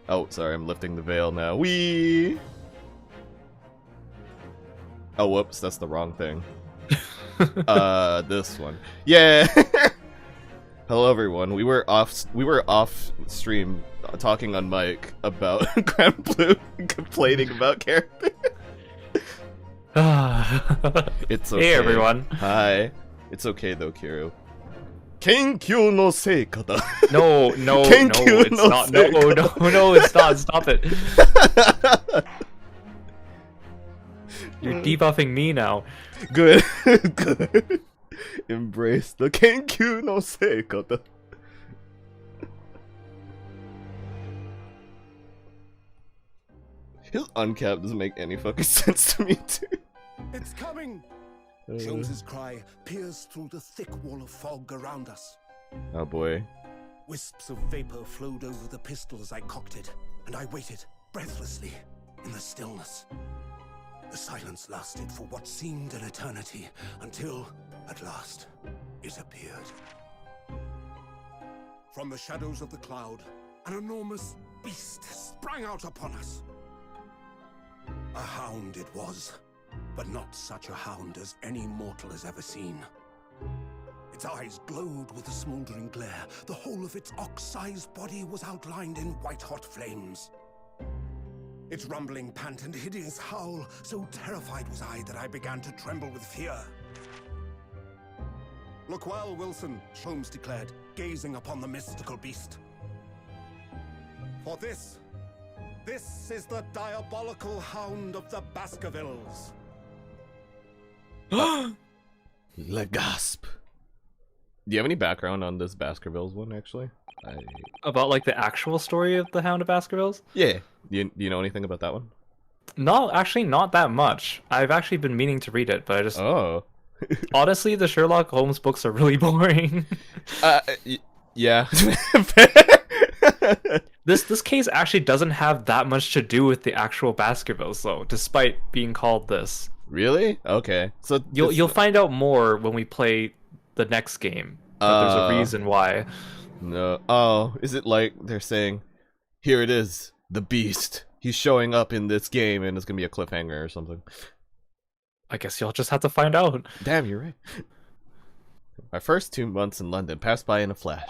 Oh, sorry, I'm lifting the veil now. Whee! Oh, whoops, that's the wrong thing. This one. Yeah! Hello, everyone. We were off stream talking on mic about Grand Blue complaining about character. It's okay. Hey, everyone. Hi. It's okay, though, Kiro. Kenkyu no seika da. No, it's not. No, it's not. Stop it. You're debuffing me now. Good. Good. Embrace the Kenkyu no seika da. His uncap doesn't make any fucking sense to me, too. It's coming! Jones's cry pierced through the thick wall of fog around us. Oh boy. Wisps of vapor flowed over the pistol as I cocked it, and I waited, breathlessly, in the stillness. The silence lasted for what seemed an eternity, until, at last, it appeared. From the shadows of the cloud, an enormous beast sprang out upon us. A hound it was, but not such a hound as any mortal has ever seen. Its eyes glowed with a smoldering glare. The whole of its ox-sized body was outlined in white-hot flames. Its rumbling pant and hideous howl, so terrified was I that I began to tremble with fear. "Look well, Wilson," Sholmes declared, gazing upon the mystical beast. "For this is the diabolical hound of the Baskervilles." Le gasp. Do you have any background on this Baskervilles one, actually? About like the actual story of the Hound of Baskervilles? Yeah. Do you know anything about that one? No, actually not that much. I've actually been meaning to read it, but I just... Oh. Honestly, the Sherlock Holmes books are really boring. Yeah. This case actually doesn't have that much to do with the actual Baskervilles, though, despite being called this. Really? Okay. So You'll find out more when we play the next game. But there's a reason why. No. Oh, is it like they're saying, here it is, the beast. He's showing up in this game, and it's gonna be a cliffhanger or something. I guess you'll just have to find out. Damn, you're right. My first 2 months in London passed by in a flash.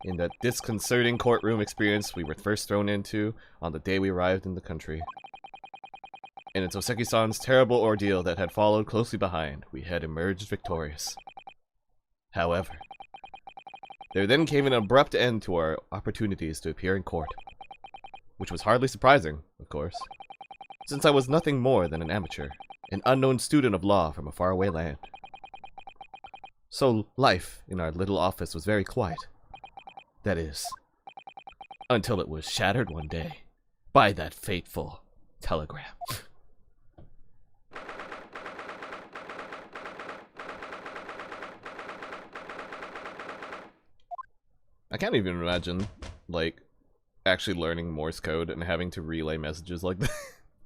In that disconcerting courtroom experience we were first thrown into on the day we arrived in the country. And in Toseki-san's terrible ordeal that had followed closely behind, we had emerged victorious. However, there then came an abrupt end to our opportunities to appear in court. Which was hardly surprising, of course, since I was nothing more than an amateur, an unknown student of law from a faraway land. So life in our little office was very quiet. That is, until it was shattered one day by that fateful telegram. I can't even imagine, like, actually learning Morse code and having to relay messages like that.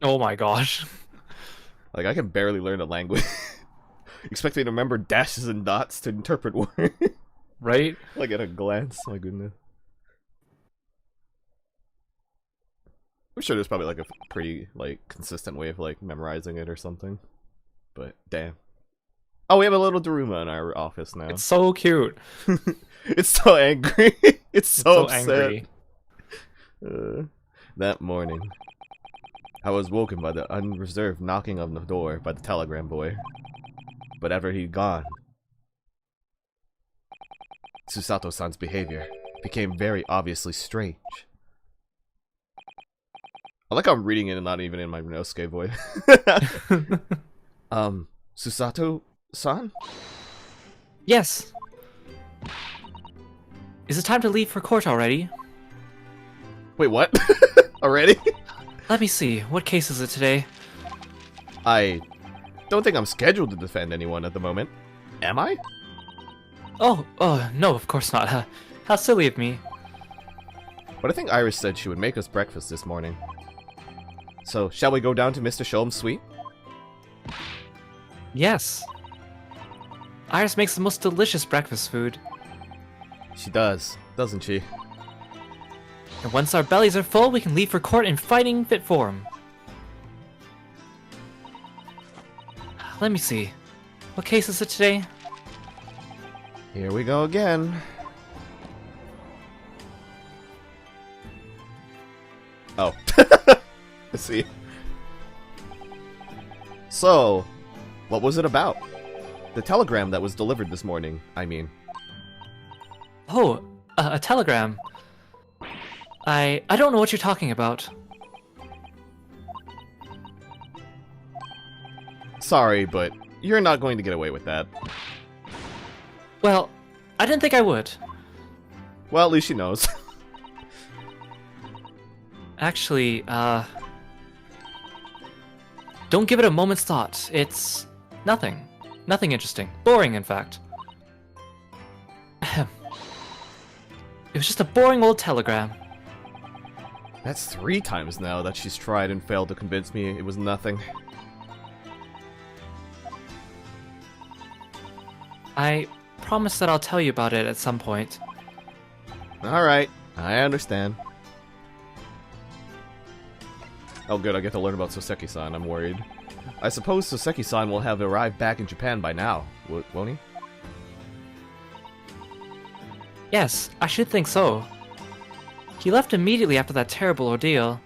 Oh my gosh. Like, I can barely learn a language. Expect me to remember dashes and dots to interpret words. Right? Like at a glance, my goodness. I'm sure there's probably like a pretty like consistent way of like memorizing it or something. But damn. Oh, we have a little Daruma in our office now. It's so cute. It's so angry. It's so upset. angry. That morning, I was woken by the unreserved knocking on the door by the telegram boy. But after he'd gone, Susato-san's behavior became very obviously strange. I like how I'm reading it and not even in my Rinosuke voice. Susato-san? Yes. Is it time to leave for court already? Wait, what? Already? Let me see. What case is it today? I don't think I'm scheduled to defend anyone at the moment. Am I? Oh, no, of course not. How silly of me. But I think Iris said she would make us breakfast this morning. So, shall we go down to Mr. Sholmes' suite? Yes. Iris makes the most delicious breakfast food. She does, doesn't she? And once our bellies are full, we can leave for court in fighting fit form. Let me see. What case is it today? Here we go again. Oh. I see. So, what was it about? The telegram that was delivered this morning, I mean. Oh, a telegram. I don't know what you're talking about. Sorry, but you're not going to get away with that. Well, I didn't think I would. Well, at least she knows. Actually, don't give it a moment's thought. It's nothing. Nothing interesting. Boring, in fact. Ahem. It was just a boring old telegram. That's 3 times now that she's tried and failed to convince me it was nothing. I promise that I'll tell you about it at some point. Alright, I understand. Oh good, I get to learn about Soseki-san, I'm worried. I suppose Soseki-san will have arrived back in Japan by now, won't he? Yes, I should think so. He left immediately after that terrible ordeal.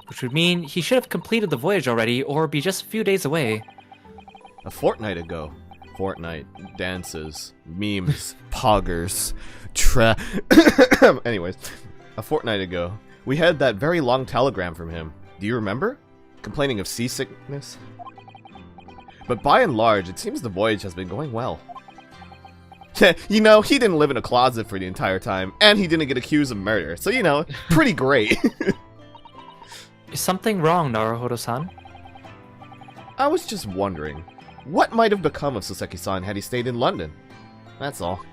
Which would mean he should have completed the voyage already, or be just a few days away. A fortnight ago. Fortnite, dances, memes, poggers, Anyways, a fortnight ago, we had that very long telegram from him. Do you remember? Complaining of seasickness? But by and large, it seems the voyage has been going well. You know, he didn't live in a closet for the entire time, and he didn't get accused of murder, so you know, pretty great. Is something wrong, Naruhodo-san? I was just wondering, what might have become of Soseki-san had he stayed in London? That's all.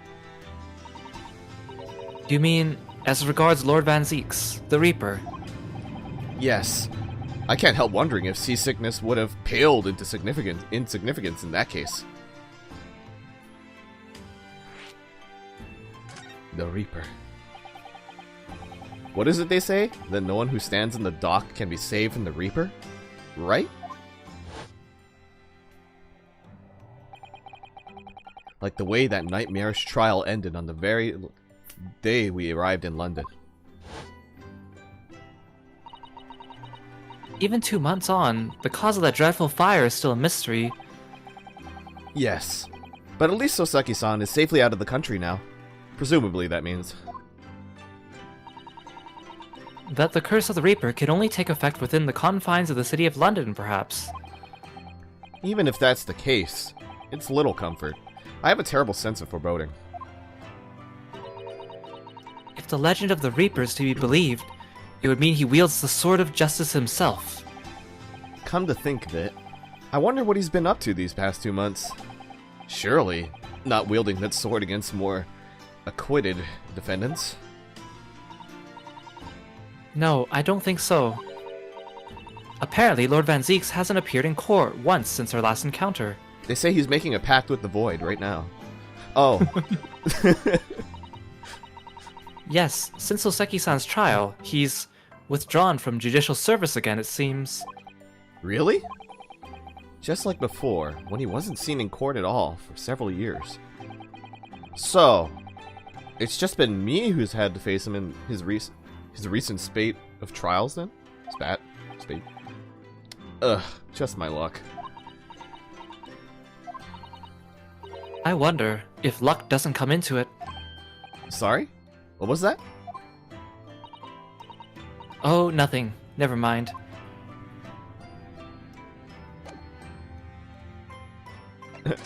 You mean, as regards Lord Van Zeeks, the Reaper? Yes. I can't help wondering if seasickness would have paled into insignificance in that case. The Reaper. What is it they say? That no one who stands in the dock can be saved from the Reaper? Right? Like the way that nightmarish trial ended on the very day we arrived in London. Even 2 months on, the cause of that dreadful fire is still a mystery. Yes. But at least Soseki-san is safely out of the country now. Presumably, that means. That the curse of the Reaper can only take effect within the confines of the city of London, perhaps. Even if that's the case, it's little comfort. I have a terrible sense of foreboding. If the legend of the Reaper is to be believed, it would mean he wields the sword of justice himself. Come to think of it, I wonder what he's been up to these past 2 months. Surely, not wielding that sword against more acquitted defendants. No, I don't think so. Apparently, Lord Van Zeeks hasn't appeared in court once since our last encounter. They say he's making a pact with the Void right now. Oh. Yes, since Soseki-san's trial, he's withdrawn from judicial service again, it seems. Really? Just like before, when he wasn't seen in court at all for several years. So, it's just been me who's had to face him in his recent spate of trials then? Spate. Ugh, just my luck. I wonder if luck doesn't come into it. Sorry? What was that? Oh, nothing. Never mind.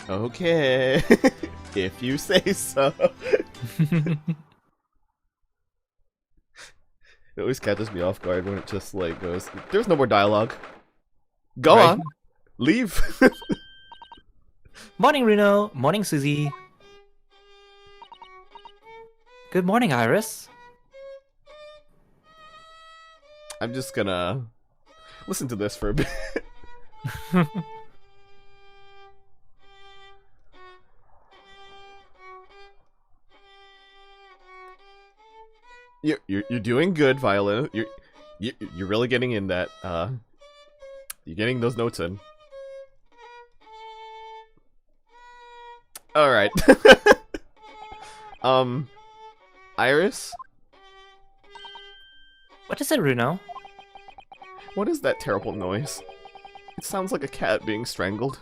Okay. If you say so. It always catches me off guard when it just like goes, there's no more dialogue. Go Right. on. Leave. Morning, Runo. Morning, Susie. Good morning, Iris. I'm just gonna listen to this for a bit. You're doing good, Violin. You're really getting in that. You're getting those notes in. All right. Iris, What is it, Runo? what is that terrible noise? It sounds like a cat being strangled.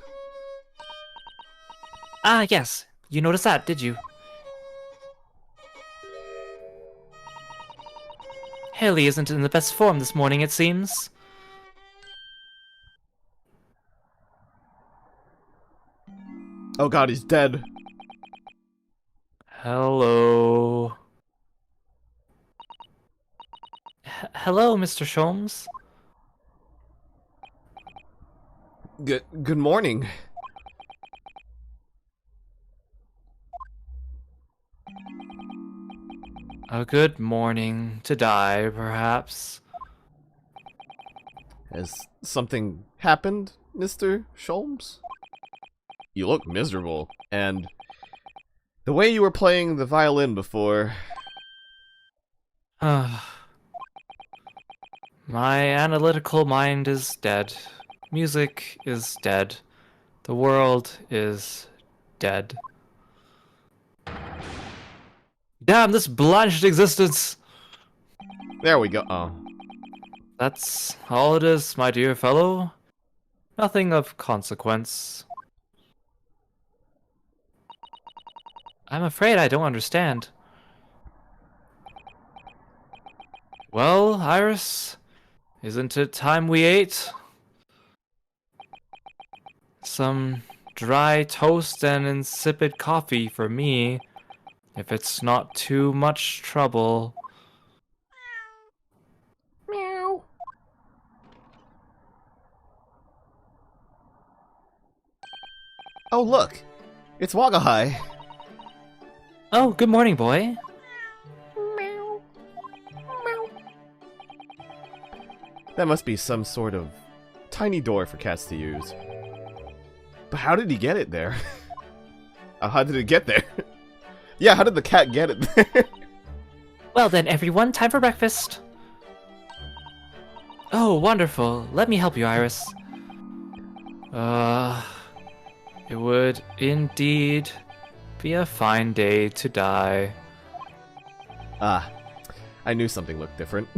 Ah, yes. You noticed that, did you? Haley isn't in the best form this morning, it seems. Oh god, he's dead. Hello. Hello, Mr. Sholmes. Good morning. A good morning to die, perhaps. Has something happened, Mr. Sholmes? You look miserable, and the way you were playing the violin before... My analytical mind is dead. Music is dead. The world is dead. Damn this blanched existence! There we go. Oh. That's all it is, my dear fellow. Nothing of consequence. I'm afraid I don't understand. Well, Iris, isn't it time we ate? Some dry toast and insipid coffee for me, if it's not too much trouble. Meow. Oh, look! It's Wagahai! Oh, good morning, boy. Meow. Meow. That must be some sort of tiny door for cats to use. But how did he get it there? How did it get there? Yeah, how did the cat get it there? Well then, everyone, time for breakfast. Oh, wonderful. Let me help you, Iris. It would indeed be a fine day to die. Ah, I knew something looked different.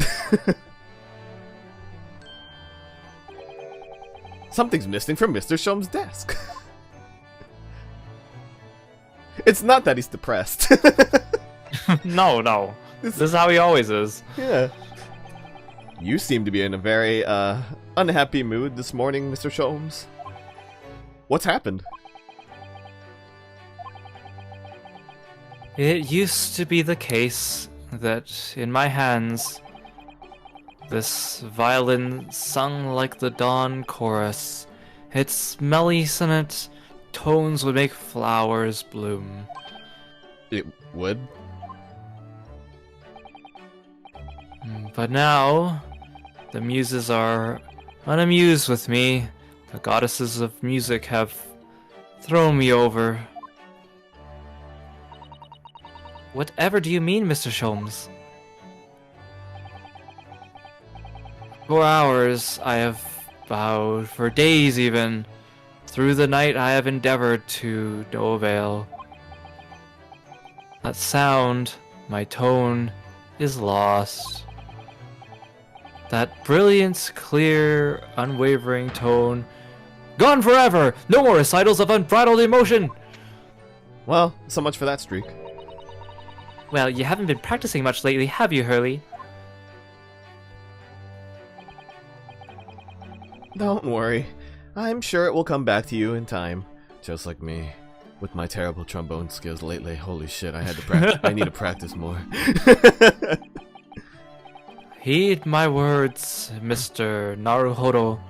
Something's missing from Mr. Shum's desk. It's not that he's depressed. No. This is how he always is. Yeah. You seem to be in a very, unhappy mood this morning, Mr. Sholmes. What's happened? It used to be the case that in my hands, this violin sung like the dawn chorus. Its melissonant tones would make flowers bloom. It would? But now, the muses are unamused with me. The goddesses of music have thrown me over. Whatever do you mean, Mr. Sholmes? For hours I have bowed, for days even. Through the night I have endeavored to no avail. That sound, my tone, is lost. That brilliant, clear, unwavering tone, gone forever! No more recitals of unbridled emotion! Well, so much for that streak. Well, you haven't been practicing much lately, have you, Hurley? Don't worry. I'm sure it will come back to you in time. Just like me. With my terrible trombone skills lately. Holy shit, I had to practice. I need to practice more. Heed my words, Mr. Naruhodo.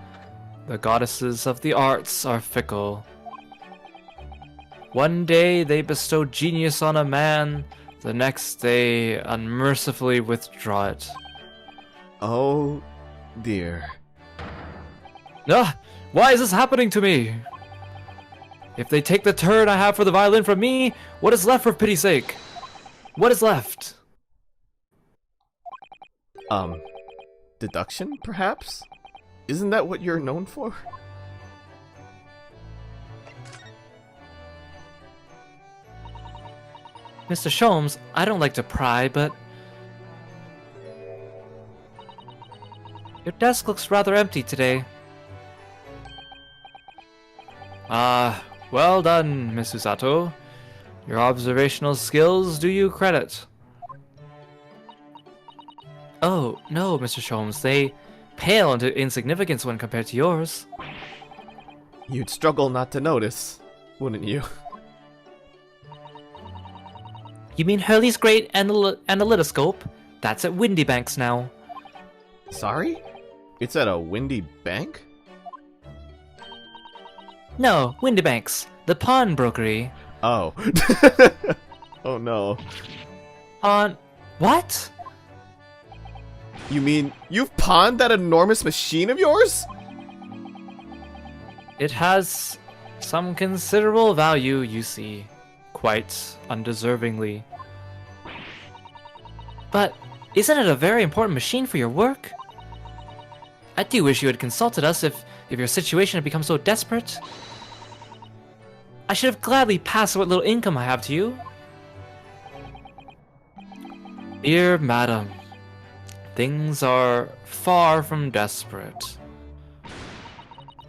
The goddesses of the arts are fickle. One day they bestow genius on a man, the next they unmercifully withdraw it. Oh, dear. Ah! Why is this happening to me? If they take the turn I have for the violin from me, what is left for pity's sake? What is left? Deduction, perhaps? Isn't that what you're known for? Mr. Sholmes, I don't like to pry, but your desk looks rather empty today. Well done, Miss Usato. Your observational skills do you credit. Oh, no, Mr. Sholmes, they pale into insignificance when compared to yours. You'd struggle not to notice, wouldn't you? You mean Hurley's great analytoscope? That's at Windy Banks now. Sorry? It's at a windy bank? No, Windy Banks, the pawnbrokery. Oh. Oh no. What? You mean you've pawned that enormous machine of yours? It has some considerable value, you see. Quite undeservingly. But isn't it a very important machine for your work? I do wish you had consulted us if your situation had become so desperate. I should have gladly passed what little income I have to you. Dear madam, things are far from desperate.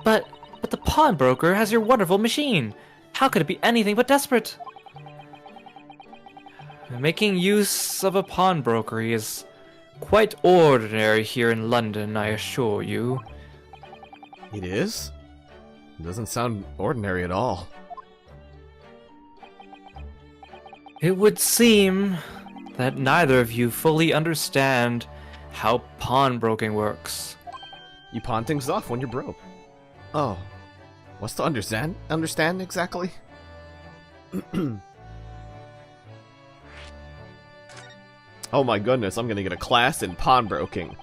But the pawnbroker has your wonderful machine. How could it be anything but desperate? Making use of a pawnbrokery is quite ordinary here in London, I assure you. It is? It doesn't sound ordinary at all. It would seem that neither of you fully understand how pawnbroking works. You pawn things off when you're broke. Oh. What's to understand exactly? Oh my goodness, I'm gonna get a class in pawnbroking.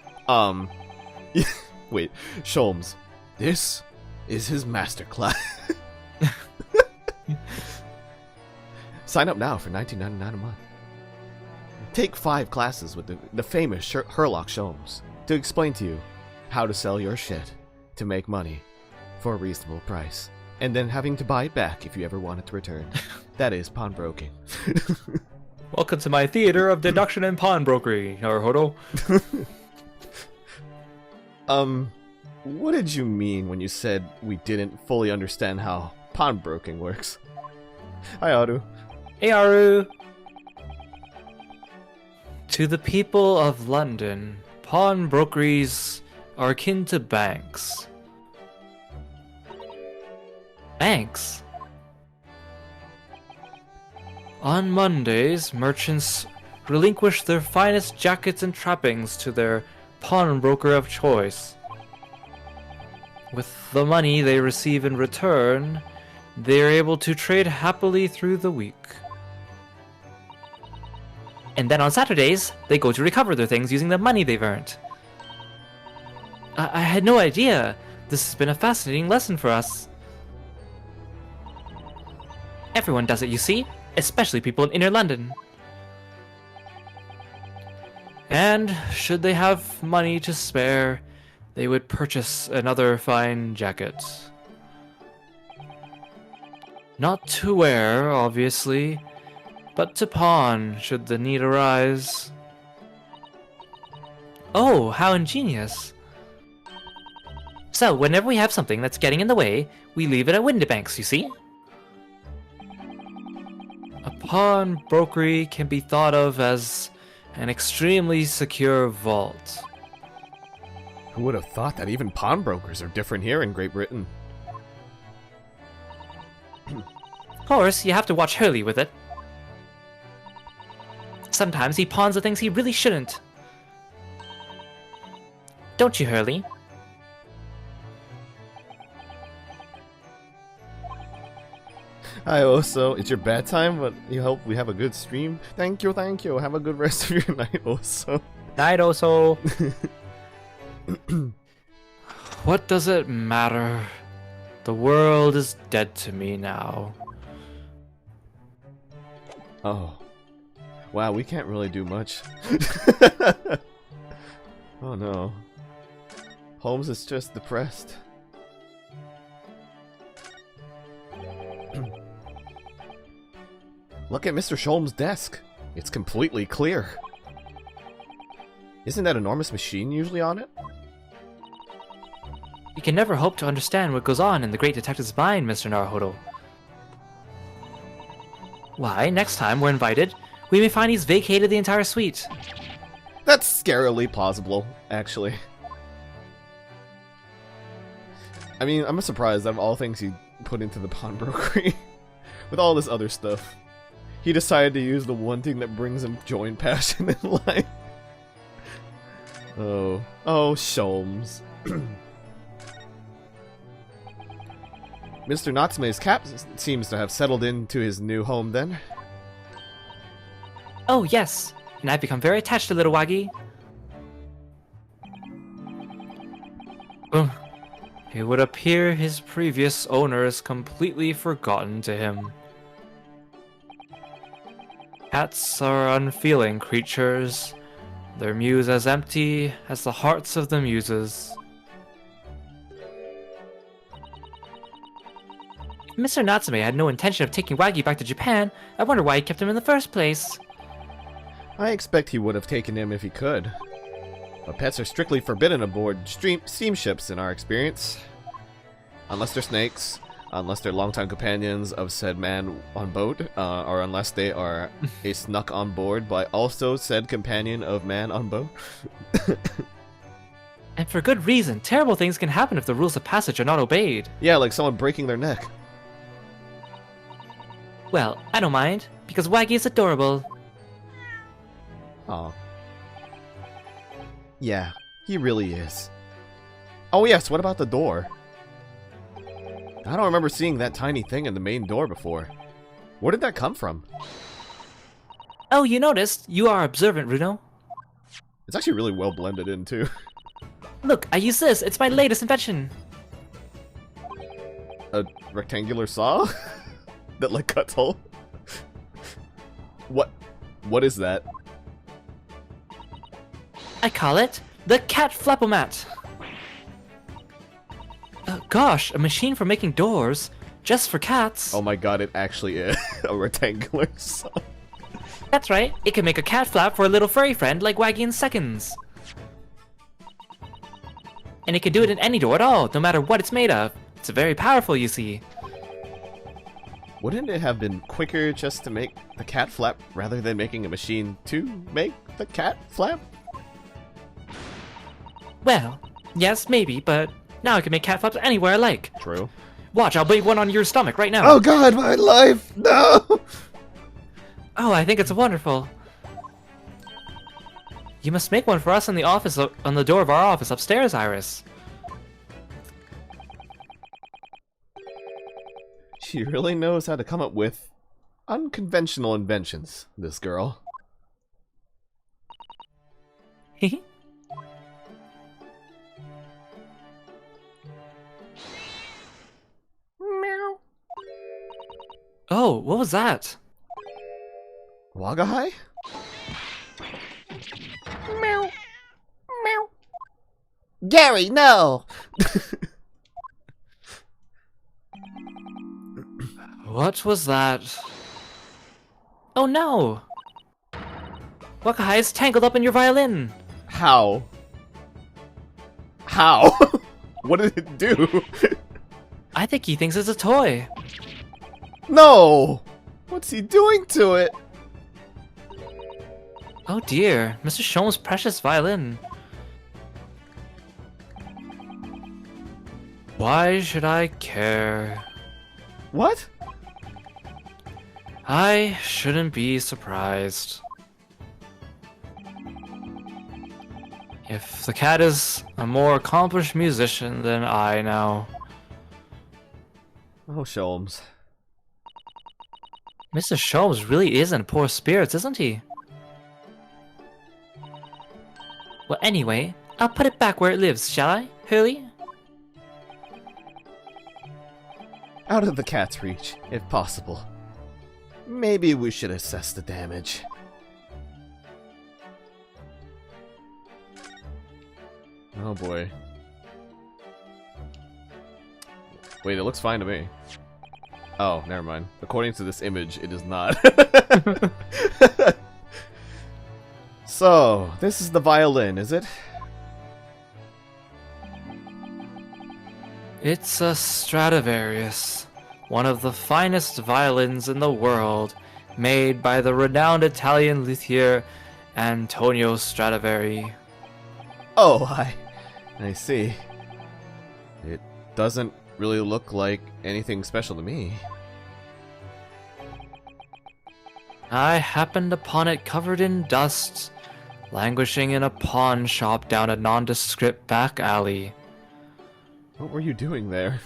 Wait, Sholmes, this is his masterclass. Sign up now for $19.99 a month. Take 5 classes with the famous Sherlock Sholmes to explain to you how to sell your shit to make money for a reasonable price, and then having to buy it back if you ever want it to return. That is pawnbroking. Welcome to my theater of deduction and pawnbrokery, Naruhodo. What did you mean when you said we didn't fully understand how pawnbroking works? Hi, Aru. Hey, Aru. To the people of London, pawnbrokeries are akin to banks. Banks? On Mondays, merchants relinquish their finest jackets and trappings to their pawnbroker of choice. With the money they receive in return, they are able to trade happily through the week. And then on Saturdays, they go to recover their things using the money they've earned. I had no idea. This has been a fascinating lesson for us. Everyone does it, you see, especially people in inner London. And should they have money to spare, they would purchase another fine jacket. Not to wear, obviously, but to pawn should the need arise. Oh, how ingenious. So, whenever we have something that's getting in the way, we leave it at Windybanks, you see? A pawnbrokery can be thought of as an extremely secure vault. Who would have thought that even pawnbrokers are different here in Great Britain? Of course, you have to watch Hurley with it. Sometimes he pawns the things he really shouldn't. Don't you, Hurley? Hi, Oso. It's your bad time, but you hope we have a good stream. Thank you, thank you. Have a good rest of your night, Oso. Night, Oso. What does it matter? The world is dead to me now. Oh. Wow, we can't really do much. Oh no. Holmes is just depressed. Look at Mr. Sholmes' desk. It's completely clear. Isn't that enormous machine usually on it? You can never hope to understand what goes on in the great detective's mind, Mr. Naruhodo. Why, next time we're invited, we may find he's vacated the entire suite. That's scarily plausible, actually. I mean, I'm surprised out of all things he put into the pawnbrokery. With all this other stuff. He decided to use the one thing that brings him joy and passion in life. Oh. Oh, Sholmes. Mr. Natsume's cat seems to have settled into his new home then. Oh, yes, and I've become very attached to little Waggy. It would appear his previous owner is completely forgotten to him. Cats are unfeeling creatures, their muse as empty as the hearts of the muses. Mr. Natsume had no intention of taking Waggy back to Japan. I wonder why he kept him in the first place. I expect he would have taken him if he could. But pets are strictly forbidden aboard steamships in our experience. Unless they're snakes, unless they're longtime companions of said man on boat, or unless they are a snuck on board by also said companion of man on boat. And for good reason. Terrible things can happen if the rules of passage are not obeyed. Yeah, like someone breaking their neck. Well, I don't mind, because Waggy is adorable. Aw. Yeah, he really is. Oh yes, what about the door? I don't remember seeing that tiny thing in the main door before. Where did that come from? Oh, you noticed? You are observant, Runo. It's actually really well blended in, too. Look, I use this. It's my latest invention. A rectangular saw? That, like, cuts hole? What is that? I call it the Cat Flapomat. Gosh, a machine for making doors, just for cats. Oh my god, it actually is a rectangular saw. That's right, it can make a cat flap for a little furry friend like Waggy in seconds. And it can do it in any door at all, no matter what it's made of. It's very powerful, you see. Wouldn't it have been quicker just to make the cat flap rather than making a machine to make the cat flap? Well, yes, maybe, but now I can make cat flaps anywhere I like. True. Watch, I'll make one on your stomach right now. Oh god, my life! No! Oh, I think it's wonderful. You must make one for us in the office, on the door of our office upstairs, Iris. She really knows how to come up with unconventional inventions, this girl. Meow. Oh, what was that? Wagahai? Meow. Meow. Gary, no! What was that? Oh no! Wakahai is tangled up in your violin! How? How? What did it do? I think he thinks it's a toy. No! What's he doing to it? Oh dear, Mr. Shome's precious violin. Why should I care? What? I shouldn't be surprised. If the cat is a more accomplished musician than I now. Oh, Sholmes. Mr. Sholmes really is in poor spirits, isn't he? Well, anyway, I'll put it back where it lives, shall I, Hurley? Out of the cat's reach, if possible. Maybe we should assess the damage. Oh boy. Wait, it looks fine to me. Oh, never mind. According to this image, it is not. So, this is the violin, is it? It's a Stradivarius, one of the finest violins in the world, made by the renowned Italian luthier Antonio Stradivari. Oh, I see. It doesn't really look like anything special to me. I happened upon it covered in dust, languishing in a pawn shop down a nondescript back alley. What were you doing there?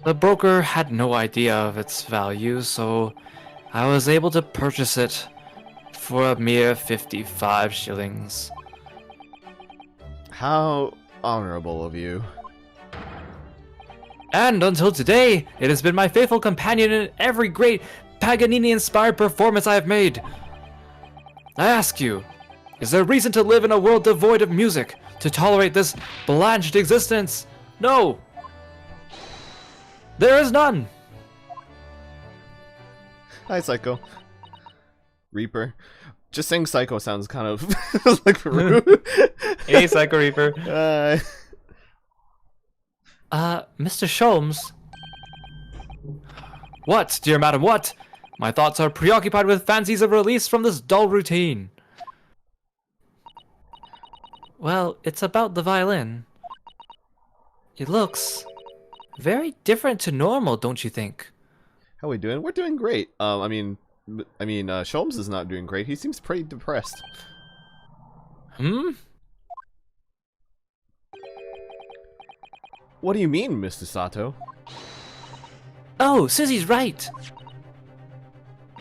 The broker had no idea of its value, so I was able to purchase it for a mere 55 shillings. How honorable of you. And until today, it has been my faithful companion in every great Paganini-inspired performance I have made. I ask you, is there reason to live in a world devoid of music, to tolerate this blanched existence? No! There is none! Hi, Psycho. Reaper. Just saying Psycho sounds kind of like rude. Hey, Psycho Reaper. Mr. Sholmes? What, dear madam, what? My thoughts are preoccupied with fancies of release from this dull routine. Well, it's about the violin. It looks very different to normal, don't you think? How we doing? We're doing great. I mean, Sholmes is not doing great. He seems pretty depressed. Hmm? What do you mean, Mr. Sato? Oh, Susie's right.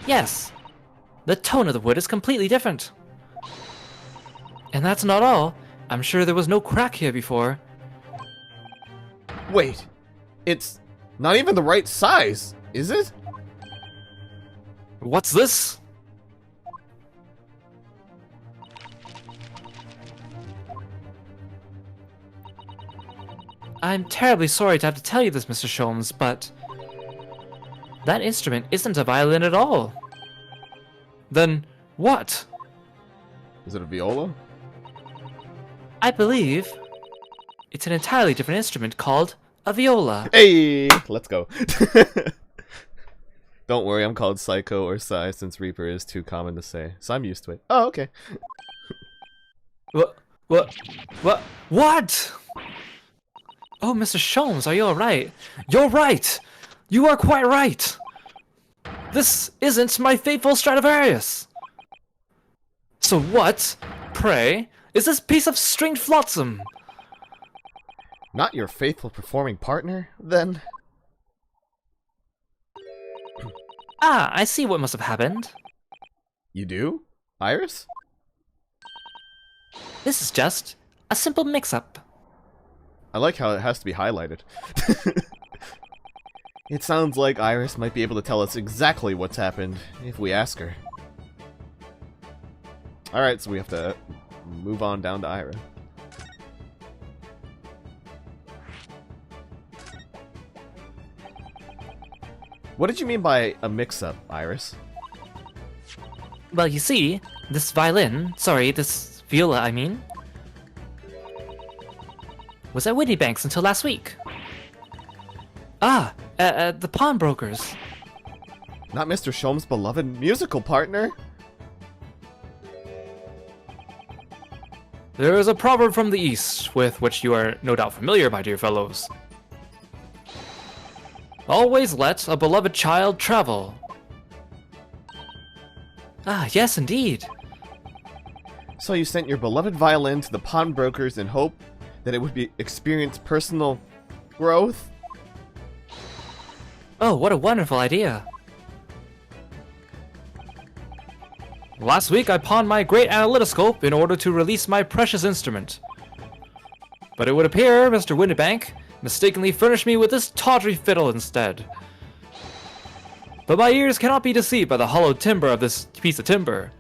Yes, the tone of the wood is completely different. And that's not all. I'm sure there was no crack here before. Wait, it's not even the right size, is it? What's this? I'm terribly sorry to have to tell you this, Mr. Sholmes, but that instrument isn't a violin at all. Then what? Is it a viola? I believe it's an entirely different instrument called a viola. Hey, let's go. Don't worry, I'm called Psycho or Psy since Reaper is too common to say, so I'm used to it. Oh, okay. What? Oh, Mr. Sholmes, are you alright? You're right! You are quite right! This isn't my faithful Stradivarius! So what, pray, is this piece of stringed flotsam? Not your faithful performing partner, then? Ah, I see what must have happened. You do? Iris? This is just a simple mix-up. I like how it has to be highlighted. It sounds like Iris might be able to tell us exactly what's happened if we ask her. Alright, so we have to move on down to Ira. What did you mean by a mix-up, Iris? Well, you see, this this viola, I mean, was at Whitney Banks until last week. The pawnbrokers. Not Mr. Sholmes' beloved musical partner? There is a proverb from the East, with which you are no doubt familiar, my dear fellows. Always let a beloved child travel. Ah, yes, indeed. So you sent your beloved violin to the pawnbrokers in hope that it would experience personal growth? Oh, what a wonderful idea. Last week I pawned my great analytoscope in order to release my precious instrument. But it would appear Mr. Windibank mistakenly furnished me with this tawdry fiddle instead. But my ears cannot be deceived by the hollow timbre of this piece of timber.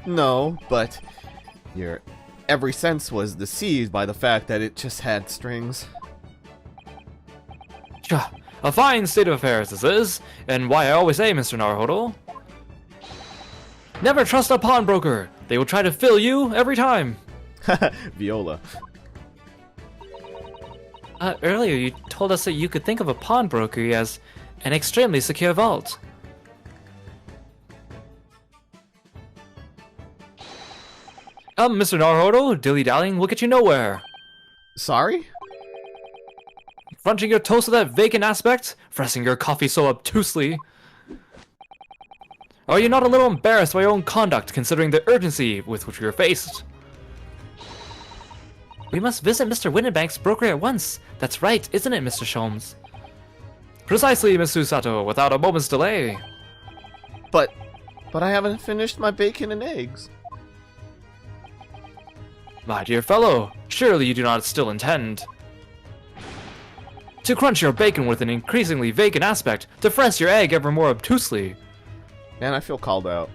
No, but your every sense was deceived by the fact that it just had strings. A fine state of affairs this is, and why I always say, Mr. Naruhodo, never trust a pawnbroker. They will try to fill you every time. Viola. Earlier you told us that you could think of a pawnbroker as an extremely secure vault. Mr. Naruhodo, dilly-dallying will get you nowhere. Sorry? Crunching your toast with that vacant aspect, pressing your coffee so obtusely. Are you not a little embarrassed by your own conduct, considering the urgency with which we are faced? We must visit Mr. Windenbank's broker at once. That's right, isn't it, Mr. Sholmes? Precisely, Miss Susato, without a moment's delay. But I haven't finished my bacon and eggs. My dear fellow, surely you do not still intend to crunch your bacon with an increasingly vacant aspect, to press your egg ever more obtusely. Man, I feel called out.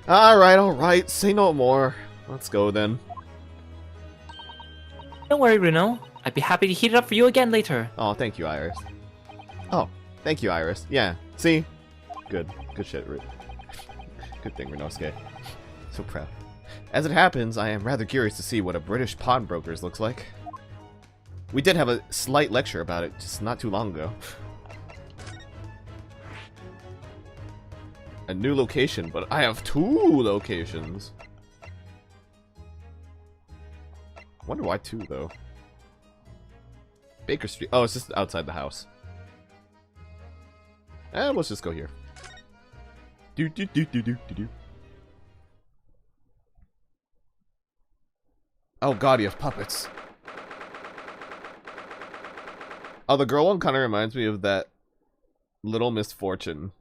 Alright, say no more. Let's go then. Don't worry, Bruno. I'd be happy to heat it up for you again later. Oh, thank you, Iris. Oh, thank you, Iris. Yeah, see? Good shit, good thing, Renosuke. So proud. As it happens, I am rather curious to see what a British pawnbroker's looks like. We did have a slight lecture about it just not too long ago. A new location, but I have 2 locations. Wonder why 2 though. Baker Street. Oh, it's just outside the house. Let's just go here. Do. Oh god, you have puppets. Oh, the girl one kind of reminds me of that Little Misfortune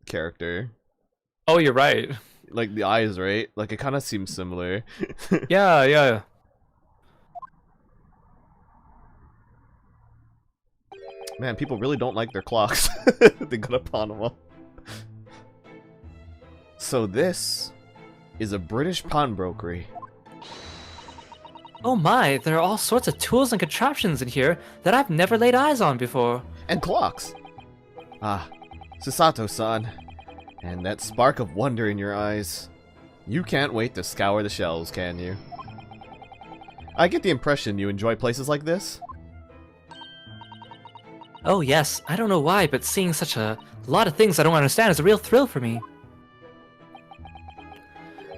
character. Oh, you're right. Like the eyes, right? Like it kind of seems similar. Yeah. Man, people really don't like their clocks. They got upon them all. So this is a British pawnbrokery. Oh my, there are all sorts of tools and contraptions in here that I've never laid eyes on before. And clocks. Ah, Susato-san. And that spark of wonder in your eyes. You can't wait to scour the shelves, can you? I get the impression you enjoy places like this. Oh yes, I don't know why, but seeing such a lot of things I don't understand is a real thrill for me.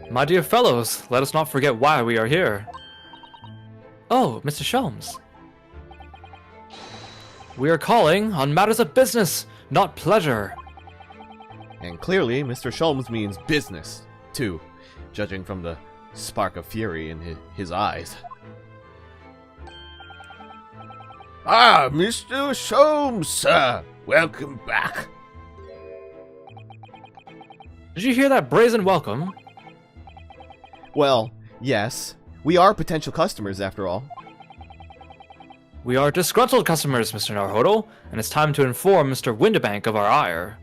My dear fellows, let us not forget why we are here. Oh, Mr. Sholmes. We are calling on matters of business, not pleasure. And clearly, Mr. Sholmes means business, too, judging from the spark of fury in his eyes. Ah, Mr. Sholmes, sir. Welcome back. Did you hear that brazen welcome? Well, yes. We are potential customers, after all. We are disgruntled customers, Mr. Naruhodo, and it's time to inform Mr. Windenbank of our ire.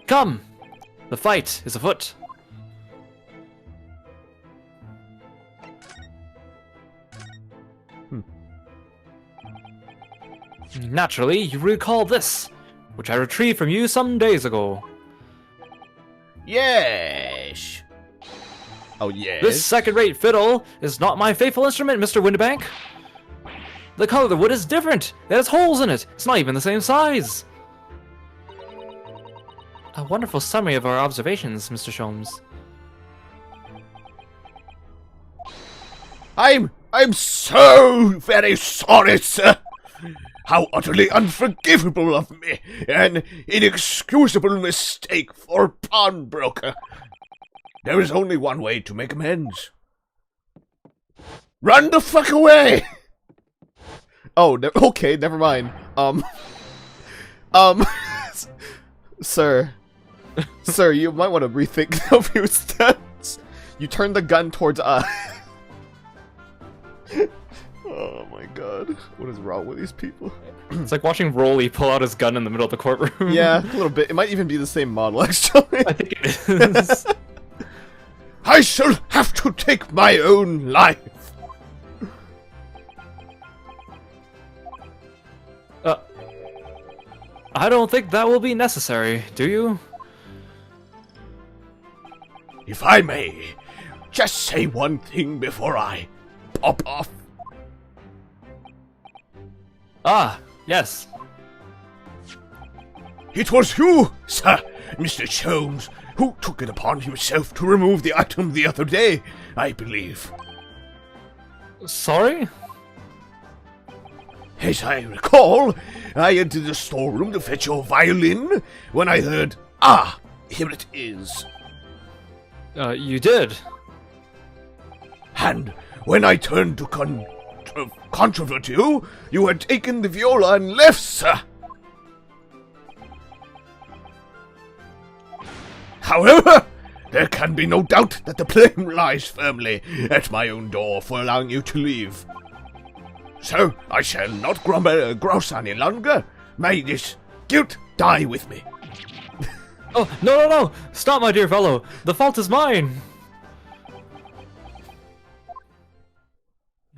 Come! The fight is afoot. Naturally, you recall this, which I retrieved from you some days ago. Yes. Oh, yes? This second-rate fiddle is not my faithful instrument, Mr. Windenbank. The color of the wood is different. It has holes in it. It's not even the same size. A wonderful summary of our observations, Mr. Sholmes. I'm so very sorry, sir. How utterly unforgivable of me. An inexcusable mistake for a pawnbroker. There is only one way to make amends. Run the fuck away! Oh, okay, never mind. Sir. Sir, you might want to rethink of your steps. You turned the gun towards us. Oh my god. What is wrong with these people? It's like watching Rolly pull out his gun in the middle of the courtroom. Yeah, a little bit. It might even be the same model, actually. I think it is. I shall have to take my own life. I don't think that will be necessary, do you? If I may, just say one thing before I pop off. Ah, yes. It was you, sir, Mr. Sholmes, who took it upon himself to remove the item the other day, I believe. Sorry? As I recall, I entered the storeroom to fetch your violin when I heard, "Ah, here it is." You did. And when I turned to controvert you, you had taken the viola and left, sir. However, there can be no doubt that the blame lies firmly at my own door for allowing you to leave. So, I shall not grouse any longer. May this guilt die with me. Oh, no! Stop, my dear fellow! The fault is mine!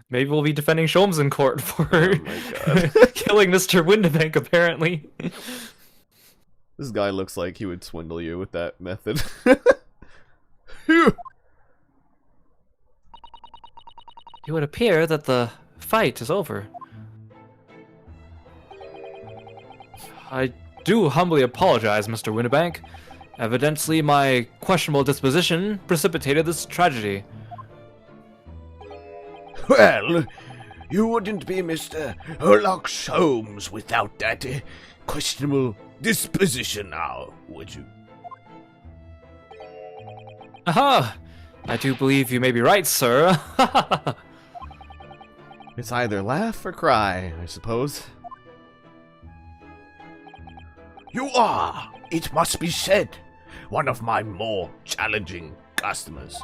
Maybe we'll be defending Sholmes in court for killing Mr. Windibank, apparently. This guy looks like he would swindle you with that method. It would appear that the fight is over. I do humbly apologize, Mr. Windibank. Evidently, my questionable disposition precipitated this tragedy. Well, you wouldn't be Mr. Sherlock Sholmes without that questionable disposition now, would you? Aha! I do believe you may be right, sir. It's either laugh or cry, I suppose. You are, it must be said, one of my more challenging customers.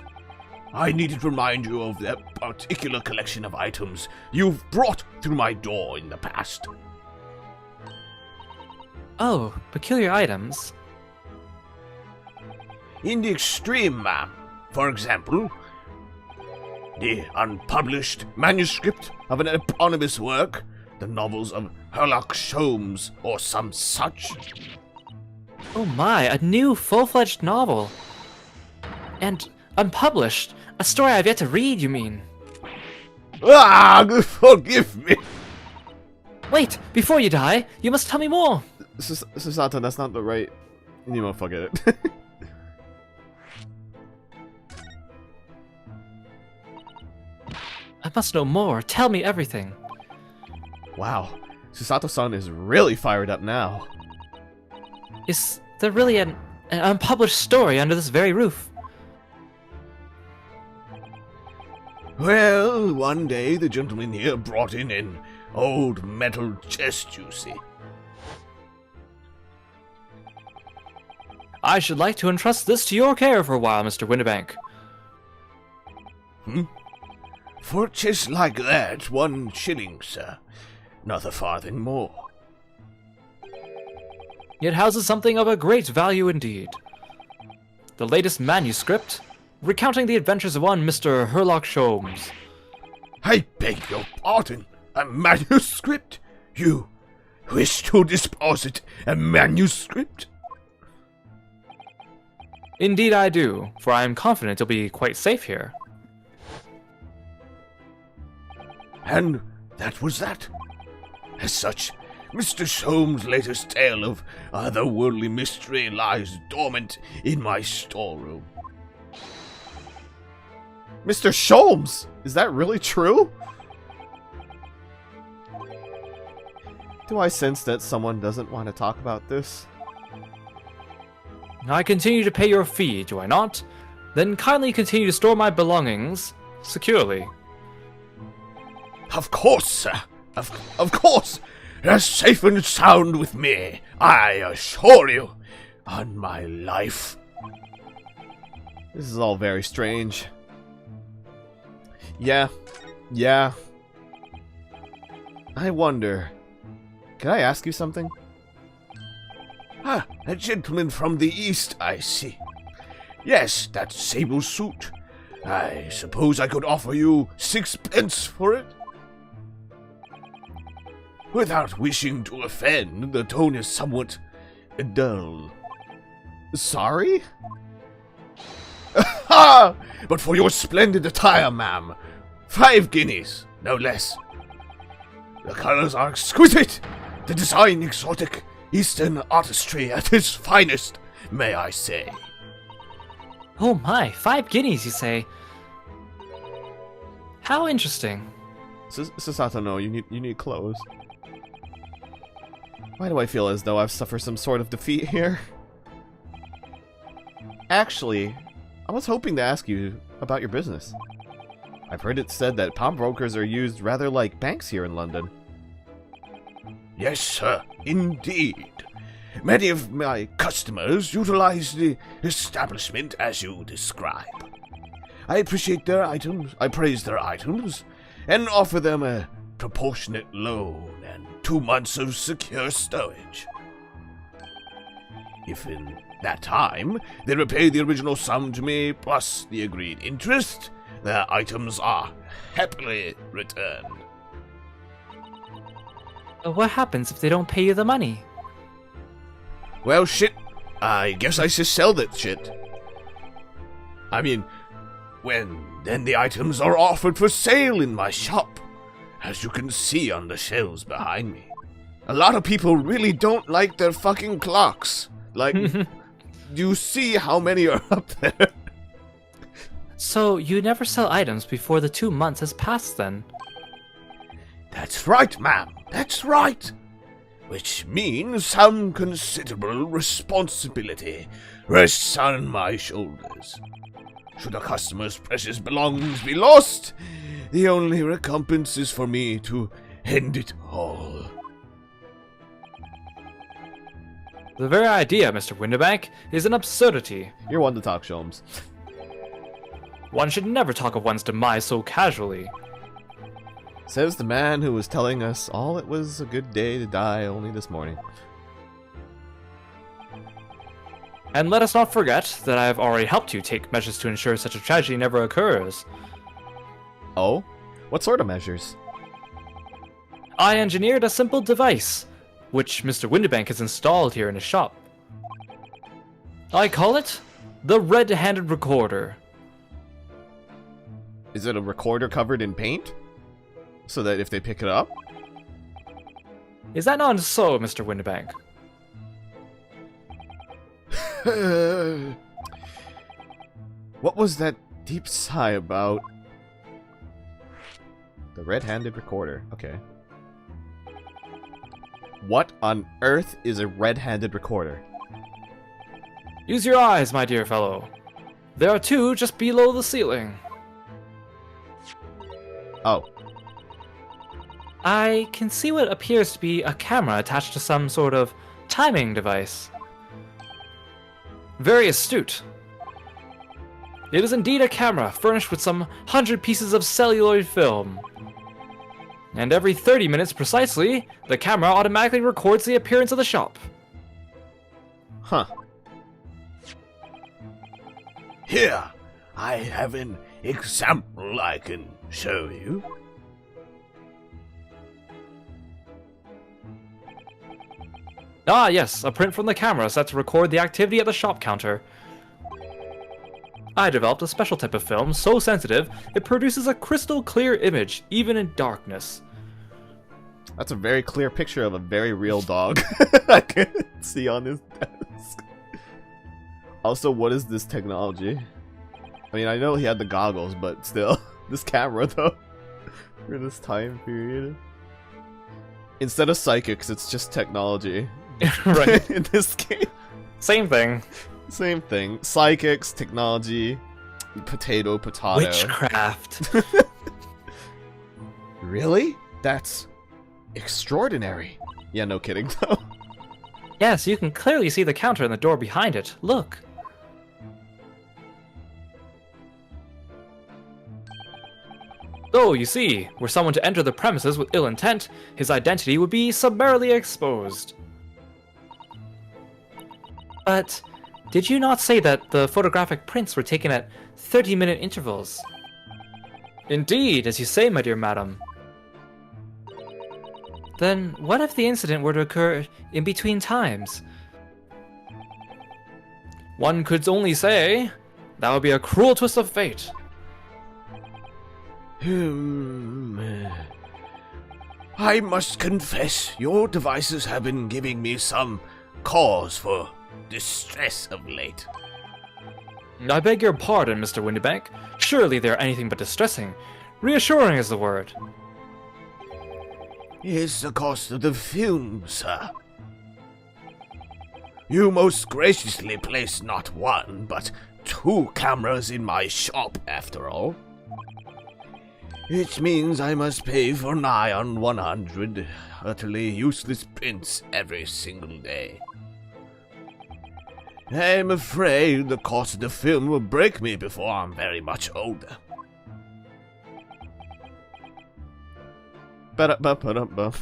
I needed to remind you of that particular collection of items you've brought through my door in the past. Oh, peculiar items. In the extreme, ma'am. For example, the unpublished manuscript of an eponymous work, the novels of Sherlock Sholmes, or some such. Oh my, a new full-fledged novel. And unpublished. A story I've yet to read, you mean? Ah, forgive me. Wait, before you die, you must tell me more. Susato, that's not the right... You know, forget it. I must know more. Tell me everything. Wow, Susato-san is really fired up now. Is there really an unpublished story under this very roof? Well, one day the gentleman here brought in an old metal chest, you see. I should like to entrust this to your care for a while, Mr. Windibank. For a chest like that, 1 shilling, sir. Not a farthing more. It houses something of a great value indeed. The latest manuscript, recounting the adventures of one Mr. Sherlock Sholmes. I beg your pardon. A manuscript? You wish to deposit a manuscript? Indeed I do, for I am confident it'll be quite safe here. And that was that. As such, Mr. Sholmes' latest tale of otherworldly mystery lies dormant in my storeroom. Mr. Sholmes! Is that really true? Do I sense that someone doesn't want to talk about this? I continue to pay your fee, do I not? Then kindly continue to store my belongings securely. Of course, sir. Of course. They're safe and sound with me, I assure you, on my life. This is all very strange. Yeah. I wonder, can I ask you something? Ah, a gentleman from the east, I see. Yes, that sable suit. I suppose I could offer you 6p for it? Without wishing to offend, the tone is somewhat dull. Sorry? Ha! But for your splendid attire, ma'am, 5 guineas, no less. The colors are exquisite, the design exotic, Eastern artistry at its finest, may I say. Oh my, 5 guineas, you say? How interesting. Susato, no, you need clothes. Why do I feel as though I've suffered some sort of defeat here? Actually, I was hoping to ask you about your business. I've heard it said that pawnbrokers are used rather like banks here in London. Yes, sir, indeed. Many of my customers utilize the establishment as you describe. I appreciate their items, I praise their items, and offer them a proportionate loan and 2 months of secure stowage. If in that time they repay the original sum to me plus the agreed interest, their items are happily returned. What happens if they don't pay you the money? Well, shit, I guess I should sell that shit. I mean, then the items are offered for sale in my shop, as you can see on the shelves behind me. A lot of people really don't like their fucking clocks. Like, you see how many are up there? So you never sell items before the 2 months has passed then? That's right, ma'am, that's right. Which means some considerable responsibility rests on my shoulders. Should a customer's precious belongings be lost, the only recompense is for me to end it all. The very idea, Mr. Winterbank, is an absurdity. You're one to talk, Sholmes. One should never talk of one's demise so casually. Says the man who was telling us all it was a good day to die only this morning. And let us not forget that I have already helped you take measures to ensure such a tragedy never occurs. Oh? What sort of measures? I engineered a simple device, which Mr. Winterbank has installed here in his shop. I call it the Red-Handed Recorder. Is it a recorder covered in paint? So that if they pick it up? Is that not so, Mr. Winterbank? What was that deep sigh about? The red-handed recorder. Okay. What on earth is a red-handed recorder? Use your eyes, my dear fellow. There are 2 just below the ceiling. Oh. I can see what appears to be a camera attached to some sort of timing device. Very astute. It is indeed a camera furnished with some 100 pieces of celluloid film. And every 30 minutes precisely, the camera automatically records the appearance of the shop. Huh. Here, I have an example I can show you. Ah yes, a print from the camera set to record the activity at the shop counter. I developed a special type of film so sensitive, it produces a crystal clear image, even in darkness. That's a very clear picture of a very real dog. I can see on his desk. Also, what is this technology? I mean, I know he had the goggles, but still. This camera, though. For this time period. Instead of psychics, it's just technology. Right. In this game. Same thing. Same thing. Psychics, technology, potato. Witchcraft. Really? That's extraordinary. Yeah, no kidding, though. Yes, you can clearly see the counter and the door behind it. Look. So, you see, were someone to enter the premises with ill intent, his identity would be summarily exposed. But Did you not say that the photographic prints were taken at 30-minute intervals? Indeed, as you say, my dear madam. Then what if the incident were to occur in between times? One could only say that would be a cruel twist of fate. I must confess, your devices have been giving me some cause for distress of late. I beg your pardon, Mr. Windybank. Surely they are anything but distressing. Reassuring is the word. Is the cost of the film, sir. You most graciously placed not one, but 2 cameras in my shop, after all. Which means I must pay for nigh on 100 utterly useless prints every single day. I'm afraid the cost of the film will break me before I'm very much older. Ba-da-ba-ba-da-ba.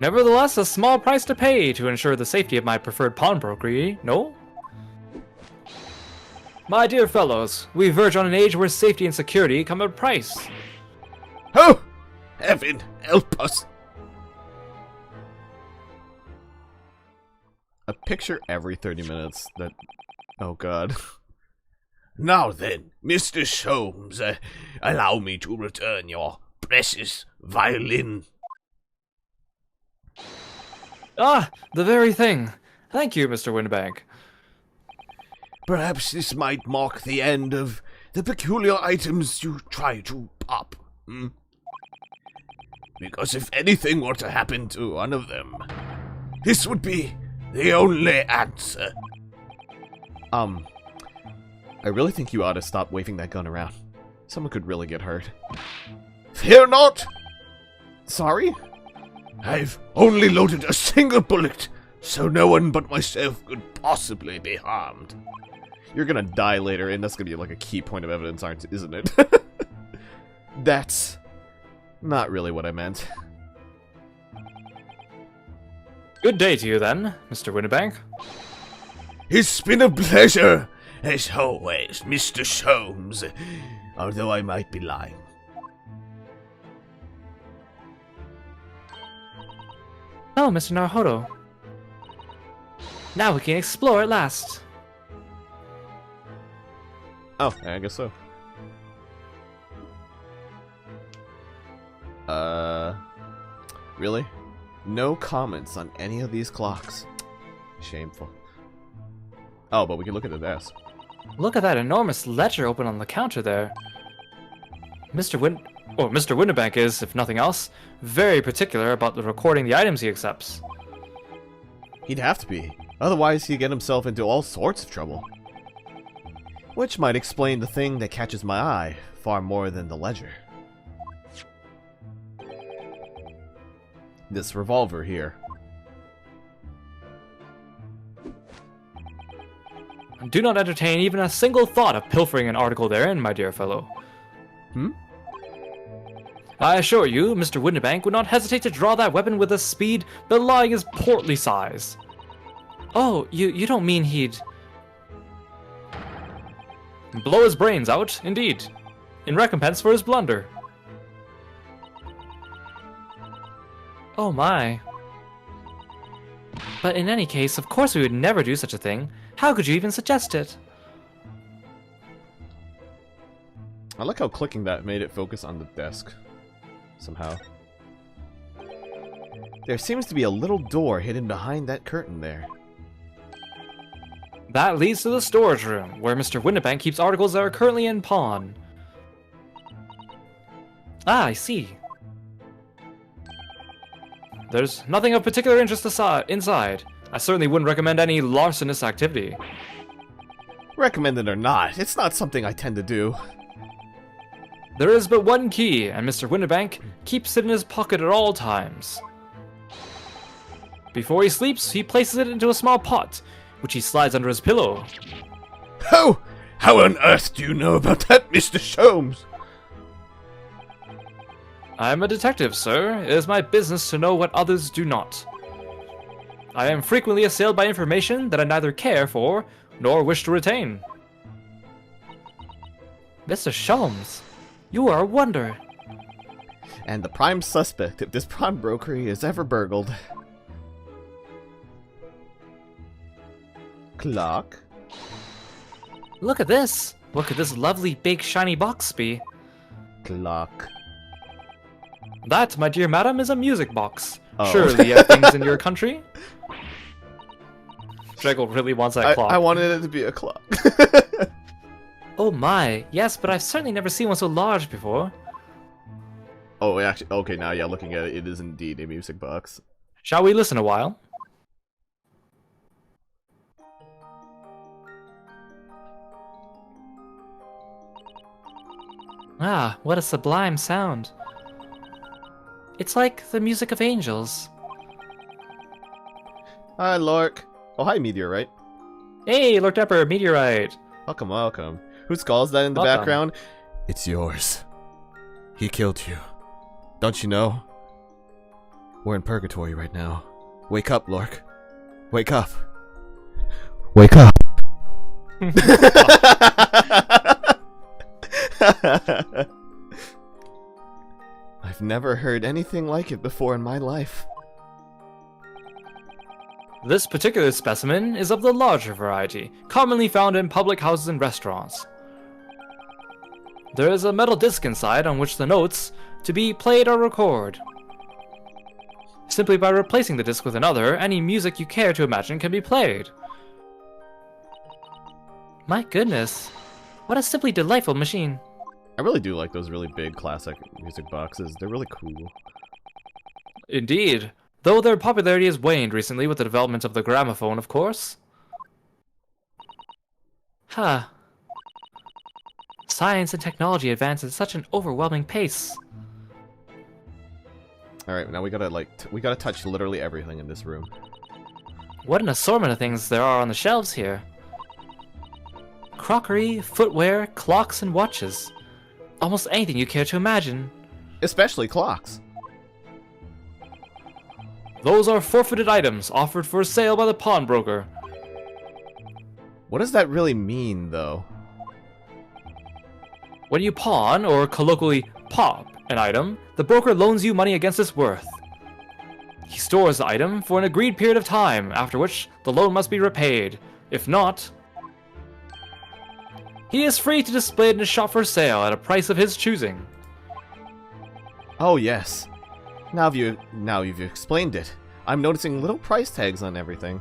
Nevertheless, a small price to pay to ensure the safety of my preferred pawnbroker, no? My dear fellows, we verge on an age where safety and security come at a price. Oh! Heaven help us! A picture every 30 minutes. That... Oh god. Now then, Mr. Sholmes, allow me to return your precious violin. Ah, the very thing. Thank you, Mr. Windybank. Perhaps this might mark the end of the peculiar items you try to pop, Because if anything were to happen to one of them, this would be the only answer. I really think you ought to stop waving that gun around. Someone could really get hurt. Fear not! Sorry? I've only loaded a single bullet, so no one but myself could possibly be harmed. You're gonna die later, and that's gonna be like a key point of evidence, isn't it? That's not really what I meant. Good day to you then, Mr. Windybank. It's been a pleasure, as always, Mr. Sholmes, although I might be lying. Oh, Mr. Naruhodo. Now we can explore at last. Oh, I guess so. Really? No comments on any of these clocks. Shameful. Oh, but we can look at the desk. Look at that enormous ledger open on the counter there. Mr. Windybank is, if nothing else, very particular about recording the items he accepts. He'd have to be. Otherwise, he'd get himself into all sorts of trouble. Which might explain the thing that catches my eye far more than the ledger. This revolver here. Do not entertain even a single thought of pilfering an article therein, my dear fellow. I assure you, Mr. Windybank would not hesitate to draw that weapon with a speed belying his portly size. Oh, you don't mean he'd... blow his brains out, indeed, in recompense for his blunder. Oh my. But in any case, of course we would never do such a thing. How could you even suggest it? I like how clicking that made it focus on the desk. Somehow. There seems to be a little door hidden behind that curtain there. That leads to the storage room, where Mr. Windybank keeps articles that are currently in pawn. Ah, I see. There's nothing of particular interest inside. I certainly wouldn't recommend any larcenous activity. Recommended or not, it's not something I tend to do. There is but one key, and Mr. Windybank keeps it in his pocket at all times. Before he sleeps, he places it into a small pot, which he slides under his pillow. How on earth do you know about that, Mr. Sholmes? I am a detective, sir. It is my business to know what others do not. I am frequently assailed by information that I neither care for nor wish to retain. Mr. Sholmes, you are a wonder. And the prime suspect if this pawnbrokery is ever burgled. Clock? Look at this. What could this lovely big shiny box be? Clock. That, my dear madam, is a music box. Oh. Surely you have things in your country? Draggle really wants that clock. I wanted it to be a clock. Oh my, yes, but I've certainly never seen one so large before. Oh, actually, okay, now, yeah, looking at it, it is indeed a music box. Shall we listen a while? Ah, what a sublime sound. It's like the music of angels. Hi, Lork. Oh, hi, Meteorite. Hey, Lord Depper, meteorite. Welcome, welcome. Whose call is that in the Welcome. background? It's yours. He killed you. Don't you know? We're in purgatory right now. Wake up, Lork. Wake up. Wake up. I've never heard anything like it before in my life. This particular specimen is of the larger variety, commonly found in public houses and restaurants. There is a metal disc inside on which the notes to be played or record. Simply by replacing the disc with another, any music you care to imagine can be played. My goodness, what a simply delightful machine. I really do like those really big classic music boxes. They're really cool. Indeed, though their popularity has waned recently with the development of the gramophone, of course. Huh. Science and technology advance at such an overwhelming pace. Alright, now we gotta, we gotta touch literally everything in this room. What an assortment of things there are on the shelves here. Crockery, footwear, clocks, and watches. Almost anything you care to imagine. Especially clocks. Those are forfeited items offered for sale by the pawnbroker. What does that really mean, though? When you pawn, or colloquially pop, an item, the broker loans you money against its worth. He stores the item for an agreed period of time, after which the loan must be repaid. If not, he is free to display it in his shop for sale at a price of his choosing. Oh, yes. Now you've explained it. I'm noticing little price tags on everything.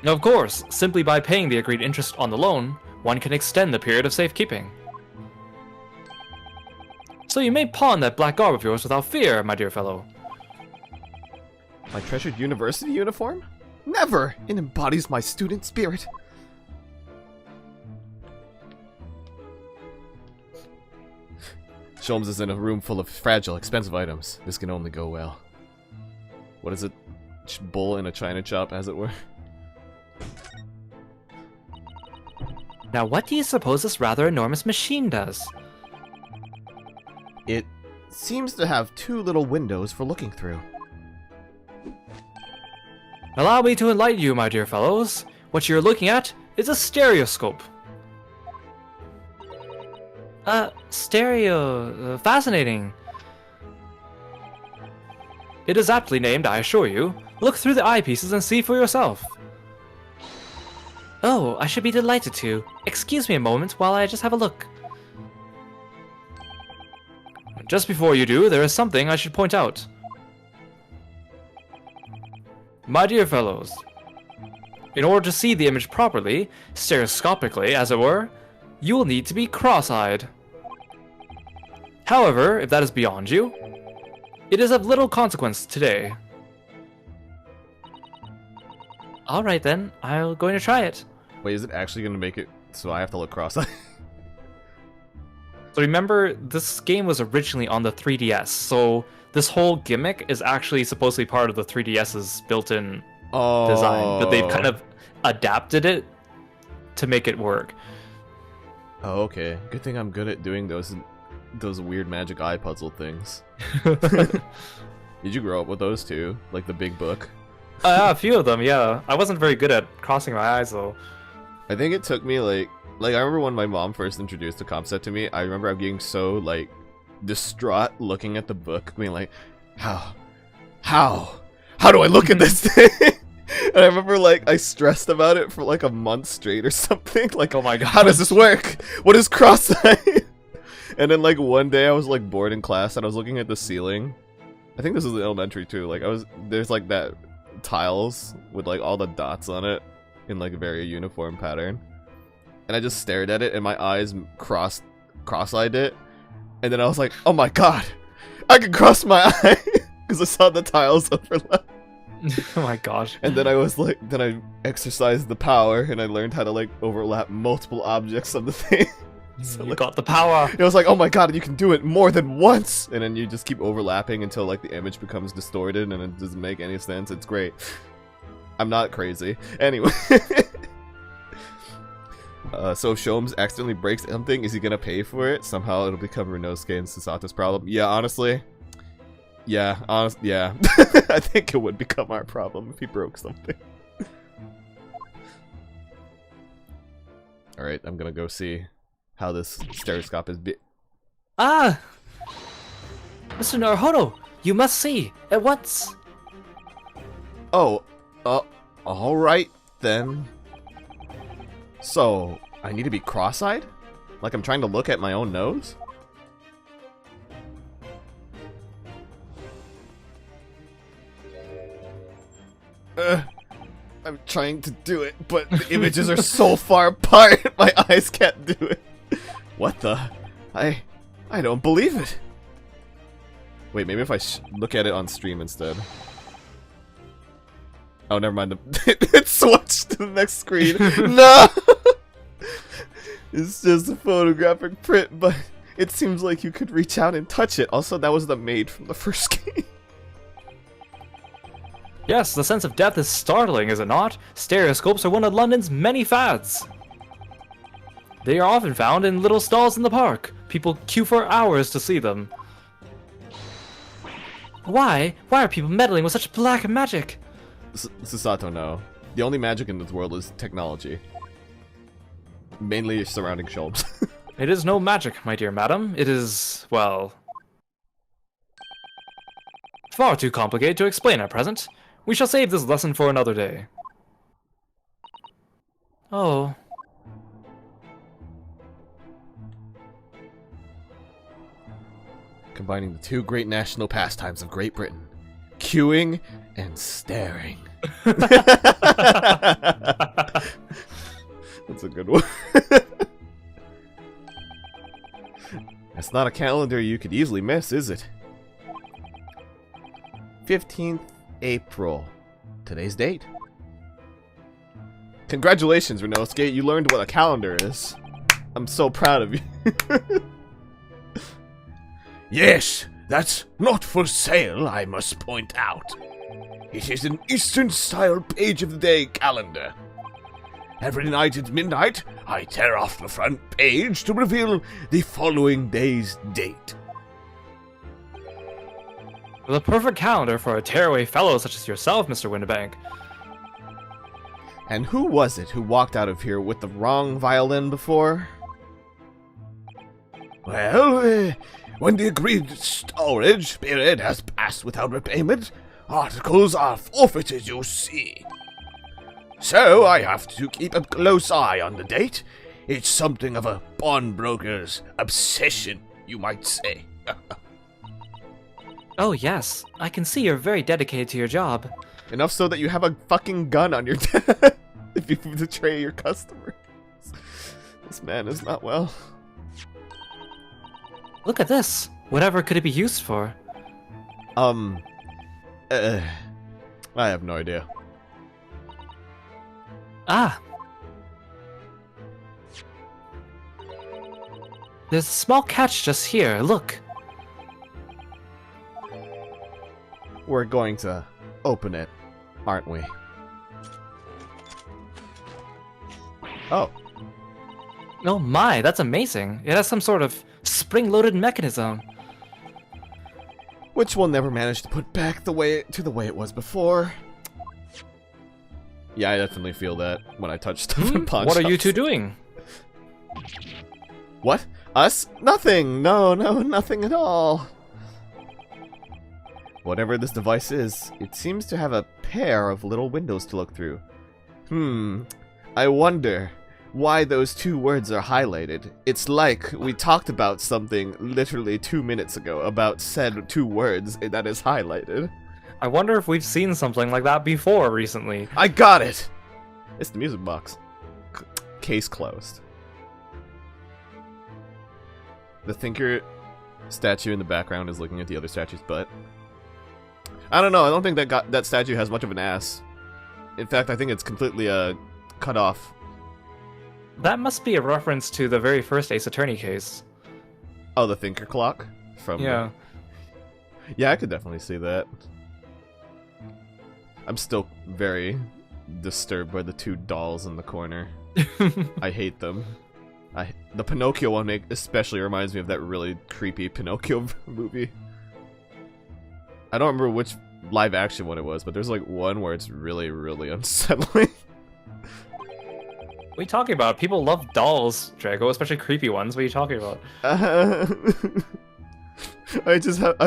Of course, simply by paying the agreed interest on the loan, one can extend the period of safekeeping. So you may pawn that black garb of yours without fear, my dear fellow. My treasured university uniform? Never! It embodies my student spirit. Sholmes is in a room full of fragile, expensive items. This can only go well. What is it? Bull in a china shop, as it were? Now what do you suppose this rather enormous machine does? It seems to have two little windows for looking through. Allow me to enlighten you, my dear fellows. What you're looking at is a stereoscope. Fascinating. It is aptly named, I assure you. Look through the eyepieces and see for yourself. Oh, I should be delighted to. Excuse me a moment while I just have a look. Just before you do, there is something I should point out. My dear fellows, in order to see the image properly, stereoscopically as it were, you will need to be cross-eyed. However, if that is beyond you, it is of little consequence today. Alright then, I'm going to try it. Wait, is it actually going to make it so I have to look cross-eyed? So remember, this game was originally on the 3DS, so this whole gimmick is actually supposed to be part of the 3DS's built-in design, but they've kind of adapted it to make it work. Oh, okay. Good thing I'm good at doing those weird magic eye puzzle things. Did you grow up with those too? Like the big book? A few of them, yeah. I wasn't very good at crossing my eyes though. I think it took me like I remember when my mom first introduced the concept to me. I remember I'm getting so like distraught looking at the book, being like, how do I look at this thing? And I remember like I stressed about it for like a month straight or something. Like, Oh my god. how does this work? What is cross-eyed? And then like one day I was like bored in class and I was looking at the ceiling. I think this was in elementary too. Like there's like that tiles with like all the dots on it in like a very uniform pattern. And I just stared at it and my eyes cross-eyed it. And then I was like, oh my god, I can cross my eye because I saw the tiles overlap. Oh my gosh. And then I was like, then I exercised the power and I learned how to like overlap multiple objects on the thing. So, You like, got the power. it was like, oh my god, you can do it more than once! And then you just keep overlapping until like the image becomes distorted and it doesn't make any sense. It's great. I'm not crazy. Anyway. So if Sholmes accidentally breaks something, is he gonna pay for it? Somehow it'll become Renosuke and Sasato's problem. Yeah, honestly. Yeah. I think it would become our problem if he broke something. Alright, I'm gonna go see how this stereoscope is Ah! Mr. Naruhodo, you must see at once. Oh, alright then. So, I need to be cross-eyed? Like I'm trying to look at my own nose? I'm trying to do it, but the images are so far apart, my eyes can't do it. What the? I don't believe it. Wait, maybe if I look at it on stream instead. Oh, never mind. It switched to the next screen. No! It's just a photographic print, but it seems like you could reach out and touch it. Also, that was the maid from the first game. Yes, the sense of depth is startling, is it not? Stereoscopes are one of London's many fads. They are often found in little stalls in the park. People queue for hours to see them. Why? Why are people meddling with such black magic? Sasato, no. The only magic in this world is technology. Mainly surrounding Sholmes. It is no magic, my dear madam. It is, well, far too complicated to explain at present. We shall save this lesson for another day. Oh. Combining the two great national pastimes of Great Britain. Queuing and staring. That's a good one. That's not a calendar you could easily miss, is it? 15th April. Today's date. Congratulations, Renosuke. You learned what a calendar is. I'm so proud of you. Yes, that's not for sale, I must point out. It is an Eastern-style page-of-the-day calendar. Every night at midnight, I tear off the front page to reveal the following day's date. The perfect calendar for a tearaway fellow such as yourself, Mr. Windibank. And who was it who walked out of here with the wrong violin before? Well, when the agreed storage period has passed without repayment, articles are forfeited, you see. So I have to keep a close eye on the date. It's something of a pawnbroker's obsession, you might say. Oh yes, I can see you're very dedicated to your job. Enough so that you have a fucking gun on your desk if you betray your customers. This man is not well. Look at this. Whatever could it be used for? I have no idea. Ah. There's a small catch just here, look. We're going to open it, aren't we? Oh. Oh my, that's amazing. It has some sort of spring-loaded mechanism. Which we'll never manage to put back to the way it was before. Yeah, I definitely feel that when I touch stuff in pawn What are you shops. two doing? What? Us? Nothing! No, nothing at all. Whatever this device is, it seems to have a pair of little windows to look through. I wonder why those two words are highlighted. It's like we talked about something literally 2 minutes ago about said two words that is highlighted. I wonder if we've seen something like that before recently. I got it! It's the music box. Case closed. The thinker statue in the background is looking at the other statue's butt. I don't know, I don't think that statue has much of an ass. In fact, I think it's completely cut off. That must be a reference to the very first Ace Attorney case. Oh, the thinker clock? From Yeah. Yeah, I could definitely see that. I'm still very disturbed by the two dolls in the corner. I hate them. The Pinocchio one especially reminds me of that really creepy Pinocchio movie. I don't remember which live action one it was, but there's like one where it's really, really unsettling. What are you talking about? People love dolls, Drago, especially creepy ones. What are you talking about? I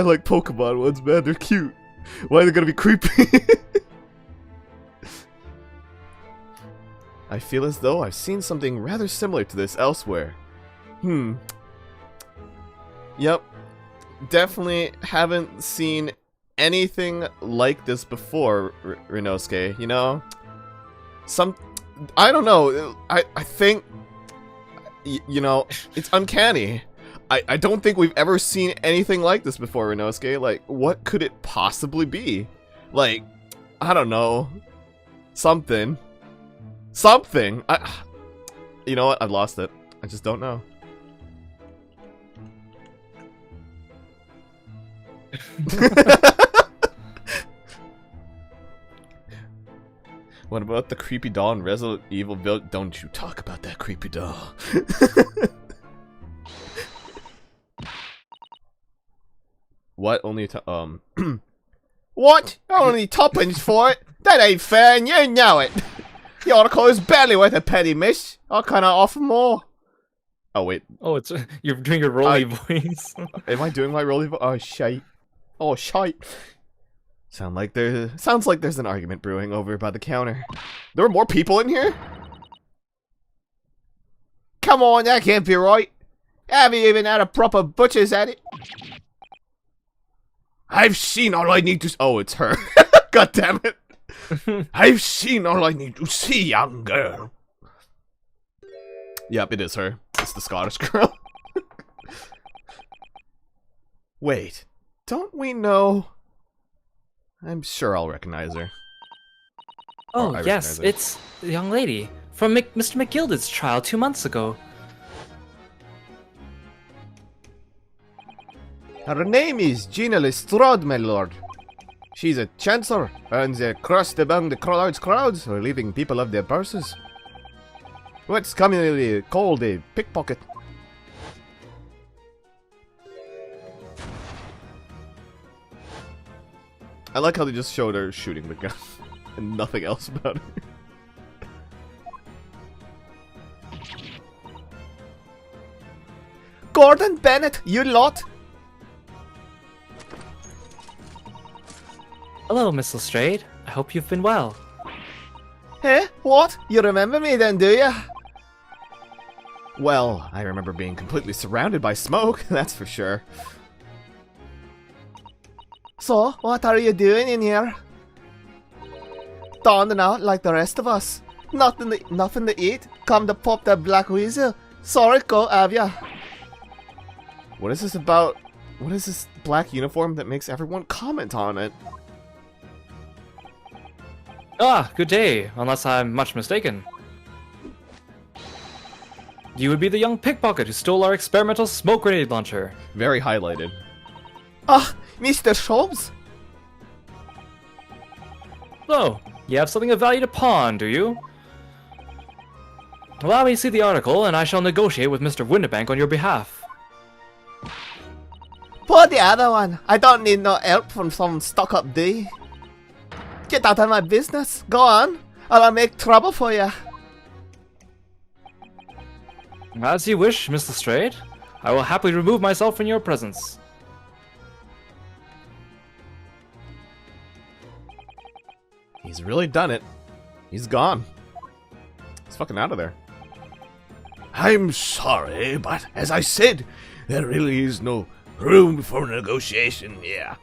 like Pokemon ones, man. They're cute. Why are they gonna be creepy? I feel as though I've seen something rather similar to this elsewhere. Yep. Definitely haven't seen anything like this before, Rinosuke, you know? I don't know, I think, you know, it's uncanny. I don't think we've ever seen anything like this before, Rinosuke. Like, what could it possibly be? Like, I don't know. Something. You know what? I've lost it. I just don't know. What about the creepy doll in Resident Evil Village? Don't you talk about that creepy doll. What? Only What? Only tuppence for it? That ain't fair and you know it. The article is barely worth a penny, miss. I can't offer more. Oh, wait. Oh, it's you're doing your Rolly voice. Am I doing my Rolly voice? Oh, shite. Oh, shite. Sounds like there's an argument brewing over by the counter. There are more people in here? Come on, that can't be right. Haven't even had a proper butcher's at it. I've seen all I need to... Oh, it's her. God damn it. I've seen all I need to see, young girl. Yep, it is her. It's the Scottish girl. Wait, don't we know... I'm sure I'll recognize her. Oh, I yes, recognize her. it's the young lady from Mr. McGilded's trial 2 months ago. Her name is Gina Lestrade, my lord. She's a chancer, earns a crust among the crowds, relieving people of their purses. What's commonly called a pickpocket. I like how they just showed her shooting the gun and nothing else about her. Gordon Bennett, you lot! Hello, Miss Lestrade. I hope you've been well. Eh? What? You remember me then, do ya? Well, I remember being completely surrounded by smoke, that's for sure. So, what are you doing in here? Dawning out like the rest of us. Nothing to eat? Come to pop that black weasel? Sorry, go, have ya? What is this about? What is this black uniform that makes everyone comment on it? Ah, good day, unless I'm much mistaken. You would be the young pickpocket who stole our experimental smoke grenade launcher. Very highlighted. Ah, Mr. Sholmes? So, you have something of value to pawn, do you? Allow me to see the article, and I shall negotiate with Mr. Winterbank on your behalf. Pour the other one. I don't need no help from some stuck-up D. Get out of my business. Go on. I'll make trouble for you. As you wish, Miss Lestrade. I will happily remove myself from your presence. He's really done it. He's gone. He's fucking out of there. I'm sorry, but as I said, there really is no room for negotiation here.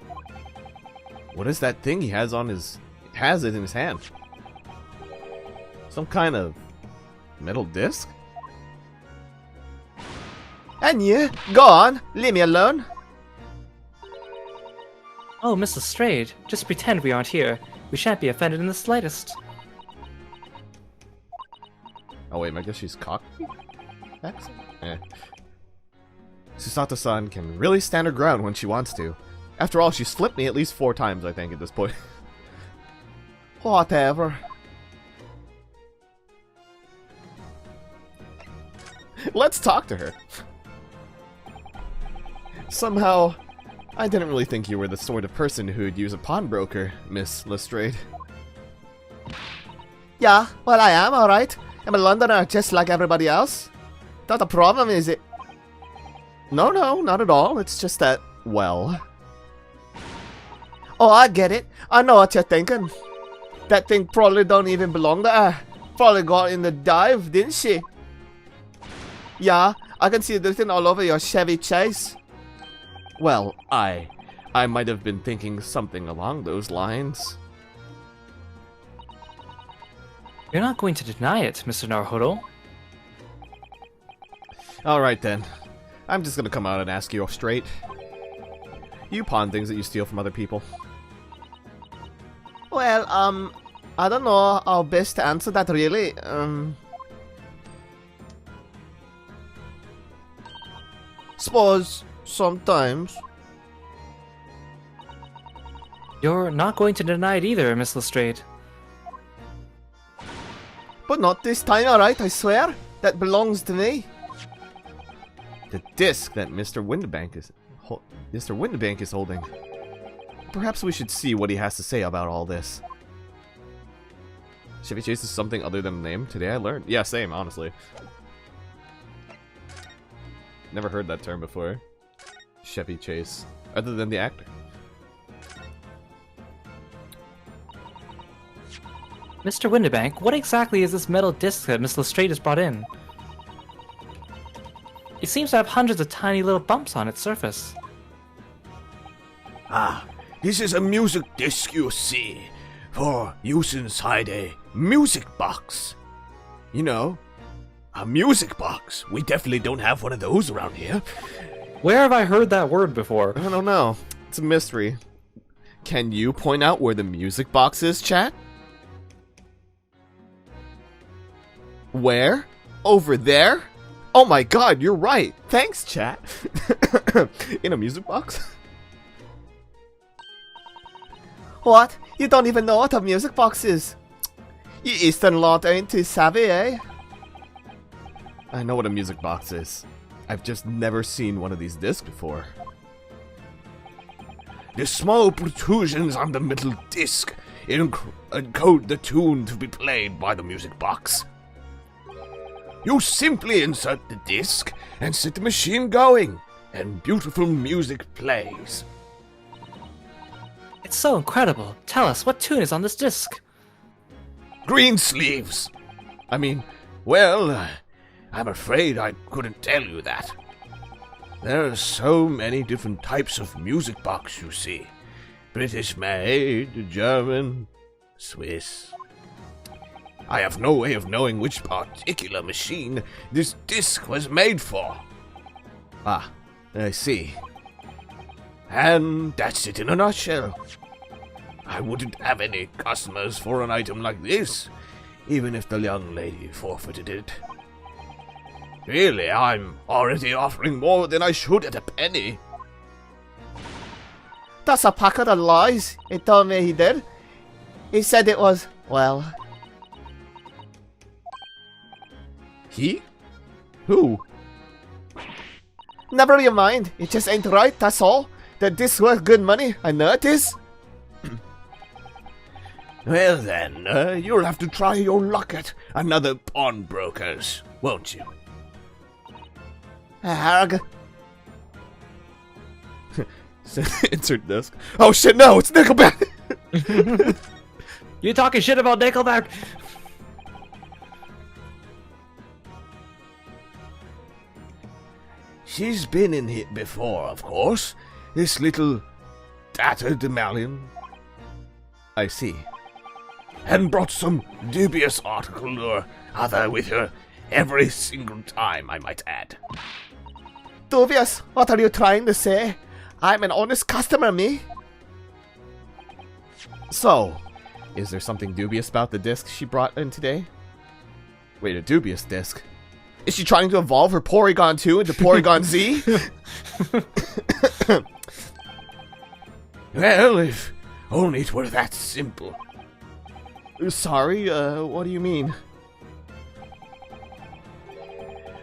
What is that thing he has on his... has it in his hand? Some kind of metal disc? And you, go on, leave me alone. Oh, Miss Lestrade, just pretend we aren't here. We shan't be offended in the slightest. Oh wait, I guess she's cocky? Excellent. Eh. Susato-san can really stand her ground when she wants to. After all, she's flipped me at least 4 times, I think, at this point. Whatever. Let's talk to her. Somehow, I didn't really think you were the sort of person who'd use a pawnbroker, Miss Lestrade. Yeah, well, I am, alright. I'm a Londoner just like everybody else. Not a problem, is it? No, not at all. It's just that, well... Oh, I get it. I know what you're thinking. That thing probably don't even belong to her. Probably got in the dive, didn't she? Yeah, I can see it written all over your Chevy Chase. Well, I might have been thinking something along those lines. You're not going to deny it, Mr. Naruhodo. Alright then. I'm just gonna come out and ask you straight. You pawn things that you steal from other people. Well, I don't know how best to answer that really. Suppose sometimes. You're not going to deny it either, Miss Lestrade. But not this time, alright, I swear. That belongs to me. The disc that Mr. Windibank is holding. Perhaps we should see what he has to say about all this. Chevy Chase is something other than a name. Today I learned. Yeah, same, honestly. Never heard that term before. Chevy Chase. Other than the actor. Mr. Windibank, what exactly is this metal disc that Miss Lestrade has brought in? It seems to have hundreds of tiny little bumps on its surface. Ah, this is a music disc, you see, for use inside a music box. You know, a music box. We definitely don't have one of those around here. Where have I heard that word before? I don't know. It's a mystery. Can you point out where the music box is, chat? Where? Over there? Oh my god, you're right. Thanks, chat. In a music box? What? You don't even know what a music box is? You Eastern lot ain't too savvy, eh? I know what a music box is. I've just never seen one of these discs before. The small protrusions on the middle disc encode the tune to be played by the music box. You simply insert the disc and set the machine going, and beautiful music plays. It's so incredible. Tell us, what tune is on this disc? Greensleeves. I mean, well, I'm afraid I couldn't tell you that. There are so many different types of music box, you see. British made, German, Swiss. I have no way of knowing which particular machine this disc was made for. Ah, I see. And that's it in a nutshell. I wouldn't have any customers for an item like this, even if the young lady forfeited it. Really, I'm already offering more than I should at a penny. That's a packet of lies. He told me he did. He said it was, well... He? Who? Never you mind. It just ain't right, that's all. That this worth good money. I know it is. Well then, you'll have to try your luck at another pawnbroker's, won't you? Harg. Insert disc. Oh shit, no, it's Nickelback! You talking shit about Nickelback? She's been in here before, of course. This little tatterdemalion. I see. And brought some dubious article or other with her every single time, I might add. Dubious, what are you trying to say? I'm an honest customer, me. So, is there something dubious about the disc she brought in today? Wait, a dubious disc? Is she trying to evolve her Porygon 2 into Porygon Z? Well, if only it were that simple. Sorry, what do you mean?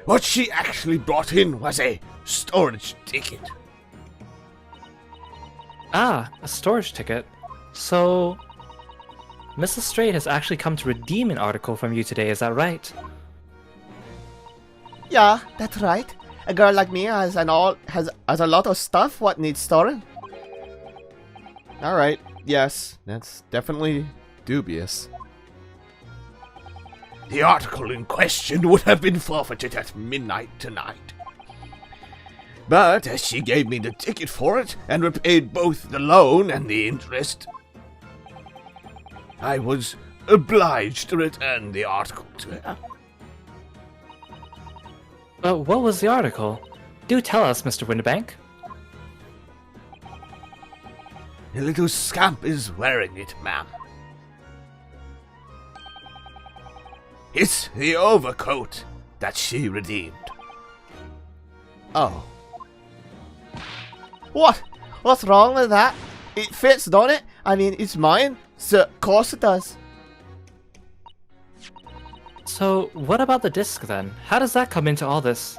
What she actually brought in was a storage ticket. Ah, a storage ticket. So, Mrs. Straight has actually come to redeem an article from you today, is that right? Yeah, that's right. A girl like me has a lot of stuff what needs storing. Alright, yes, that's definitely dubious. The article in question would have been forfeited at midnight tonight. But as she gave me the ticket for it and repaid both the loan and the interest, I was obliged to return the article to her. What was the article? Do tell us, Mr. Winterbank. The little scamp is wearing it, ma'am. It's the overcoat that she redeemed. Oh. What? What's wrong with that? It fits, don't it? I mean, it's mine, so of course it does. So, what about the disc then? How does that come into all this?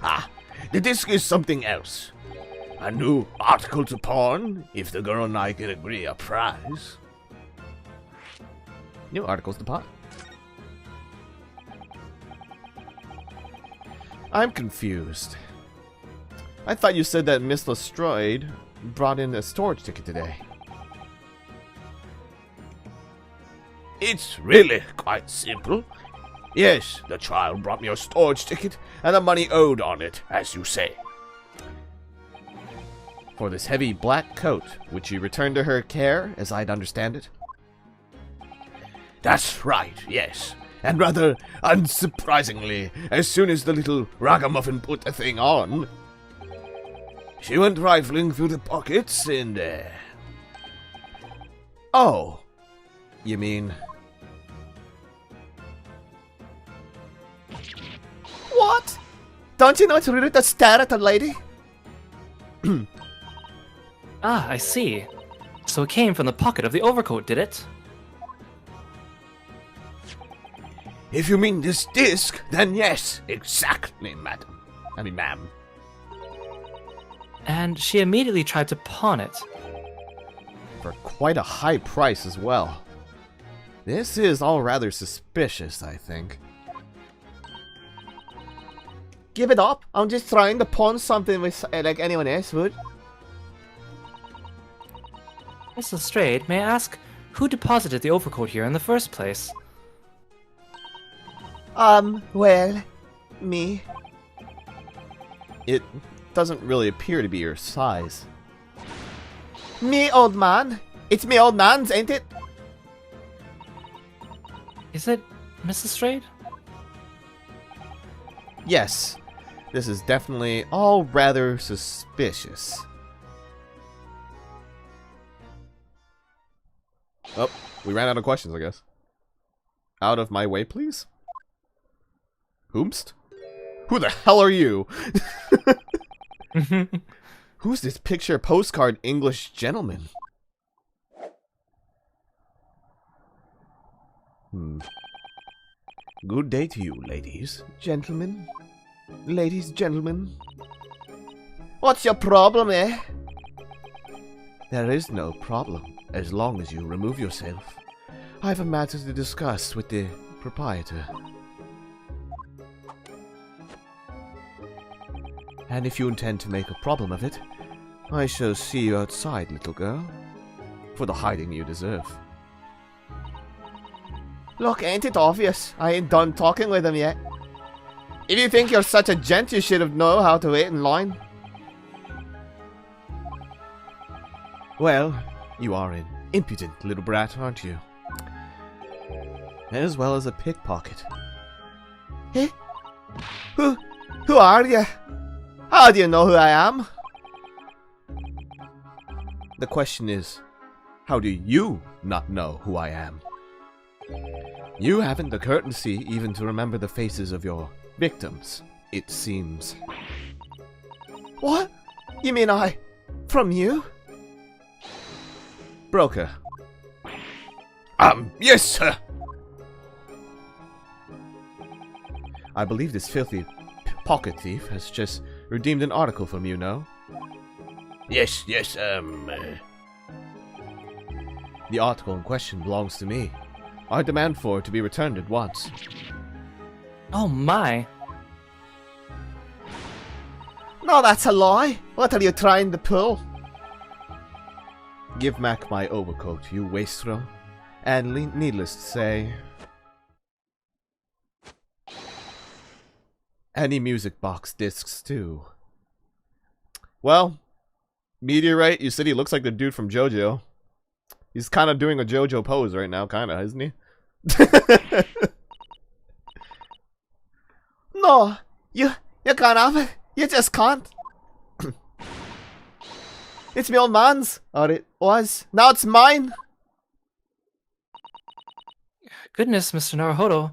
Ah, the disc is something else. A new article to pawn, if the girl and I can agree a price. New articles to pot. I'm confused. I thought you said that Miss Lestrade brought in a storage ticket today. It's really quite simple. Yes, the child brought me a storage ticket and the money owed on it, as you say. For this heavy black coat, which you returned to her care, as I'd understand it? That's right, yes. And rather unsurprisingly, as soon as the little ragamuffin put the thing on, she went rifling through the pockets and, Oh! You mean... What? Don't you know it's rude to stare at a lady? Ah, I see. So it came from the pocket of the overcoat, did it? If you mean this disc, then yes, exactly, madam. I mean, ma'am. And she immediately tried to pawn it. For quite a high price as well. This is all rather suspicious, I think. Give it up. I'm just trying to pawn something with like anyone else would. Mrs. Strayed, may I ask, who deposited the overcoat here in the first place? Well, me. It doesn't really appear to be your size. Me, old man. It's me, old man's, ain't it? Is it Mrs. Strayed? Yes, this is definitely all rather suspicious. Oh, we ran out of questions, I guess. Out of my way, please? Whomst? Who the hell are you? Who's this picture postcard English gentleman? Good day to you, ladies. Gentlemen. Ladies, gentlemen. What's your problem, eh? There is no problem. as long as you remove yourself. I have a matter to discuss with the proprietor. And if you intend to make a problem of it, I shall see you outside, little girl, for the hiding you deserve. Look, ain't it obvious? I ain't done talking with him yet. If you think you're such a gent, you should have known how to wait in line. Well, you are an impudent little brat, aren't you? As well as a pickpocket. Eh? Who are you? How do you know who I am? The question is, how do you not know who I am? You haven't the courtesy even to remember the faces of your victims, it seems. What? You mean from you? Broker. Yes, sir. I believe this filthy pocket thief has just redeemed an article from you, no? Yes, The article in question belongs to me. I demand for it to be returned at once. Oh my. No, that's a lie. What are you trying to pull? Give Mac my overcoat, you wastrel. And needless to say, any music box discs too. Well, Meteorite, you said he looks like the dude from JoJo. He's kind of doing a JoJo pose right now, kind of, isn't he? No, you can't have it. You just can't. It's my old man's, or it was. Now it's mine. Goodness, Mr. Naruhodo.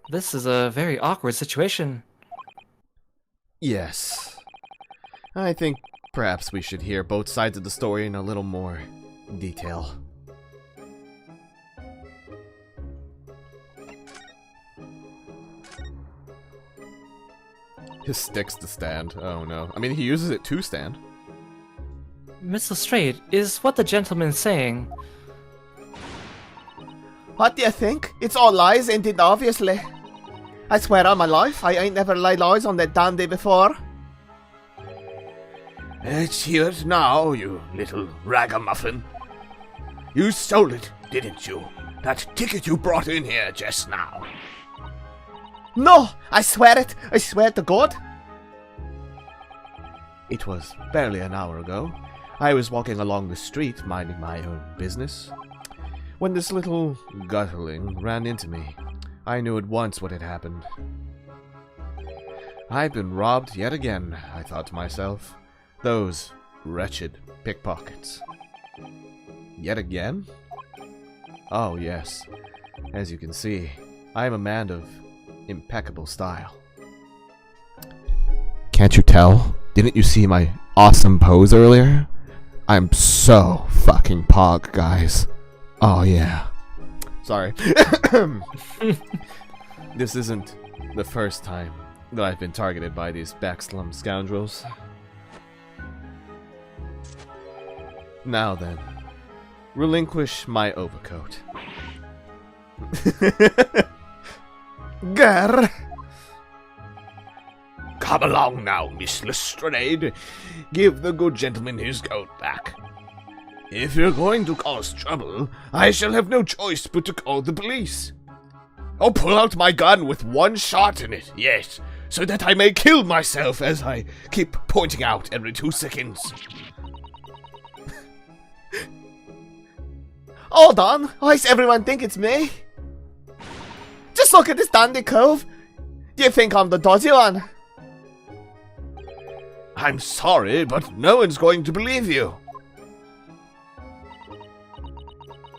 This is a very awkward situation. Yes. I think perhaps we should hear both sides of the story in a little more detail. His stick's to stand. Oh no. I mean, he uses it to stand. Miss Lestrade, is what the gentleman's saying? What do you think? It's all lies, ain't it, obviously? I swear on my life, I ain't never laid eyes on that dandy before. Let's hear it now, you little ragamuffin. You stole it, didn't you? That ticket you brought in here just now. No, I swear it. I swear to God. It was barely an hour ago. I was walking along the street, minding my own business, when this little gutterling ran into me. I knew at once what had happened. I've been robbed yet again, I thought to myself. Those wretched pickpockets. Yet again? Oh, yes. As you can see, I am a man of impeccable style. Can't you tell? Didn't you see my awesome pose earlier? I'm so fucking pog, guys. Oh, yeah. Sorry. This isn't the first time that I've been targeted by these backslum scoundrels. Now then, relinquish my overcoat. Grr. Come along now, Miss Lestrade. Give the good gentleman his coat back. If you're going to cause trouble, I shall have no choice but to call the police. I'll pull out my gun with one shot in it, yes, so that I may kill myself as I keep pointing out every 2 seconds. Hold on. Why does everyone think it's me? Just look at this dandy cove. Do you think I'm the dodgy one? I'm sorry, but no one's going to believe you.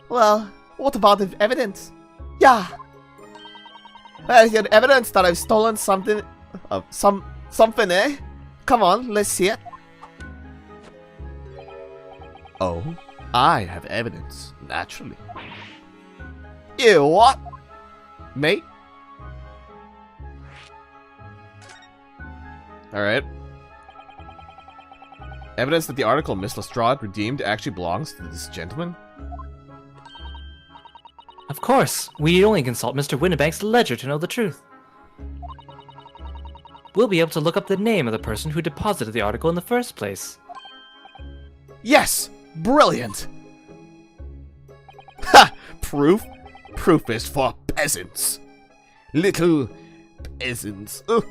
Well, what about the evidence? Yeah. Well, is there evidence that I've stolen something? Something, eh? Come on, let's see it. Oh, I have evidence, naturally. You what? Mate? Alright. Evidence that the article Miss Lestrade redeemed actually belongs to this gentleman? Of course, we need only consult Mr. Winnebank's ledger to know the truth. We'll be able to look up the name of the person who deposited the article in the first place. Yes! Brilliant! Ha! Proof? Proof is for peasants. Little peasants. Ugh.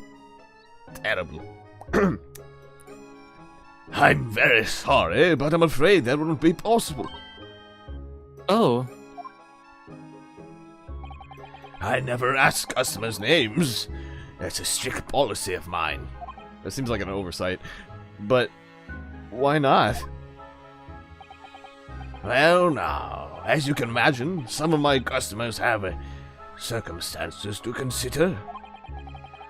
Terrible. I'm very sorry, but I'm afraid that wouldn't be possible. Oh, I never ask customers' names. That's a strict policy of mine. That seems like an oversight. But why not? Well, now, as you can imagine, some of my customers have circumstances to consider.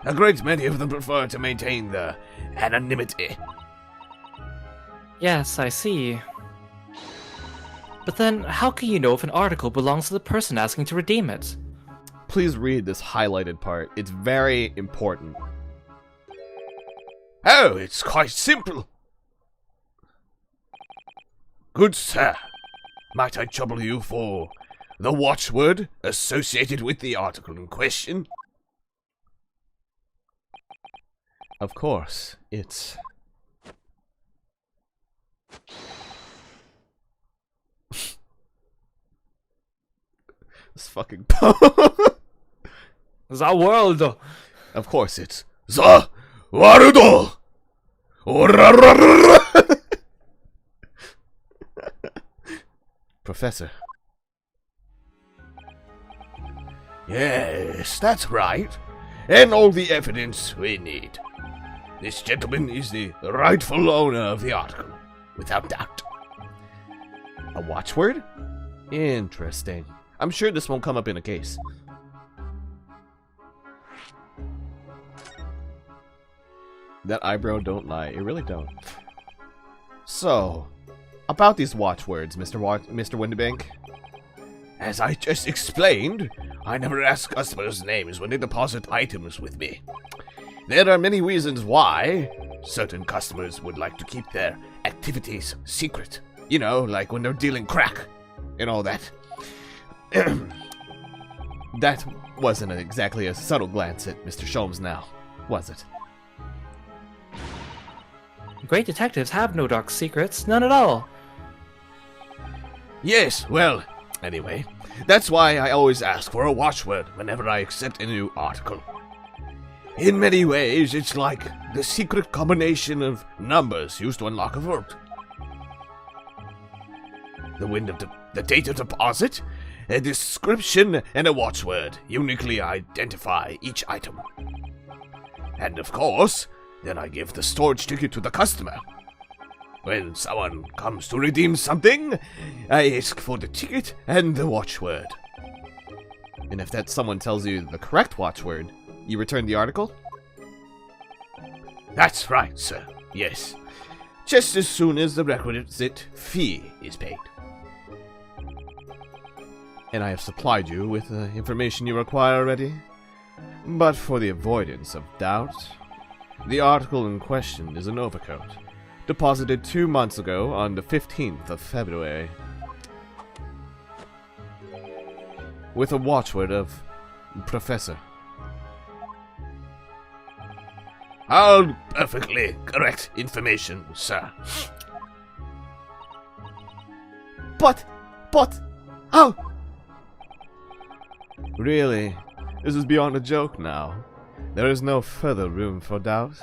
A great many of them prefer to maintain their anonymity. yes, I see. But then, how can you know if an article belongs to the person asking to redeem it? Please read this highlighted part. It's very important. Oh, it's quite simple. Good sir, might I trouble you for the watchword associated with the article in question? Of course, it's... this fucking The world! Of course, it's... The Warudo! Professor. Yes, that's right. And all the evidence we need. This gentleman is the rightful owner of the article, without doubt. A watchword? Interesting. I'm sure this won't come up in a case. That eyebrow don't lie. It really don't. So, about these watchwords, Mr. Winnebank. As I just explained, I never ask customers' names when they deposit items with me. There are many reasons why. Certain customers would like to keep their activities secret. You know, like when they're dealing crack and all that. That wasn't exactly a subtle glance at Mr. Sholmes now, was it? Great detectives have no dark secrets, none at all. Yes, well, anyway, that's why I always ask for a watchword whenever I accept a new article. In many ways, it's like the secret combination of numbers used to unlock a vault. The date of deposit, a description, and a watchword uniquely identify each item. And of course, then I give the storage ticket to the customer. When someone comes to redeem something, I ask for the ticket and the watchword. And if that someone tells you the correct watchword, you return the article? That's right, sir. Yes. Just as soon as the requisite fee is paid. And I have supplied you with the information you require already. But for the avoidance of doubt, the article in question is an overcoat, deposited 2 months ago on the 15th of February, with a watchword of Professor. All perfectly correct information, sir. But, how? Really, this is beyond a joke now. There is no further room for doubt.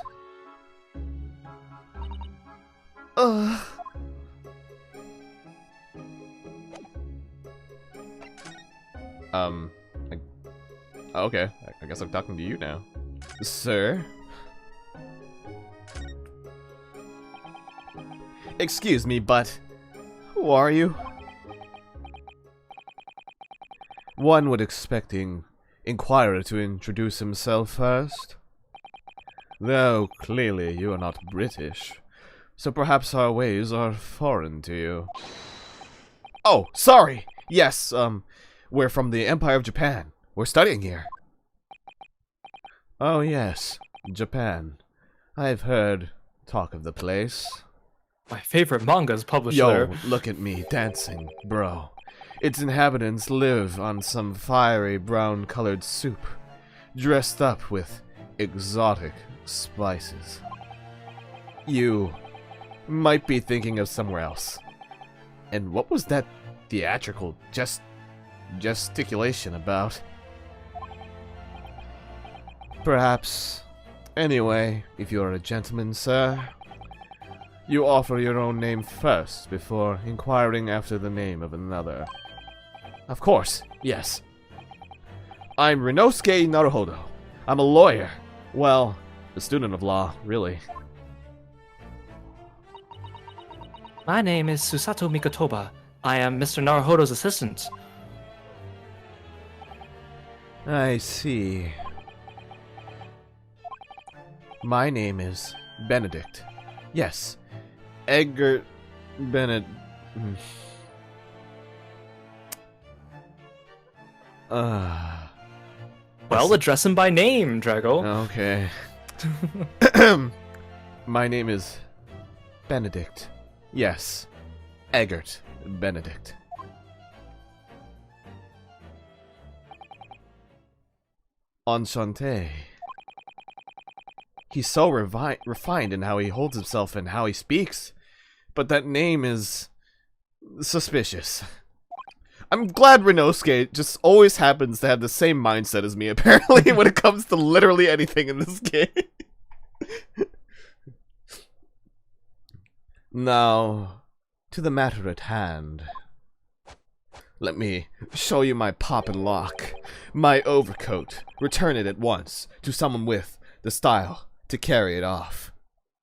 Okay, I guess I'm talking to you now. Sir? Excuse me, but who are you? One would expect an inquirer to introduce himself first. Though clearly you are not British, so perhaps our ways are foreign to you. Oh, sorry! Yes, we're from the Empire of Japan. We're studying here. Oh yes, Japan. I've heard talk of the place. my favorite manga's published Yo, there. look at me dancing, bro. Its inhabitants live on some fiery brown-colored soup, dressed up with exotic spices. You might be thinking of somewhere else. And what was that theatrical gesticulation about? Perhaps. Anyway, if you're a gentleman, sir, you offer your own name first before inquiring after the name of another. Of course, yes. I'm Rinosuke Naruhodo. I'm a lawyer. Well, a student of law, really. My name is Susato Mikotoba. I am Mr. Naruhodo's assistant. I see. My name is Benedict. Yes, Edgar Benedict. Well, address him by name, Drago. Okay. My name is Benedict. Yes, Eggert Benedict. Enchanté. He's so refined in how he holds himself and how he speaks, but that name is suspicious. I'm glad Rinosuke just always happens to have the same mindset as me, apparently, when it comes to literally anything in this game. Now, to the matter at hand. Let me show you my pop and lock. My overcoat. Return it at once to someone with the style to carry it off.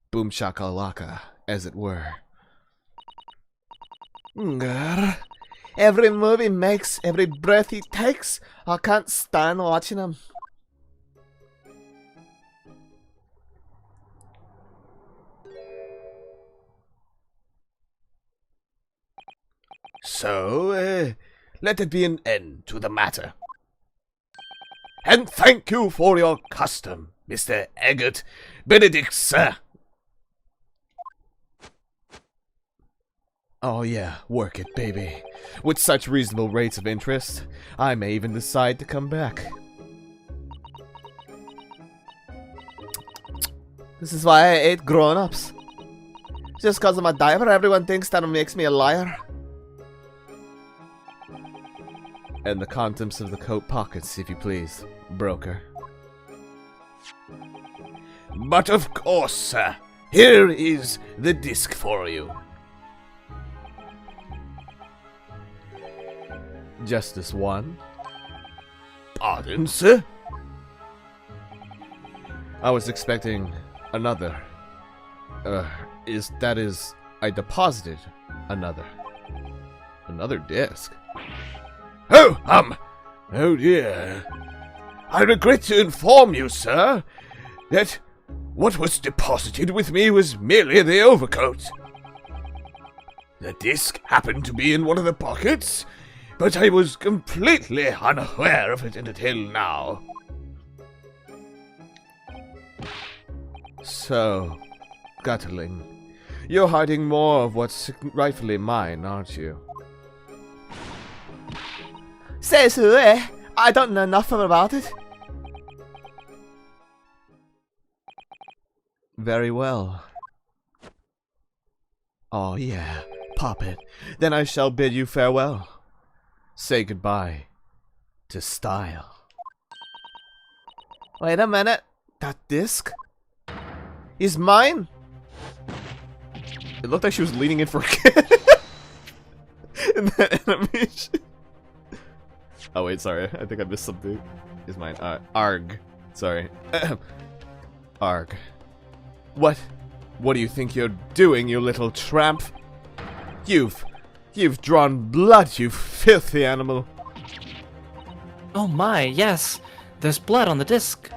Boom shakalaka, as it were. Grr. Every move he makes, every breath he takes, I can't stand watching him. So, let it be an end to the matter. And thank you for your custom, Mr. Eggert Benedict, sir. Oh yeah, work it, baby. With such reasonable rates of interest, I may even decide to come back. This is why I hate grown-ups. Just because I'm a diver, everyone thinks that makes me a liar. And the contents of the coat pockets, if you please, broker. But of course, sir. Here is the disc for you. Just this one? Pardon, sir? I was expecting another. I deposited another. Another disc. Oh dear. I regret to inform you, sir, that what was deposited with me was merely the overcoat. The disc happened to be in one of the pockets, but I was completely unaware of it until now. So, Gutterling, you're hiding more of what's rightfully mine, aren't you? Says who, eh? I don't know nothing about it. Very well. Oh yeah, pop it. Then I shall bid you farewell. Say goodbye to style. Wait a minute. That disc is mine? It looked like she was leaning in for a kid in that animation. Oh wait, sorry. I think I missed something. Is mine? Arg. Sorry. Arg. What do you think you're doing, you little tramp? You've drawn blood, you filthy animal. Oh my, yes. There's blood on the disc.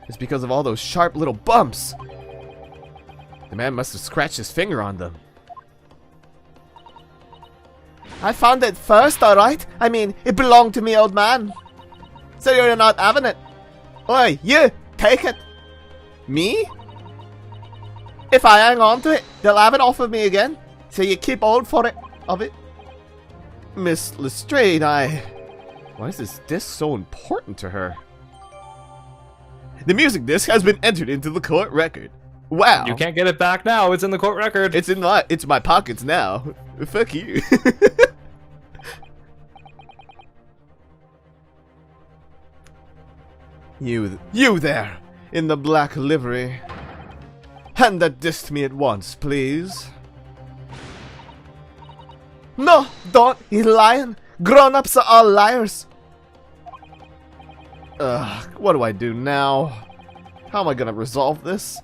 It's because of all those sharp little bumps. The man must have scratched his finger on them. I found it first, alright? I mean, it belonged to me, old man. So you're not having it. Oi, you! Take it! Me? If I hang on to it, they'll have it off of me again. So you keep hold for it, of it. Miss Lestrade, Why is this disc so important to her? The music disc has been entered into the court record. Wow. You can't get it back now. It's in the court record. It's in my pockets now. Fuck you. You there, in the black livery. Hand that disc to me at once, please. No, don't. He's lying. Grown-ups are all liars. Ugh, what do I do now? How am I gonna resolve this?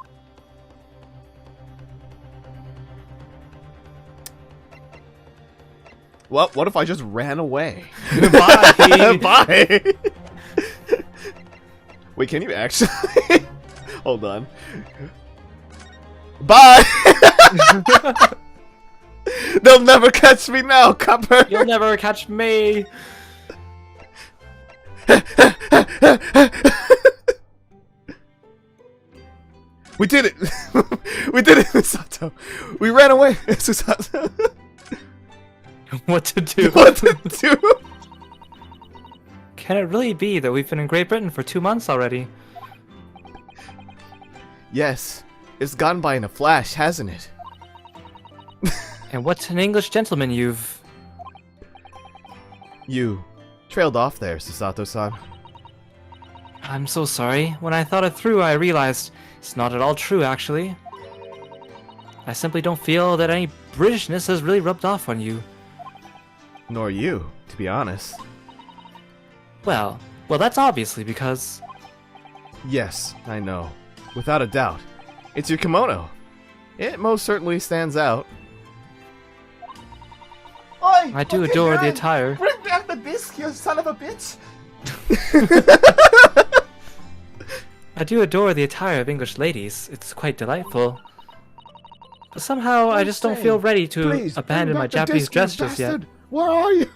Well, what if I just ran away? Bye. Bye! Wait, can you actually? Hold on. Bye! They'll never catch me now, Copper! You'll never catch me. We did it! We did it, Misato! We ran away, Susato! What to do? What to do? Can it really be that we've been in Great Britain for 2 months already? Yes, it's gone by in a flash, hasn't it? And what an English gentleman you've... You trailed off there, Susato-san. I'm so sorry. When I thought it through, I realized it's not at all true, actually. I simply don't feel that any Britishness has really rubbed off on you. Nor you, to be honest. Well, that's obviously because... Yes, I know. Without a doubt. It's your kimono. It most certainly stands out. Oi, I do okay, adore the man. attire. Bring back the disc, you son of a bitch. I do adore the attire of English ladies. It's quite delightful. But somehow I just don't feel ready to Please, abandon bring my back the Japanese disc, dress you just yet. bastard. Where are you?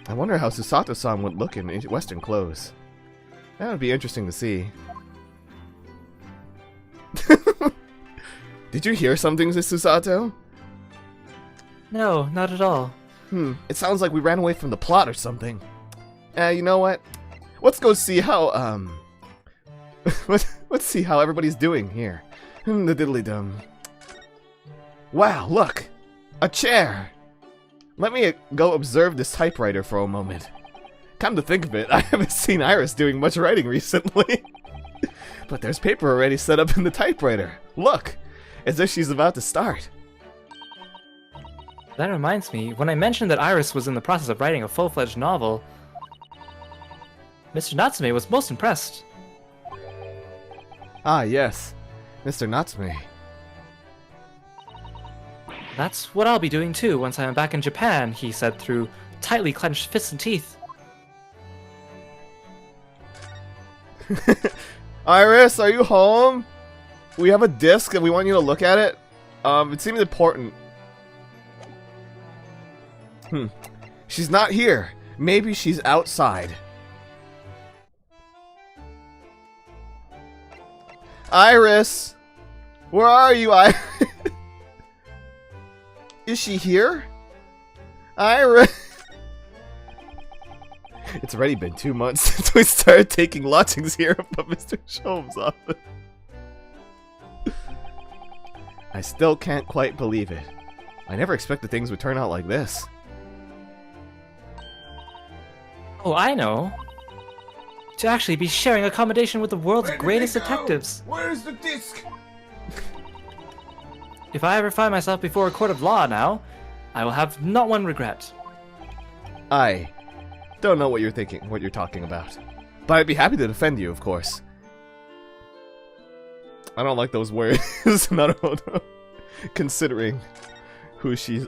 I wonder how Susato-san would look in Western clothes. That would be interesting to see. Did you hear something, Susato? No, not at all. It sounds like we ran away from the plot or something. You know what? Let's go see how, let's see how everybody's doing here. The diddly-dum. Wow, look! A chair! Let me go observe this typewriter for a moment. Come to think of it, I haven't seen Iris doing much writing recently. But there's paper already set up in the typewriter. Look! As if she's about to start. That reminds me, when I mentioned that Iris was in the process of writing a full-fledged novel, Mr. Natsume was most impressed. Ah, yes. Mr. Natsume. That's what I'll be doing too once I'm back in Japan, he said through tightly clenched fists and teeth. Iris, are you home? We have a disc and we want you to look at it. It seems important. She's not here. Maybe she's outside. Iris! Where are you, Iris? Is she here? Iris! It's already been 2 months since we started taking lodgings here at Mr. Shom's office. I still can't quite believe it. I never expected things would turn out like this. Oh, I know. To actually be sharing accommodation with the world's greatest detectives. Where's the disc? If I ever find myself before a court of law now, I will have not one regret. I don't know what you're talking about. But I'd be happy to defend you, of course. I don't like those words. Naruhodo. Considering who she's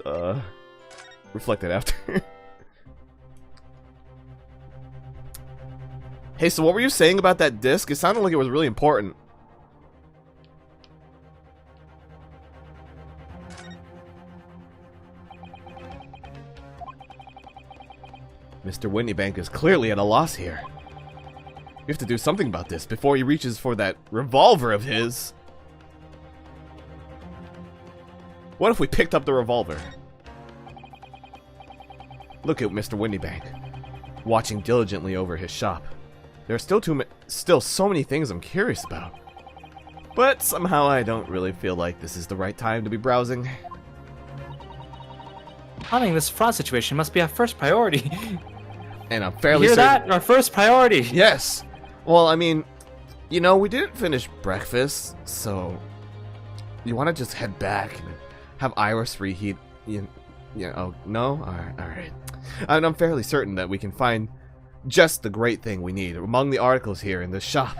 reflected after. Hey, so what were you saying about that disc? It sounded like it was really important. Mr. Whitneybank is clearly at a loss here. We have to do something about this before he reaches for that revolver of his. What if we picked up the revolver? Look at Mr. Windybank, watching diligently over his shop. There are still so many things I'm curious about. But somehow I don't really feel like this is the right time to be browsing. Hunting this fraud situation must be our first priority. And I'm fairly Hear certain... that? Our first priority! Yes! Well, I mean, you know, we didn't finish breakfast, so... You want to just head back and have Iris reheat... oh, no? Alright. And I'm fairly certain that we can find just the great thing we need among the articles here in this shop.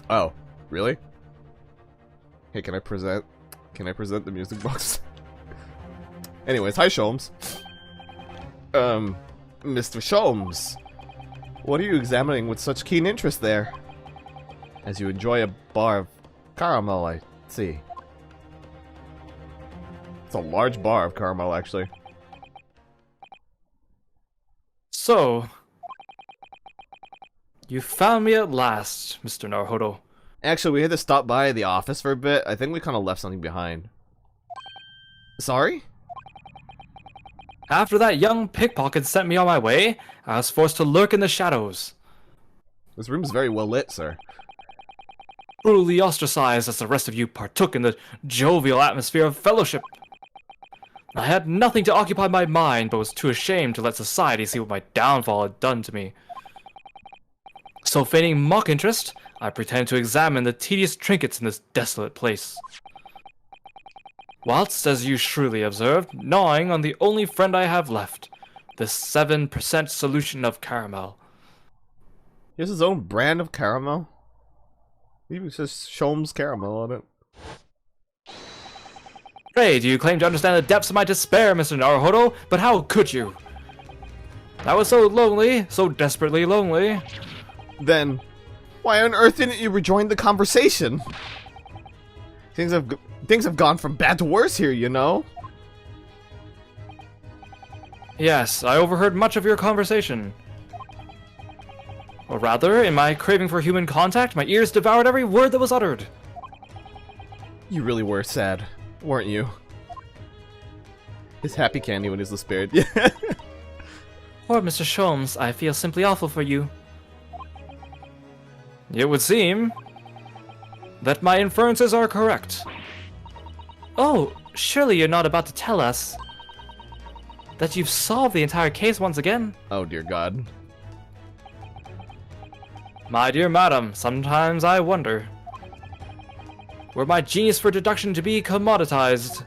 Oh, really? Hey, can I present the music box? Anyways, hi Sholmes. Mr. Sholmes, what are you examining with such keen interest there? As you enjoy a bar of caramel, I see. It's a large bar of caramel, actually. So, you found me at last, Mr. Naruhodo. Actually, we had to stop by the office for a bit. I think we kind of left something behind. Sorry? After that young pickpocket sent me on my way, I was forced to lurk in the shadows. This room is very well lit, sir. Brutally ostracized as the rest of you partook in the jovial atmosphere of fellowship. I had nothing to occupy my mind, but was too ashamed to let society see what my downfall had done to me. So feigning mock interest, I pretended to examine the tedious trinkets in this desolate place. Whilst, as you shrewdly observed, gnawing on the only friend I have left, this 7% solution of caramel. He has his own brand of caramel? Even says Sholmes Caramel on it. Pray, do you claim to understand the depths of my despair, Mr. Naruhodo? But how could you? I was so lonely, so desperately lonely. Then, why on earth didn't you rejoin the conversation? Things have gone from bad to worse here, you know? Yes, I overheard much of your conversation. Or rather, in my craving for human contact, my ears devoured every word that was uttered. You really were sad, weren't you? His happy candy when he's the spirit. Yeah. Poor Mr. Sholmes, I feel simply awful for you. It would seem that my inferences are correct. Oh, surely you're not about to tell us that you've solved the entire case once again? Oh dear God. My dear madam, sometimes I wonder, were my genius for deduction to be commoditized,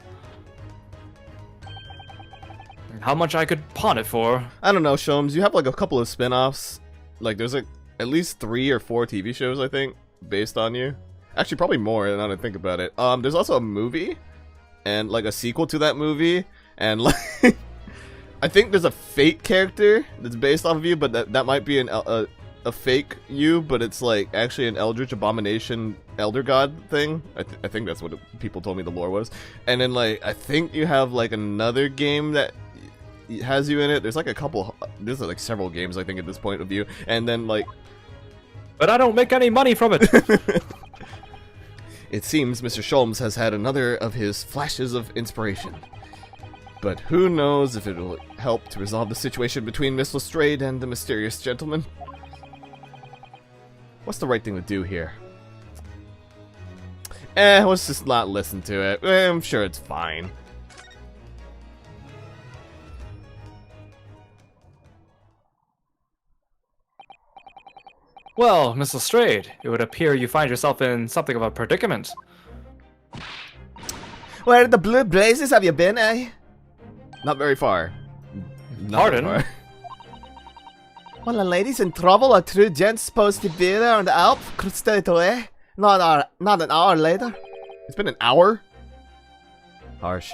how much I could pawn it for. I don't know, Sholmes, you have like a couple of spin-offs. Like there's like at least 3 or 4 TV shows, I think, based on you. Actually, probably more now that I think about it. There's also a movie, and like a sequel to that movie, and like I think there's a Fate character that's based off of you, but that might be a fake you, but it's like actually an Eldritch Abomination Elder God thing. I think that's what people told me the lore was. And then like I think you have like another game that has you in it. There's like a couple. There's like several games I think at this point of you. And then like, but I don't make any money from it. It seems Mr. Sholmes has had another of his flashes of inspiration. But who knows if it will help to resolve the situation between Miss Lestrade and the mysterious gentleman. What's the right thing to do here? Let's just not listen to it. I'm sure it's fine. Well, Miss Lestrade, it would appear you find yourself in something of a predicament. Where the blue blazes have you been, eh? Not very far. Not Pardon? very far. Well, a lady's in trouble, a true gent's supposed to be there on the Alp, straight away. Not an hour later. It's been an hour? Harsh.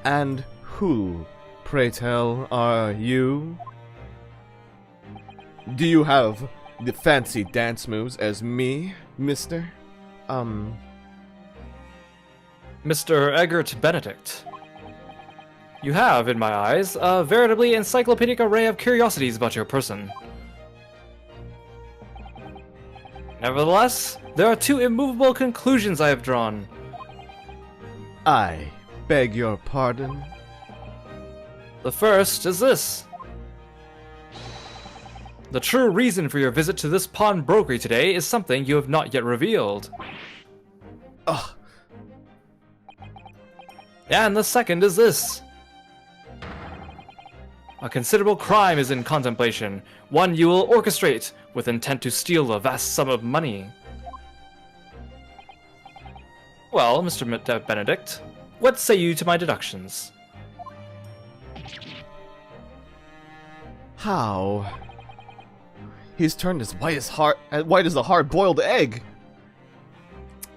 And who, pray tell, are you? Do you have the fancy dance moves as me, mister? Mr. Eggert Benedict. You have, in my eyes, a veritably encyclopedic array of curiosities about your person. Nevertheless, there are two immovable conclusions I have drawn. I beg your pardon. The first is this. The true reason for your visit to this pawnbrokery today is something you have not yet revealed. Ugh. And the second is this. A considerable crime is in contemplation, one you will orchestrate with intent to steal a vast sum of money. Well, Mr. Benedict, what say you to my deductions? How? He's turned as white as a hard-boiled egg.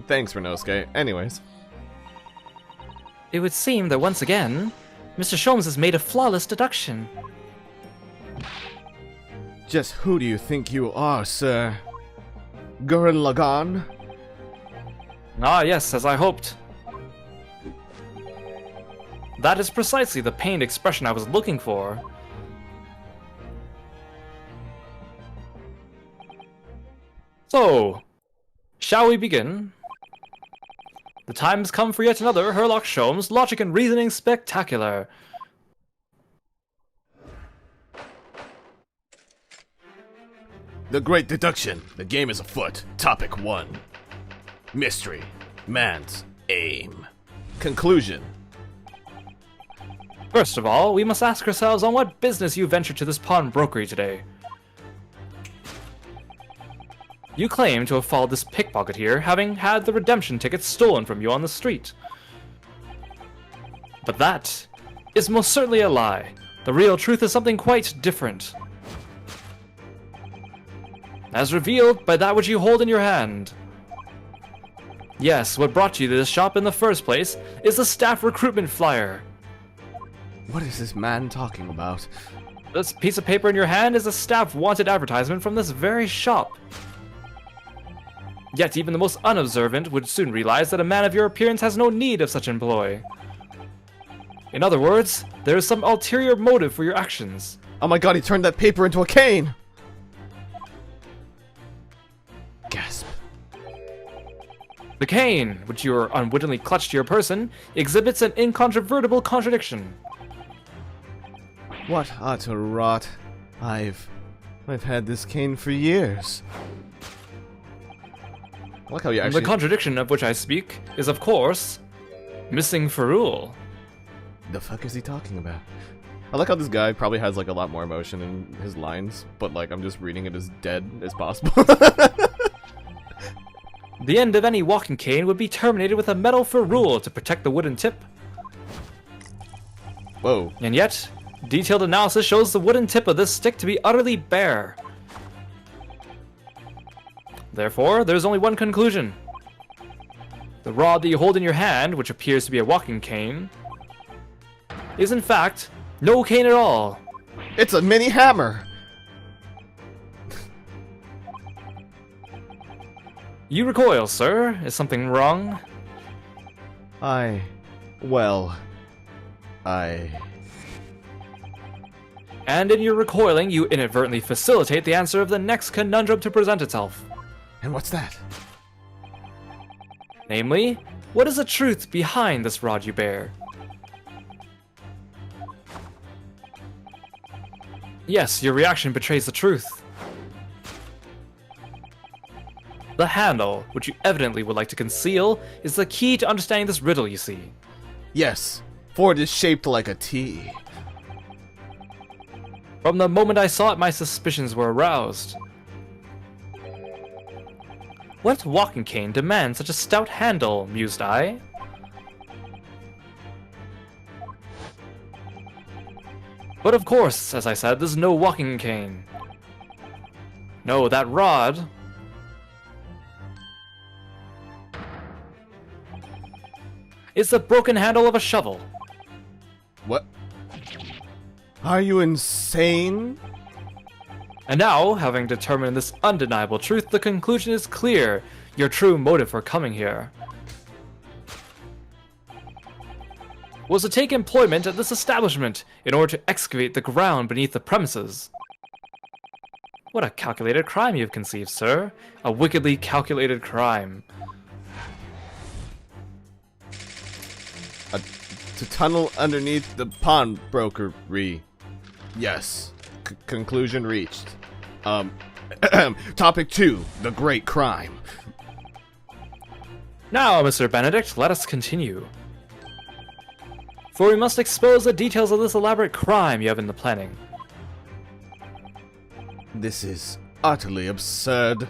Thanks, Renosuke. Anyways. It would seem that once again, Mr. Sholmes has made a flawless deduction. Just who do you think you are, sir? Gurren Lagann? Ah, yes, as I hoped. That is precisely the pained expression I was looking for. So, shall we begin? The time has come for yet another Herlock Sholmes Logic and Reasoning Spectacular. The Great Deduction. The game is afoot. Topic 1. Mystery. Man's aim. Conclusion. First of all, we must ask ourselves on what business you ventured to this pawnbrokery today. You claim to have followed this pickpocket here, having had the redemption tickets stolen from you on the street. But that is most certainly a lie. The real truth is something quite different. As revealed by that which you hold in your hand. Yes, what brought you to this shop in the first place is the staff recruitment flyer. What is this man talking about? This piece of paper in your hand is a staff wanted advertisement from this very shop. Yet even the most unobservant would soon realize that a man of your appearance has no need of such employ. In other words, there is some ulterior motive for your actions. Oh my god, he turned that paper into a cane! Gasp. The cane, which you are unwittingly clutched to your person, exhibits an incontrovertible contradiction. What utter rot. I've had this cane for years. I like how you actually... The contradiction of which I speak is, of course, missing Ferrule. The fuck is he talking about? I like how this guy probably has like a lot more emotion in his lines, but like I'm just reading it as dead as possible. The end of any walking cane would be terminated with a metal ferrule to protect the wooden tip. Whoa. And yet, detailed analysis shows the wooden tip of this stick to be utterly bare. Therefore, there's only one conclusion. The rod that you hold in your hand, which appears to be a walking cane, is in fact no cane at all. It's a mini hammer! You recoil, sir. Is something wrong? And in your recoiling, you inadvertently facilitate the answer of the next conundrum to present itself. And what's that? Namely, what is the truth behind this rod you bear? Yes, your reaction betrays the truth. The handle, which you evidently would like to conceal, is the key to understanding this riddle, you see. Yes, for it is shaped like a T. From the moment I saw it, my suspicions were aroused. What walking cane demands such a stout handle, mused I. But of course, as I said, there's no walking cane. No, that rod... is the broken handle of a shovel. What? Are you insane? And now, having determined this undeniable truth, the conclusion is clear. Your true motive for coming here. was to take employment at this establishment in order to excavate the ground beneath the premises. What a calculated crime you've conceived, sir. A wickedly calculated crime. To tunnel underneath the pawnbrokery. Yes. Conclusion reached. Topic 2, the great crime. Now, Mr. Benedict, let us continue. For we must expose the details of this elaborate crime you have in the planning. This is utterly absurd.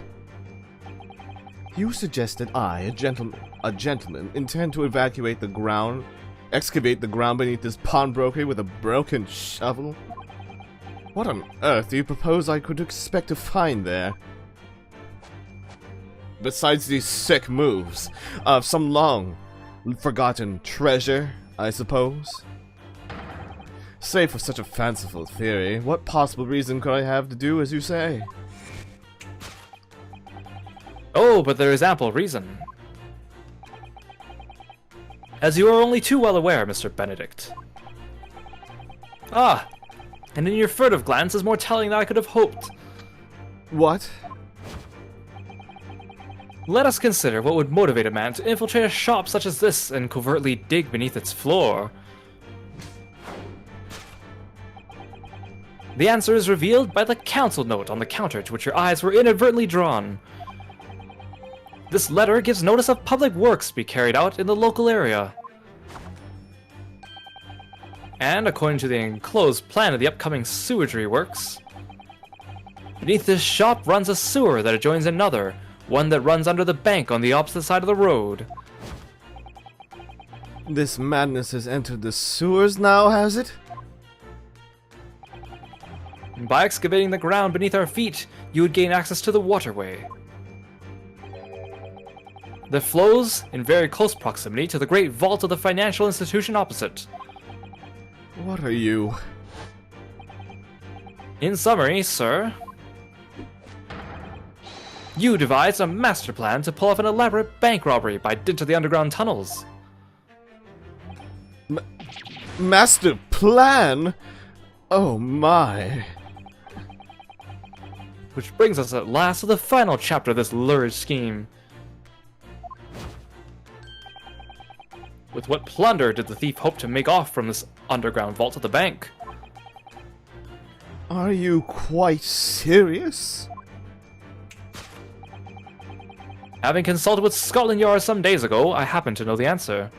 You suggested I, a gentleman, intend to excavate the ground beneath this pawnbrokery with a broken shovel? What on earth do you propose I could expect to find there? Besides these sick moves, some long-forgotten treasure, I suppose? Save for such a fanciful theory, what possible reason could I have to do as you say? Oh, but there is ample reason. As you are only too well aware, Mr. Benedict. Ah, and in your furtive glance is more telling than I could have hoped. What? Let us consider what would motivate a man to infiltrate a shop such as this and covertly dig beneath its floor. The answer is revealed by the council note on the counter to which your eyes were inadvertently drawn. This letter gives notice of public works be carried out in the local area. And according to the enclosed plan of the upcoming sewerage works, beneath this shop runs a sewer that adjoins another, one that runs under the bank on the opposite side of the road. This madness has entered the sewers now, has it? By excavating the ground beneath our feet, you would gain access to the waterway. That flows in very close proximity to the great vault of the financial institution opposite. What are you? In summary, sir, you devised a master plan to pull off an elaborate bank robbery by dint of the underground tunnels. Master plan? Oh my. Which brings us at last to the final chapter of this lurid scheme. With what plunder did the thief hope to make off from this underground vault of the bank? Are you quite serious? Having consulted with Scotland Yard some days ago, I happen to know the answer.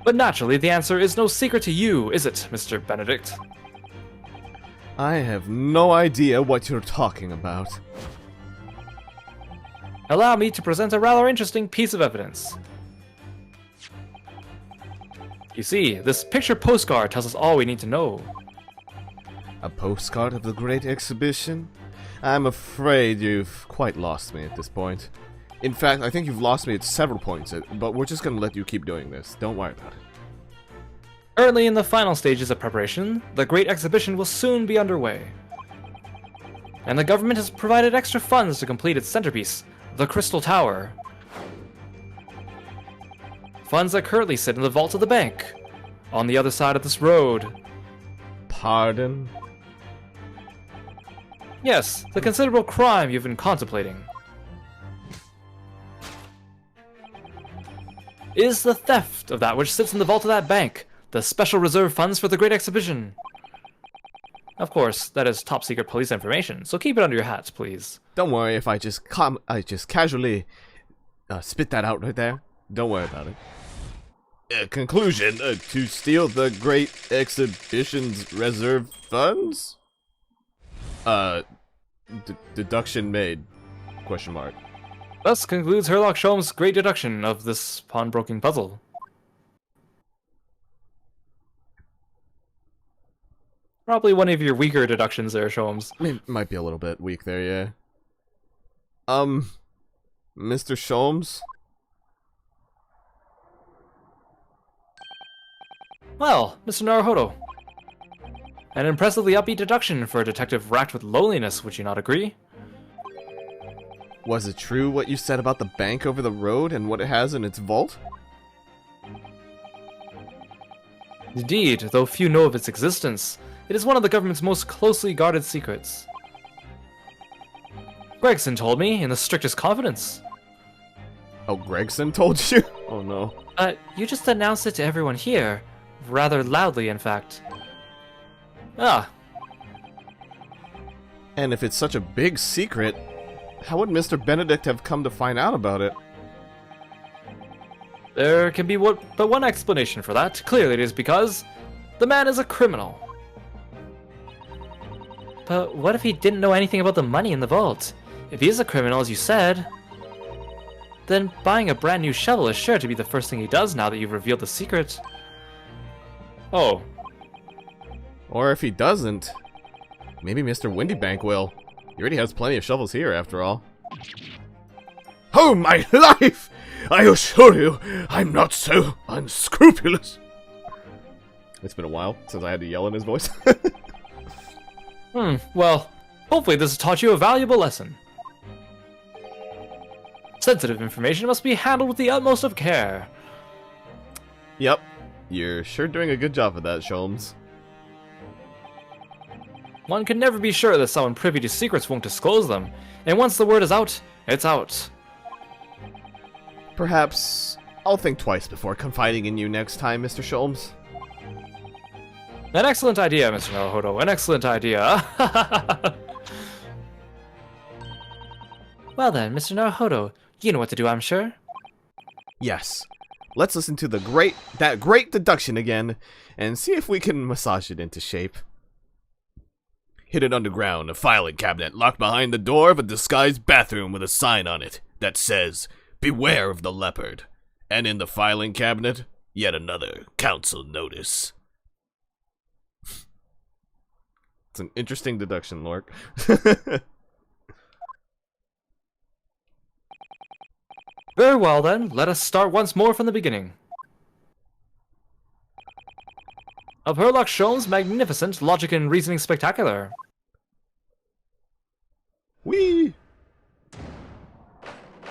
But naturally, the answer is no secret to you, is it, Mr. Benedict? I have no idea what you're talking about. Allow me to present a rather interesting piece of evidence. You see, this picture postcard tells us all we need to know. A postcard of the Great Exhibition? I'm afraid you've quite lost me at this point. In fact, I think you've lost me at several points, but we're just gonna let you keep doing this. Don't worry about it. Currently in the final stages of preparation, the Great Exhibition will soon be underway. And the government has provided extra funds to complete its centerpiece, the Crystal Tower. Funds that currently sit in the vault of the bank, on the other side of this road. Pardon? Yes, the considerable crime you've been contemplating is the theft of that which sits in the vault of that bank, the special reserve funds for the Great Exhibition. Of course, that is top secret police information, so keep it under your hats, please. Don't worry if I just casually spit that out right there. Don't worry about it. Conclusion, to steal the Great Exhibition's reserve funds? Deduction made, question mark. Thus concludes Herlock Sholmes' great deduction of this pawnbroking puzzle. Probably one of your weaker deductions there, Sholmes. It might be a little bit weak there, yeah. Mr. Sholmes? Well, Mr. Naruhodo. An impressively upbeat deduction for a detective racked with loneliness, would you not agree? Was it true what you said about the bank over the road and what it has in its vault? Indeed, though few know of its existence, it is one of the government's most closely guarded secrets. Gregson told me in the strictest confidence. Oh, Gregson told you? Oh no. You just announced it to everyone here. Rather loudly, in fact. Ah. And if it's such a big secret, how would Mr. Benedict have come to find out about it? There can be but one explanation for that. Clearly it is because the man is a criminal. But what if he didn't know anything about the money in the vault? If he is a criminal, as you said, then buying a brand new shovel is sure to be the first thing he does now that you've revealed the secret. Oh. Or if he doesn't, maybe Mr. Windybank will. He already has plenty of shovels here, after all. Oh, my life! I assure you, I'm not so unscrupulous. It's been a while since I had to yell in his voice. Well, hopefully this has taught you a valuable lesson. Sensitive information must be handled with the utmost of care. Yep. You're sure doing a good job of that, Sholmes. One can never be sure that someone privy to secrets won't disclose them, and once the word is out, it's out. Perhaps I'll think twice before confiding in you next time, Mr. Sholmes. An excellent idea, Mr. Naruhodo, an excellent idea. Well then, Mr. Naruhodo, you know what to do, I'm sure. Yes. Let's listen to that great deduction again, and see if we can massage it into shape. Hidden underground, a filing cabinet locked behind the door of a disguised bathroom with a sign on it that says, "Beware of the leopard." And in the filing cabinet, yet another council notice. It's an interesting deduction, Lork. Very well then, let us start once more from the beginning. Of Herlock Sholmes' magnificent logic and reasoning spectacular. Whee!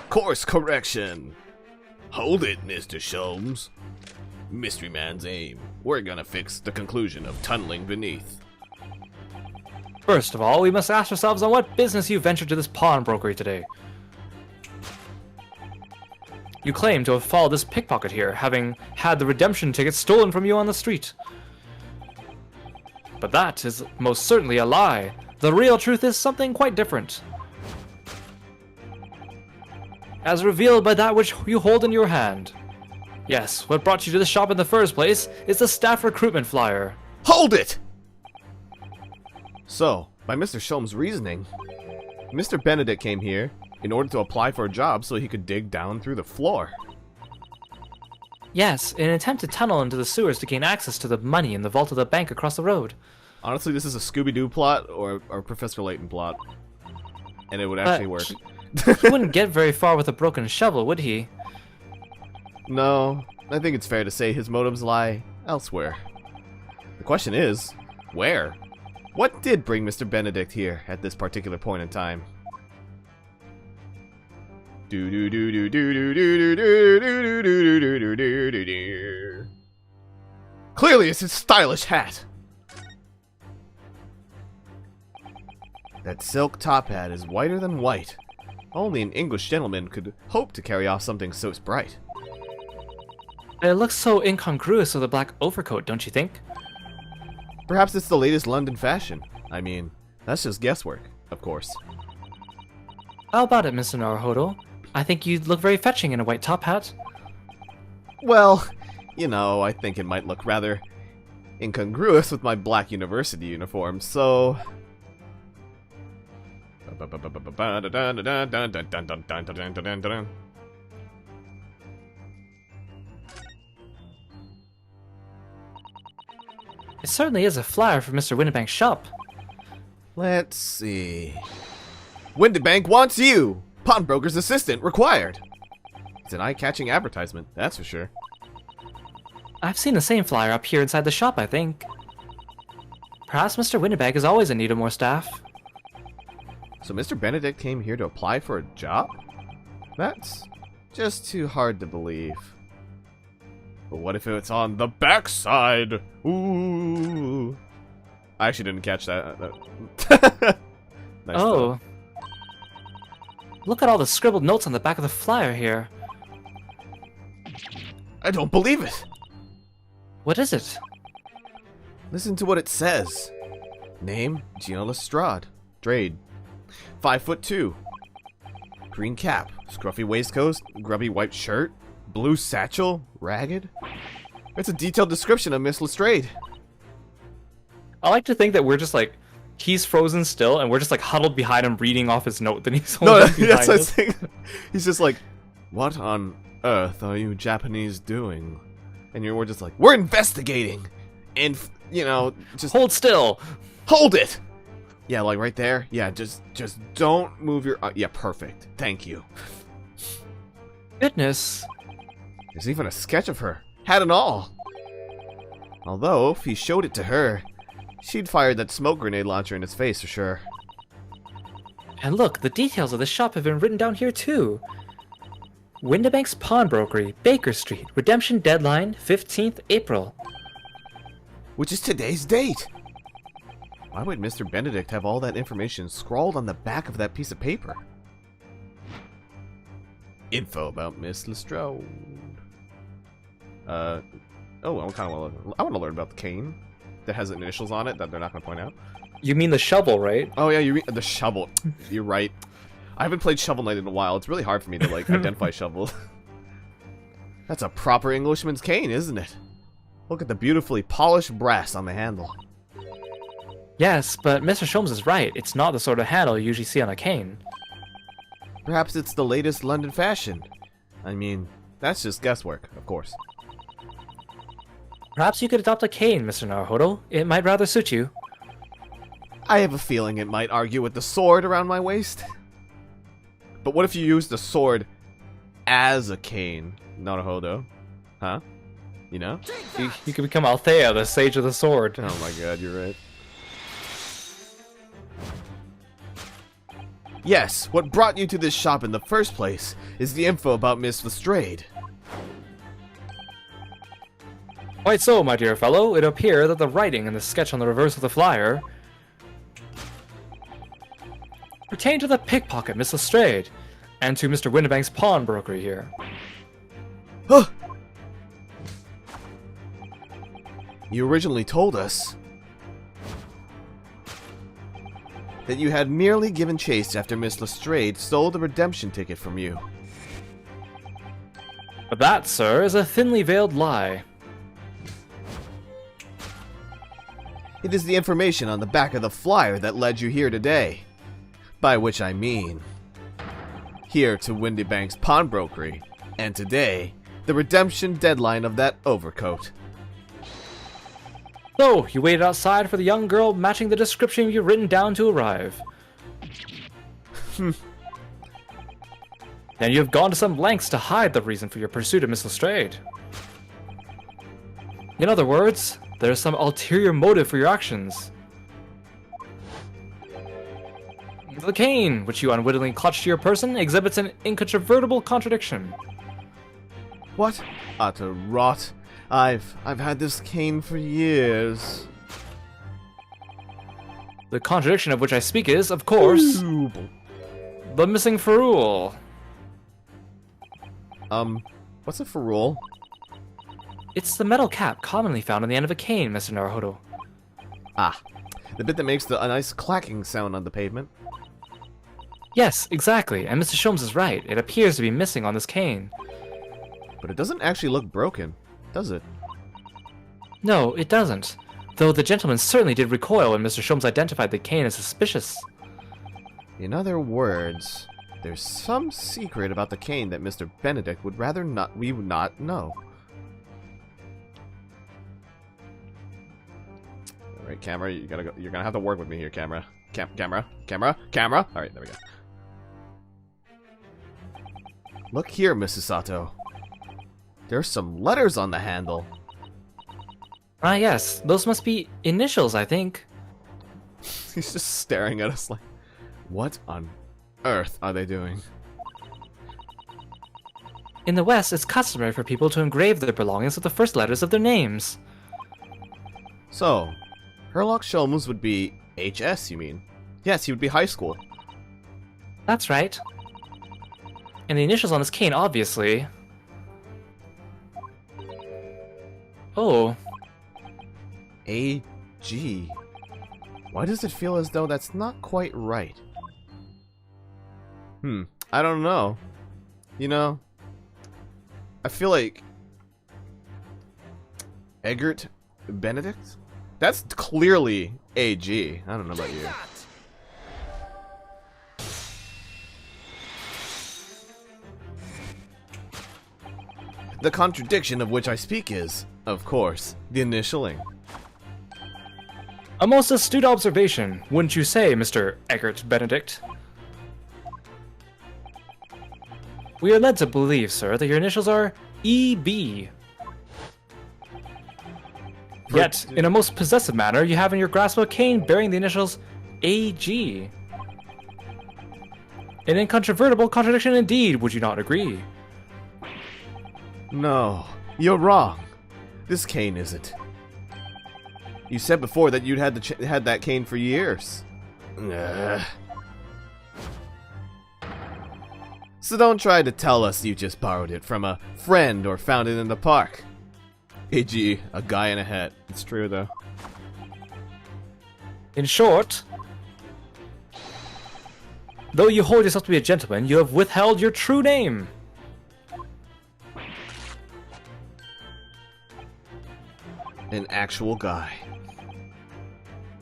Course correction. Hold it, Mr. Sholmes. Mystery Man's aim. We're gonna fix the conclusion of tunneling beneath. First of all, we must ask ourselves on what business you ventured to this pawnbrokery today. You claim to have followed this pickpocket here, having had the redemption ticket stolen from you on the street. But that is most certainly a lie. The real truth is something quite different. As revealed by that which you hold in your hand. Yes, what brought you to the shop in the first place is the staff recruitment flyer. Hold it! So, by Mr. Sholmes' reasoning, Mr. Benedict came here in order to apply for a job so he could dig down through the floor. Yes, in an attempt to tunnel into the sewers to gain access to the money in the vault of the bank across the road. Honestly, this is a Scooby-Doo plot or a Professor Layton plot. And it would actually work. He wouldn't get very far with a broken shovel, would he? No, I think it's fair to say his motives lie elsewhere. The question is, where? What did bring Mr. Benedict here at this particular point in time? Clearly it's his stylish hat. That silk top hat is whiter than white. Only an English gentleman could hope to carry off something so bright. It looks so incongruous with a black overcoat, don't you think? Perhaps it's the latest London fashion. I mean, that's just guesswork, of course. How about it, Mr. Naruhodo? I think you'd look very fetching in a white top hat. Well, you know, I think it might look rather incongruous with my black university uniform, so... It certainly is a flyer for Mr. Windybank's shop. Let's see... Windybank wants you! Pawnbroker's assistant required! It's an eye-catching advertisement, that's for sure. I've seen the same flyer up here inside the shop, I think. Perhaps Mr. Windybank is always in need of more staff. So Mr. Benedict came here to apply for a job? That's just too hard to believe. But what if it's on the backside? Ooh. I actually didn't catch that. Nice Oh. Look at all the scribbled notes on the back of the flyer here. I don't believe it. What is it? Listen to what it says. Name, Gino Lestrade. Drade. 5'2". Green cap, scruffy waistcoat, grubby white shirt, blue satchel, ragged. It's a detailed description of Miss Lestrade. I like to think that we're just like, he's frozen still, and we're just like huddled behind him reading off his note that he's No, holding behind that's what I was us. thinking. He's just like, what on earth are you Japanese doing? And we're just like, we're investigating. And, you know, just Hold still! hold it! Yeah, like right there. Yeah, just don't move your... yeah, perfect. Thank you. Goodness. There's even a sketch of her. Hat and all. Although, if he showed it to her, she'd fire that smoke grenade launcher in his face for sure. And look, the details of the shop have been written down here too. Windibank's Pawnbrokery, Baker Street, redemption deadline 15th April. Which is today's date. Why would Mr. Benedict have all that information scrawled on the back of that piece of paper? Info about Miss Lestrade. Oh, I want to learn about the cane that has initials on it that they're not going to point out. You mean the shovel, right? Oh yeah, you mean the shovel. You're right. I haven't played Shovel Knight in a while. It's really hard for me to like identify shovel. That's a proper Englishman's cane, isn't it? Look at the beautifully polished brass on the handle. Yes, but Mr. Sholmes is right. It's not the sort of handle you usually see on a cane. Perhaps it's the latest London fashion. I mean, that's just guesswork, of course. Perhaps you could adopt a cane, Mr. Naruhodo. It might rather suit you. I have a feeling it might argue with the sword around my waist. But what if you use the sword as a cane, Naruhodo? Huh? You know? You could become Althea, the Sage of the Sword. Oh my god, you're right. Yes, what brought you to this shop in the first place is the info about Miss Lestrade. Quite so, my dear fellow. It appears that the writing in the sketch on the reverse of the flyer pertain to the pickpocket Miss Lestrade, and to Mr. Windibank's pawnbrokery here. Huh! You originally told us that you had merely given chase after Miss Lestrade stole the redemption ticket from you. But that, sir, is a thinly veiled lie. It is the information on the back of the flyer that led you here today. By which I mean, here to Windibank's pawnbrokery, and today, the redemption deadline of that overcoat. So, you waited outside for the young girl matching the description you've written down to arrive. And you have gone to some lengths to hide the reason for your pursuit of Miss Lestrade. In other words, there is some ulterior motive for your actions. The cane, which you unwittingly clutched to your person, exhibits an incontrovertible contradiction. What? Utter rot. I've had this cane for years. The contradiction of which I speak is, of course, the missing ferrule. What's a ferrule? It's the metal cap commonly found on the end of a cane, Mr. Naruhodo. Ah, the bit that makes a nice clacking sound on the pavement. Yes, exactly, and Mr. Sholmes is right. It appears to be missing on this cane. But it doesn't actually look broken, does it? No, it doesn't. Though the gentleman certainly did recoil when Mr. Sholmes identified the cane as suspicious. In other words, there's some secret about the cane that Mr. Benedict would rather we would not know. Alright, camera, you're gonna have to work with me here, camera. Camera. Alright, there we go. Look here, Mrs. Sato. There's some letters on the handle. Ah, yes, those must be initials, I think. He's just staring at us like, what on earth are they doing? In the West, it's customary for people to engrave their belongings with the first letters of their names. So, Herlock Sholmes would be HS, you mean? Yes, he would be high school. That's right. And the initials on his cane, obviously. Oh. AG. Why does it feel as though that's not quite right? I don't know. You know, I feel like Eggert Benedict? That's clearly AG. I don't know about you. The contradiction of which I speak is, of course, the initialing. A most astute observation, wouldn't you say, Mr. Eggert Benedict? We are led to believe, sir, that your initials are EB. Yet, in a most possessive manner, you have in your grasp a cane bearing the initials AG. An incontrovertible contradiction indeed, would you not agree? No, you're wrong. This cane isn't. You said before that you'd had that cane for years. So don't try to tell us you just borrowed it from a friend or found it in the park. AG, a guy in a hat. It's true though. In short, though you hold yourself to be a gentleman, you have withheld your true name. An actual guy.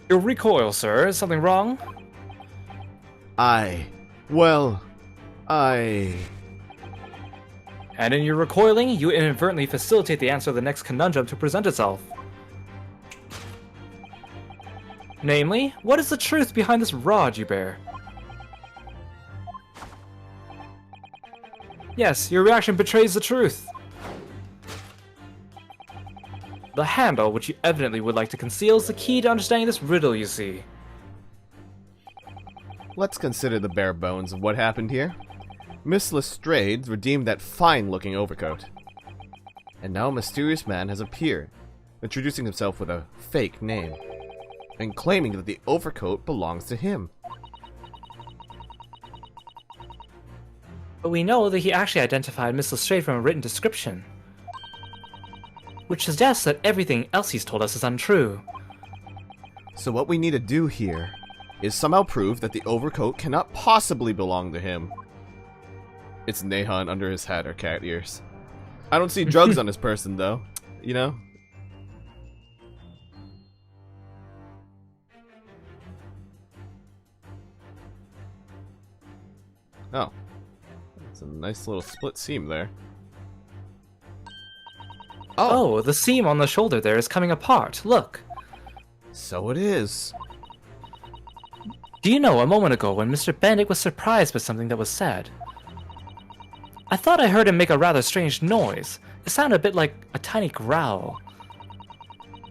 Your recoil, sir. Is something wrong? And in your recoiling, you inadvertently facilitate the answer of the next conundrum to present itself. Namely, what is the truth behind this rod you bear? Yes, your reaction betrays the truth. The handle, which you evidently would like to conceal, is the key to understanding this riddle, you see. Let's consider the bare bones of what happened here. Miss Lestrade redeemed that fine-looking overcoat. And now a mysterious man has appeared, introducing himself with a fake name, and claiming that the overcoat belongs to him. But we know that he actually identified Miss Lestrade from a written description, which suggests that everything else he's told us is untrue. So what we need to do here is somehow prove that the overcoat cannot possibly belong to him. It's Nahon under his hat or cat ears. I don't see drugs on his person though, you know? Oh. It's a nice little split seam there. Oh, the seam on the shoulder there is coming apart. Look. So it is. Do you know, a moment ago when Mr. Benedict was surprised by something that was said, I thought I heard him make a rather strange noise. It sounded a bit like a tiny growl.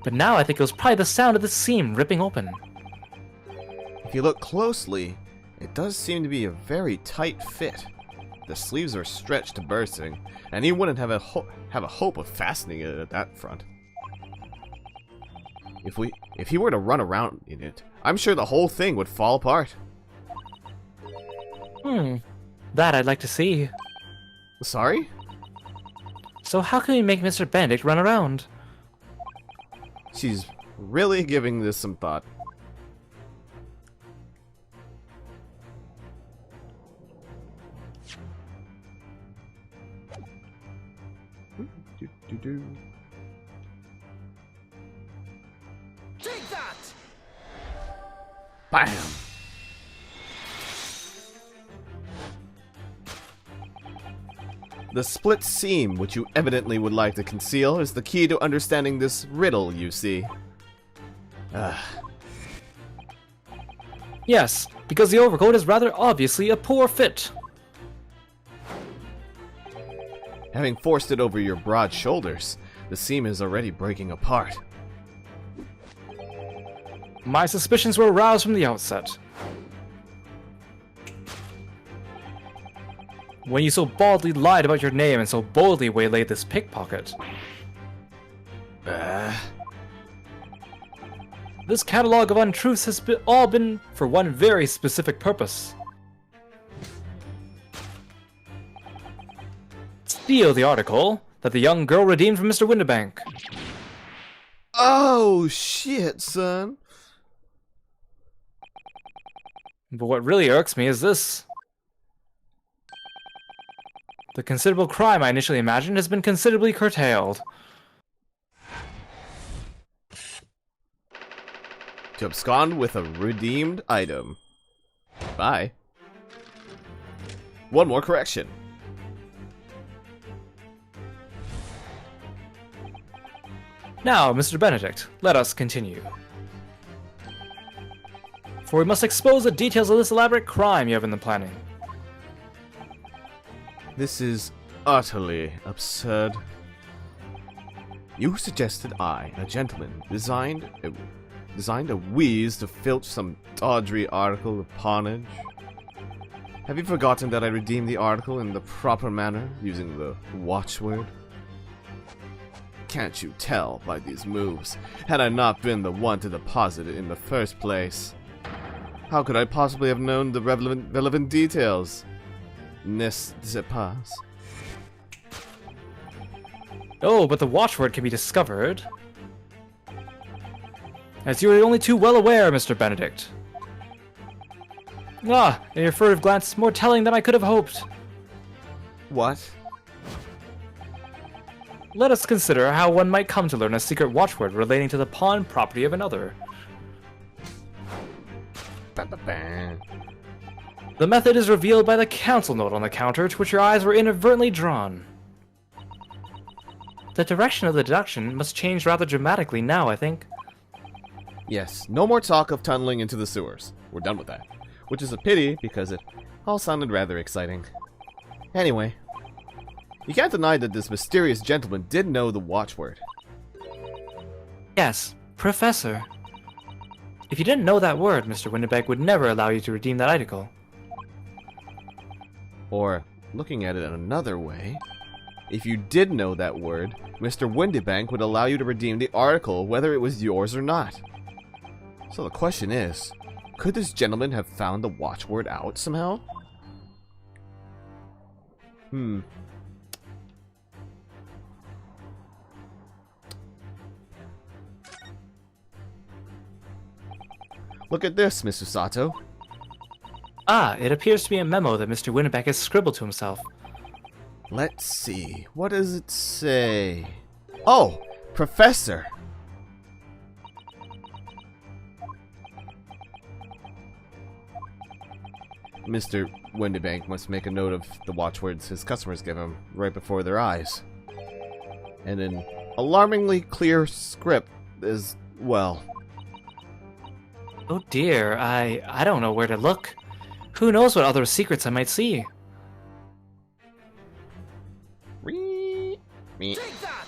But now I think it was probably the sound of the seam ripping open. If you look closely, it does seem to be a very tight fit. The sleeves are stretched to bursting, and he wouldn't have a hope of fastening it at that front. If he were to run around in it, I'm sure the whole thing would fall apart. That I'd like to see. Sorry? So how can we make Mr. Benedict run around? She's really giving this some thought. Take that! Bam! The split seam, which you evidently would like to conceal, is the key to understanding this riddle, you see. Yes, because the overcoat is rather obviously a poor fit. Having forced it over your broad shoulders, the seam is already breaking apart. My suspicions were aroused from the outset. when you so baldly lied about your name and so boldly waylaid this pickpocket. This catalog of untruths has all been for one very specific purpose. Steal the article that the young girl redeemed from Mr. Windibank. Oh, shit, son. But what really irks me is this. The considerable crime I initially imagined has been considerably curtailed. To abscond with a redeemed item. Bye. One more correction. Now, Mr. Benedict, let us continue. For we must expose the details of this elaborate crime you have in the planning. This is utterly absurd. You suggested I, a gentleman, designed a wheeze to filch some tawdry article of pawnage? Have you forgotten that I redeemed the article in the proper manner, using the watchword? Can't you tell by these moves? Had I not been the one to deposit it in the first place, how could I possibly have known the relevant details? N'est-ce pas? Oh, but the watchword can be discovered. As you are only too well aware, Mr. Benedict. Ah, and your furtive glance more telling than I could have hoped. What? Let us consider how one might come to learn a secret watchword relating to the pawn property of another. The method is revealed by the council note on the counter to which your eyes were inadvertently drawn. The direction of the deduction must change rather dramatically now, I think. Yes, no more talk of tunneling into the sewers. We're done with that. Which is a pity, because it all sounded rather exciting. Anyway, you can't deny that this mysterious gentleman did know the watchword. Yes, Professor. If you didn't know that word, Mr. Windibank would never allow you to redeem that article. Or, looking at it another way, if you did know that word, Mr. Windibank would allow you to redeem the article whether it was yours or not. So the question is, could this gentleman have found the watchword out somehow? Look at this, Mr. Sato. Ah, it appears to be a memo that Mr. Windibank has scribbled to himself. Let's see. What does it say? Oh, Professor. Mr. Windibank must make a note of the watchwords his customers give him right before their eyes. And an alarmingly clear script as well. Oh dear, I don't know where to look. Who knows what other secrets I might see? Take that!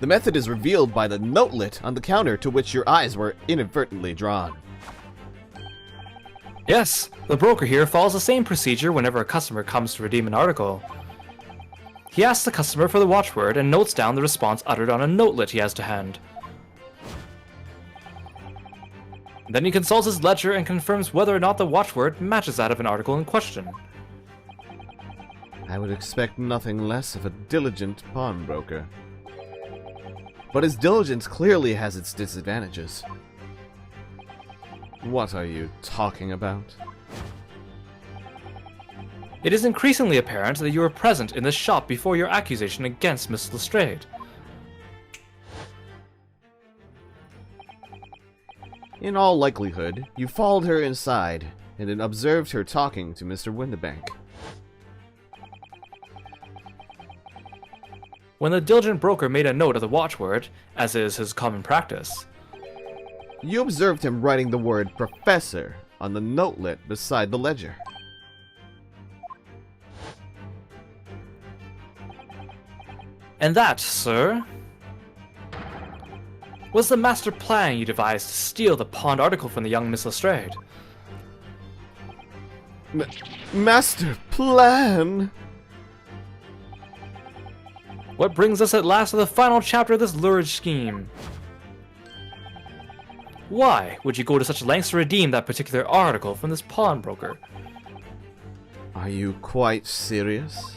The method is revealed by the notelet on the counter to which your eyes were inadvertently drawn. Yes, the broker here follows the same procedure whenever a customer comes to redeem an article. He asks the customer for the watchword and notes down the response uttered on a notelet he has to hand. Then he consults his ledger and confirms whether or not the watchword matches that of an article in question. I would expect nothing less of a diligent pawnbroker. But his diligence clearly has its disadvantages. What are you talking about? It is increasingly apparent that you were present in the shop before your accusation against Miss Lestrade. In all likelihood, you followed her inside and then observed her talking to Mr. Windibank. When the diligent broker made a note of the watchword, as is his common practice, You observed him writing the word Professor on the notelet beside the ledger. and that, sir, was the master plan you devised to steal the pawned article from the young Miss Lestrade? Master plan? What brings us at last to the final chapter of this lurid scheme? Why would you go to such lengths to redeem that particular article from this pawnbroker? Are you quite serious?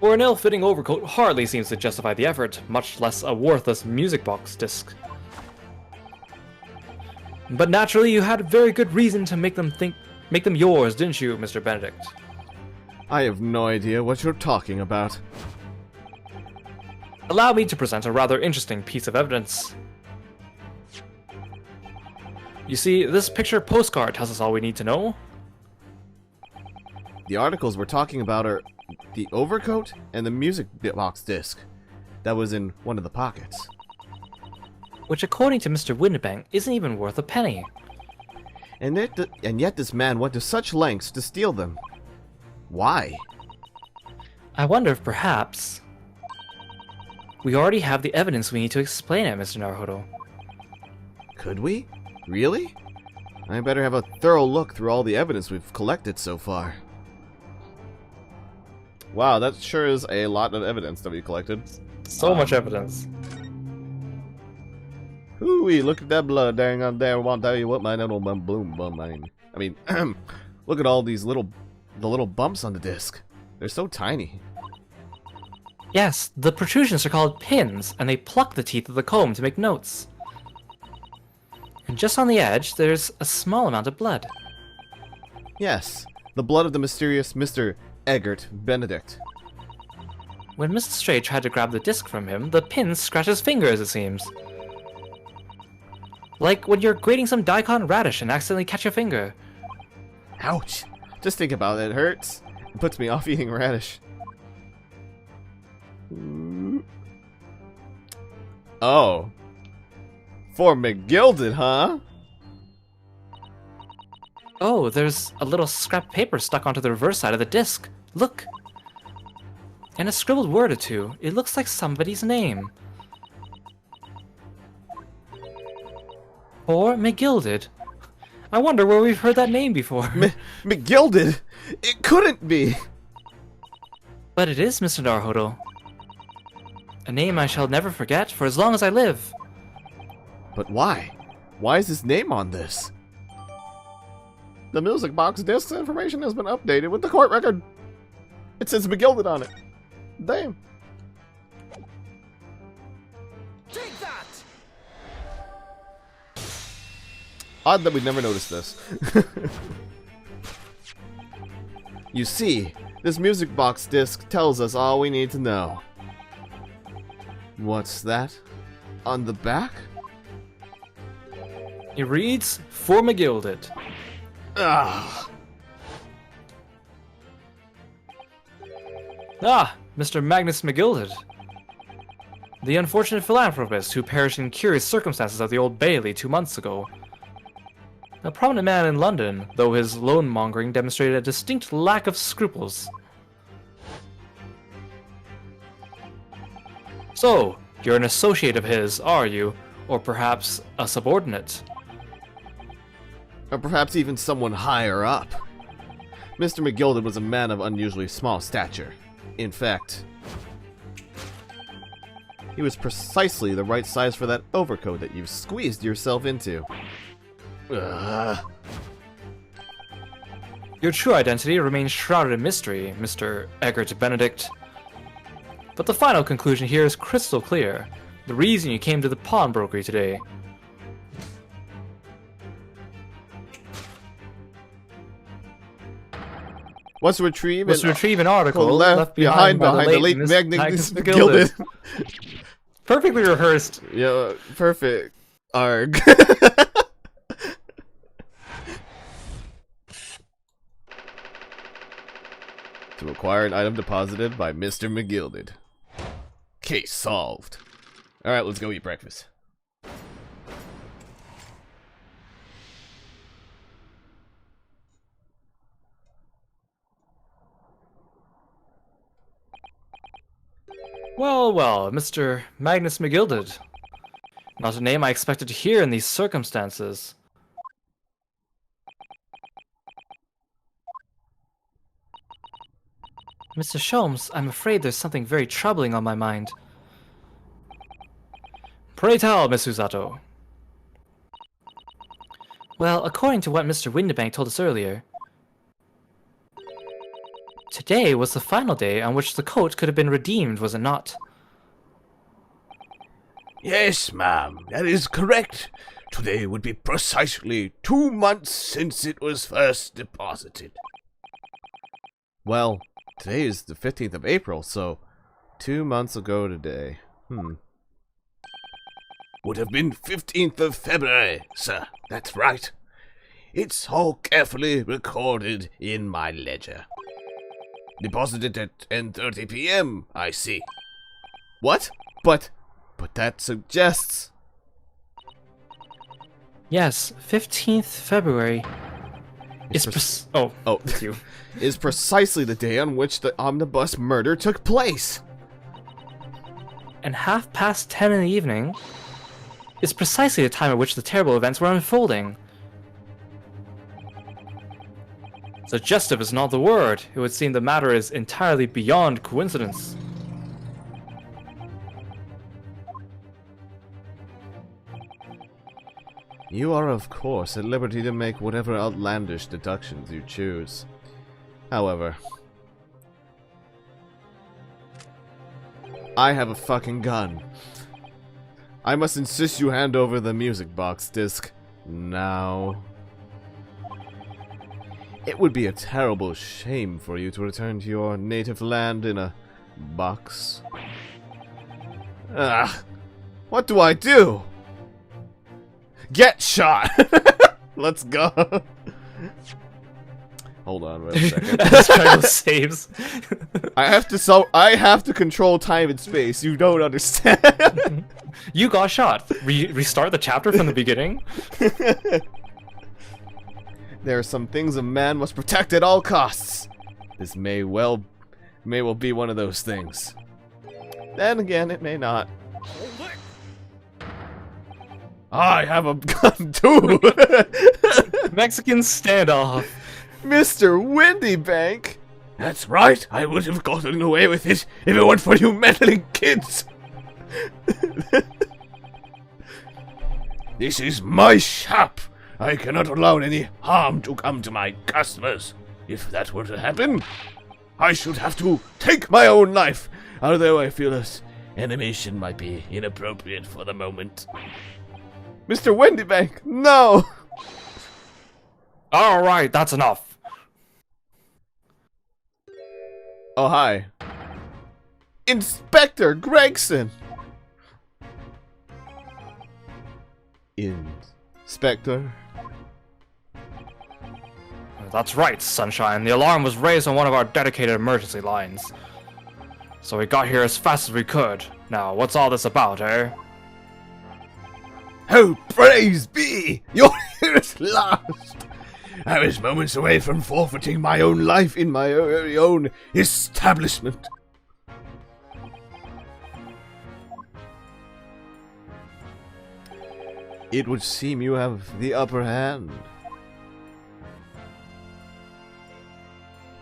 For an ill-fitting overcoat hardly seems to justify the effort, much less a worthless music box disc. But naturally, you had very good reason to make them yours, didn't you, Mr. Benedict? I have no idea what you're talking about. Allow me to present a rather interesting piece of evidence. You see, this picture postcard tells us all we need to know. The articles we're talking about are the overcoat and the music box disc that was in one of the pockets. Which, according to Mr. Windibank, isn't even worth a penny. And yet this man went to such lengths to steal them. Why? I wonder if perhaps we already have the evidence we need to explain it, Mr. Naruhodo. Could we? Really? I better have a thorough look through all the evidence we've collected so far. Wow, that sure is a lot of evidence that we collected. So much evidence. Ooh-wee, look at that blood dang on there. I won't tell you what my little bloom mine. I mean, look at all these little bumps on the disc. They're so tiny. Yes, the protrusions are called pins, and they pluck the teeth of the comb to make notes. And just on the edge, there's a small amount of blood. Yes, the blood of the mysterious Mr. Eggert Benedict. When Mr. Stray tried to grab the disc from him, the pins scratched his fingers, it seems. Like when you're grating some daikon radish and accidentally catch your finger. Ouch! Just think about it, it hurts. It puts me off eating radish. Oh. For McGilded, huh? Oh, there's a little scrap paper stuck onto the reverse side of the disc. Look! And a scribbled word or two. It looks like somebody's name. Or McGilded. I wonder where we've heard that name before. McGilded? It couldn't be! But it is, Mr. Naruhodo. A name I shall never forget for as long as I live. But why? Why is his name on this? The music box disc information has been updated with the court record. It says McGilded on it. Damn. Take that! Odd that we'd never noticed this. You see, this music box disc tells us all we need to know. What's that? On the back? It reads, For McGilded. Ah! Ah, Mr. Magnus McGilded. The unfortunate philanthropist who perished in curious circumstances at the Old Bailey 2 months ago. A prominent man in London, though his loan-mongering demonstrated a distinct lack of scruples. So, you're an associate of his, are you? Or perhaps a subordinate? Or perhaps even someone higher up. Mr. McGilded was a man of unusually small stature. In fact, he was precisely the right size for that overcoat that you've squeezed yourself into. Ugh. Your true identity remains shrouded in mystery, Mr. Eggert Benedict. But the final conclusion here is crystal clear. The reason you came to the pawnbrokery today. Was to retrieve an article left behind by the late Magnus McGilded. McGilded. Perfectly rehearsed. Yeah, perfect. Arg. To acquire an item deposited by Mr. McGilded. Case solved. Alright, let's go eat breakfast. Well, well, Mr. Magnus McGilded. Not a name I expected to hear in these circumstances. Mr. Sholmes, I'm afraid there's something very troubling on my mind. Pray tell, Miss Usato. Well, according to what Mr. Windibank told us earlier, today was the final day on which the coat could have been redeemed, was it not? Yes, ma'am, that is correct. Today would be precisely 2 months since it was first deposited. Well, today is the 15th of April, so 2 months ago today. Would have been 15th of February, sir. That's right. It's all carefully recorded in my ledger. Deposited at 10:30 p.m., I see. What? But that suggests... Yes, 15th February. Oh, it's you. is precisely the day on which the omnibus murder took place. And 10:30 in the evening is precisely the time at which the terrible events were unfolding. Suggestive is not the word. It would seem the matter is entirely beyond coincidence. You are, of course, at liberty to make whatever outlandish deductions you choose. However, I have a fucking gun. I must insist you hand over the music box disc now. It would be a terrible shame for you to return to your native land in a box. What do I do? Get shot! Let's go. Hold on, wait a second. As Triangle saves. I have to control time and space. You don't understand. You got shot. Restart the chapter from the beginning. There are some things a man must protect at all costs. This may well be one of those things. Then again, it may not. I have a gun too. Mexican standoff. Mr. Windibank. That's right, I would have gotten away with it if it weren't for you meddling kids. This is my shop. I cannot allow any harm to come to my customers. If that were to happen, I should have to take my own life, although I feel that animation might be inappropriate for the moment. Mr. Windibank, no! Alright, that's enough. Oh, hi. Inspector Gregson! Inspector? That's right, Sunshine. The alarm was raised on one of our dedicated emergency lines. So we got here as fast as we could. Now, what's all this about, eh? Oh, praise be! You're here at last! I was moments away from forfeiting my own life in my very own establishment. It would seem you have the upper hand.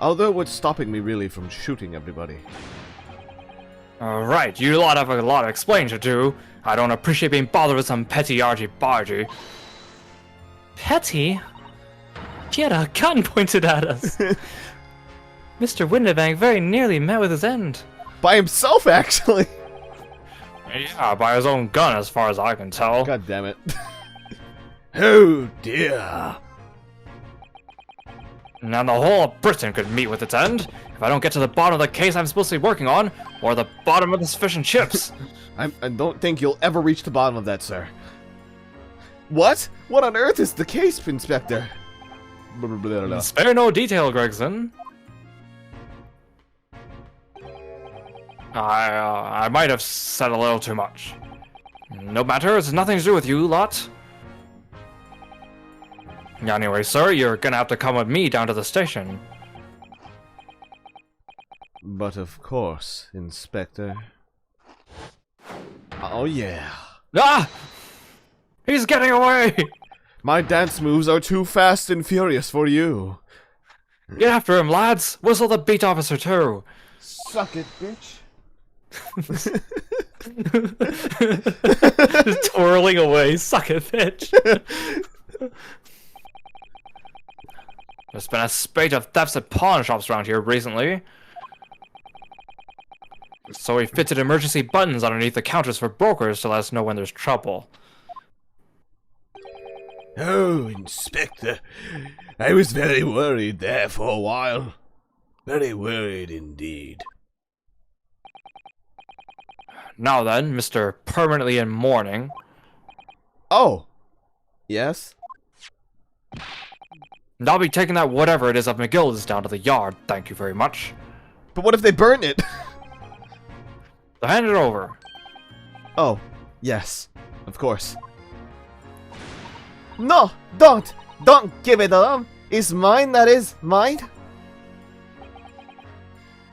Although what's stopping me really from shooting everybody? Alright, you lot have a lot to explain to do. I don't appreciate being bothered with some petty argy-bargy. Petty? He had a gun pointed at us. Mr. Windibank very nearly met with his end. By himself, actually! Yeah, by his own gun as far as I can tell. God damn it. Oh dear. Now the whole of Britain could meet with its end if I don't get to the bottom of the case I'm supposed to be working on, or the bottom of the fish and chips. I don't think you'll ever reach the bottom of that, sir. What? What on earth is the case, Inspector? Spare no detail, Gregson. I might have said a little too much. No matter, it's nothing to do with you lot. Anyway, sir, you're gonna have to come with me down to the station. But of course, Inspector. Oh yeah. Ah! He's getting away! My dance moves are too fast and furious for you. Get after him, lads! Whistle the beat officer too! Suck it, bitch. Just twirling away, suck it, bitch! There's been a spate of thefts at pawn shops around here recently. So we fitted emergency buttons underneath the counters for brokers to let us know when there's trouble. Oh, Inspector, I was very worried there for a while. Very worried indeed. Now then, Mr. Permanently in Mourning. Oh. Yes? And I'll be taking that whatever it is of McGilda's down to the yard, thank you very much. But what if they burn it? So hand it over. Oh. Yes. Of course. No, don't! Don't give it to them! It's mine, that is, mine.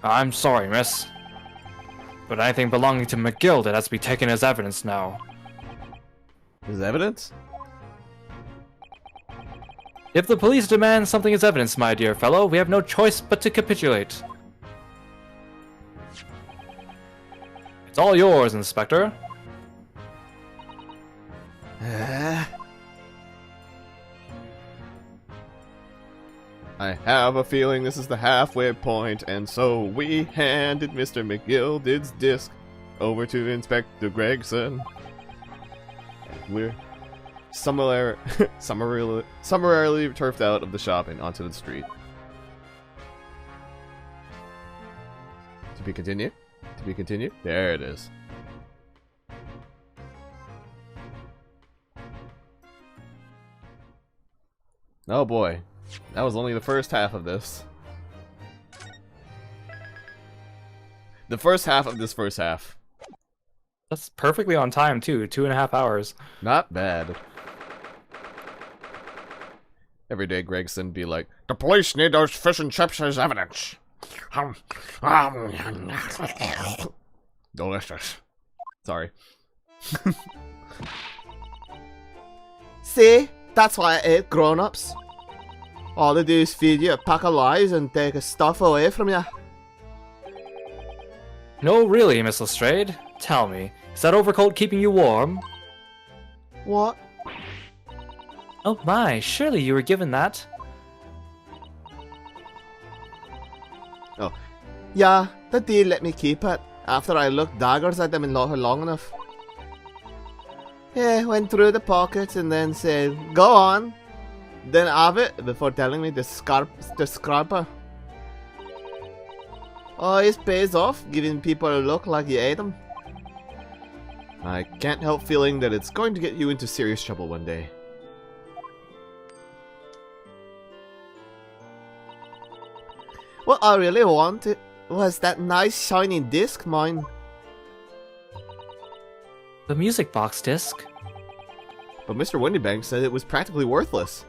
I'm sorry, miss. But anything belonging to McGilda has to be taken as evidence now. Is evidence? If the police demand something as evidence, my dear fellow, we have no choice but to capitulate. It's all yours, Inspector. I have a feeling this is the halfway point, and so we handed Mr. McGilded's disc over to Inspector Gregson. We're summarily turfed out of the shop and onto the street. To be continued? To be continued? There it is. Oh boy. That was only the first half of this. The first half of this first half. That's perfectly on time, too. 2.5 hours. Not bad. Every day Gregson be like, the police need those fish and chips as evidence. Delicious. Sorry. See? That's why I ate grown-ups. All they do is feed you a pack of lies and take stuff away from you. No, really, Miss Lestrade. Tell me, is that overcoat keeping you warm? What? Oh my, surely you were given that. Oh. Yeah, they did let me keep it, after I looked daggers at them in long enough. Yeah, went through the pockets and then said, go on. Then have it before telling me the scrapper. Oh, it pays off, giving people a look like you ate them. I can't help feeling that it's going to get you into serious trouble one day. What I really wanted was that nice shiny disc mine. The music box disc? But Mr. Windybank said it was practically worthless.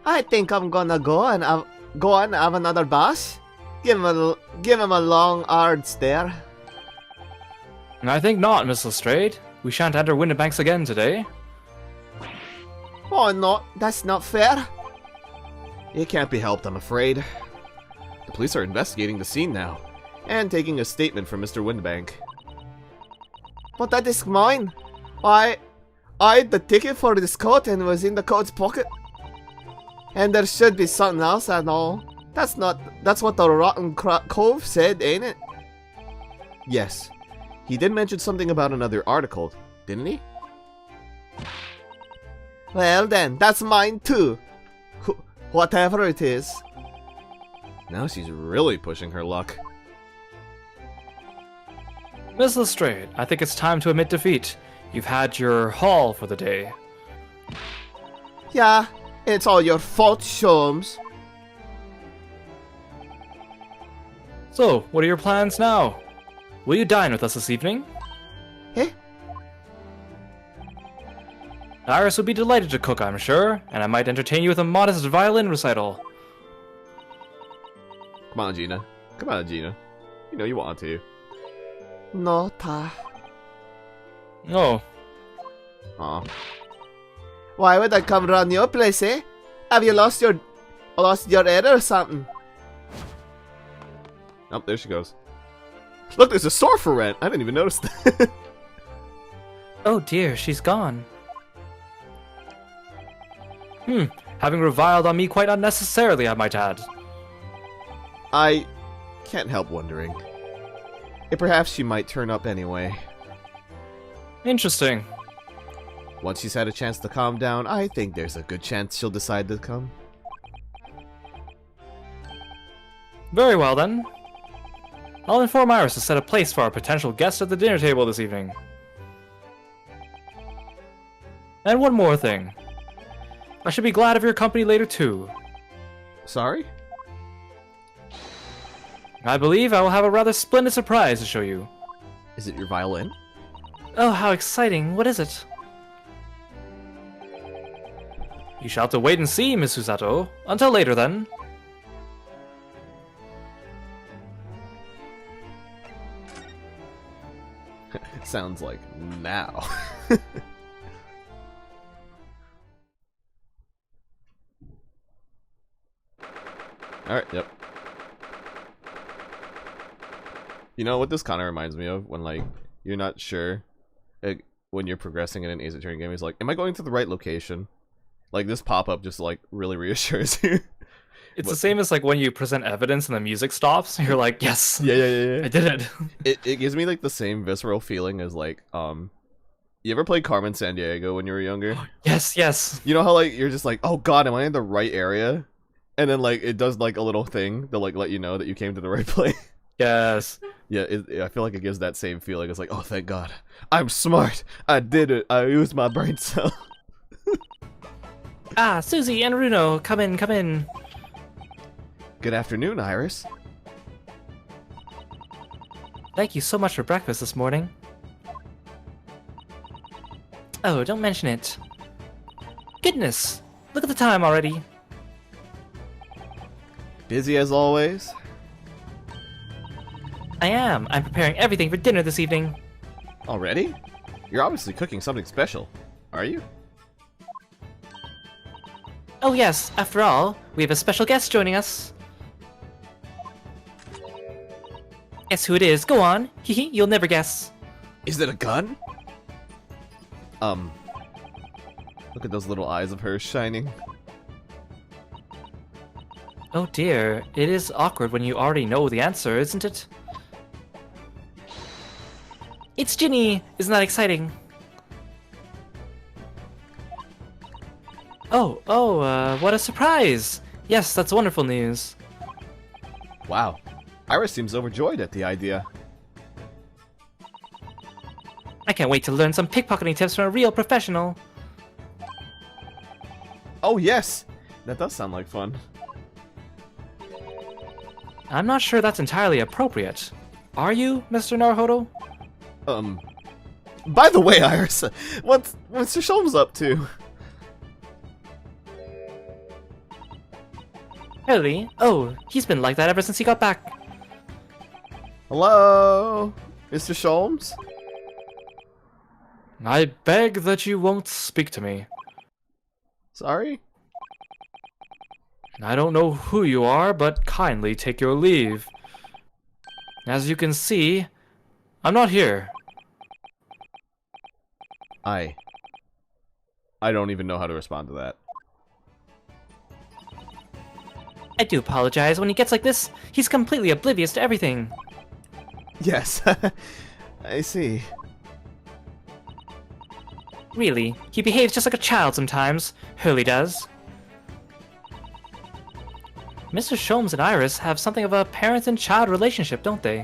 I think I'm gonna go and have another bash. Give him a long hard stare. I think not, Miss Lestrade. We shan't enter Windybanks again today. Oh no, that's not fair. It can't be helped, I'm afraid. The police are investigating the scene now, and taking a statement from Mr. Windybank. But that is mine. I had the ticket for this coat and it was in the coat's pocket. And there should be something else and all. That's what the rotten cove said, ain't it? Yes. He did mention something about another article, didn't he? Well then, that's mine too. Whatever it is. Now she's really pushing her luck. Miss Lestrade, I think it's time to admit defeat. You've had your haul for the day. Yeah, it's all your fault, Sholmes. So, what are your plans now? Will you dine with us this evening? Eh? Iris would be delighted to cook, I'm sure, and I might entertain you with a modest violin recital. Come on, Gina. Come on, Gina. You know you want to. No, ta. Oh, Aw. Why would I come around your place, eh? Have you lost your head or something? Oh, there she goes. Look, there's a store for rent. I didn't even notice that. oh dear, she's gone. Having reviled on me quite unnecessarily, I might add. I can't help wondering. If perhaps she might turn up anyway. Interesting. Once she's had a chance to calm down, I think there's a good chance she'll decide to come. Very well then. I'll inform Iris to set a place for our potential guest at the dinner table this evening. And one more thing. I should be glad of your company later too. Sorry? I believe I will have a rather splendid surprise to show you. Is it your violin? Oh, how exciting. What is it? You shall have to wait and see, Miss Susato. Until later then. Sounds like now. Alright, yep. You know what this kind of reminds me of? When, like, you're not sure, like, when you're progressing in an Ace Attorney game, it's like, am I going to the right location? Like, this pop-up just, like, really reassures you. It's the same as like when you present evidence and the music stops. You're like, yes, Yeah. I did it. It gives me, like, the same visceral feeling as, like, you ever played Carmen Sandiego when you were younger? Yes. You know how, like, you're just like, oh god, am I in the right area? And then, like, it does, like, a little thing to, like, let you know that you came to the right place. Yes. Yeah, I feel like it gives that same feeling. It's like, oh, thank god. I'm smart. I did it. I used my brain cell. Ah, Susie and Runo, come in. Good afternoon, Iris. Thank you so much for breakfast this morning. Oh, don't mention it. Goodness, look at the time already. Busy as always? I am. I'm preparing everything for dinner this evening. Already? You're obviously cooking something special. Are you? Oh yes, after all, we have a special guest joining us. Guess who it is? Go on. Hehe, you'll never guess. Is it a gun? Look at those little eyes of hers shining. Oh dear, it is awkward when you already know the answer, isn't it? It's Ginny! Isn't that exciting? Oh, what a surprise! Yes, that's wonderful news. Wow. Iris seems overjoyed at the idea. I can't wait to learn some pickpocketing tips from a real professional. Oh, yes! That does sound like fun. I'm not sure that's entirely appropriate. Are you, Mr. Naruhodo? By the way, Iris, what's Mr. Sholmes up to? Really? Oh, he's been like that ever since he got back. Hello? Mr. Sholmes? I beg that you won't speak to me. Sorry? I don't know who you are, but kindly take your leave. As you can see, I'm not here. I don't even know how to respond to that. I do apologize. When he gets like this, he's completely oblivious to everything. Yes, I see. Really, he behaves just like a child sometimes. Hurley does. Mr. Sholmes and Iris have something of a parent and child relationship, don't they?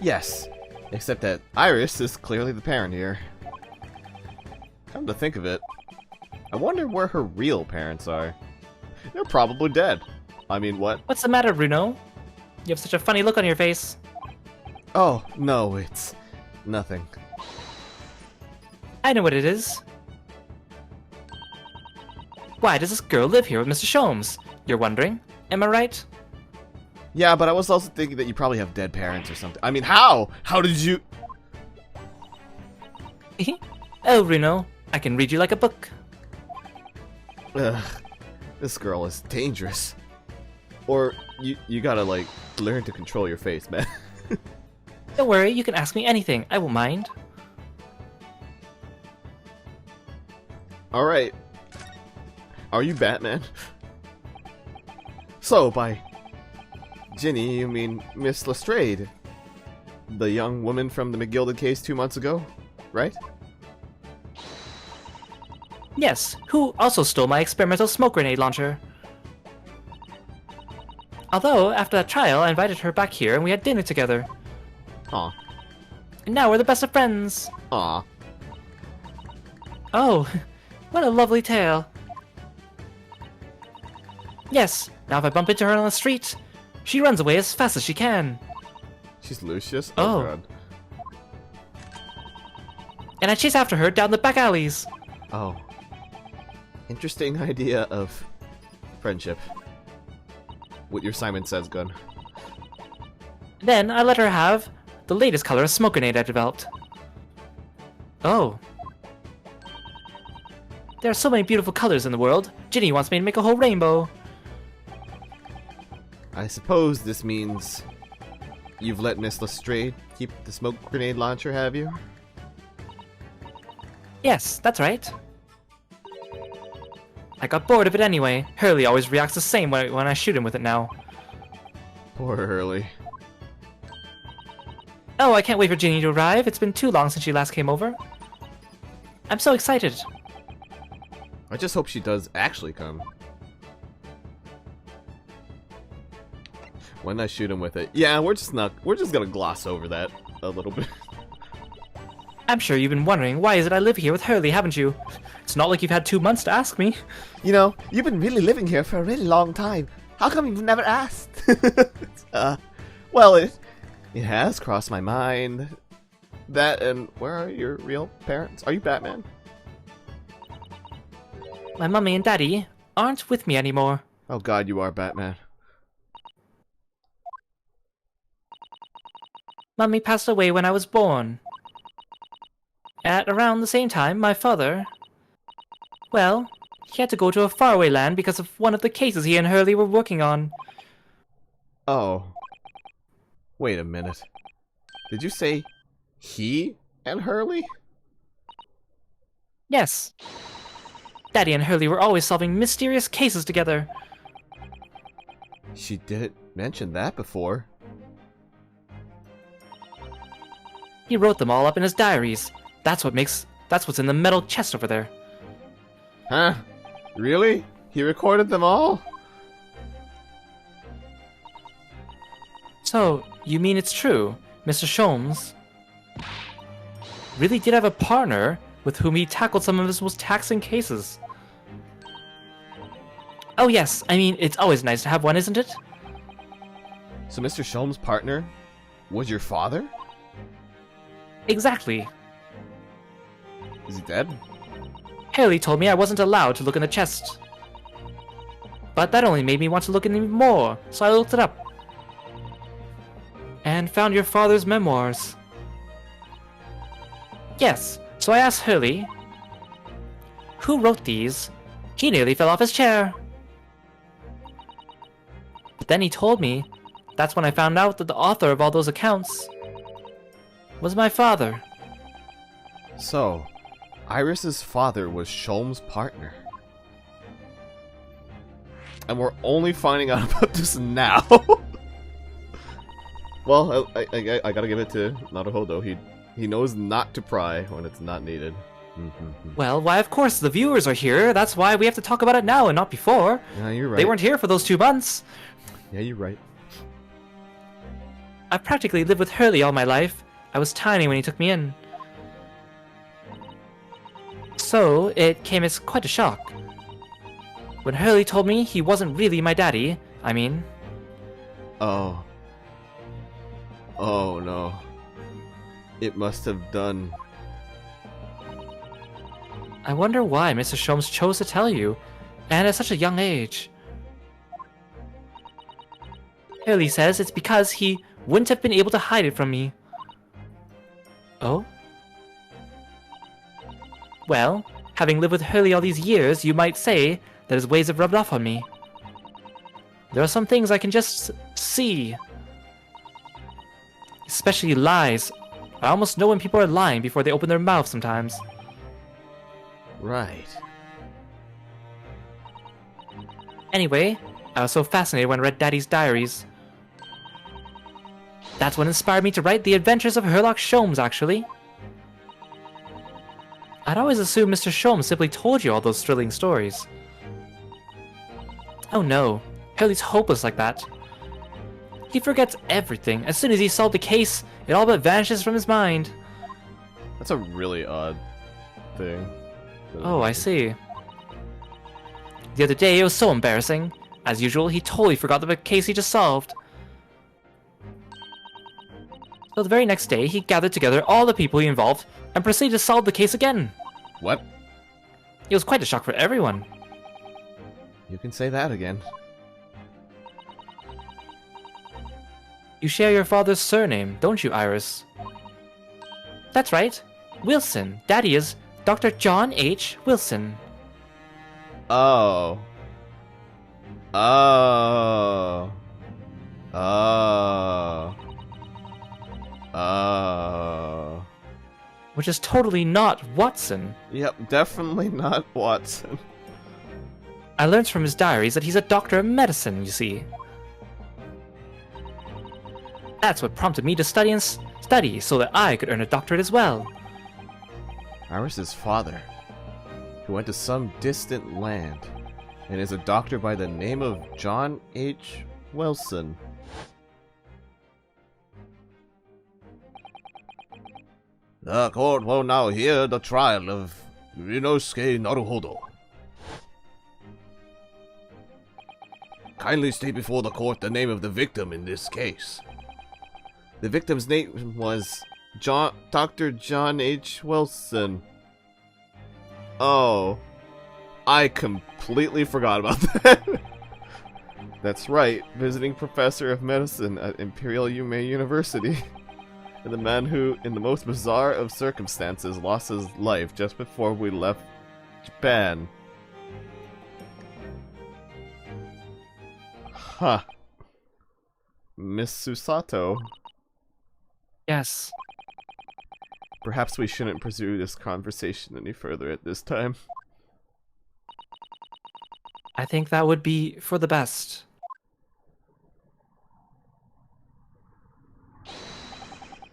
Yes, except that Iris is clearly the parent here. Come to think of it, I wonder where her real parents are. They're probably dead. I mean, what? What's the matter, Bruno? You have such a funny look on your face. Oh, no, it's nothing. I know what it is. Why does this girl live here with Mr. Sholmes? You're wondering, am I right? Yeah, but I was also thinking that you probably have dead parents or something. I mean, how? How did you... Oh, Reno, I can read you like a book. Ugh, this girl is dangerous. Or you gotta, like, learn to control your face, man. Don't worry, you can ask me anything. I won't mind. Alright. Are you Batman? So, by Ginny, you mean Miss Lestrade? The young woman from the McGilded case 2 months ago, right? Yes, who also stole my experimental smoke grenade launcher. Although, after that trial, I invited her back here and we had dinner together. Aw. And now we're the best of friends. Aw. Oh, what a lovely tale. Yes, now if I bump into her on the street, she runs away as fast as she can. She's Lucius? Oh. God. And I chase after her down the back alleys. Oh. Interesting idea of friendship. With your Simon Says gun. Then I let her have the latest color of smoke grenade I developed. Oh. There are so many beautiful colors in the world. Ginny wants me to make a whole rainbow. I suppose this means you've let Miss Lestrade keep the smoke grenade launcher, have you? Yes, that's right. I got bored of it anyway. Hurley always reacts the same way when I shoot him with it now. Poor Hurley. Oh, I can't wait for Ginny to arrive. It's been too long since she last came over. I'm so excited. I just hope she does actually come. When I shoot him with it. Yeah, we're just gonna gloss over that a little bit. I'm sure you've been wondering, why is it I live here with Hurley, haven't you? It's not like you've had 2 months to ask me. You know, you've been really living here for a really long time. How come you've never asked? Well, it has crossed my mind. That and where are your real parents? Are you Batman? My mummy and daddy aren't with me anymore. Oh god, you are Batman. Mummy passed away when I was born. At around the same time, my father... Well, he had to go to a faraway land because of one of the cases he and Hurley were working on. Oh. Wait a minute. Did you say he and Hurley? Yes. Daddy and Hurley were always solving mysterious cases together. She didn't mention that before. He wrote them all up in his diaries. That's what's in the metal chest over there. Huh? Really? He recorded them all? So, you mean it's true, Mr. Sholmes really did have a partner with whom he tackled some of his most taxing cases. Oh yes, I mean, it's always nice to have one, isn't it? So Mr. Sholmes' partner was your father? Exactly. Is he dead? Haley told me I wasn't allowed to look in the chest. But that only made me want to look in even more, so I looked it up. And found your father's memoirs. Yes, so I asked Hurley, who wrote these? He nearly fell off his chair. But then he told me, that's when I found out that the author of all those accounts was my father. So, Iris's father was Sholmes' partner. And we're only finding out about this now. Well, I gotta give it to Naruhodo. He knows not to pry when it's not needed. Well, why of course, the viewers are here. That's why we have to talk about it now and not before. Yeah, you're right. They weren't here for those 2 months. Yeah, you're right. I've practically lived with Hurley all my life. I was tiny when he took me in. So, it came as quite a shock. When Hurley told me he wasn't really my daddy, I mean... Oh. Oh no. It must have done... I wonder why Mr. Sholmes chose to tell you, and at such a young age. Hurley says it's because he wouldn't have been able to hide it from me. Oh? Well, having lived with Hurley all these years, you might say that his ways have rubbed off on me. There are some things I can just see. Especially lies. I almost know when people are lying before they open their mouth sometimes. Right. Anyway, I was so fascinated when I read Daddy's diaries. That's what inspired me to write The Adventures of Herlock Sholmes, actually. I'd always assumed Mr. Sholmes simply told you all those thrilling stories. Oh no, Hurley's hopeless like that. He forgets everything. As soon as he solved the case, it all but vanishes from his mind. That's a really odd thing. Oh, I see. The other day, it was so embarrassing. As usual, he totally forgot the case he just solved. So the very next day, he gathered together all the people he involved and proceeded to solve the case again. What? It was quite a shock for everyone. You can say that again. You share your father's surname, don't you, Iris? That's right. Wilson. Daddy is Dr. John H. Wilson. Oh. Oh. Oh. Oh. Which is totally not Watson. Yep, definitely not Watson. I learned from his diaries that he's a doctor of medicine, you see. That's what prompted me to study so that I could earn a doctorate as well. Iris's father, who went to some distant land, and is a doctor by the name of John H. Wilson. The court will now hear the trial of Ryunosuke Naruhodo. Kindly state before the court the name of the victim in this case. The victim's name was Dr. John H. Wilson. Oh. I completely forgot about that. That's right, visiting professor of medicine at Imperial Yume University. And the man who, in the most bizarre of circumstances, lost his life just before we left Japan. Huh. Miss Susato. Yes. Perhaps we shouldn't pursue this conversation any further at this time. I think that would be for the best.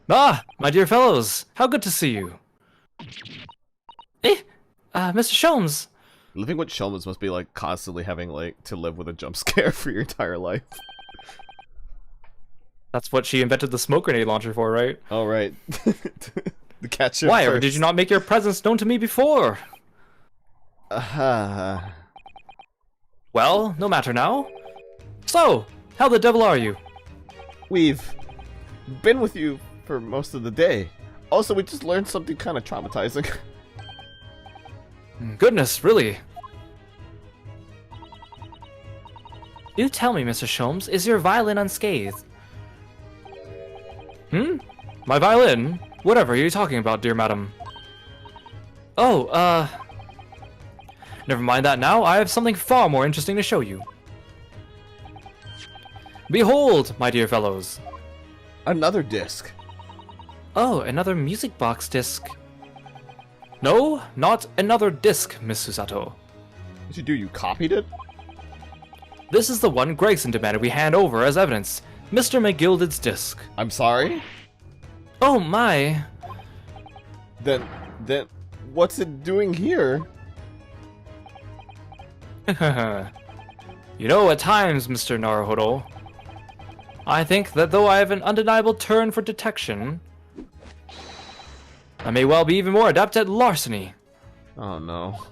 Ah, my dear fellows, how good to see you. Mr. Sholmes. Living with Sholmes must be like constantly having like to live with a jump scare for your entire life. That's what she invented the smoke grenade launcher for, right? Oh, right. The catch it Why first. did you not make your presence known to me before? Well, no matter now. So, how the devil are you? We've been with you for most of the day. Also, we just learned something kind of traumatizing. Goodness, really? Do tell me, Mr. Sholmes, is your violin unscathed? My violin? Whatever are you talking about, dear madam? Oh, never mind that now. I have something far more interesting to show you. Behold, my dear fellows. Another disc. Oh, another music box disc. No, not another disc, Miss Susato. What'd you do? You copied it? This is the one Gregson demanded we hand over as evidence. Mr. McGilded's disc. I'm sorry? Oh my. Then, what's it doing here? You know, at times, Mr. Naruhodo, I think that though I have an undeniable turn for detection, I may well be even more adept at larceny. Oh no.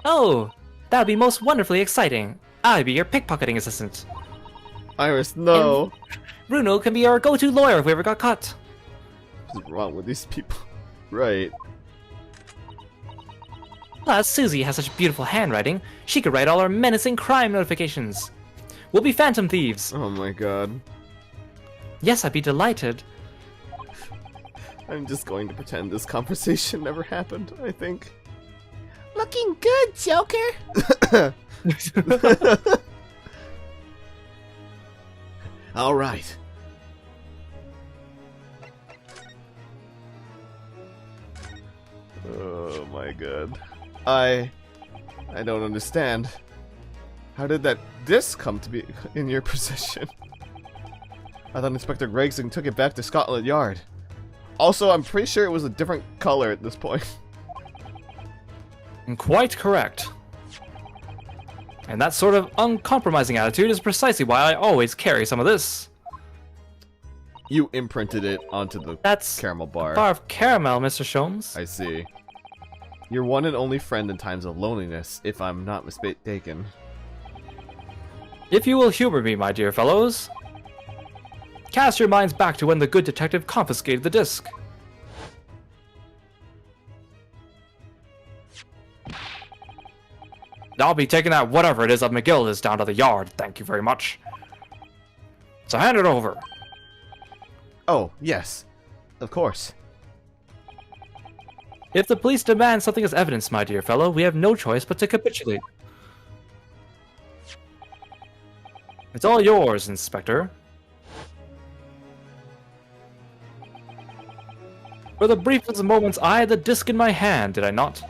Oh, that would be most wonderfully exciting. I'd be your pickpocketing assistant. Iris, no. Bruno can be our go-to lawyer if we ever got caught. What's wrong with these people? Right. Plus, Susie has such beautiful handwriting, she could write all our menacing crime notifications. We'll be phantom thieves. Oh my god. Yes, I'd be delighted. I'm just going to pretend this conversation never happened, I think. Looking good, Joker. Alright. Oh my god. I don't understand. How did that disc come to be in your possession? I thought Inspector Gregson took it back to Scotland Yard. Also, I'm pretty sure it was a different color at this point. And quite correct. And that sort of uncompromising attitude is precisely why I always carry some of this. You imprinted it onto the That's caramel bar. a bar of caramel, Mr. Sholmes. I see. Your one and only friend in times of loneliness, if I'm not mistaken. If you will humor me, my dear fellows, cast your minds back to when the good detective confiscated the disc. I'll be taking that whatever it is of McGilda's down to the yard, thank you very much. So hand it over. Oh, yes. Of course. If the police demand something as evidence, my dear fellow, we have no choice but to capitulate. It's all yours, Inspector. For the briefest moments, I had the disc in my hand, did I not?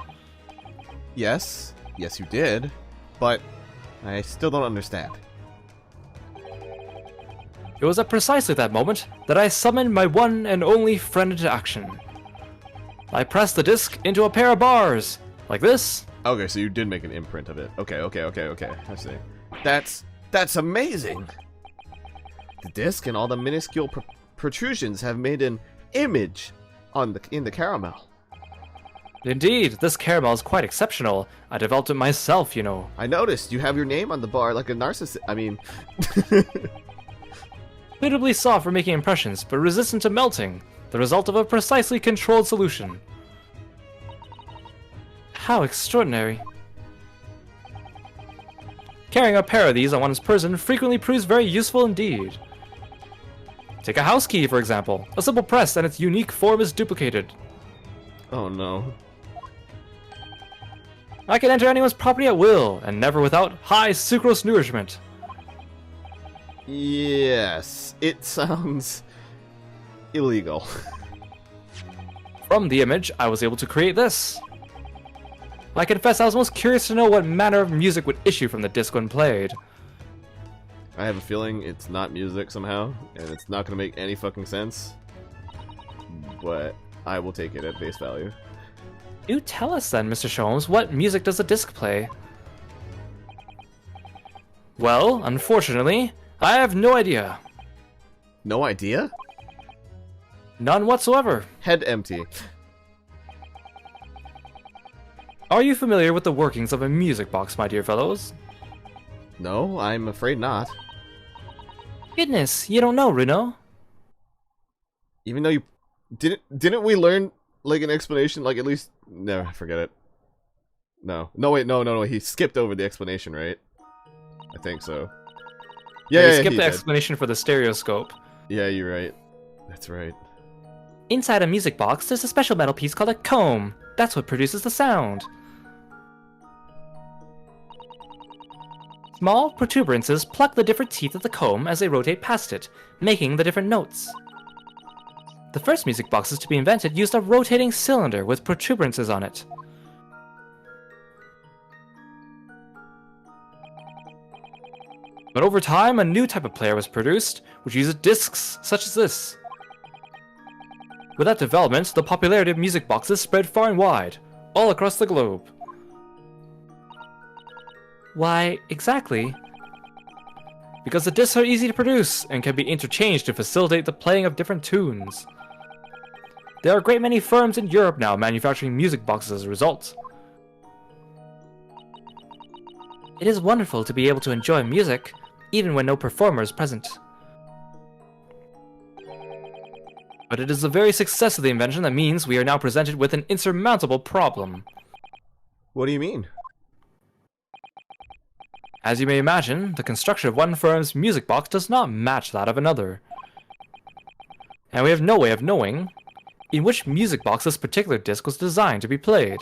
Yes. Yes, you did. But I still don't understand. It was at precisely that moment that I summoned my one and only friend into action. I pressed the disc into a pair of bars, like this. Okay, so you did make an imprint of it. Okay. I see. That's amazing. The disc and all the minuscule protrusions have made an image in the caramel. Indeed, this caramel is quite exceptional. I developed it myself, you know. I noticed you have your name on the bar like a narcissist. I mean, Suitably soft for making impressions, but resistant to melting. The result of a precisely controlled solution. How extraordinary. Carrying a pair of these on one's person frequently proves very useful indeed. Take a house key, for example. A simple press and its unique form is duplicated. oh no. I can enter anyone's property at will, and never without high sucrose nourishment. Yes, it sounds illegal. From the image, I was able to create this. I confess I was most curious to know what manner of music would issue from the disc when played. I have a feeling it's not music somehow, and it's not gonna make any fucking sense. But I will take it at face value. Do tell us then, Mr. Sholmes, what music does the disc play? Well, unfortunately, I have no idea. No idea? None whatsoever. Head empty. Are you familiar with the workings of a music box, my dear fellows? No, I'm afraid not. Goodness, you don't know, Runo? Even though you didn't we learn like an explanation, like at least no, forget it. No. Wait, no. He skipped over the explanation, right? I think so. Yeah, Yeah, skip he the did. explanation for the stereoscope. Yeah, you're right. That's right. Inside a music box, there's a special metal piece called a comb. That's what produces the sound. Small protuberances pluck the different teeth of the comb as they rotate past it, making the different notes. The first music boxes to be invented used a rotating cylinder with protuberances on it. But over time, a new type of player was produced, which uses discs such as this. With that development, the popularity of music boxes spread far and wide, all across the globe. Why, exactly? Because the discs are easy to produce and can be interchanged to facilitate the playing of different tunes. There are a great many firms in Europe now manufacturing music boxes as a result. It is wonderful to be able to enjoy music, even when no performer is present. But it is the very success of the invention that means we are now presented with an insurmountable problem. What do you mean? As you may imagine, the construction of one firm's music box does not match that of another. And we have no way of knowing in which music box this particular disc was designed to be played.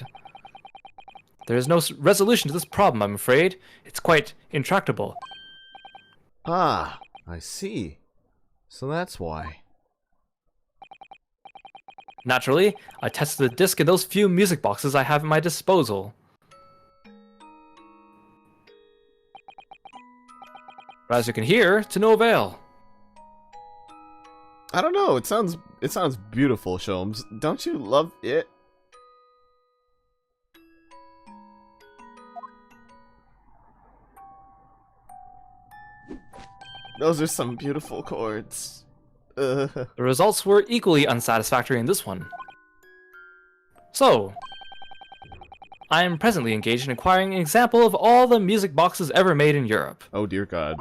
There is no resolution to this problem, I'm afraid. It's quite intractable. Ah, I see. So that's why. Naturally, I tested the disc in those few music boxes I have at my disposal. But as you can hear, to no avail. I don't know, it sounds beautiful, Sholmes. Don't you love it? Those are some beautiful chords. The results were equally unsatisfactory in this one. So, I am presently engaged in acquiring an example of all the music boxes ever made in Europe. Oh dear God.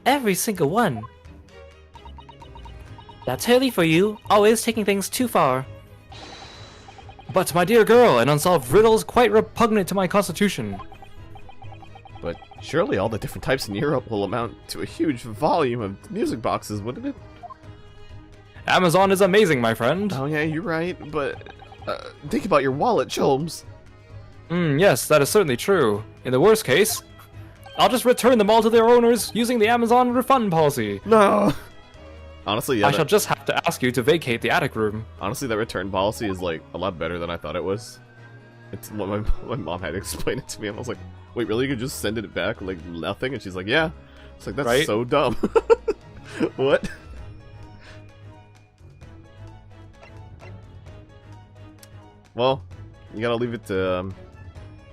Every single one. That's early for you, always taking things too far. But my dear girl, an unsolved riddle is quite repugnant to my constitution. But surely all the different types in Europe will amount to a huge volume of music boxes, wouldn't it? Amazon is amazing, my friend. Oh yeah, you're right, but think about your wallet, Sholmes. Yes, that is certainly true. In the worst case, I'll just return them all to their owners using the Amazon refund policy. No. Honestly, yeah. I shall just have to ask you to vacate the attic room. Honestly, that return policy is like a lot better than I thought it was. It's what my mom had to explain it to me, and I was like, "Wait, really? You could just send it back like nothing?" And she's like, "Yeah." It's like that's Right? so dumb. What? Well, you gotta leave it to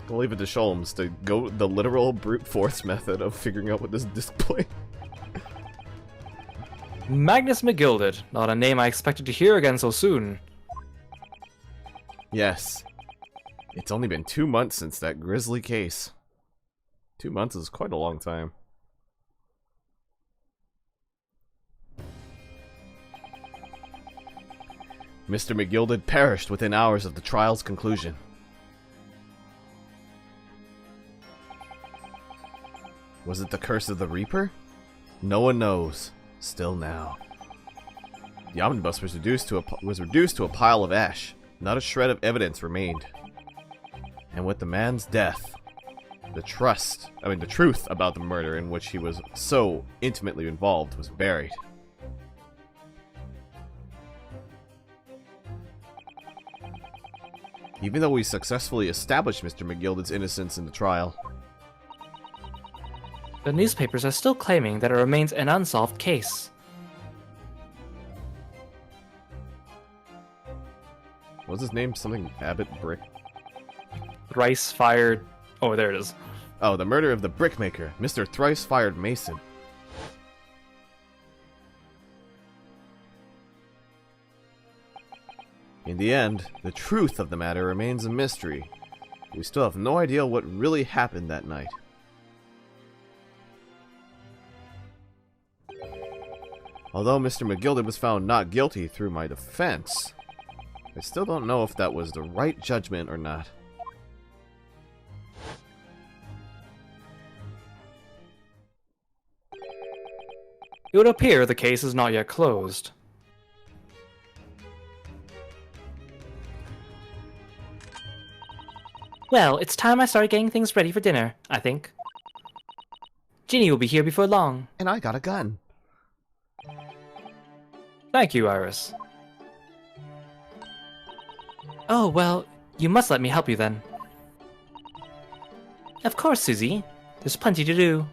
Sholmes to go the literal brute force method of figuring out what this display. Magnus McGilded, not a name I expected to hear again so soon. Yes. It's only been 2 months since that grisly case. 2 months is quite a long time. Mr. McGilded perished within hours of the trial's conclusion. Was it the curse of the Reaper? No one knows. Still now. The omnibus was reduced to a pile of ash. Not a shred of evidence remained. And with the man's death, the truth about the murder in which he was so intimately involved was buried. Even though we successfully established Mr. McGilded's innocence in the trial, The newspapers are still claiming that it remains an unsolved case. what was his name? Something Abbott Brick? Thrice fired... Oh, there it is. Oh, the murder of the brickmaker, Mr. Thrice-Fired Mason. In the end, the truth of the matter remains a mystery. We still have no idea what really happened that night. Although Mr. McGilded was found not guilty through my defense, I still don't know if that was the right judgment or not. It would appear the case is not yet closed. Well, it's time I started getting things ready for dinner, I think. Ginny will be here before long. And I got a gun. Thank you, Iris. Oh, well, you must let me help you then. Of course, Susie. There's plenty to do.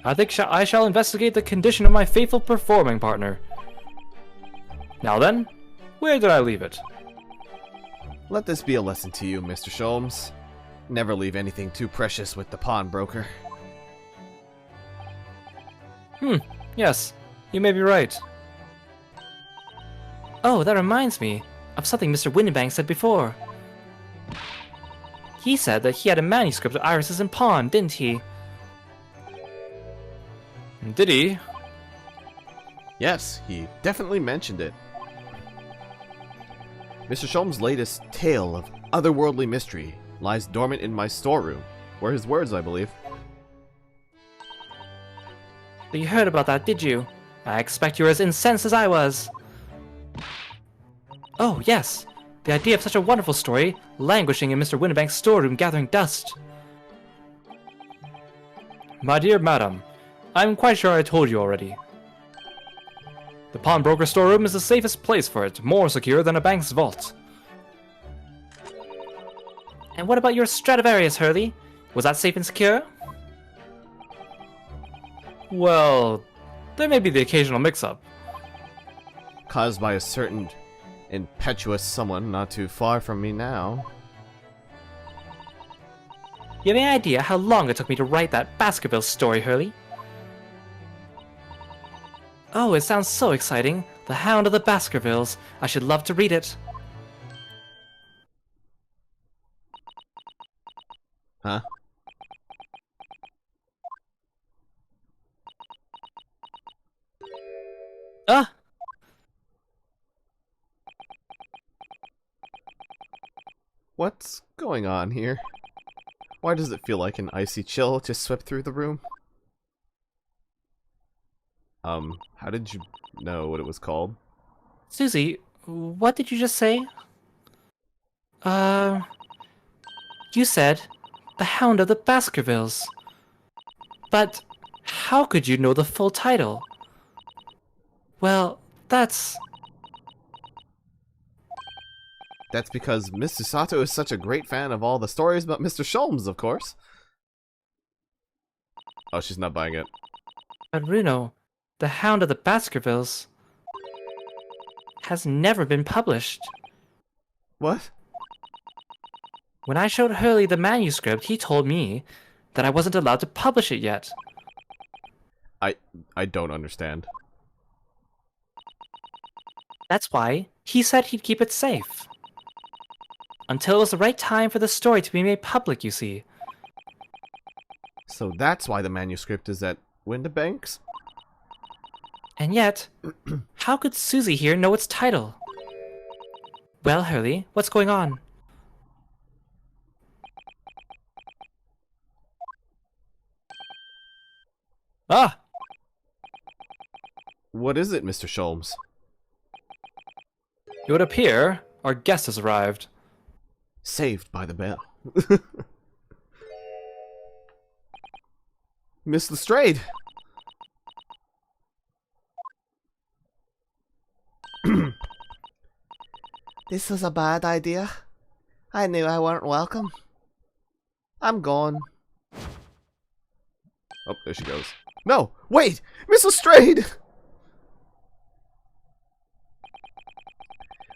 I think I shall investigate the condition of my faithful performing partner. Now then, where did I leave it? Let this be a lesson to you, Mr. Sholmes. Never leave anything too precious with the pawnbroker. Yes, you may be right. Oh, that reminds me of something Mr. Windenbank said before. He said that he had a manuscript of Iris's in pawn, didn't he? Did he? Yes, he definitely mentioned it. Mr. Sholmes' latest tale of otherworldly mystery lies dormant in my storeroom. Were his words, I believe. So you heard about that, did you? I expect you were as incensed as I was. Oh, yes. The idea of such a wonderful story languishing in Mr. Winnebank's storeroom gathering dust. My dear madam, I'm quite sure I told you already. The pawnbroker's storeroom is the safest place for it, more secure than a bank's vault. And what about your Stradivarius, Hurley? Was that safe and secure? Well, there may be the occasional mix-up. Caused by a certain impetuous someone not too far from me now. You have any idea how long it took me to write that Baskerville story, Hurley? Oh, it sounds so exciting. The Hound of the Baskervilles. I should love to read it. Huh? Ah! What's going on here? Why does it feel like an icy chill just swept through the room? How did you know what it was called? Susie, what did you just say? You said The Hound of the Baskervilles. But how could you know the full title? Well, that's because Mr. Sato is such a great fan of all the stories about Mr. Sholmes, of course. Oh, she's not buying it. But Runo, The Hound of the Baskervilles has never been published. What? When I showed Hurley the manuscript, he told me that I wasn't allowed to publish it yet. I don't understand. That's why he said he'd keep it safe. Until it was the right time for the story to be made public, you see. So that's why the manuscript is at Winnebank's? And yet, how could Susie here know its title? Well, Hurley, what's going on? Ah! What is it, Mr. Sholmes? It would appear our guest has arrived. Saved by the bell. Miss Lestrade! This was a bad idea. I knew I weren't welcome. I'm gone. Oh, there she goes. No! Wait! Miss Lestrade!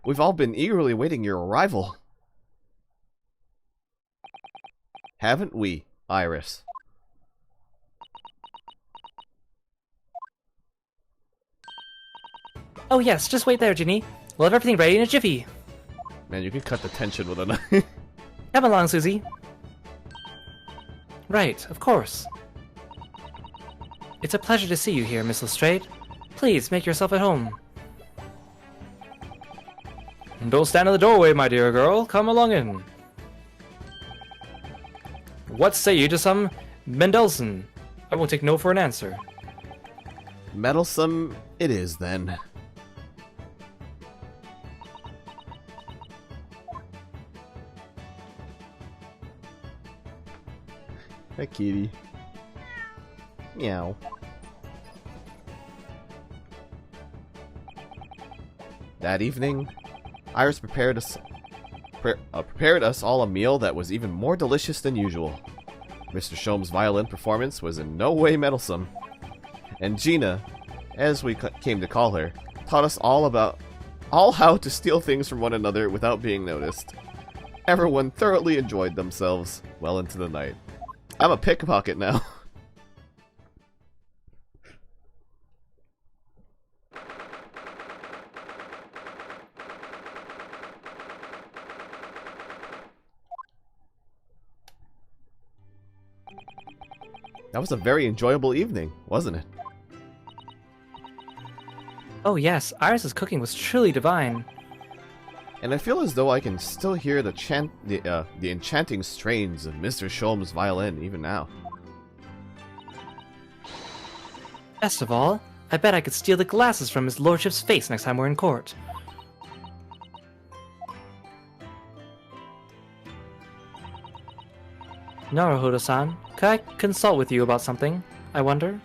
We've all been eagerly awaiting your arrival. Haven't we, Iris? Oh yes, just wait there, Ginny. We'll have everything ready in a jiffy. Man, you can cut the tension with a knife. Come along, Susie. Right, of course. It's a pleasure to see you here, Miss Lestrade. Please, make yourself at home. Don't stand in the doorway, my dear girl. Come along in. What say you to some Mendelssohn? I won't take no for an answer. Meddlesome it is, then. Hi, kitty. Meow. That evening, Iris prepared us all a meal that was even more delicious than usual. Mr. Sholmes' violin performance was in no way meddlesome, and Gina, as we came to call her, taught us all how to steal things from one another without being noticed. Everyone thoroughly enjoyed themselves well into the night. I'm a pickpocket now. That was a very enjoyable evening, wasn't it? Oh yes, Iris's cooking was truly divine. and I feel as though I can still hear the enchanting strains of Mr. Sholm's violin even now. Best of all, I bet I could steal the glasses from his lordship's face next time we're in court. Naruhodo-san, could I consult with you about something, I wonder?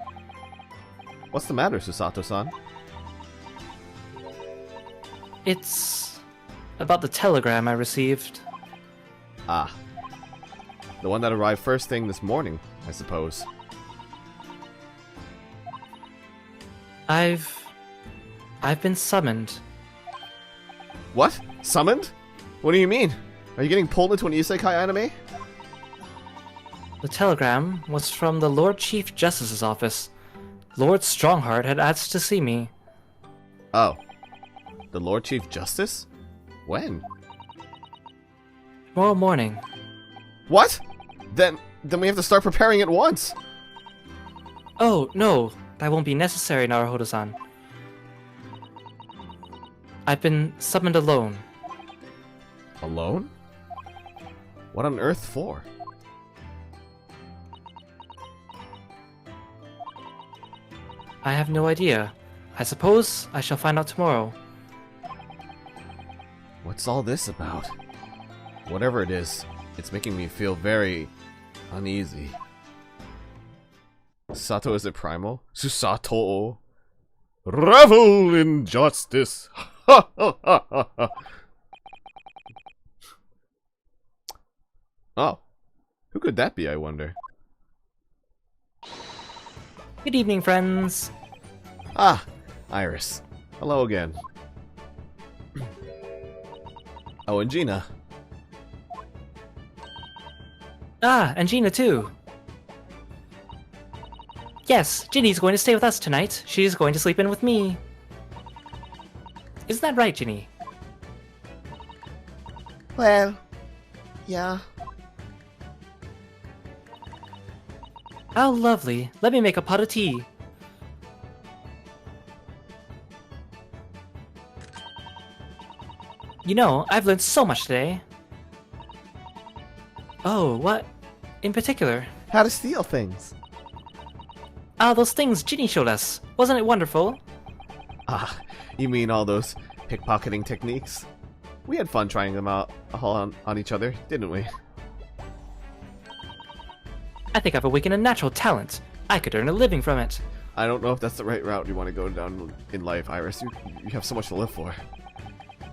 What's the matter, Susato-san? It's about the telegram I received. Ah. The one that arrived first thing this morning, I suppose. I've been summoned. What? Summoned? What do you mean? Are you getting pulled into an isekai anime? The telegram was from the Lord Chief Justice's office. Lord Strongheart had asked to see me. Oh. The Lord Chief Justice? When? Tomorrow morning. What? Then we have to start preparing at once. Oh, no, that won't be necessary, Naruhodo-san. I've been summoned alone. Alone? What on earth for? I have no idea. I suppose I shall find out tomorrow. What's all this about? Whatever it is, it's making me feel very uneasy. Sato, is it primal? Susato! Revel in justice! Ha ha ha ha ha! Oh. Who could that be, I wonder? Good evening, friends. Ah, Iris. Hello again. Oh, and Gina. Ah, and Gina too. Yes, Ginny's going to stay with us tonight. She's going to sleep in with me. Isn't that right, Ginny? Well, yeah. How lovely. Let me make a pot of tea. You know, I've learned so much today. Oh, what? In particular? How to steal things. Ah, those things Ginny showed us. Wasn't it wonderful? Ah, you mean all those pickpocketing techniques? We had fun trying them out all on each other, didn't we? I think I've awakened a natural talent. I could earn a living from it. I don't know if that's the right route you want to go down in life, Iris. You have so much to live for.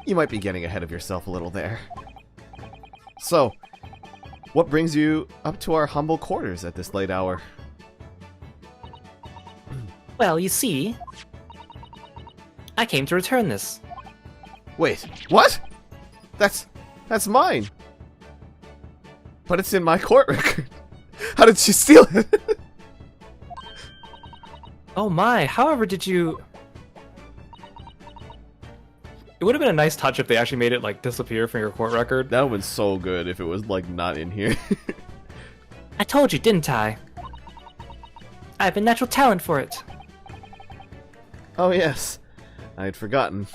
You might be getting ahead of yourself a little there. So, what brings you up to our humble quarters at this late hour? Well, you see, I came to return this. Wait, what? That's mine. But it's in my court record. How did she steal it? Oh my, however did you... It would have been a nice touch if they actually made it, like, disappear from your court record. That would be so good if it was, like, not in here. I told you, didn't I? I have a natural talent for it. Oh yes, I had forgotten.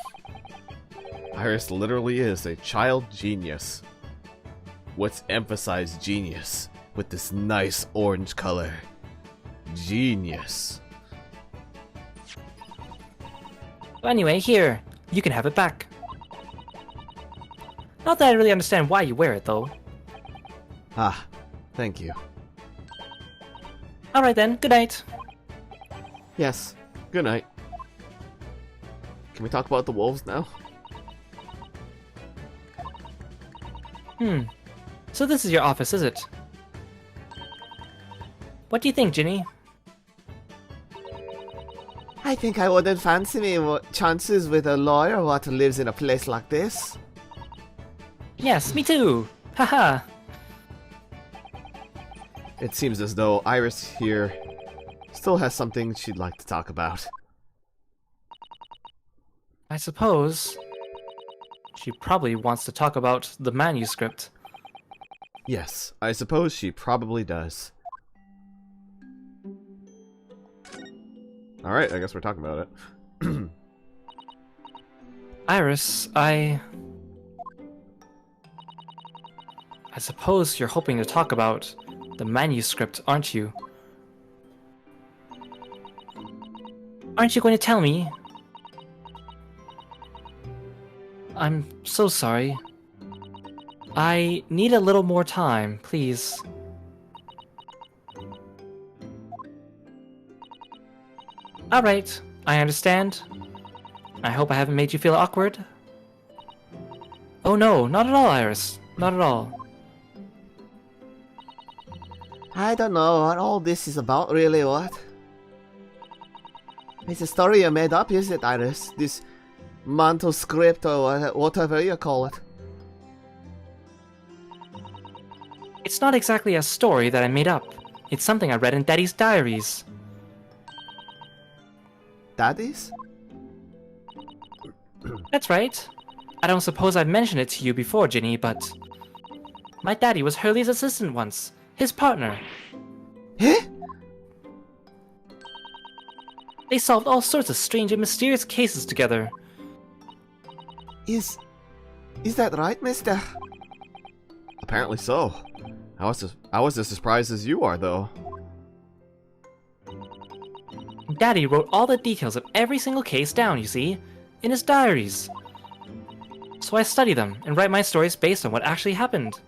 Iris literally is a child genius. Let's emphasize genius with this nice orange color. Genius. Well, anyway, here. You can have it back. Not that I really understand why you wear it, though. Ah, thank you. Alright then, good night. Yes, good night. Can we talk about the wolves now? So this is your office, is it? What do you think, Ginny? I think I wouldn't fancy me chances with a lawyer what lives in a place like this. Yes, me too! Haha! It seems as though Iris here still has something she'd like to talk about. I suppose she probably wants to talk about the manuscript. Yes, I suppose she probably does. Alright, I guess we're talking about it. Iris, I I suppose you're hoping to talk about the manuscript, aren't you? Aren't you going to tell me? I'm so sorry. I need a little more time, please. Alright, I understand. I hope I haven't made you feel awkward. Oh no, not at all, Iris. Not at all. I don't know what all this is about, really, what? It's a story you made up, is it, Iris? This mantle script or whatever you call it. It's not exactly a story that I made up. It's something I read in Daddy's diaries. Daddy's? That's right. I don't suppose I've mentioned it to you before, Ginny, but... my daddy was Hurley's assistant once. His partner. Eh? They solved all sorts of strange and mysterious cases together. Is that right, mister? Apparently so. I was as surprised as you are, though. Daddy wrote all the details of every single case down, you see, in his diaries. So I study them and write my stories based on what actually happened.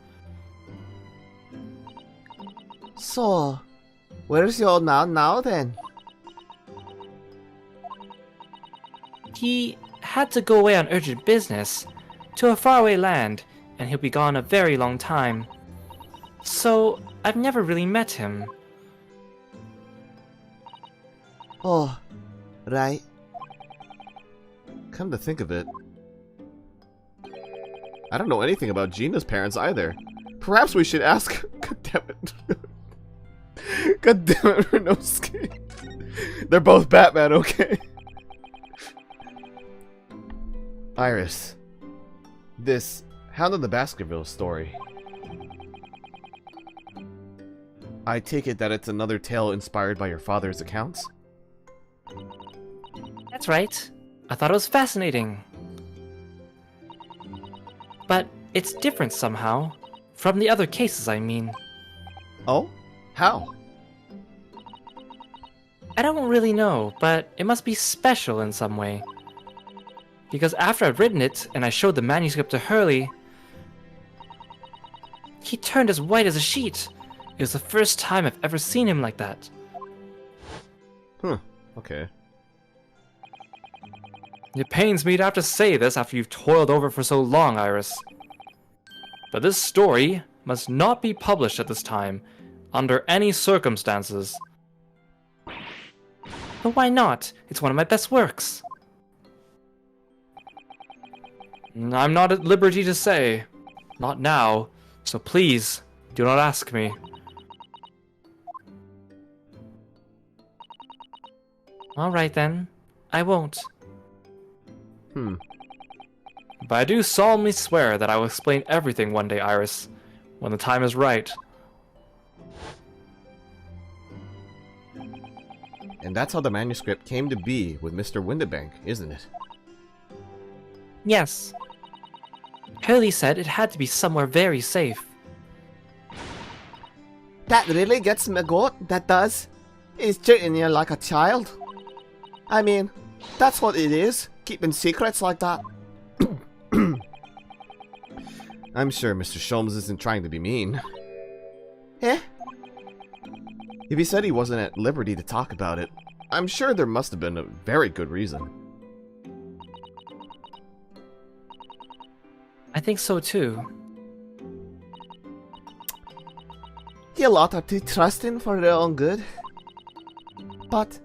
So, where's your old man now then? He had to go away on urgent business to a faraway land, and he'll be gone a very long time. So, I've never really met him. Oh, right. Come to think of it, I don't know anything about Gina's parents either. Perhaps we should ask. God damn it. God damn it, Renosuke. They're both Batman, okay? Iris. This Hound of the Baskerville story. I take it that it's another tale inspired by your father's accounts? That's right. I thought it was fascinating. But it's different somehow. From the other cases, I mean. Oh? How? I don't really know, but it must be special in some way. Because after I'd written it, and I showed the manuscript to Hurley, he turned as white as a sheet. It was the first time I've ever seen him like that. Okay. It pains me to have to say this after you've toiled over for so long, Iris. But this story must not be published at this time, under any circumstances. But why not? It's one of my best works. I'm not at liberty to say. Not now. So please, do not ask me. Alright then. I won't. But I do solemnly swear that I will explain everything one day, Iris, when the time is right. And that's how the manuscript came to be with Mr. Windibank, isn't it? Yes. Hurley said it had to be somewhere very safe. That really gets me goat, that does. He's treating you like a child. I mean, that's what it is, keeping secrets like that. I'm sure Mr. Sholmes isn't trying to be mean. Eh? If he said he wasn't at liberty to talk about it, I'm sure there must have been a very good reason. I think so too. You lot are too trusting for their own good. But,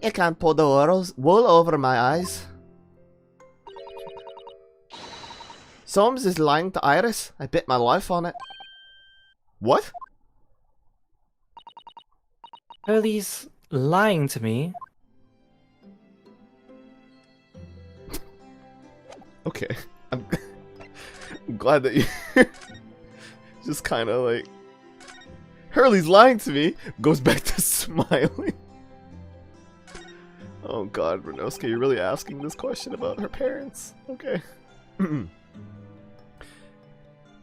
you can't pull the wool over my eyes. Soames is lying to Iris. I bet my life on it. What? Hurley's lying to me. Okay. I'm glad that you just kind of like... Hurley's lying to me. Goes back to smiling. Oh god, Renosuke, you're really asking this question about her parents. Okay.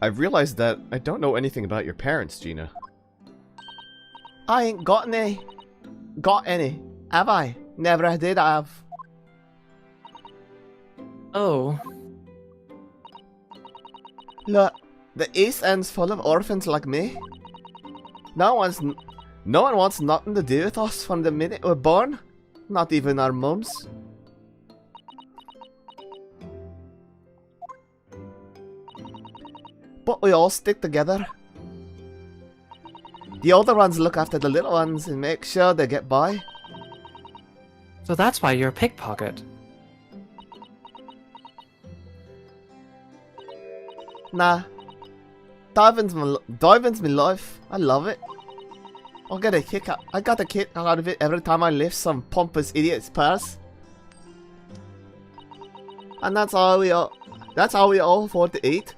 I've realized that I don't know anything about your parents, Gina. I ain't got any. Got any, have I? Never did have. Oh, Look, the East End's full of orphans like me. No one wants nothing to do with us from the minute we're born. Not even our mums. But we all stick together. The older ones look after the little ones and make sure they get by. so that's why you're a pickpocket. Nah. Diving's my life. I love it. I got a kick out of it every time I lift some pompous idiot's purse. And that's how we all afford to eat.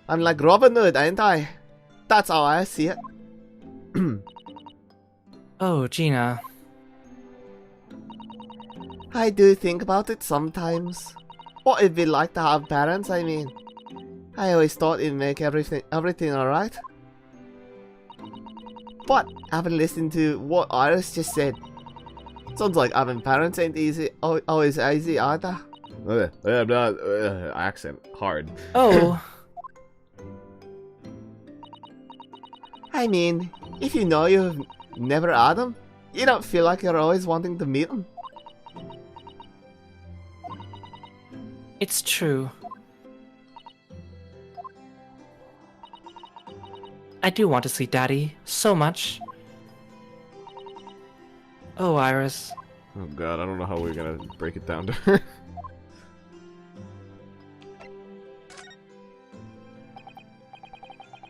I'm like Robin Hood, ain't I? That's how I see it. Oh, Gina. I do think about it sometimes. What it'd be like to have parents, I mean. I always thought it'd make everything alright. But having listened to what Iris just said, sounds like having parents ain't always easy either. Accent hard. Oh, I mean, if you know you've never had them, you don't feel like you're always wanting to meet them. it's true. I do want to see Daddy so much. Oh, Iris. Oh god, I don't know how we're gonna break it down to her.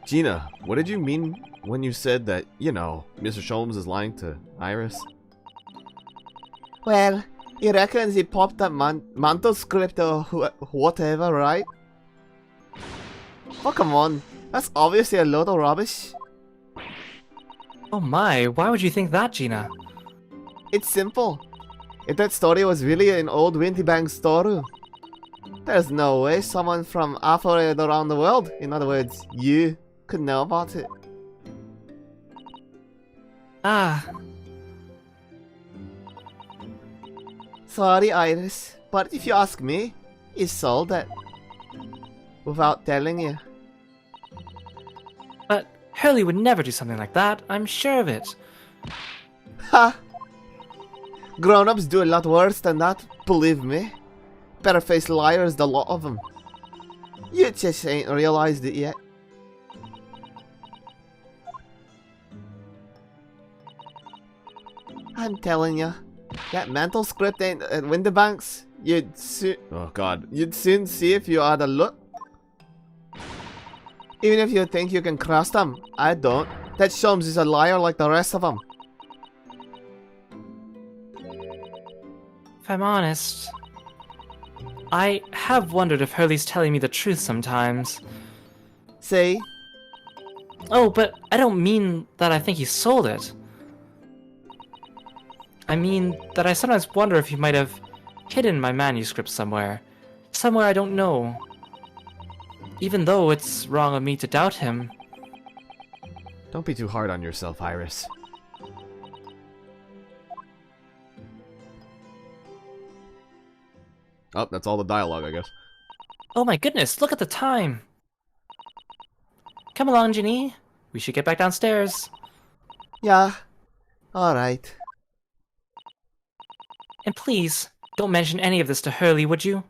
Gina, what did you mean when you said that, you know, Mr. Sholmes is lying to Iris? Well, he reckons he popped that mantle script or whatever, right? Oh, come on. That's obviously a load of rubbish. Oh my, why would you think that, Gina? It's simple. If that story was really an old Winty-Bang story, there's no way someone from halfway around the world, in other words, you, could know about it. Ah, Sorry, Iris, but if you ask me, he sold it. Without telling you. but Hurley would never do something like that, I'm sure of it. Ha! Grown-ups do a lot worse than that, believe me. Better-faced liars, the lot of them. You just ain't realized it yet. I'm telling you, that mental script ain't at Winterbanks. Oh god. You'd soon see if you had a look. Even if you think you can trust him, I don't. That Sholmes is a liar like the rest of them. If I'm honest, I have wondered if Hurley's telling me the truth sometimes. See? Oh, but I don't mean that I think he sold it. I mean that I sometimes wonder if he might have hidden my manuscript somewhere. Somewhere I don't know. Even though it's wrong of me to doubt him. Don't be too hard on yourself, Iris. Oh, that's all the dialogue, I guess. Oh my goodness, look at the time! Come along, Ginny. We should get back downstairs. Yeah. Alright. And please, don't mention any of this to Hurley, would you?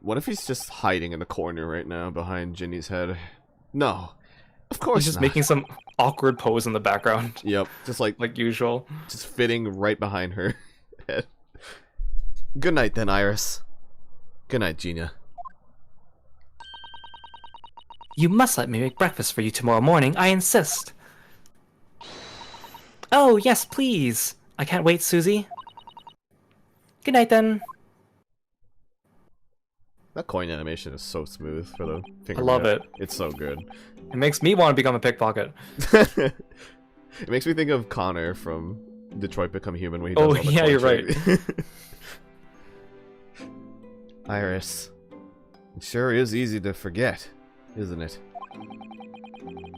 What if he's just hiding in the corner right now behind Ginny's head? No. Of course He's just not. making some awkward pose in the background. Yep, just like usual. just fitting right behind her head. Good night then, Iris. Good night, Gina. You must let me make breakfast for you tomorrow morning, I insist. Oh, yes, please. I can't wait, Susie. Good night, then. That coin animation is so smooth for the finger. I love it. It's so good. It makes me want to become a pickpocket. It makes me think of Connor from Detroit Become Human when he does Oh, all the yeah, coin you're right. trading. Iris. It sure is easy to forget, isn't it?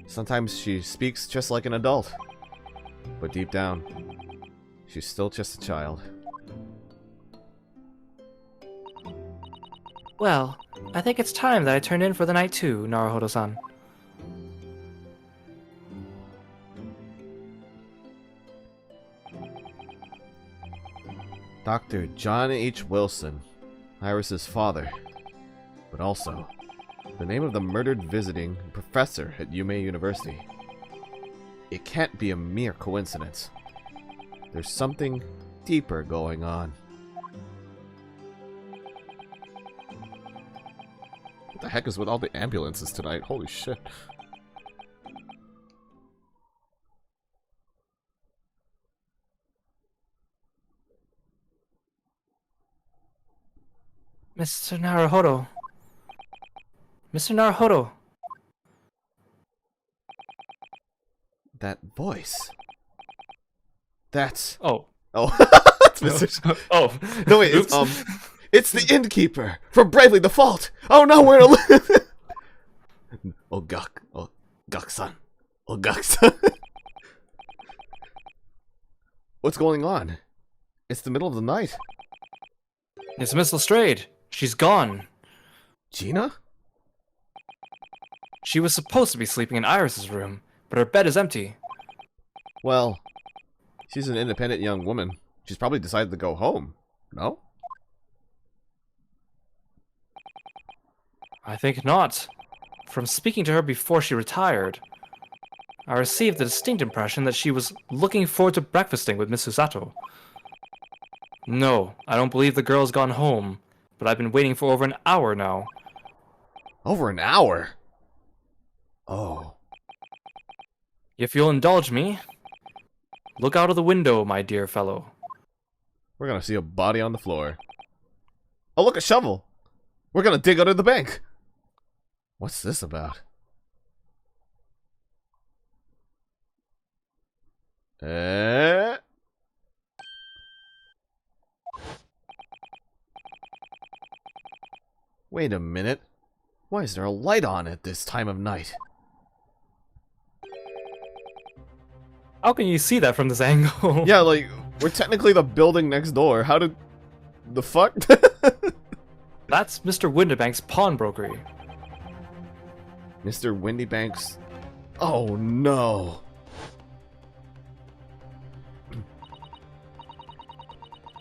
Sometimes she speaks just like an adult, but deep down, she's still just a child. Well, I think it's time that I turned in for the night too, Naruhodo-san. Dr. John H. Wilson, Iris's father, but also the name of the murdered visiting professor at Yume University. It can't be a mere coincidence. There's something deeper going on. What the heck is with all the ambulances tonight? Holy shit. Mr. Naruhodo. Mr. Naruhodo. That voice. That's... Oh. Oh, it's Mr. Oh. No, wait, Oops. it's the innkeeper from Bravely Default. Oh no, where to live? Oh Guk-san. Oh Guk-san. What's going on? It's the middle of the night. It's Miss Lestrade. She's gone. Gina? She was supposed to be sleeping in Iris's room, but her bed is empty. Well, she's an independent young woman. She's probably decided to go home. No? I think not. From speaking to her before she retired, I received the distinct impression that she was looking forward to breakfasting with Miss Susato. No, I don't believe the girl's gone home, but I've been waiting for over an hour now. Over an hour? Oh. If you'll indulge me, look out of the window, my dear fellow. We're gonna see a body on the floor. Oh, look, a shovel! We're gonna dig under the bank! What's this about? Wait a minute. Why is there a light on at this time of night? How can you see that from this angle? Yeah, like, we're technically the building next door. How did... the fuck? That's Mr. Winterbank's pawnbrokery. Mr. Windybanks... Oh, no.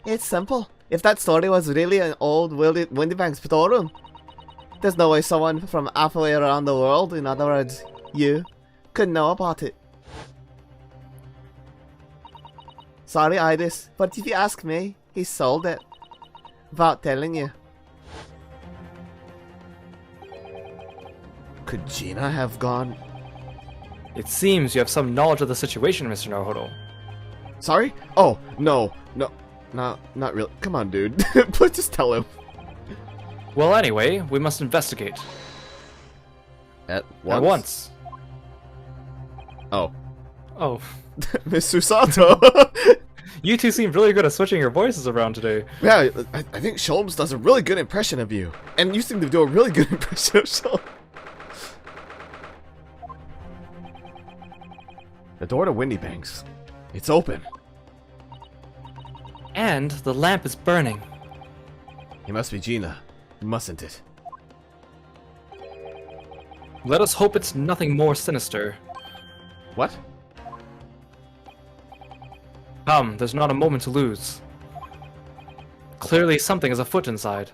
It's simple. If that story was really an old Windybank's storeroom, there's no way someone from halfway around the world, in other words, you, could know about it. Sorry, Iris, but if you ask me, he sold it. Without telling you. Could Gina have gone... It seems you have some knowledge of the situation, Mr. Naruhodo. Sorry? Oh, no. Not really. Come on, dude. Please just tell him. Well, anyway, we must investigate. At At once. Oh. Oh. Miss Susato. You two seem really good at switching your voices around today. Yeah, I think Sholmes does a really good impression of you. And you seem to do a really good impression of Sholmes. The door to Windybanks. It's open. And the lamp is burning. It must be Gina, mustn't it? Let us hope it's nothing more sinister. What? Come, there's not a moment to lose. Clearly something is afoot inside.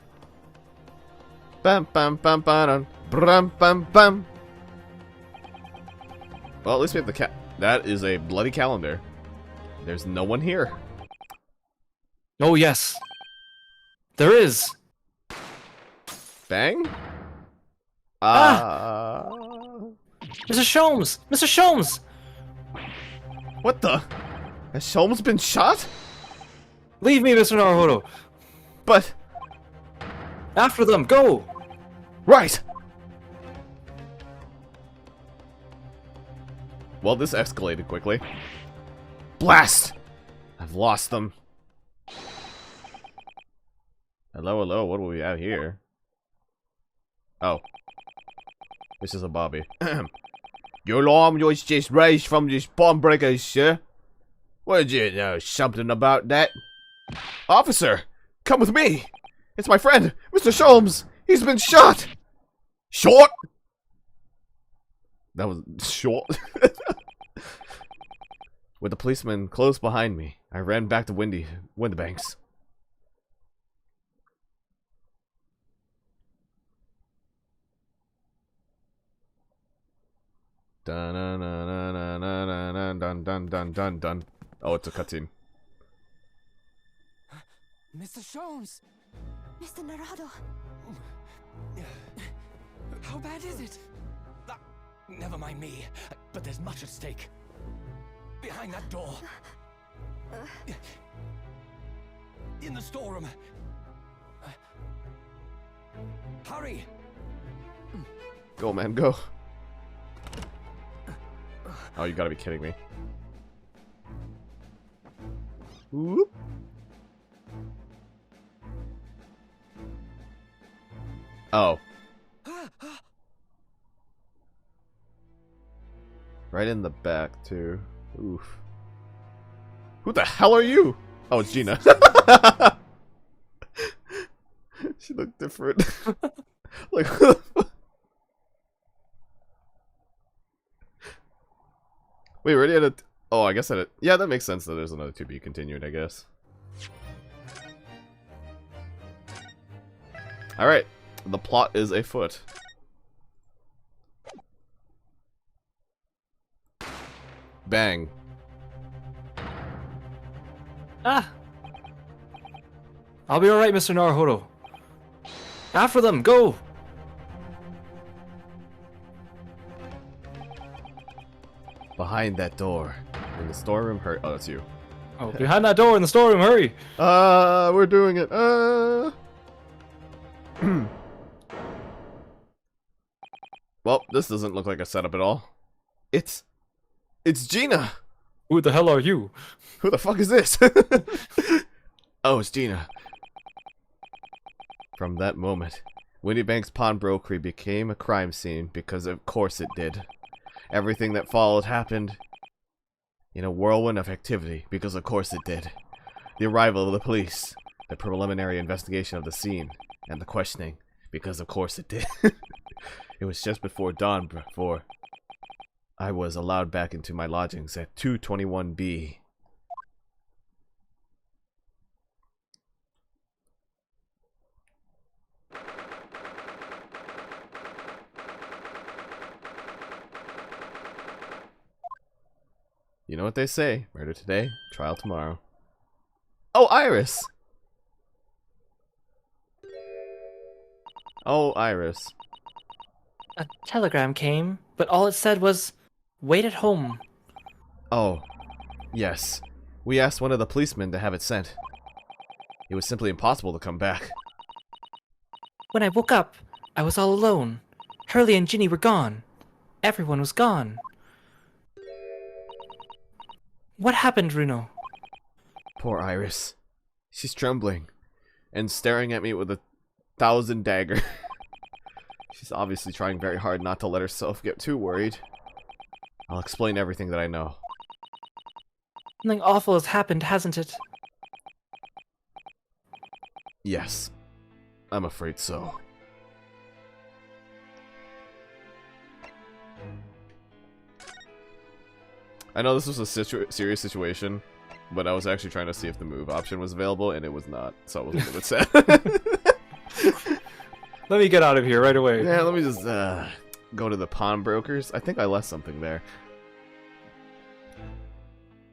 Bam bam bam bam bam bam bam. Well, at least we have the that is a bloody calendar. There's no one here. Oh yes. There is. Bang? Mr. Sholmes! Mr. Sholmes! What the? Has Sholmes been shot? Leave me, Mr. Naruhodo! But... After them, go! Right! Well, this escalated quickly. Blast! I've lost them. Hello, hello, what do we have here? Oh. This is a Bobby. Your alarm was just raised from this bomb breakers, sir. Would you know something about that? Officer! Come with me! It's my friend, Mr. Sholmes! He's been shot! Short? That was short. With the policeman close behind me, I ran back to Windybanks. Dun dun dun dun dun dun dun dun dun dun. Oh, it's a cutscene. Mr. Sholmes! Mr. Narado, How bad is it? Never mind me, but there's much at stake. Behind that door. In the storeroom. Hurry! Go, man, go. Oh, you gotta be kidding me. Whoop. Oh. Right in the back, too. Oof. Who the hell are you? Oh, it's Gina. She looked different. Like, who the fuck? Wait, we already had a... Oh, I guess I did. Yeah, that makes sense that there's another to be continued, I guess. Alright. The plot is afoot. Bang. Ah! I'll be alright, Mr. Naruhodo. After them, go! Behind that door. In the storeroom, hurt. Oh, that's you. Oh, behind that door in the storeroom, hurry! We're doing it. Well, this doesn't look like a setup at all. It's Gina! Who the hell are you? Who the fuck is this? Oh, it's Gina. From that moment, Windybank's pawnbrokery became a crime scene because of course it did. Everything that followed happened in a whirlwind of activity because of course it did. The arrival of the police, the preliminary investigation of the scene, and the questioning because of course it did. It was just before dawn before I was allowed back into my lodgings at 221B. You know what they say, murder today, trial tomorrow. Oh, Iris! Oh, Iris. A telegram came, but all it said was, wait at home. Oh, yes. We asked one of the policemen to have it sent. It was simply impossible to come back. When I woke up, I was all alone. Hurley and Ginny were gone. Everyone was gone. What happened, Runo? Poor Iris. She's trembling and staring at me with a 1,000 dagger. She's obviously trying very hard not to let herself get too worried. I'll explain everything that I know. Something awful has happened, hasn't it? Yes, I'm afraid so. I know this was a serious situation, but I was actually trying to see if the move option was available, and it was not, so I was a little bit sad. Let me get out of here right away. Yeah, let me just go to the pawnbrokers. I think I left something there.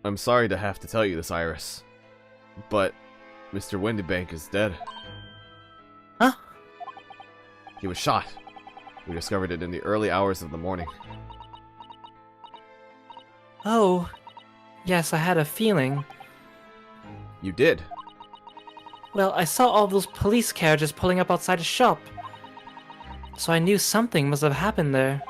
I'm sorry to have to tell you this, Iris, but Mr. Windybank is dead. Huh? He was shot. We discovered it in the early hours of the morning. Oh, yes, I had a feeling. You did? Well, I saw all those police carriages pulling up outside a shop. So I knew something must have happened there.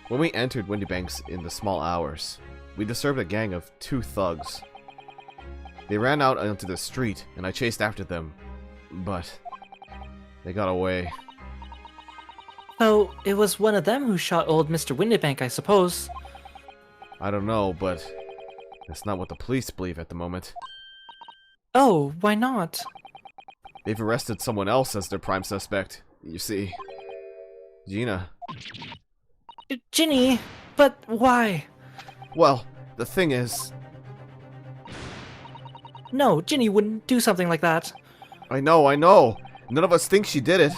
When we entered Windybanks in the small hours, we disturbed a gang of 2 thugs. They ran out onto the street, and I chased after them, but They got away. So, it was one of them who shot old Mr. Windybank, I suppose. I don't know, but that's not what the police believe at the moment. Oh, why not? They've arrested someone else as their prime suspect, you see. Gina. Ginny, but why? Well, the thing is... No, Ginny wouldn't do something like that. I know. None of us think she did it.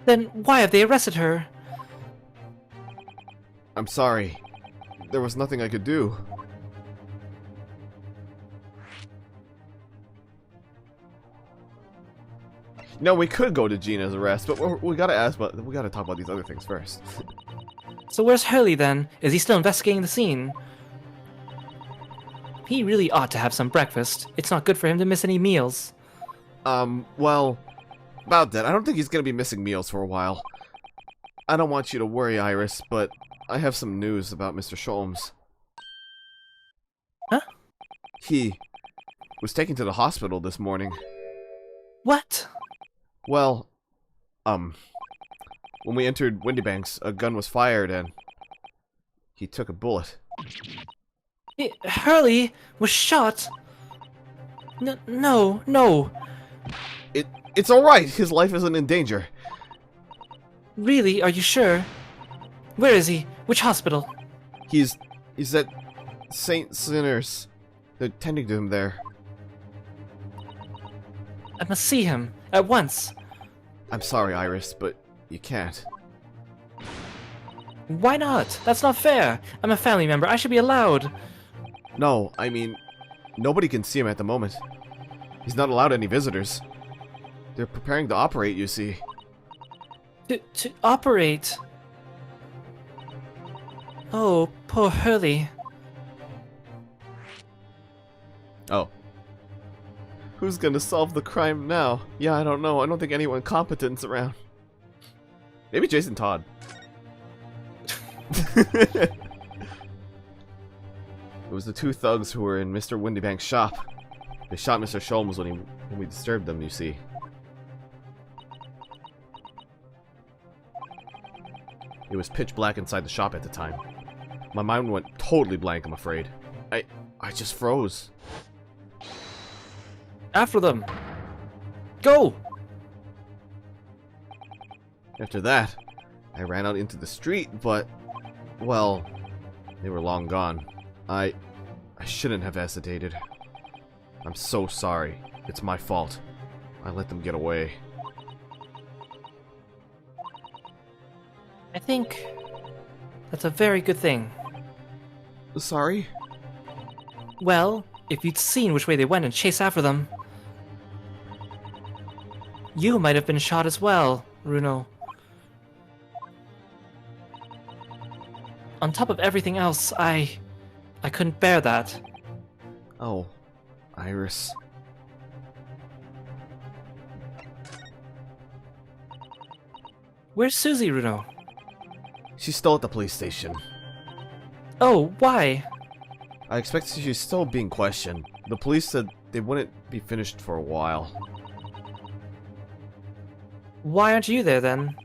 Then why have they arrested her? I'm sorry. There was nothing I could do. No, we could go to Gina's arrest, but we gotta talk about these other things first. So where's Hurley then? Is he still investigating the scene? He really ought to have some breakfast. It's not good for him to miss any meals. Well, about that, I don't think he's gonna be missing meals for a while. I don't want you to worry, Iris, but I have some news about Mr. Sholmes. Huh? He was taken to the hospital this morning. What? Well, when we entered Windybanks, a gun was fired and he took a bullet. Hurley was shot? No. It's alright, his life isn't in danger. Really? Are you sure? Where is he? Which hospital? He's at St. Sinners. They're tending to him there. I must see him. At once. I'm sorry, Iris, but you can't. Why not? That's not fair. I'm a family member. I should be allowed. No, I mean, nobody can see him at the moment. He's not allowed any visitors. They're preparing to operate, you see. To operate? Oh, poor Hurley. Oh. Who's gonna solve the crime now? Yeah, I don't know. I don't think anyone competent's around. Maybe Jason Todd. It was the two thugs who were in Mr. Windybank's shop. They shot Mr. Sholmes when we disturbed them, you see. It was pitch black inside the shop at the time. My mind went totally blank, I'm afraid. I just froze. After them. Go! After that, I ran out into the street, but, well, they were long gone. I shouldn't have hesitated. I'm so sorry. It's my fault. I let them get away. I think that's a very good thing. Sorry? Well, if you'd seen which way they went and chased after them, you might have been shot as well, Runo. On top of everything else, I couldn't bear that. Oh, Iris. Where's Susie, Runo? She's still at the police station. Oh, why? I expect she's still being questioned. The police said they wouldn't be finished for a while. Why aren't you there then?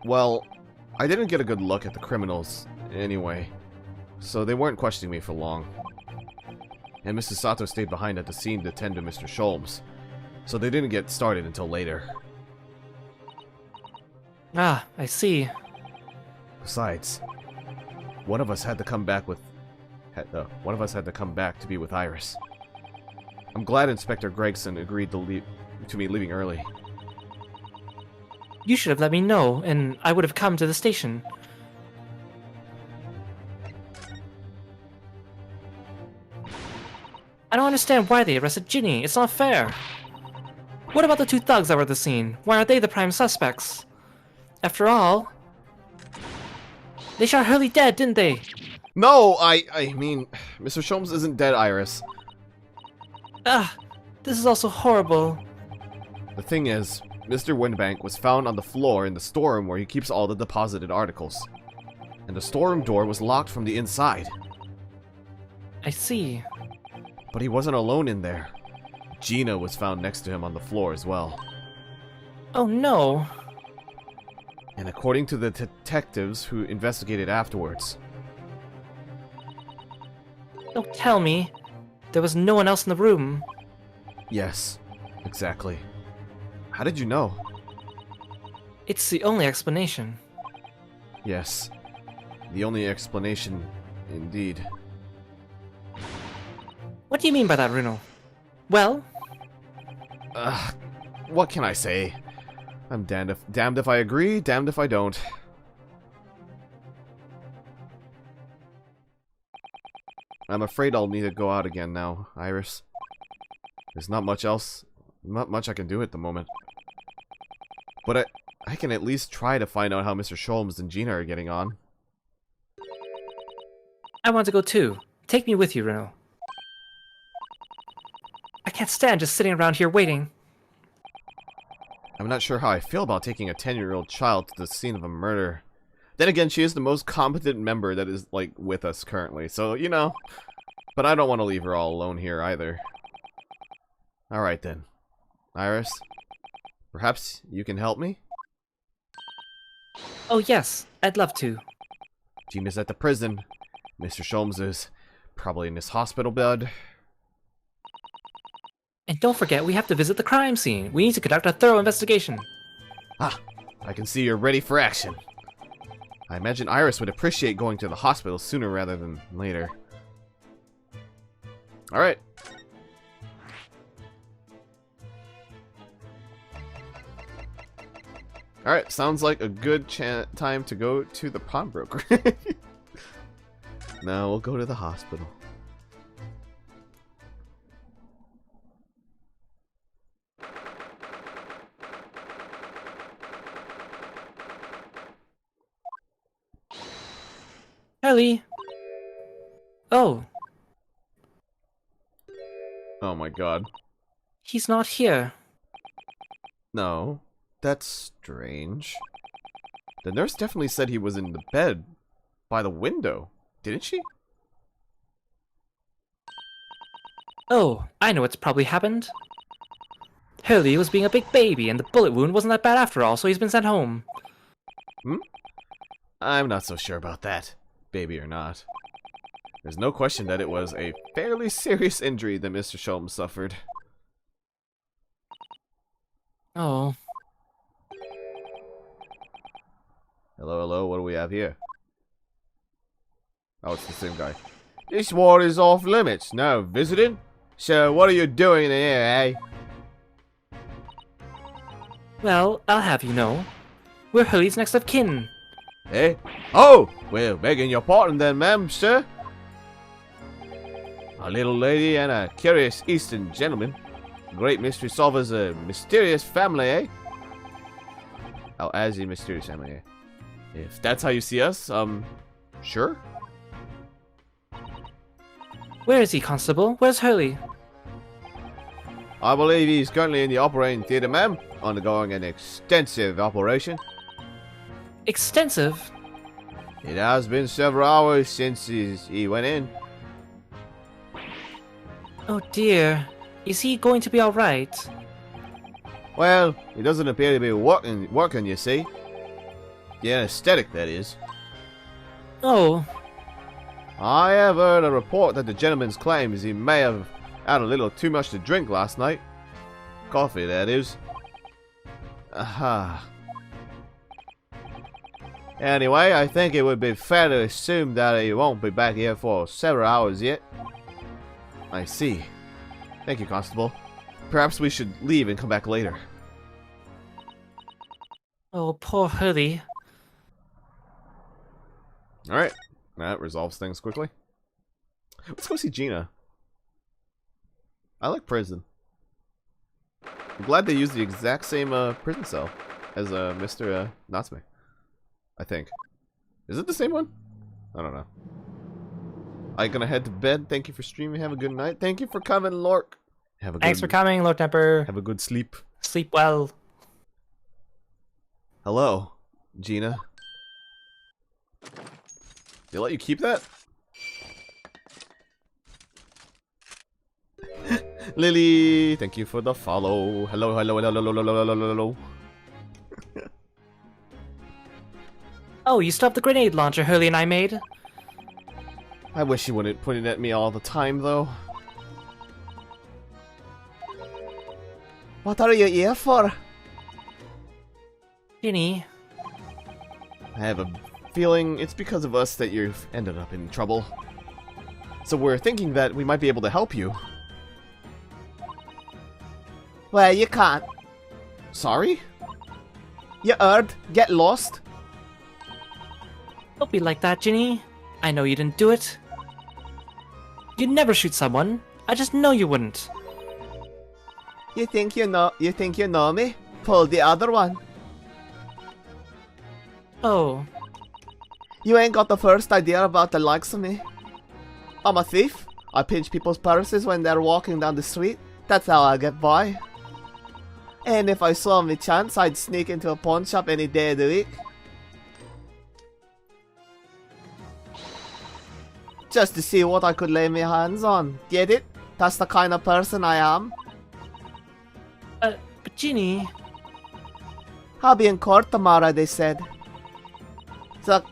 Well, I didn't get a good look at the criminals, anyway. So they weren't questioning me for long. And Mrs. Sato stayed behind at the scene to tend to Mr. Sholmes. So they didn't get started until later. Ah, I see. Besides, one of us had to come back to be with Iris. I'm glad Inspector Gregson agreed to me leaving early. You should have let me know, and I would have come to the station. I don't understand why they arrested Ginny. It's not fair. What about the two thugs that were at the scene? Why aren't they the prime suspects? After all, they shot Hurley dead, didn't they? No, I mean, Mr. Sholmes isn't dead, Iris. Ah, this is also horrible. The thing is, Mr. Windybank was found on the floor in the storeroom where he keeps all the deposited articles. And the storeroom door was locked from the inside. I see. But he wasn't alone in there. Gina was found next to him on the floor as well. Oh no. And according to the detectives who investigated afterwards. Don't tell me. There was no one else in the room. Yes, exactly. How did you know? It's the only explanation. Yes, the only explanation, indeed. What do you mean by that, Runo? Well, What can I say? I'm damned if I agree, damned if I don't. I'm afraid I'll need to go out again now, Iris. There's not much I can do at the moment. But I can at least try to find out how Mr. Sholmes and Gina are getting on. I want to go too. Take me with you, Runo. I can't stand just sitting around here waiting. I'm not sure how I feel about taking a 10-year-old child to the scene of a murder. Then again, she is the most competent member that is, like, with us currently, so, you know. But I don't want to leave her all alone here, either. Alright then. Iris, perhaps you can help me? Oh yes, I'd love to. Gina's at the prison. Mr. Sholmes is probably in his hospital bed. And don't forget, we have to visit the crime scene. We need to conduct a thorough investigation. Ah, I can see you're ready for action. I imagine Iris would appreciate going to the hospital sooner rather than later. Alright. Alright, sounds like a good time to go to the pawnbroker. Now we'll go to the hospital. Ellie! Oh, Oh my god. he's not here. No, that's strange. The nurse definitely said he was in the bed by the window, didn't she? Oh, I know what's probably happened. Hurley was being a big baby, and the bullet wound wasn't that bad after all, so he's been sent home. I'm not so sure about that, baby or not. There's no question that it was a fairly serious injury that Mr. Sholmes suffered. Oh, Hello, hello, what do we have here? Oh, it's the same guy. This ward is off limits. No visiting. So what are you doing in here, eh? well, I'll have you know. We're Hurley's next of kin. Eh? Oh, well, begging your pardon then, ma'am, sir. A little lady and a curious Eastern gentleman. Great mystery solvers, a mysterious family, eh? Oh, as a mysterious family, eh? If that's how you see us, sure. Where is he, Constable? Where's Hurley? I believe he's currently in the operating theatre, ma'am, undergoing an extensive operation. Extensive? It has been several hours since he went in. Oh dear. Is he going to be alright? Well, he doesn't appear to be working, you see. The anesthetic, that is. Oh, I have heard a report that the gentleman's claims he may have had a little too much to drink last night. Coffee, that is. Aha. Anyway, I think it would be fair to assume that he won't be back here for several hours yet. I see. Thank you, Constable. Perhaps we should leave and come back later. oh, poor Hurley. Alright. That resolves things quickly. Let's go see Gina. I like prison. I'm glad they used the exact same prison cell as Mr. Natsume. I think. Is it the same one? I don't know. I'm gonna head to bed. Thank you for streaming. Have a good night. Thank you for coming, Lork. Have a good, Thanks for coming, Lord Temper. Have a good sleep. Sleep well. Hello, Gina. They let you keep that? Lily, thank you for the follow. Hello, hello, hello, hello, hello, hello, hello, hello. Oh, you stopped the grenade launcher Hurley and I made? I wish you wouldn't put it at me all the time, though. What are you here for? Ginny, I have a feeling it's because of us that you've ended up in trouble. So we're thinking that we might be able to help you. Well, you can't. Sorry? You heard. Get lost. don't be like that, Ginny. I know you didn't do it. You'd never shoot someone. I just know you wouldn't. You think you know me? Pull the other one. Oh, You ain't got the first idea about the likes of me. I'm a thief. I pinch people's purses when they're walking down the street. That's how I get by. And if I saw me chance, I'd sneak into a pawn shop any day of the week. Just to see what I could lay my hands on. Get it? That's the kind of person I am. but Ginny... I'll be in court tomorrow, they said. So,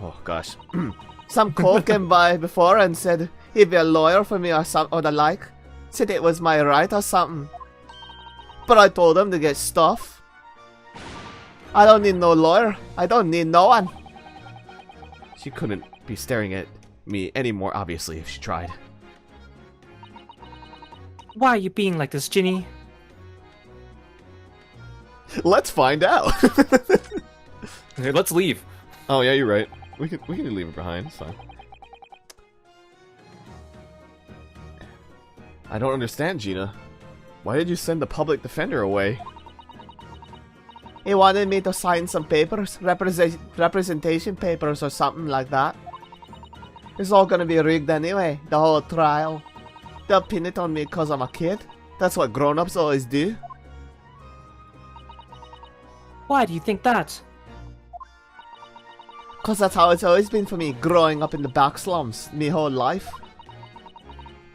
Oh, gosh. some cove came by before and said he'd be a lawyer for me or the like. Said it was my right or something. But I told him to get stuff. I don't need no lawyer. I don't need no one. She couldn't be staring at me any more obviously if she tried. Why are you being like this, Ginny? Let's find out! Okay, let's leave. Oh yeah, you're right. We can leave her behind, it's fine. I don't understand, Gina. Why did you send the public defender away? He wanted me to sign some papers, representation papers or something like that. It's all gonna be rigged anyway, the whole trial. They'll pin it on me cause I'm a kid. That's what grown-ups always do. Why do you think that? Cause that's how it's always been for me, growing up in the back slums, me whole life.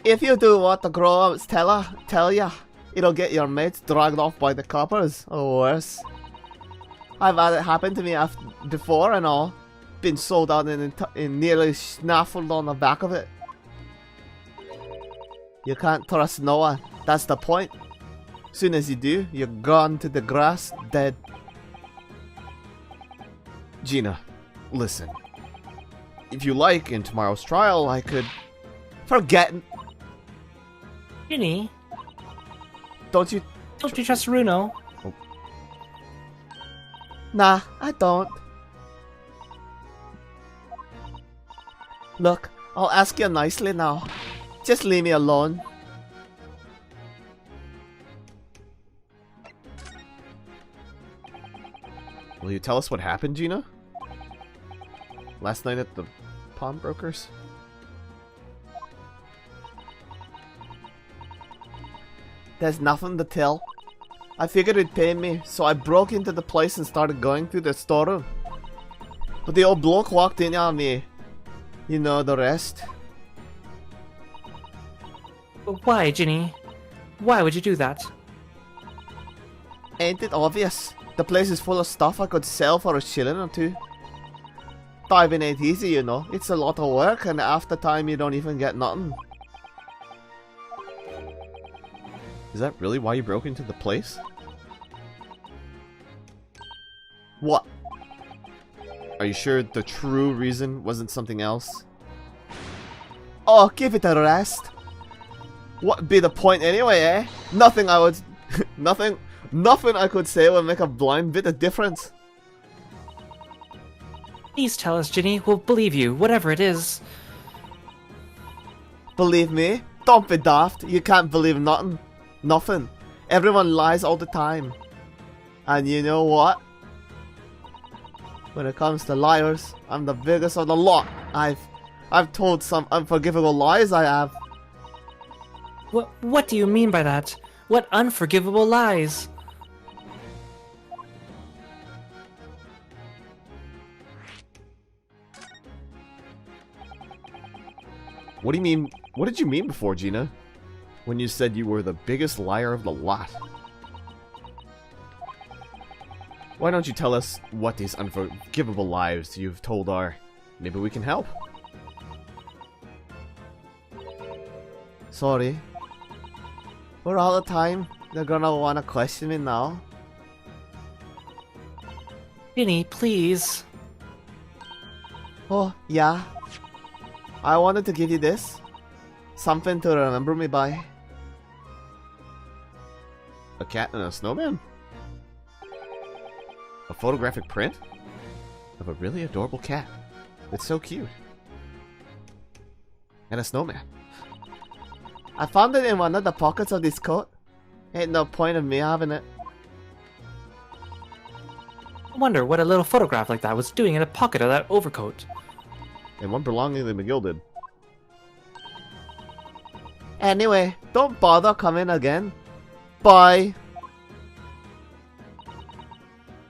If you do what the grown-ups tell ya, it'll get your mates dragged off by the coppers, or worse. I've had it happen to me before and all. Been sold out and nearly snaffled on the back of it. You can't trust no one, that's the point. Soon as you do, you're gone to the grass, dead. Gina, listen. If you like, in tomorrow's trial, I could... Forget. Ginny, Don't you? don't you trust Runo? Nah, I don't. Look, I'll ask you nicely now. Just leave me alone. Will you tell us what happened, Gina? Last night at the pawnbrokers? There's nothing to tell. I figured it'd pay me, so I broke into the place and started going through the storeroom. But the old bloke walked in on me. You know the rest. But why, Ginny? Why would you do that? Ain't it obvious? The place is full of stuff I could sell for a shilling or two. Diving ain't easy, you know. It's a lot of work, and after time you don't even get nothing. Is that really why you broke into the place? What? Are you sure the true reason wasn't something else? Oh, give it a rest. What'd be the point anyway, eh? Nothing I would... nothing I could say would make a blind bit of difference. Please tell us, Ginny. We'll believe you, whatever it is. Believe me? Don't be daft. You can't believe nothing. Nothing. Everyone lies all the time. And you know what? When it comes to liars, I'm the biggest of the lot. I've told some unforgivable lies, I have. What do you mean by that? What unforgivable lies? What do you mean? What did you mean before, Gina? When you said you were the biggest liar of the lot? Why don't you tell us what these unforgivable lives you've told are? Maybe we can help. Sorry. We're all the time. They're gonna wanna question me now. Ginny, please. Oh, yeah. I wanted to give you this. Something to remember me by. A cat and a snowman? A photographic print? Of a really adorable cat. It's so cute. And a snowman. I found it in one of the pockets of this coat. Ain't no point of me having it. I wonder what a little photograph like that was doing in a pocket of that overcoat. And one belonging to McGill did. Anyway, don't bother coming again. Bye.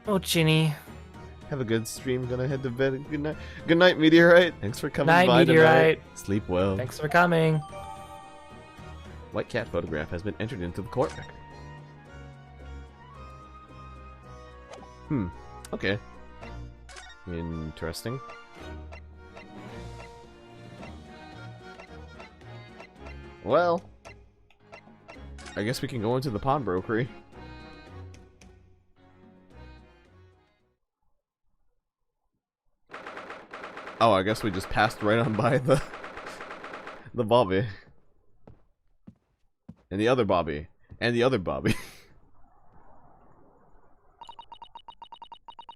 Oh, Ginny. Have a good stream. Gonna head to bed. Good night. Good night, Meteorite. Thanks for coming Night, by Meteorite. tonight. Sleep well. Thanks for coming. White cat photograph has been entered into the court record. Okay. Interesting. Well, I guess we can go into the pawnbrokery. Oh, I guess we just passed right on by the Bobby. And the other Bobby. And the other Bobby.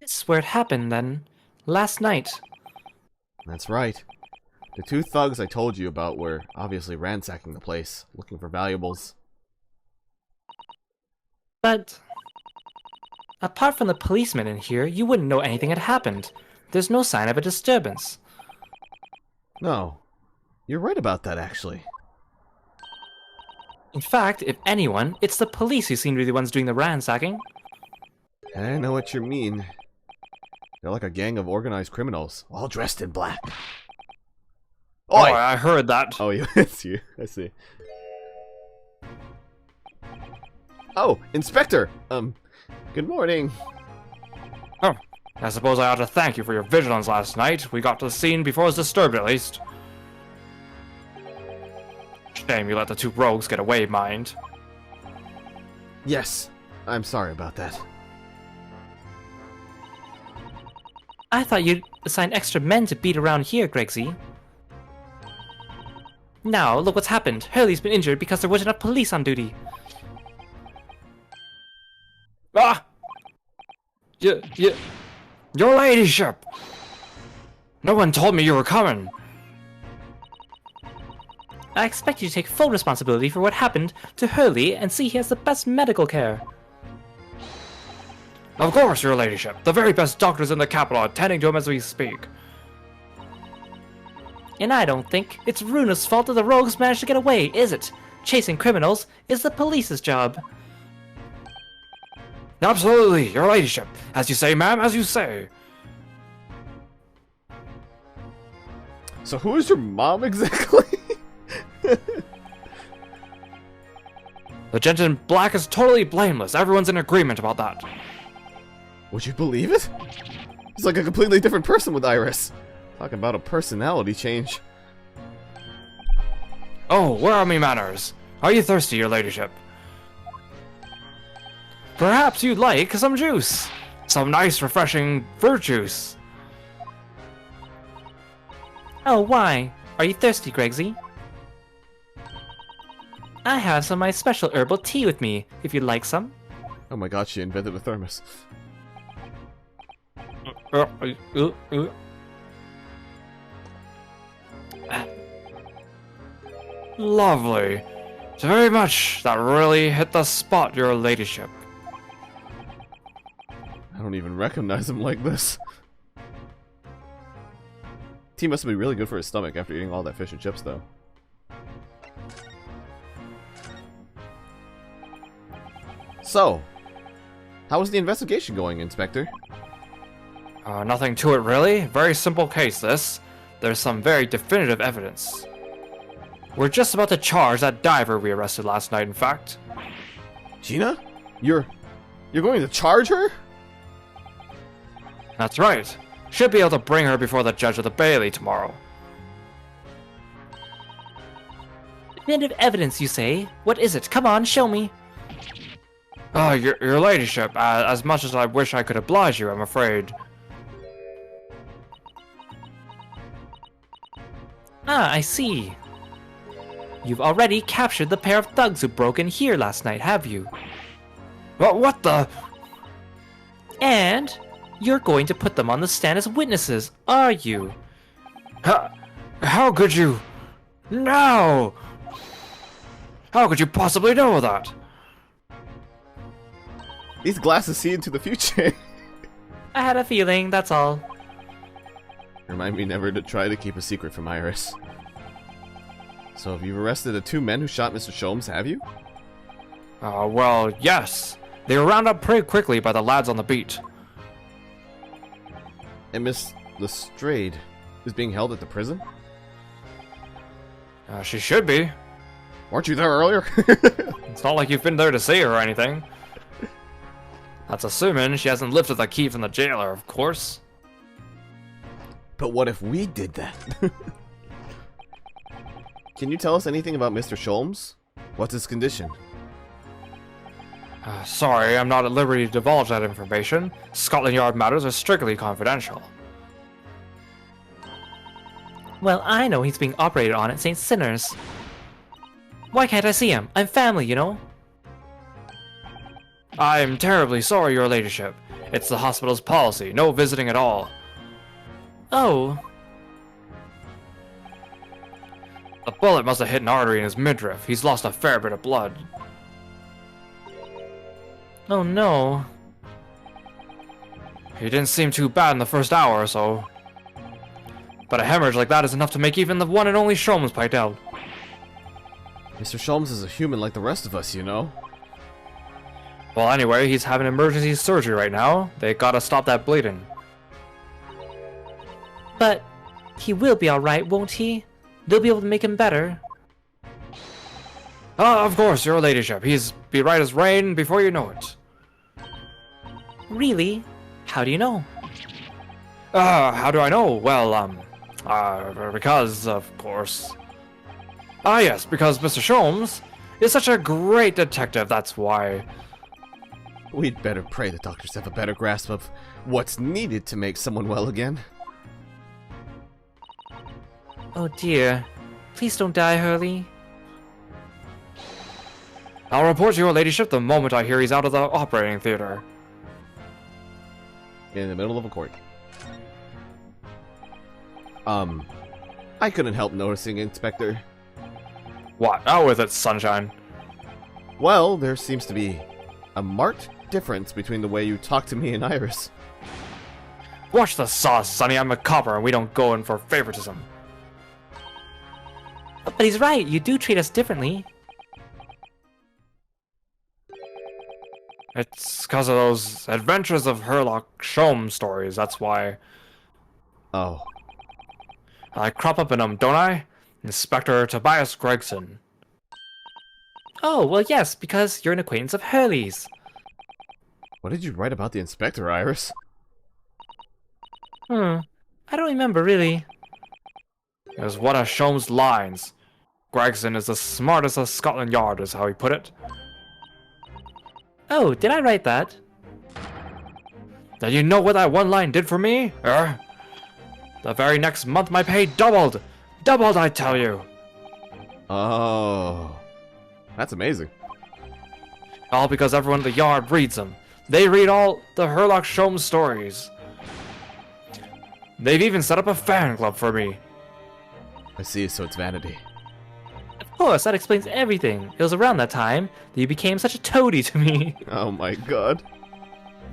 This is where it happened then. Last night. That's right. The two thugs I told you about were obviously ransacking the place, looking for valuables. But apart from the policeman in here, you wouldn't know anything had happened. There's no sign of a disturbance. No. You're right about that, actually. In fact, if anyone, it's the police who seem to be the ones doing the ransacking. I know what you mean. They're like a gang of organized criminals, all dressed in black. Oh, I heard that. Oh, yeah, it's you. I see. Oh, Inspector! Good morning. Oh, I suppose I ought to thank you for your vigilance last night. We got to the scene before it was disturbed, at least. Shame you let the two rogues get away, mind. Yes, I'm sorry about that. I thought you'd assign extra men to beat around here, Gregsy. Now, look what's happened. Hurley's been injured because there wasn't enough police on duty. Ah! Your ladyship! No one told me you were coming. I expect you to take full responsibility for what happened to Hurley and see he has the best medical care. Of course, your ladyship. The very best doctors in the capital are attending to him as we speak. And I don't think it's Runa's fault that the rogues managed to get away, is it? Chasing criminals is the police's job. Absolutely, your ladyship. As you say, ma'am, as you say. So who is your mom exactly? The gent in black is totally blameless. Everyone's in agreement about that. Would you believe it? He's like a completely different person with Iris. Talking about a personality change. Oh, where are me manners? Are you thirsty, your ladyship? Perhaps you'd like some juice. Some nice, refreshing fruit juice. Oh, why? Are you thirsty, Gregsy? I have some of my special herbal tea with me, if you'd like some. Oh my god, she invented a thermos. Lovely. Very much. That really hit the spot, your ladyship. I don't even recognize him like this. Tea must be really good for his stomach after eating all that fish and chips, though. So, how is the investigation going, Inspector? Nothing to it, really. Very simple case, this. There's some very definitive evidence. We're just about to charge that diver we arrested last night, in fact. Gina? You're going to charge her? That's right. Should be able to bring her before the judge of the Bailey tomorrow. Bit of evidence, you say? What is it? Come on, show me. Oh, your ladyship, as much as I wish I could oblige you, I'm afraid. Ah, I see. You've already captured the pair of thugs who broke in here last night, have you? What the? And you're going to put them on the stand as witnesses, are you? How could you? No! How could you possibly know that? These glasses see into the future. I had a feeling, that's all. Remind me never to try to keep a secret from Iris. So have you arrested the 2 men who shot Mr. Sholmes, have you? Well, yes. They were rounded up pretty quickly by the lads on the beat. And Miss Lestrade is being held at the prison? She should be. Weren't you there earlier? It's not like you've been there to see her or anything. That's assuming she hasn't lifted the key from the jailer, of course. But what if we did that? Can you tell us anything about Mr. Sholmes? What's his condition? Sorry, I'm not at liberty to divulge that information. Scotland Yard matters are strictly confidential. Well, I know he's being operated on at St. Sinners. Why can't I see him? I'm family, you know? I'm terribly sorry, your ladyship. It's the hospital's policy, no visiting at all. Oh, The bullet must have hit an artery in his midriff. He's lost a fair bit of blood. oh no. He didn't seem too bad in the first hour or so. But a hemorrhage like that is enough to make even the one and only Sholmes piped out. Mr. Sholmes is a human like the rest of us, you know? Well, anyway, he's having emergency surgery right now. They gotta stop that bleeding. But he will be alright, won't he? They'll be able to make him better. Of course, your ladyship. He's be right as rain before you know it. Really? How do you know? How do I know? Well, because, of course. Yes, because Mr. Sholmes is such a great detective, that's why. We'd better pray the doctors have a better grasp of what's needed to make someone well again. Oh dear. Please don't die, Hurley. I'll report to your ladyship the moment I hear he's out of the operating theater. In the middle of a court. I couldn't help noticing, Inspector. What? Out with it, sunshine. Well, there seems to be a marked difference between the way you talk to me and Iris. Watch the sauce, Sonny. I'm a copper and we don't go in for favoritism. But he's right, you do treat us differently. It's because of those Adventures of Herlock Sholmes stories, that's why. Oh. I crop up in them, don't I? Inspector Tobias Gregson. Oh, well yes, because you're an acquaintance of Hurley's. What did you write about the Inspector, Iris? I don't remember, really. It was one of Sholmes' lines. Gregson is the smartest of Scotland Yard, is how he put it. Oh, did I write that? Did you know what that one line did for me? The very next month my pay doubled! Doubled, I tell you! Oh. That's amazing. All because everyone at the yard reads them. They read all the Herlock Sholmes stories. They've even set up a fan club for me. I see, so it's vanity. Of course, that explains everything. It was around that time that you became such a toady to me. Oh my god.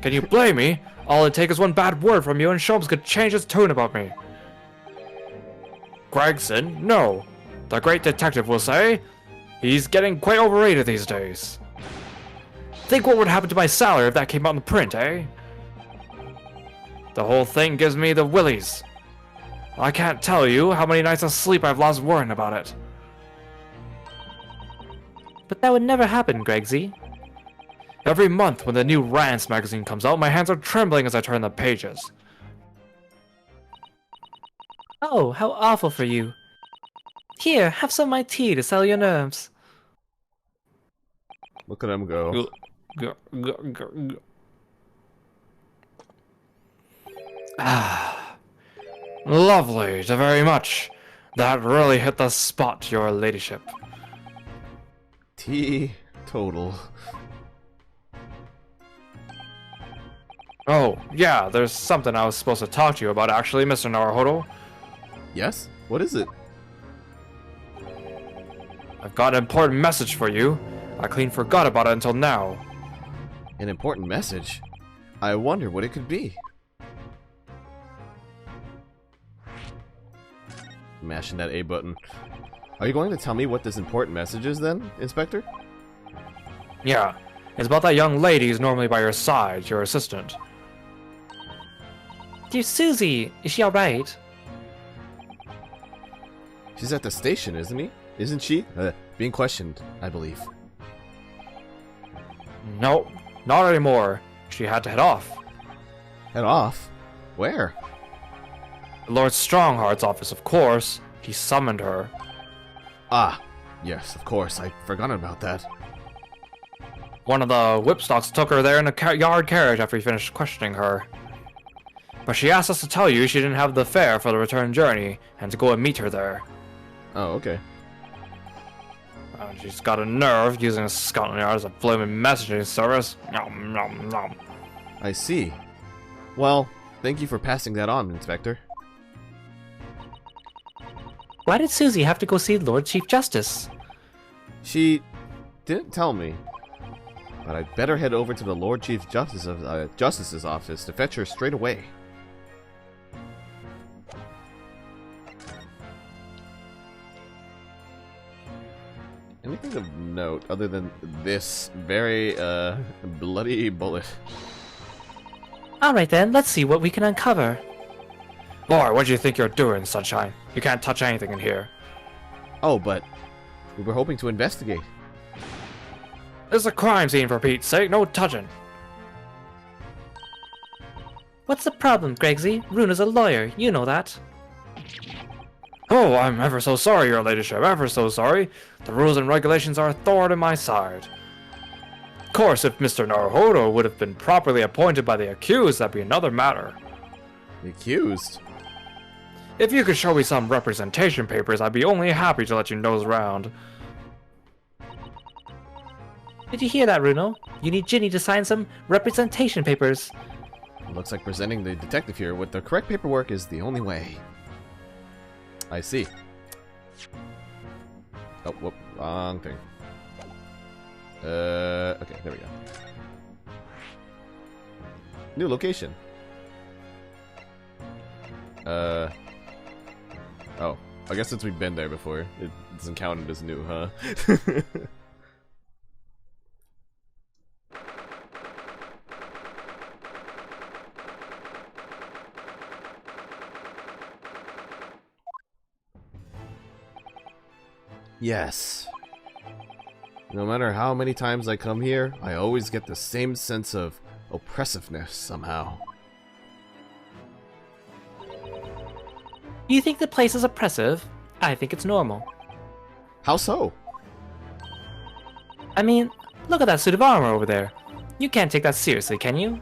Can you blame me? All it'd take is one bad word from you and Sholmes could change his tune about me. Gregson? No. The great detective will say. He's getting quite overrated these days. Think what would happen to my salary if that came out in print, eh? The whole thing gives me the willies. I can't tell you how many nights of sleep I've lost worrying about it. But that would never happen, Gregsy. Every month when the new Rance magazine comes out, my hands are trembling as I turn the pages. Oh, how awful for you. Here, have some of my tea to settle your nerves. Look at him go. Ah, lovely, very much. That really hit the spot, your ladyship. T total. Oh, yeah, there's something I was supposed to talk to you about actually, Mr. Naruhodo. Yes? What is it? I've got an important message for you. I clean forgot about it until now. An important message? I wonder what it could be. Mashing that A button. Are you going to tell me what this important message is then, Inspector? Yeah, it's about that young lady who's normally by your side, your assistant. Dear Susie, is she alright? She's at the station, isn't she? Being questioned, I believe. No, not anymore. She had to head off. Head off? Where? Lord Strongheart's office, of course. He summoned her. Ah, yes, of course. I'd forgotten about that. One of the whipstocks took her there in a yard carriage after he finished questioning her. But she asked us to tell you she didn't have the fare for the return journey, and to go and meet her there. Oh, okay. She's got a nerve using Scotland Yard as a blooming messaging service. Nom, nom, nom. I see. Well, thank you for passing that on, Inspector. Why did Susie have to go see Lord Chief Justice? She didn't tell me. But I'd better head over to the Lord Chief Justice's office to fetch her straight away. Anything of note other than this very bloody bullet? Alright then, let's see what we can uncover. Boy, what do you think you're doing, Sunshine? You can't touch anything in here. Oh, but we were hoping to investigate. This is a crime scene, for Pete's sake. No touching. What's the problem, Gregsy? Runa's a lawyer, you know that. Oh, I'm ever so sorry, your ladyship. Ever so sorry. The rules and regulations are a thorn in my side. Of course, if Mr. Naruhodo would have been properly appointed by the accused, that'd be another matter. The accused? If you could show me some representation papers, I'd be only happy to let you nose around. Did you hear that, Runo? You need Ginny to sign some representation papers. It looks like presenting the detective here with the correct paperwork is the only way. I see. Oh, whoop, wrong thing. Okay, there we go. New location. Oh, I guess since we've been there before, it doesn't count it as new, huh? Yes. No matter how many times I come here, I always get the same sense of oppressiveness somehow. You think the place is oppressive? I think it's normal. How so? I mean, look at that suit of armor over there. You can't take that seriously, can you?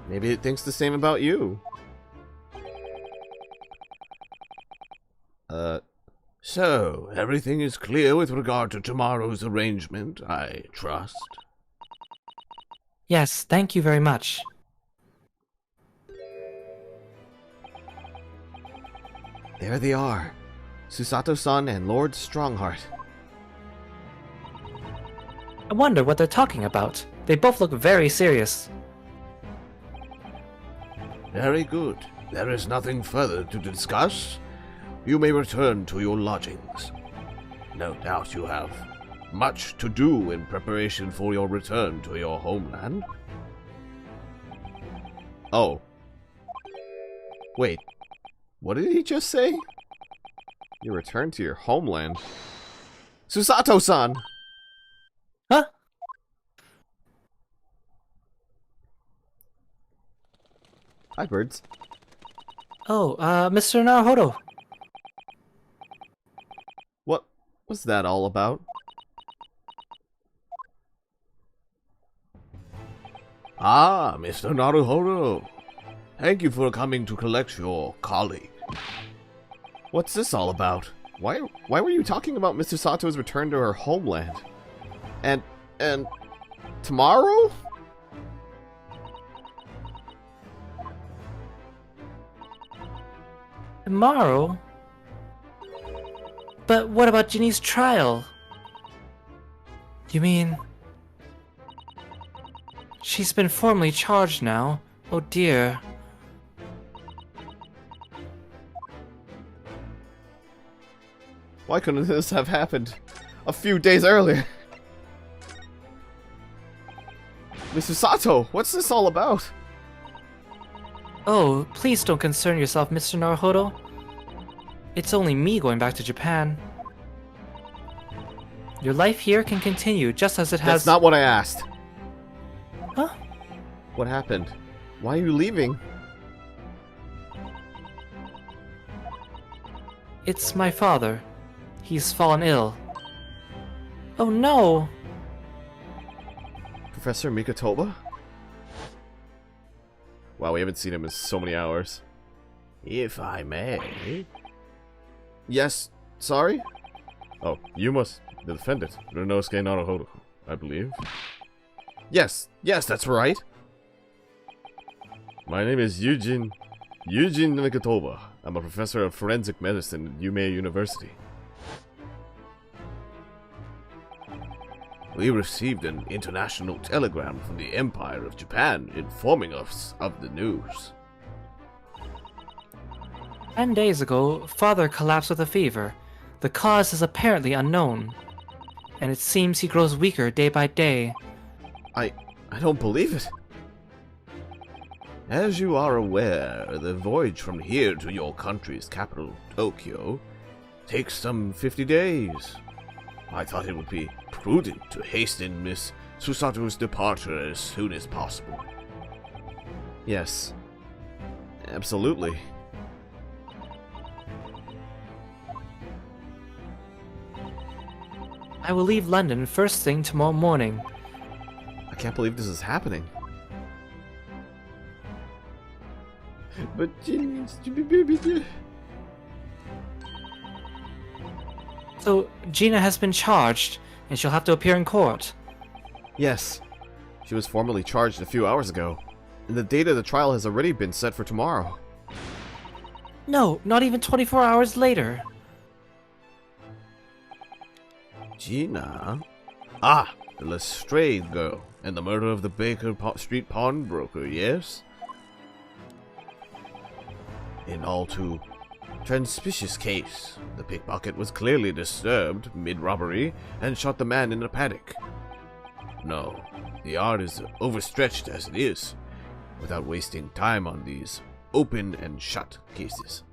Maybe it thinks the same about you. So, everything is clear with regard to tomorrow's arrangement, I trust. Yes, thank you very much. There they are. Susato-san and Lord Strongheart. I wonder what they're talking about. They both look very serious. Very good. There is nothing further to discuss. You may return to your lodgings. No doubt you have much to do in preparation for your return to your homeland. Oh. Wait. What did he just say? You return to your homeland. Susato-san! Huh? Hi, birds. Oh, Mr. Naruhodo. What was that all about? Ah, Mr. Naruhodo. Thank you for coming to collect your colleague. What's this all about? Why were you talking about Mr. Sato's return to her homeland? And tomorrow? Tomorrow? But what about Ginny's trial? You mean... She's been formally charged now? Oh dear. Why couldn't this have happened a few days earlier? Mr. Sato, what's this all about? Oh, please don't concern yourself, Mr. Naruhodo. It's only me going back to Japan. Your life here can continue just as it has... That's not what I asked. Huh? What happened? Why are you leaving? It's my father. He's fallen ill. Oh no! Professor Mikotoba? Wow, we haven't seen him in so many hours. If I may. Yes, sorry? Oh, you must the defendant, Runosuke Naruhodo, I believe. Yes, that's right. My name is Eugene Mikotoba. I'm a professor of forensic medicine at Yume University. We received an international telegram from the Empire of Japan informing us of the news. 10 days ago, father collapsed with a fever. The cause is apparently unknown. And it seems he grows weaker day by day. I don't believe it. As you are aware, the voyage from here to your country's capital, Tokyo, takes some 50 days. I thought it would be prudent to hasten Miss Susato's departure as soon as possible. Yes. Absolutely. I will leave London first thing tomorrow morning. I can't believe this is happening. But So, Gina has been charged, and she'll have to appear in court. yes, she was formally charged a few hours ago, and the date of the trial has already been set for tomorrow. No, not even 24 hours later. Gina? Ah, the Lestrade girl, and the murder of the Baker Street pawnbroker, yes? In all too conspicuous case, the pickpocket was clearly disturbed mid-robbery and shot the man in a panic. No, the art is overstretched as it is, without wasting time on these open and shut cases.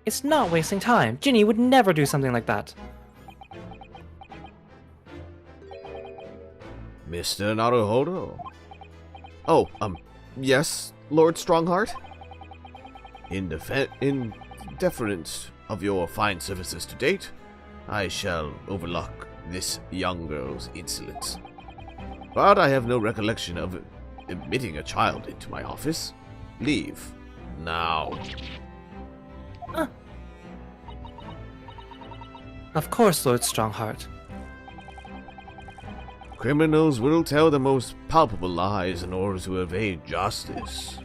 It's not wasting time. Ginny would never do something like that. Mr. Naruhodo, Oh, yes, Lord Strongheart? in deference of your fine services to date, I shall overlook this young girl's insolence. But I have no recollection of admitting a child into my office. Leave. Now. Of course, Lord Strongheart. Criminals will tell the most palpable lies in order to evade justice.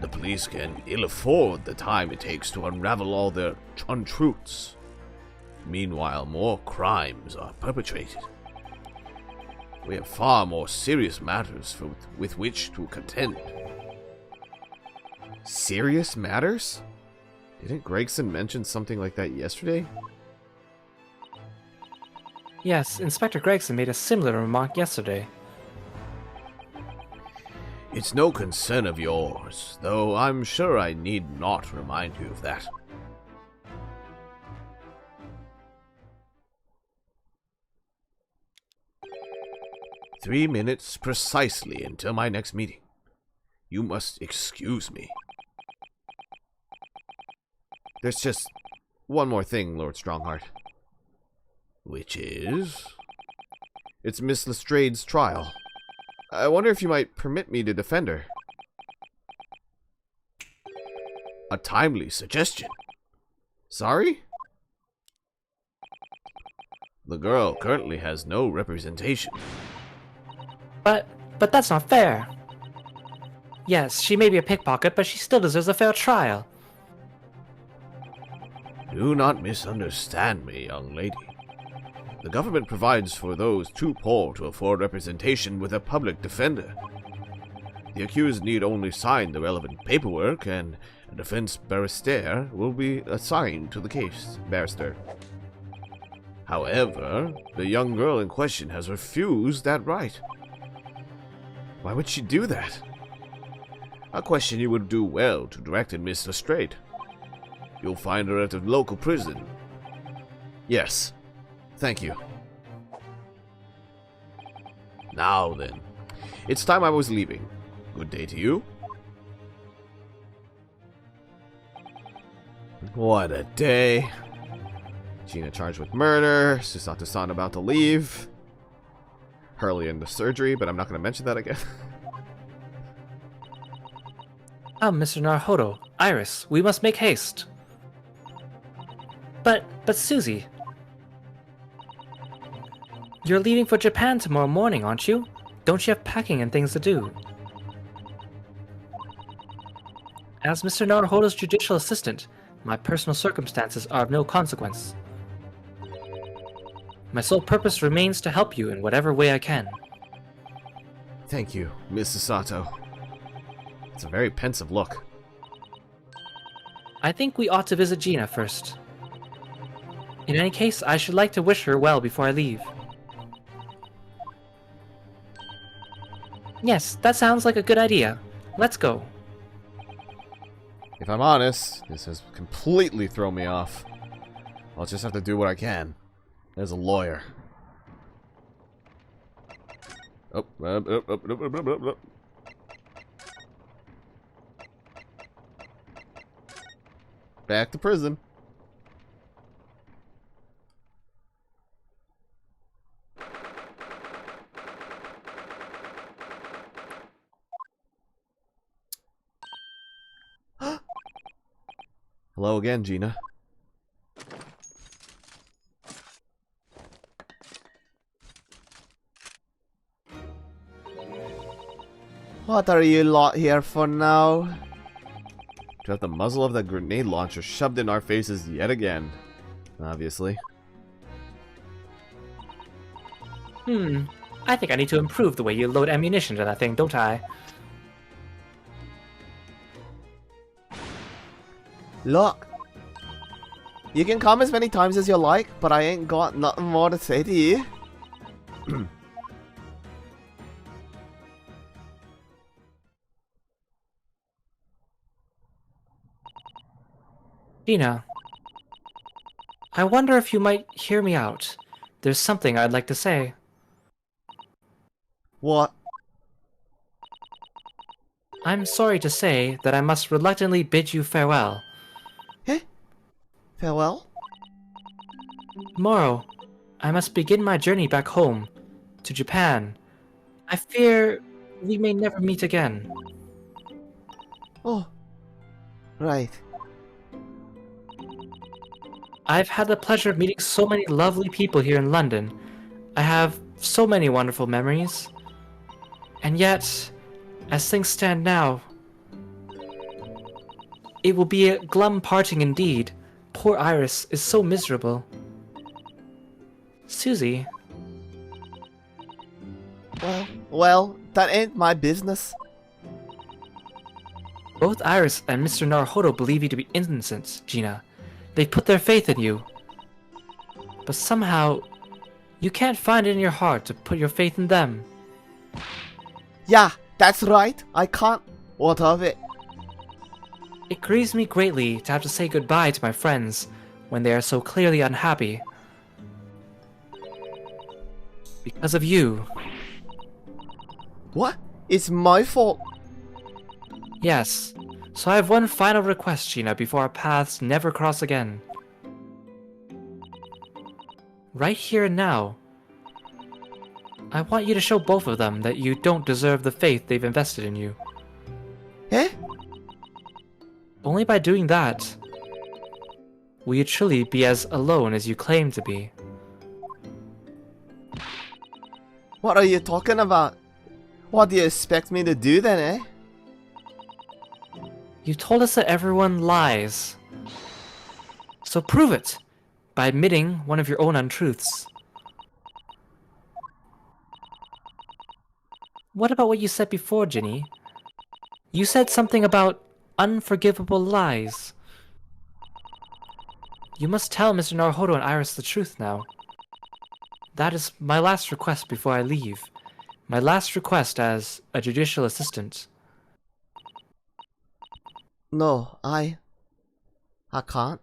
The police can ill afford the time it takes to unravel all their untruths. Meanwhile, more crimes are perpetrated. We have far more serious matters with which to contend. Serious matters? Didn't Gregson mention something like that yesterday? Yes, Inspector Gregson made a similar remark yesterday. It's no concern of yours, though I'm sure I need not remind you of that. "3 minutes precisely until my next meeting. You must excuse me. There's just one more thing, Lord Strongheart. Which is? It's Miss Lestrade's trial. I wonder if you might permit me to defend her. A timely suggestion. Sorry? The girl currently has no representation. But that's not fair. Yes, she may be a pickpocket, but she still deserves a fair trial. Do not misunderstand me, young lady. The government provides for those too poor to afford representation with a public defender. The accused need only sign the relevant paperwork, and a defense barrister will be assigned to the case. Barrister. However, the young girl in question has refused that right. Why would she do that? A question you would do well to direct at Miss Lestrade. You'll find her at a local prison. Yes. Thank you. Now then, It's time I was leaving. Good day to you. what a day. Gina charged with murder. Susato-san about to leave. Hurley into surgery, but I'm not going to mention that again. Ah, Mr. Naruhodo, Iris, we must make haste. But Susie, you're leaving for Japan tomorrow morning, aren't you? Don't you have packing and things to do? As Mr. Naruhodo's judicial assistant, my personal circumstances are of no consequence. My sole purpose remains to help you in whatever way I can. Thank you, Miss Susato. It's a very pensive look. I think we ought to visit Gina first. In any case, I should like to wish her well before I leave. Yes, that sounds like a good idea. Let's go. If I'm honest, this has completely thrown me off. I'll just have to do what I can. As a lawyer. Back to prison. Hello again, Gina. What are you lot here for now? To have the muzzle of that grenade launcher shoved in our faces yet again. Obviously. I think I need to improve the way you load ammunition to that thing, don't I? Look, you can come as many times as you like, but I ain't got nothing more to say to you. Gina, I wonder if you might hear me out. There's something I'd like to say. What? I'm sorry to say that I must reluctantly bid you farewell. Eh? Farewell? Tomorrow, I must begin my journey back home, to Japan. I fear we may never meet again. Oh, right. I've had the pleasure of meeting so many lovely people here in London. I have so many wonderful memories. And yet, as things stand now, it will be a glum parting indeed. Poor Iris is so miserable. Susie, Well, that ain't my business. both Iris and Mr. Naruhodo believe you to be innocent, Gina. They put their faith in you. But somehow, you can't find it in your heart to put your faith in them. Yeah, that's right. I can't. What of it? It grieves me greatly to have to say goodbye to my friends when they are so clearly unhappy. Because of you. What? It's my fault. Yes, So I have one final request, Gina, before our paths never cross again. Right here and now, I want you to show both of them that you don't deserve the faith they've invested in you. Eh? Only by doing that will you truly be as alone as you claim to be. What are you talking about? What do you expect me to do then, eh? You told us that everyone lies. So prove it by admitting one of your own untruths. What about what you said before, Ginny? You said something about unforgivable lies. You must tell Mr. Naruhodo and Iris the truth now. That is my last request before I leave. My last request as a judicial assistant. No, I can't.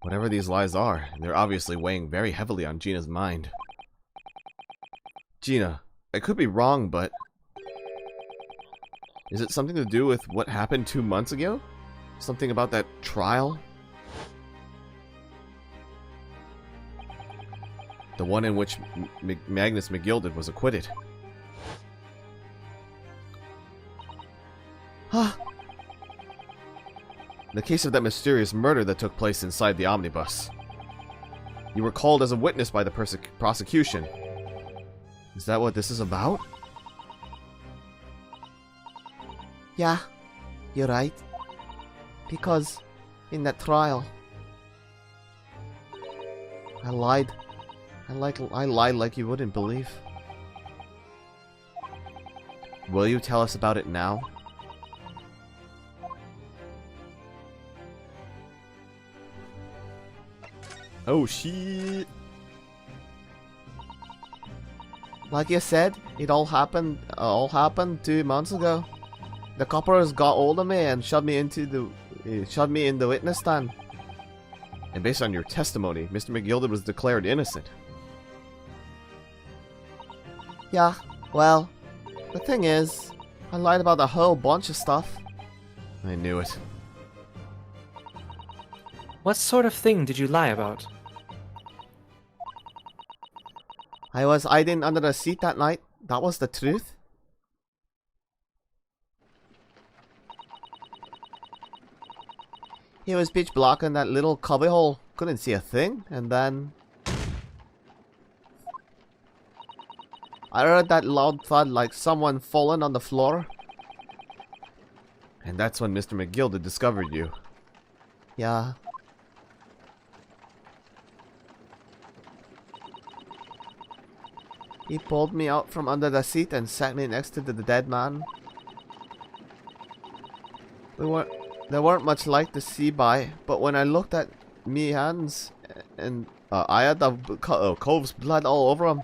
Whatever these lies are, they're obviously weighing very heavily on Gina's mind. Gina, I could be wrong, but... is it something to do with what happened 2 months ago? Something about that trial? The one in which Magnus McGilded was acquitted. Huh? The case of that mysterious murder that took place inside the omnibus. You were called as a witness by the prosecution. Is that what this is about? Yeah, you're right. Because in that trial, I lied. I lied like you wouldn't believe. Will you tell us about it now? Oh shit! Like you said, it all happened 2 months ago. The coppers got hold of me and shoved me in the witness stand. And based on your testimony, Mr. McGilded was declared innocent. Yeah, well, the thing is, I lied about a whole bunch of stuff. I knew it. What sort of thing did you lie about? I was hiding under the seat that night. That was the truth. It was pitch black in that little cubbyhole. Couldn't see a thing. And then I heard that loud thud like someone falling on the floor. And that's when Mr. McGilded discovered you. Yeah. He pulled me out from under the seat and sat me next to the dead man. There weren't much light to see by, but when I looked at me hands, and I had the cove's blood all over him.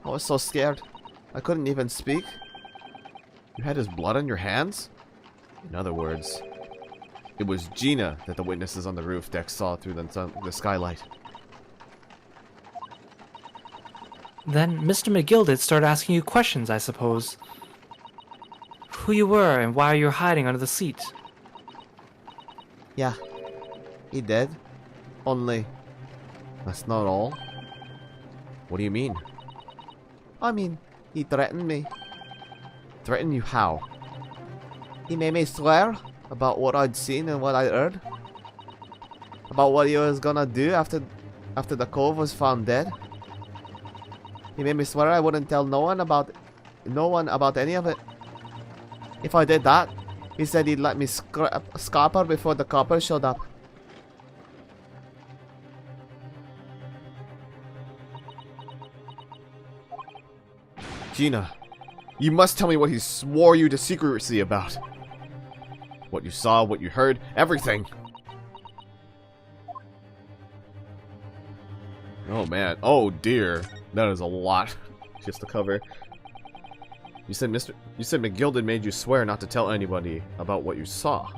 I was so scared. I couldn't even speak. You had his blood on your hands? In other words, it was Gina that the witnesses on the roof deck saw through the skylight. Then Mr. McGilded started asking you questions, I suppose. Who you were and why you're hiding under the seat. Yeah, he did. Only, that's not all. What do you mean? I mean, he threatened me. Threaten you how? He made me swear about what I'd seen and what I'd heard. About what he was gonna do after the cove was found dead. He made me swear I wouldn't tell no one about any of it. If I did that, he said he'd let me scarp her before the coppers showed up. Gina, you must tell me what he swore you to secrecy about. What you saw, what you heard, everything. Oh man, oh dear. That is a lot just to cover. You said McGilded made you swear not to tell anybody about what you saw.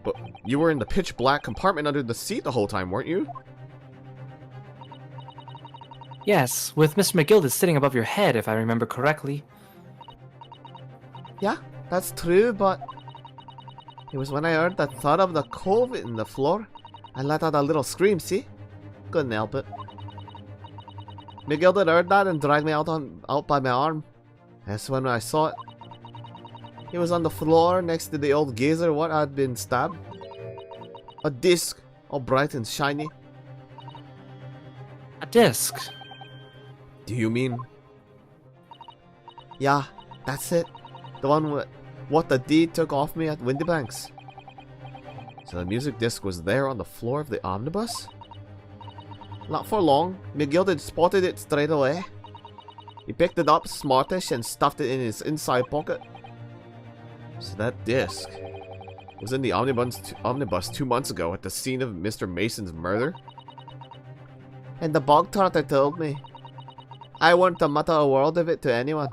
But you were in the pitch black compartment under the seat the whole time, weren't you? Yes, with Mr. McGilded sitting above your head, if I remember correctly. Yeah, That's true, but it was when I heard the thud of the cove in the floor. I let out a little scream, see? Couldn't help it. Miguel had heard that and dragged me out by my arm. That's when I saw it. He was on the floor next to the old geyser what had been stabbed. A disc, all bright and shiny. A disc? Do you mean? Yeah, that's it. The one with what the deed took off me at Windybanks. So the music disc was there on the floor of the omnibus? Not for long, Miguel had spotted it straight away. He picked it up smartish and stuffed it in his inside pocket. So that disc was in the omnibus 2 months ago at the scene of Mr. Mason's murder? And the bog trotter told me. I wouldn't to mutter a word of it to anyone.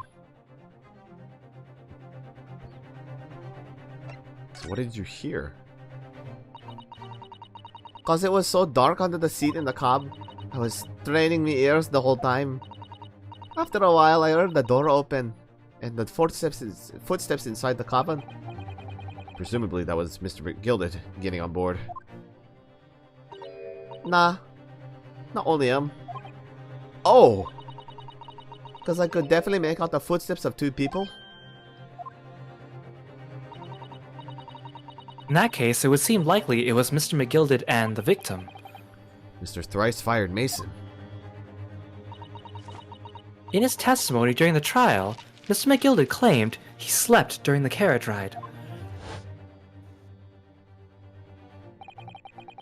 So what did you hear? Cause it was so dark under the seat in the cab, I was straining my ears the whole time. After a while, I heard the door open, and the footsteps inside the cabin. Presumably that was Mr. McGilded getting on board. Nah, not only him. Oh! Cause I could definitely make out the footsteps of two people. In that case, it would seem likely it was Mr. McGilded and the victim. Mr. Thrice-Fired Mason. In his testimony during the trial, Mr. McGilded claimed he slept during the carriage ride.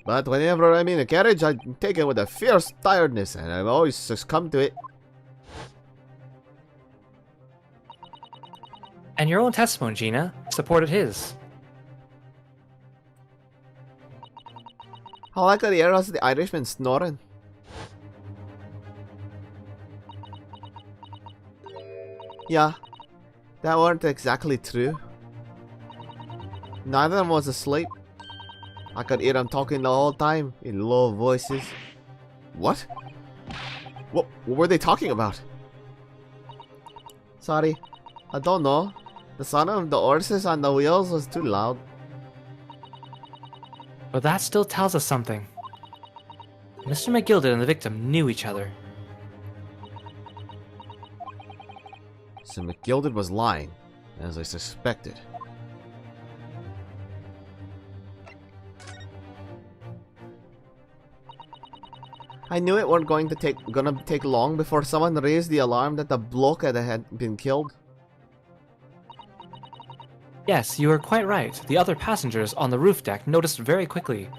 But whenever I'm in a carriage, I take it with a fierce tiredness, and I've always succumbed to it. And your own testimony, Gina, supported his. All I could hear was the Irishman snoring. Yeah, that weren't exactly true. Neither of them was asleep. I could hear them talking the whole time in low voices. What? What were they talking about? Sorry, I don't know. The sound of the horses on the wheels was too loud. But that still tells us something. Mr. McGilded and the victim knew each other. So McGilded was lying, as I suspected. I knew it weren't gonna take long before someone raised the alarm that the bloke had been killed. Yes, you were quite right. The other passengers on the roof deck noticed very quickly.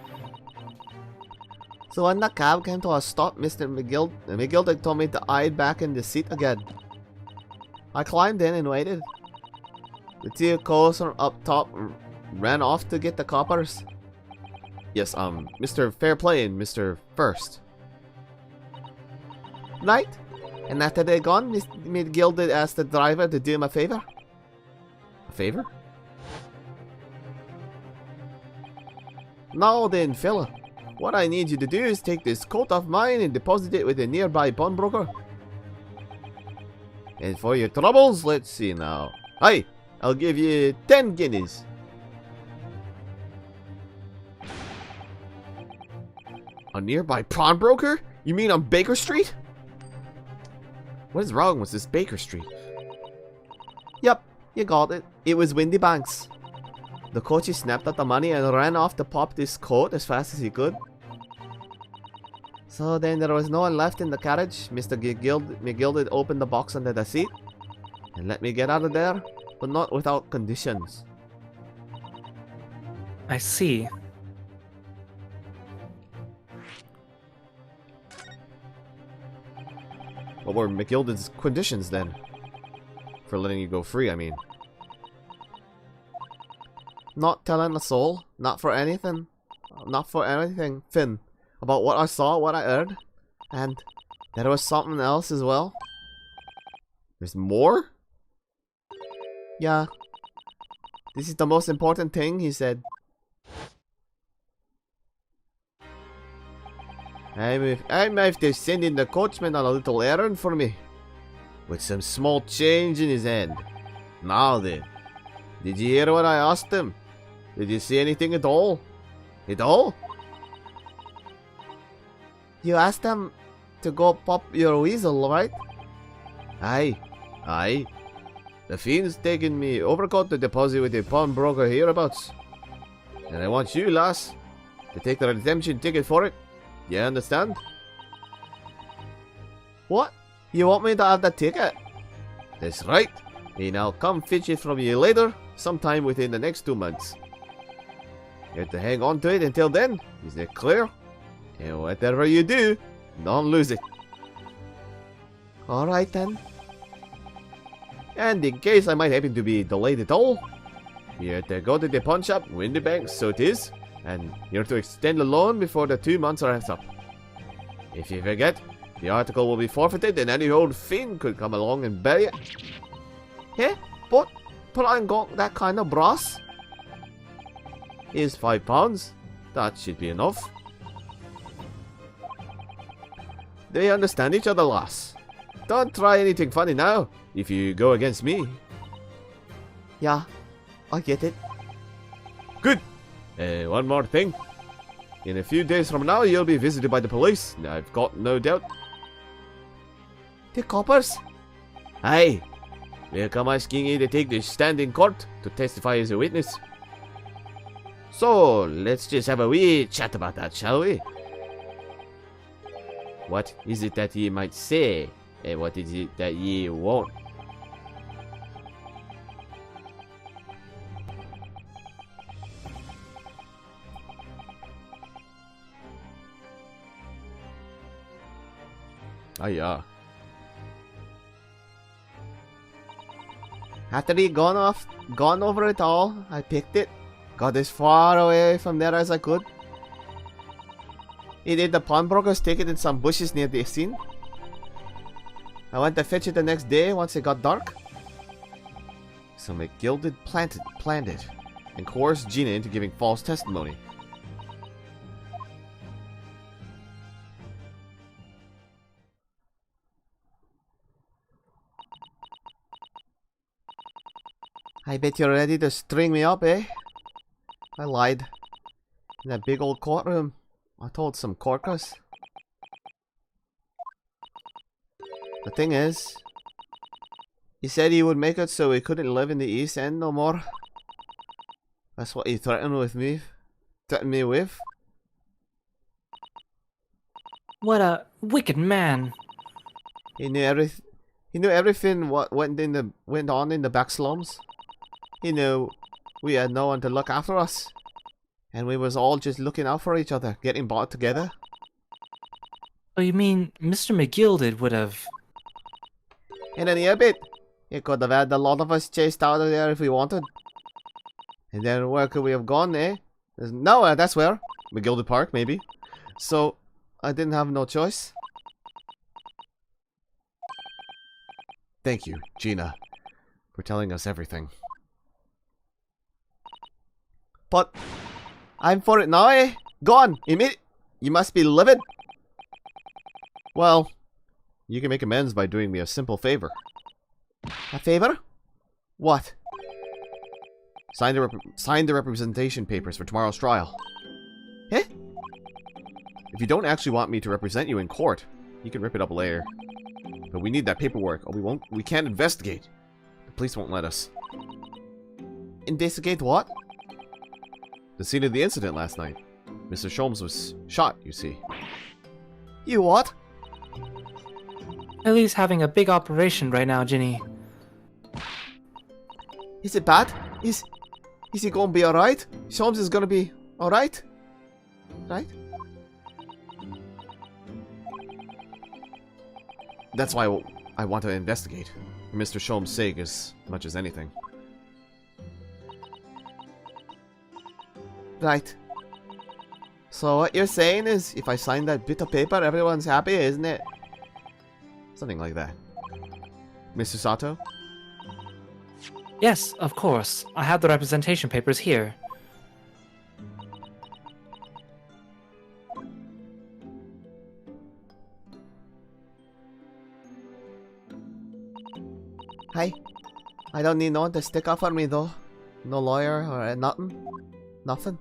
So when the cab came to a stop, Mr. McGilded told me to hide back in the seat again. I climbed in and waited. The two cops from up top ran off to get the coppers. Yes, Mr. Fairplay and Mr. First. Right? And after they're gone, McGilded asked the driver to do him a favor. A favor? Now then, fella, what I need you to do is take this coat of mine and deposit it with a nearby pawnbroker. And for your troubles, let's see now. Hey, I'll give you 10 guineas. A nearby pawnbroker? You mean on Baker Street? What is wrong with this Baker Street? Yep, you got it. It was Windybanks. The coachie snapped at the money and ran off to pop this coat as fast as he could. So then there was no one left in the carriage. Mr. McGilded opened the box under the seat and let me get out of there, but not without conditions. I see. What were McGilded's conditions then? For letting you go free, I mean. Not telling a soul, not for anything, Finn, about what I saw, what I heard, and there was something else as well. There's more? Yeah. This is the most important thing, he said. I might have to send in the coachman on a little errand for me. With some small change in his hand. Now then, Did you hear what I asked him? Did you see anything at all? At all? You asked him to go pop your weasel, right? Aye. Aye. The fiend's taking me overcoat to deposit with a pawnbroker hereabouts. And I want you, lass, to take the redemption ticket for it. You understand? What? You want me to have the ticket? That's right. And I'll come fetch it from you later, sometime within the next 2 months. You have to hang on to it until then. Is that clear? And whatever you do, don't lose it. Alright then. And in case I might happen to be delayed at all, you have to go to the pawn shop, win the bank, so it is, and you have to extend the loan before the 2 months are up. If you forget, the article will be forfeited and any old fiend could come along and bury it. Yeah, but I ain't got that kind of brass. Here's £5. That should be enough. Do we understand each other, lass? Don't try anything funny now, if you go against me. Yeah, I get it. Good. One more thing. In a few days from now, you'll be visited by the police. I've got no doubt. The coppers? Aye. They'll come asking you to take the stand in court to testify as a witness. So, let's just have a wee chat about that, shall we? What is it that ye might say? And what is it that ye won't? Ah, yeah. After he gone over it all, I picked it. Got as far away from there as I could. He did the pawnbroker's ticket in some bushes near the scene. I went to fetch it the next day once it got dark. So McGilded planned it and coerced Gina into giving false testimony. I bet you're ready to string me up, eh? I lied. In that big old courtroom, I told some corkers. The thing is, he said he would make it so he couldn't live in the East End no more. That's what he threatened me with. What a wicked man. He knew everything what went on in the back slums. He knew we had no one to look after us. And we was all just looking out for each other, getting bought together. Oh, you mean Mr. McGilded would have... In any bit, he could have had a lot of us chased out of there if we wanted. And then where could we have gone, eh? There's nowhere, that's where. McGilded Park, maybe. So, I didn't have no choice. Thank you, Gina, for telling us everything. But, I'm for it now, eh? Go on, you must be livid. Well, you can make amends by doing me a simple favor. A favor? What? Sign the representation papers for tomorrow's trial. Eh? If you don't actually want me to represent you in court, you can rip it up later. But we need that paperwork, or we can't investigate. The police won't let us. Investigate what? The scene of the incident last night. Mr. Sholmes was shot, you see. You what? Ellie's having a big operation right now, Ginny. Is it bad? Is he gonna be alright? Sholmes is gonna be alright? Right? That's why I want to investigate. For Mr. Sholmes' sake as much as anything. Right. So what you're saying is, if I sign that bit of paper, everyone's happy, isn't it? Something like that. Mr. Sato? Yes, of course. I have the representation papers here. Hi. I don't need no one to stick up for me though. No lawyer or nothing? Nothing?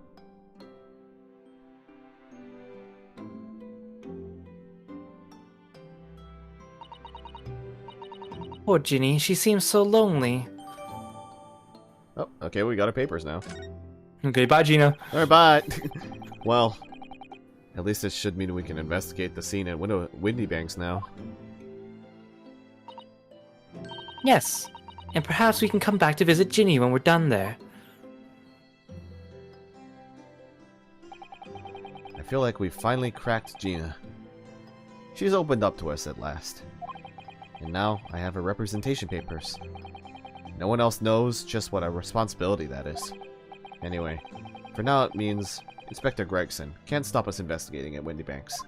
Poor Ginny, she seems so lonely. Oh, okay, we got our papers now. Okay, bye, Gina. Alright, bye! Well, at least this should mean we can investigate the scene at Windy Banks now. Yes, and perhaps we can come back to visit Ginny when we're done there. I feel like we finally cracked Gina. She's opened up to us at last. And now I have her representation papers. No one else knows just what a responsibility that is. Anyway, for now it means Inspector Gregson can't stop us investigating at Windy Banks.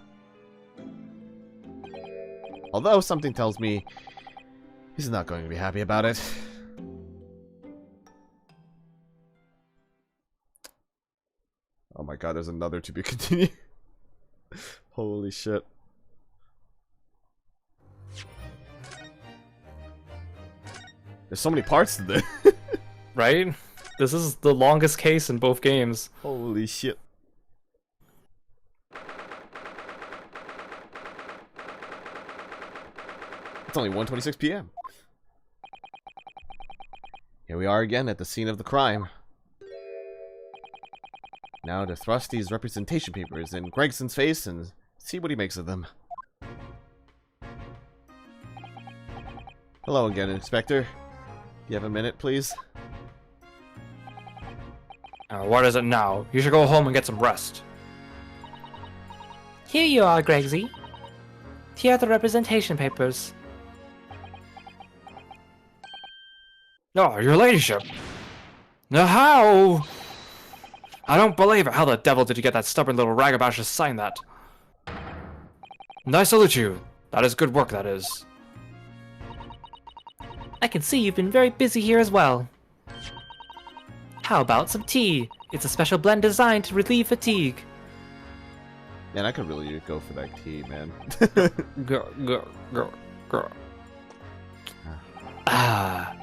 Although something tells me he's not going to be happy about it. Oh my god, there's another to be continued. Holy shit. There's so many parts to this. Right? This is the longest case in both games. Holy shit. It's only 1:26 p.m. Here we are again at the scene of the crime. Now to thrust these representation papers in Gregson's face and see what he makes of them. Hello again, Inspector. You have a minute, please? What is it now? You should go home and get some rest. Here you are, Gregsy. Here are the representation papers. Oh, your ladyship. Now how? I don't believe it. How the devil did you get that stubborn little ragabash to sign that? And I salute you. That is good work, that is. I can see you've been very busy here as well. How about some tea? It's a special blend designed to relieve fatigue. Man, I could really go for that tea, man. Go. Ah.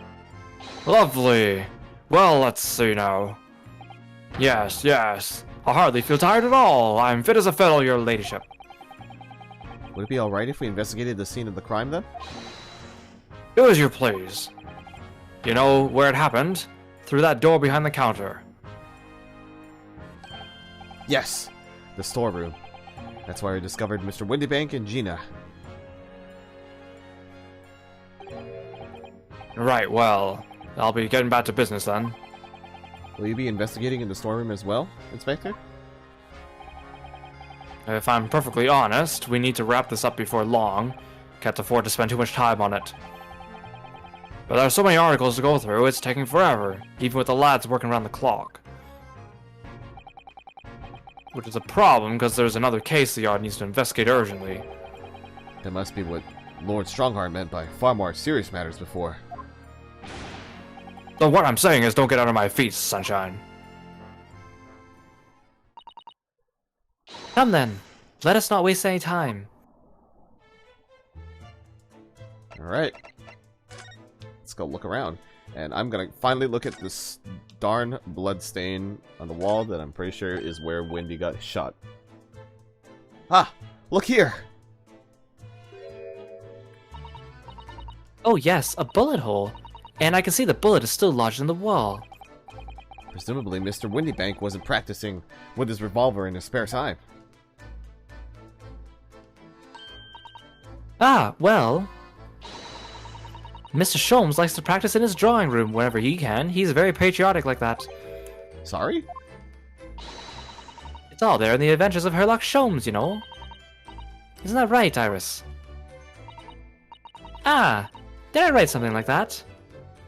Lovely. Well, let's see now. Yes. I hardly feel tired at all. I'm fit as a fiddle, your ladyship. Would it be alright if we investigated the scene of the crime then? Do as you please. You know where it happened? Through that door behind the counter. Yes! The storeroom. That's where I discovered Mr. Windybank and Gina. Right, well, I'll be getting back to business then. Will you be investigating in the storeroom as well, Inspector? If I'm perfectly honest, we need to wrap this up before long. Can't afford to spend too much time on it. But there are so many articles to go through, it's taking forever, even with the lads working around the clock. Which is a problem, because there's another case the yard needs to investigate urgently. That must be what Lord Strongheart meant by far more serious matters before. So what I'm saying is don't get out of my feet, sunshine. Come then, let us not waste any time. Alright. Let's go look around. And I'm gonna finally look at this darn blood stain on the wall that I'm pretty sure is where Windy got shot. Ah! Look here! Oh yes, a bullet hole. And I can see the bullet is still lodged in the wall. Presumably Mr. Windybank wasn't practicing with his revolver in his spare time. Ah, well. Mr. Sholmes likes to practice in his drawing room whenever he can. He's very patriotic like that. Sorry? It's all there in the adventures of Herlock Sholmes, you know. Isn't that right, Iris? Ah, did I write something like that?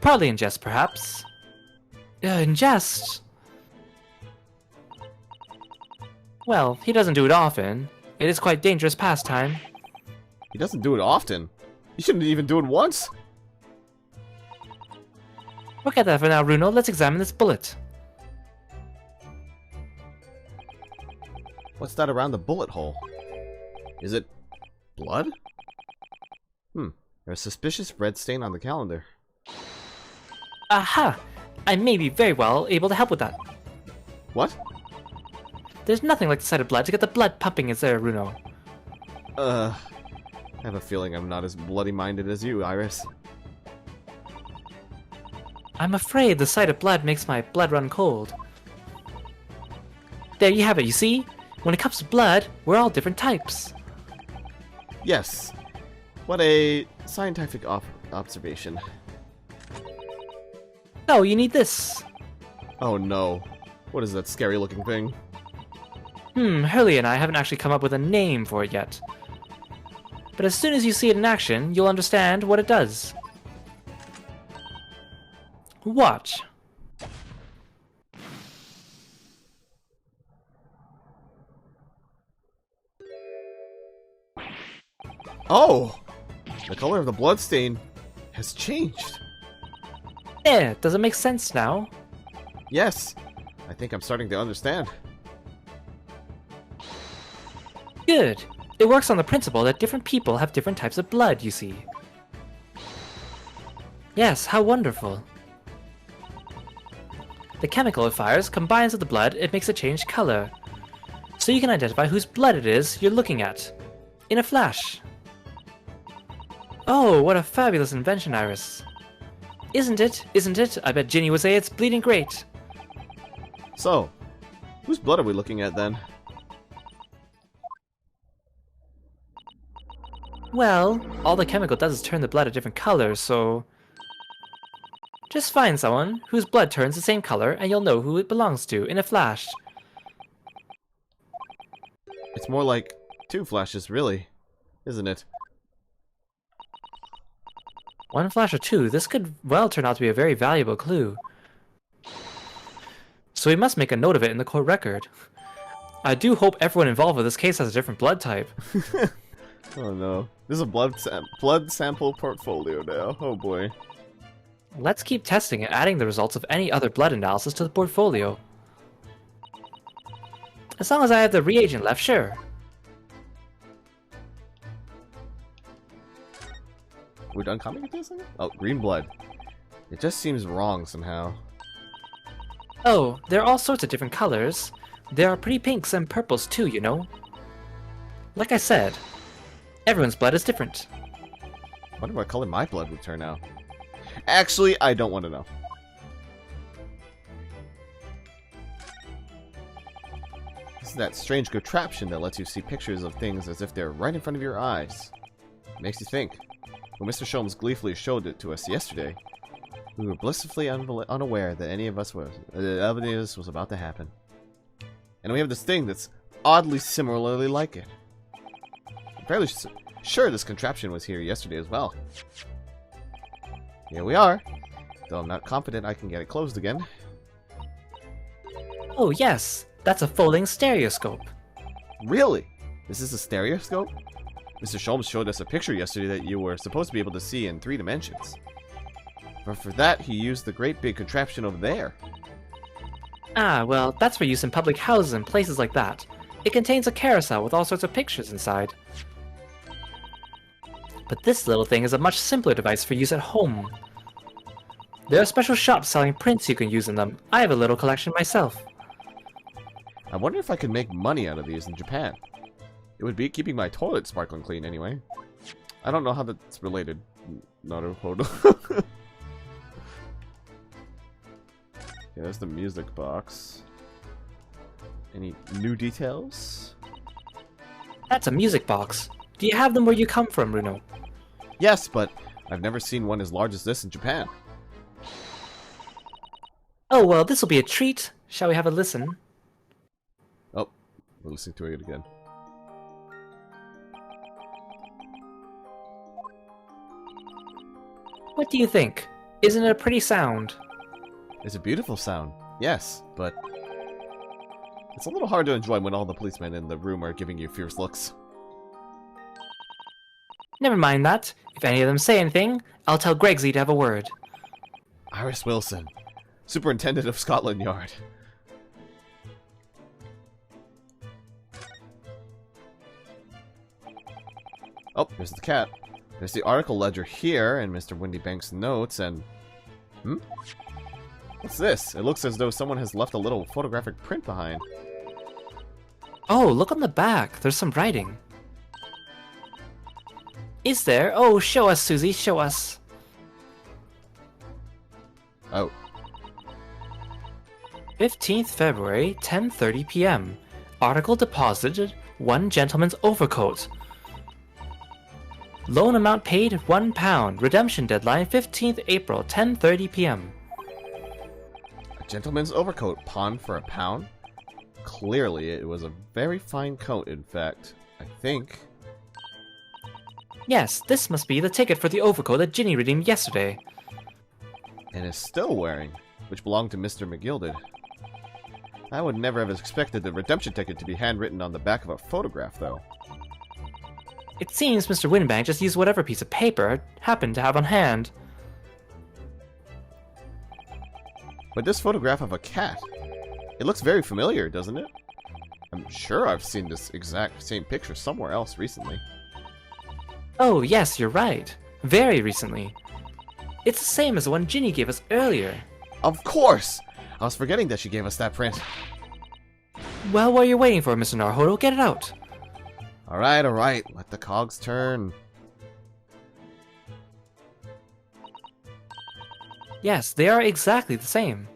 Partly in jest, perhaps. In jest? Well, he doesn't do it often. It is quite dangerous pastime. He doesn't do it often. He shouldn't even do it once. Forget that for now, Runo. Let's examine this bullet. What's that around the bullet hole? Is it blood? There's a suspicious red stain on the calendar. Aha! I may be very well able to help with that. What? There's nothing like the sight of blood to get the blood pumping, is there, Runo? I have a feeling I'm not as bloody-minded as you, Iris. I'm afraid the sight of blood makes my blood run cold. There you have it, you see? When it comes to blood, we're all different types. Yes. What a scientific observation. Oh, you need this. Oh no. What is that scary-looking thing? Hurley and I haven't actually come up with a name for it yet. But as soon as you see it in action, you'll understand what it does. Watch. Oh! The color of the bloodstain has changed. There, does it make sense now? Yes. I think I'm starting to understand. Good. It works on the principle that different people have different types of blood, you see. Yes, how wonderful. The chemical it fires combines with the blood, it makes it change color. So you can identify whose blood it is you're looking at. In a flash. Oh, what a fabulous invention, Iris. Isn't it? Isn't it? I bet Ginny would say it's bleeding great. So, whose blood are we looking at then? Well, all the chemical does is turn the blood a different color, so... Just find someone whose blood turns the same color and you'll know who it belongs to in a flash. It's more like 2 flashes, really, isn't it? 1 flash or 2, this could well turn out to be a very valuable clue. So we must make a note of it in the court record. I do hope everyone involved with this case has a different blood type. Oh no. This is a blood sample portfolio now. Oh boy. Let's keep testing and adding the results of any other blood analysis to the portfolio. As long as I have the reagent left, sure. We're done commenting this? Oh, green blood. It just seems wrong somehow. Oh, there are all sorts of different colors. There are pretty pinks and purples too, you know. Like I said, everyone's blood is different. I wonder what color my blood would turn out. Actually, I don't want to know. This is that strange contraption that lets you see pictures of things as if they're right in front of your eyes. It makes you think. When Mr. Sholmes gleefully showed it to us yesterday, we were blissfully unaware that any of us was about to happen. And we have this thing that's oddly similarly like it. I'm fairly sure this contraption was here yesterday as well. Here we are, though I'm not confident I can get it closed again. Oh yes, that's a folding stereoscope. Really? This is a stereoscope? Mr. Sholmes showed us a picture yesterday that you were supposed to be able to see in 3 dimensions. But for that, he used the great big contraption over there. Ah, well, that's for use in public houses and places like that. It contains a carousel with all sorts of pictures inside. But this little thing is a much simpler device for use at home. There are special shops selling prints you can use in them. I have a little collection myself. I wonder if I could make money out of these in Japan. It would be keeping my toilet sparkling clean anyway. I don't know how that's related. Naruhodo. Okay, there's the music box. Any new details? That's a music box. Do you have them where you come from, Runo? Yes, but I've never seen one as large as this in Japan. Oh, well, this will be a treat. Shall we have a listen? Oh, we're listening to it again. What do you think? Isn't it a pretty sound? It's a beautiful sound, yes, but it's a little hard to enjoy when all the policemen in the room are giving you fierce looks. Never mind that. If any of them say anything, I'll tell Gregsy to have a word. Iris Wilson, Superintendent of Scotland Yard. Oh, there's the cat. There's the article ledger here, and Mr. Windybank's notes, and... What's this? It looks as though someone has left a little photographic print behind. Oh, look on the back. There's some writing. Is there? Oh, show us, Susie. Show us. Oh. 15th February, 10:30 p.m. Article deposited, 1 gentleman's overcoat. Loan amount paid, £1. Redemption deadline, 15th April, 10:30 p.m. A gentleman's overcoat pawned for £1? Clearly, it was a very fine coat, in fact. I think. Yes, this must be the ticket for the overcoat that Ginny redeemed yesterday. And is still wearing, which belonged to Mr. McGilded. I would never have expected the redemption ticket to be handwritten on the back of a photograph, though. It seems Mr. Winbank just used whatever piece of paper happened to have on hand. But this photograph of a cat, it looks very familiar, doesn't it? I'm sure I've seen this exact same picture somewhere else recently. Oh, yes, you're right. Very recently. It's the same as the one Ginny gave us earlier. Of course! I was forgetting that she gave us that print. Well, what are you waiting for, Mr. Naruhodo? Get it out. Alright, let the cogs turn. Yes, they are exactly the same.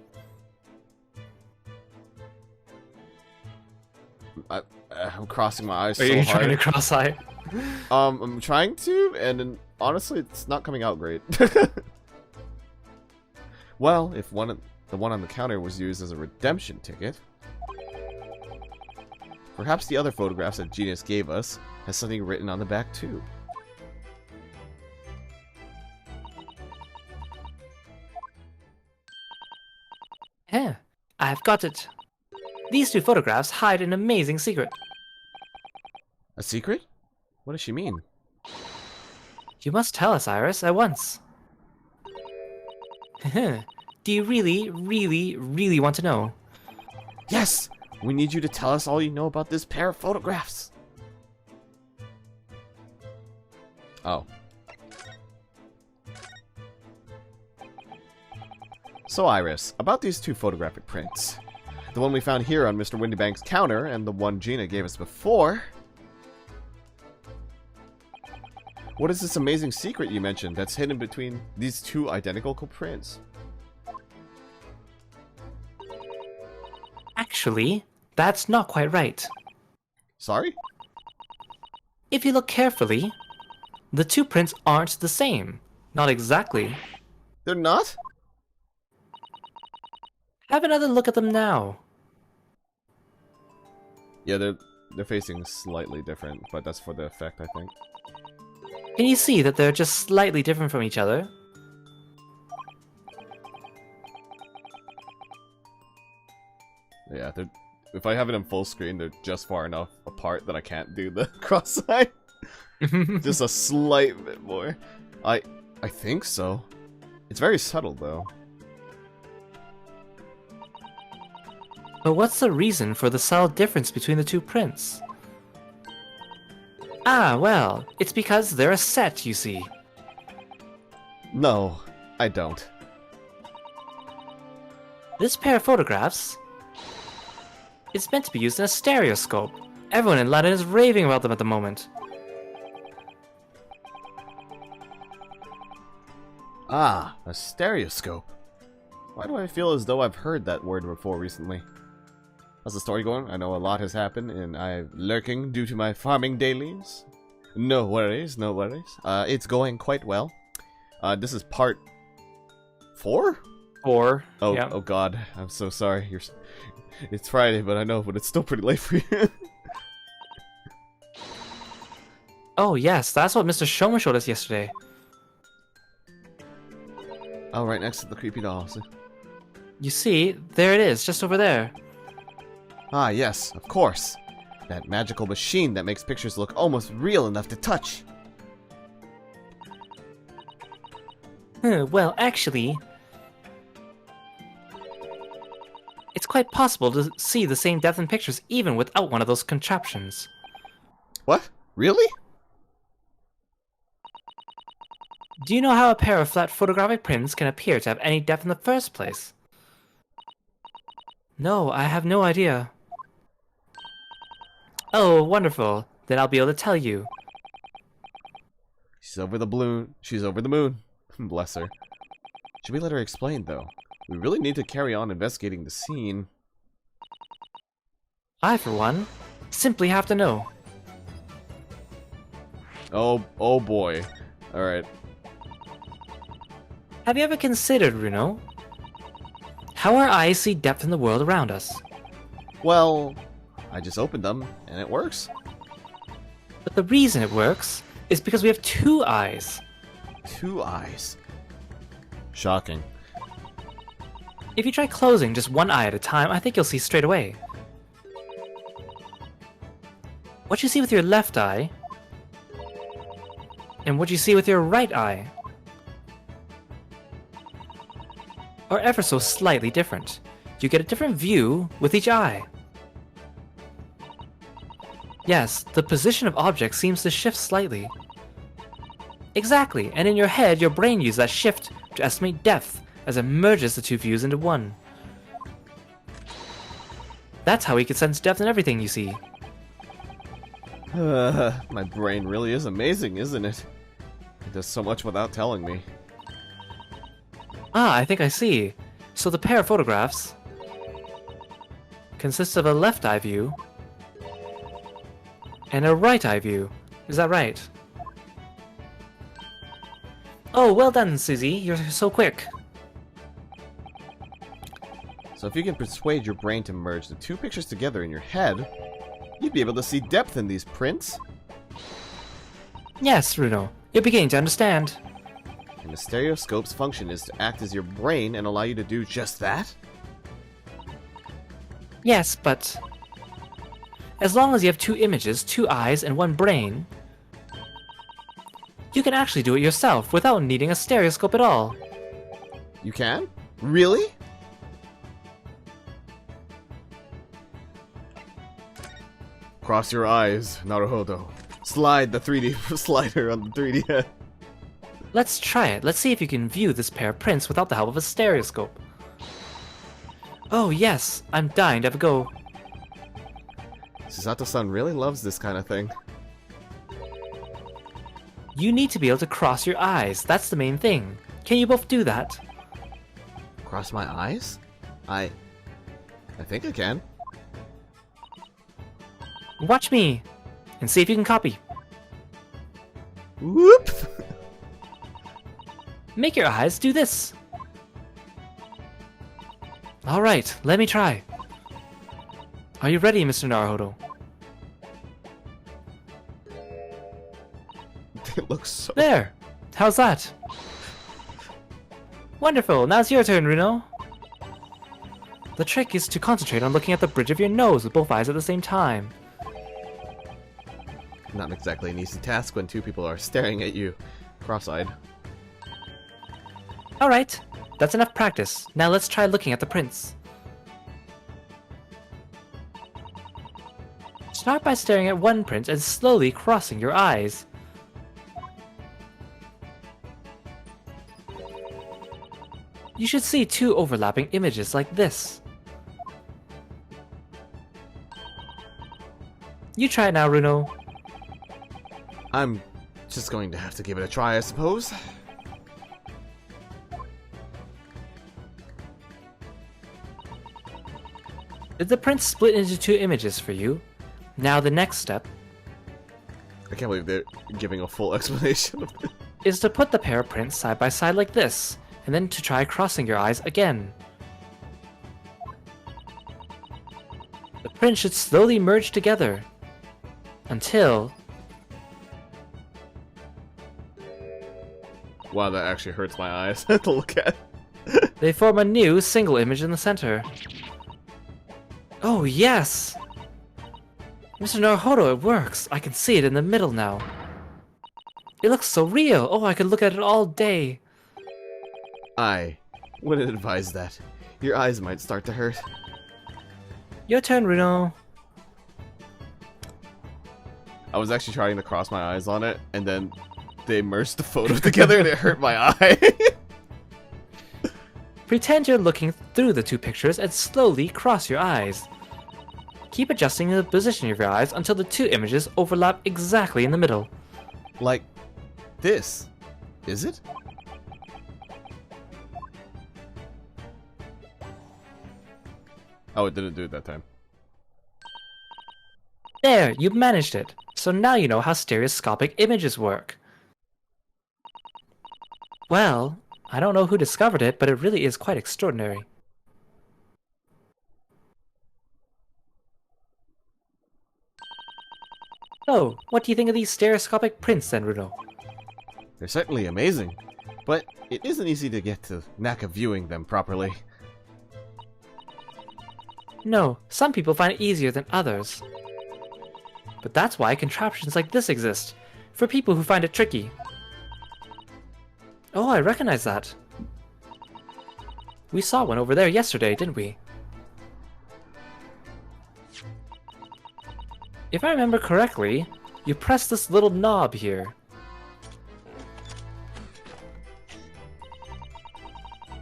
I'm crossing my eyes Are so you hard. trying to cross-eye? I'm trying to, and then, honestly, it's not coming out great. Well, if the one on the counter was used as a redemption ticket, perhaps the other photographs that Genius gave us has something written on the back too. I've got it. These 2 photographs hide an amazing secret. A secret? What does she mean? You must tell us, Iris, at once. Do you really, really, really want to know? Yes! We need you to tell us all you know about this pair of photographs. Oh. So Iris, about these 2 photographic prints. The one we found here on Mr. Windybank's counter and the one Gina gave us before. What is this amazing secret you mentioned that's hidden between these 2 identical prints? Actually, that's not quite right. Sorry? If you look carefully, the 2 prints aren't the same. Not exactly. They're not? Have another look at them now. Yeah, they're facing slightly different, but that's for the effect, I think. Can you see that they're just slightly different from each other? Yeah, if I have it in full screen, they're just far enough apart that I can't do the cross-eye. Just a slight bit more. I think so. It's very subtle, though. But what's the reason for the subtle difference between the 2 prints? Ah, well, it's because they're a set, you see. No, I don't. This pair of photographs is meant to be used in a stereoscope. Everyone in London is raving about them at the moment. Ah, a stereoscope. Why do I feel as though I've heard that word before recently? How's the story going? I know a lot has happened, and I'm lurking due to my farming dailies. No worries, no worries. It's going quite well. This is part 4? 4. Oh, yeah. oh God, I'm so sorry. It's Friday, but I know, but it's still pretty late for you. Oh yes, that's what Mr. Shomer showed us yesterday. Oh, right next to the creepy dolls. You see, there it is, just over there. Ah, yes, of course. That magical machine that makes pictures look almost real enough to touch. Well, actually, it's quite possible to see the same depth in pictures even without one of those contraptions. What? Really? Do you know how a pair of flat photographic prints can appear to have any depth in the first place? No, I have no idea. Oh, wonderful. Then I'll be able to tell you. She's over the balloon. She's over the moon. Bless her. Should we let her explain, though? We really need to carry on investigating the scene. I, for one, simply have to know. Oh boy. Alright. Have you ever considered, Runo, how our eyes see depth in the world around us? Well, I just opened them, and it works. But the reason it works is because we have two eyes. 2 eyes. Shocking. If you try closing just one eye at a time, I think you'll see straight away. What you see with your left eye, and what you see with your right eye, are ever so slightly different. You get a different view with each eye. Yes, the position of objects seems to shift slightly. Exactly, and in your head, your brain uses that shift to estimate depth as it merges the two views into one. That's how we can sense depth in everything you see. My brain really is amazing, isn't it? It does so much without telling me. Ah, I think I see. So the pair of photographs consists of a left eye view and a right eye view. Is that right? Oh, well done, Susie. You're so quick. So if you can persuade your brain to merge the two pictures together in your head, you'd be able to see depth in these prints. Yes, Runo. You're beginning to understand. And the stereoscope's function is to act as your brain and allow you to do just that? Yes, but as long as you have two images, two eyes, and one brain, you can actually do it yourself without needing a stereoscope at all. You can? Really? Cross your eyes, Naruhodo. Slide the 3D slider on the 3D head. Let's try it. Let's see if you can view this pair of prints without the help of a stereoscope. Oh yes, I'm dying to have a go. Susato-san really loves this kind of thing. You need to be able to cross your eyes. That's the main thing. Can you both do that? Cross my eyes? I think I can. Watch me and see if you can copy. Whoop! Make your eyes do this. Alright, let me try. Are you ready, Mr. Naruhodo? It looks so... There! How's that? Wonderful, now it's your turn, Runo. The trick is to concentrate on looking at the bridge of your nose with both eyes at the same time. Not exactly an easy task when two people are staring at you, cross-eyed. Alright, that's enough practice. Now let's try looking at the prints. Start by staring at one print and slowly crossing your eyes. You should see two overlapping images like this. You try it now, Runo. I'm just going to have to give it a try, I suppose. Did the print split into two images for you? Now the next step I can't believe they're giving a full explanation of it. is to put the pair of prints side by side like this, and then to try crossing your eyes again. The prints should slowly merge together until Wow, that actually hurts my eyes to look at. they form a new single image in the center. Oh yes! Mr. Naruhodo, it works! I can see it in the middle now. It looks so real! Oh, I could look at it all day! I wouldn't advise that. Your eyes might start to hurt. Your turn, Runo. I was actually trying to cross my eyes on it, and then they merged the photo together and it hurt my eye. Pretend you're looking through the two pictures and slowly cross your eyes. Keep adjusting the position of your eyes until the two images overlap exactly in the middle. Like this, is it? Oh, it didn't do it that time. There, you managed it. So now you know how stereoscopic images work. Well, I don't know who discovered it, but it really is quite extraordinary. So, what do you think of these stereoscopic prints then, Runo? They're certainly amazing, but it isn't easy to get the knack of viewing them properly. No, some people find it easier than others. But that's why contraptions like this exist, for people who find it tricky. Oh, I recognize that. We saw one over there yesterday, didn't we? If I remember correctly, you press this little knob here.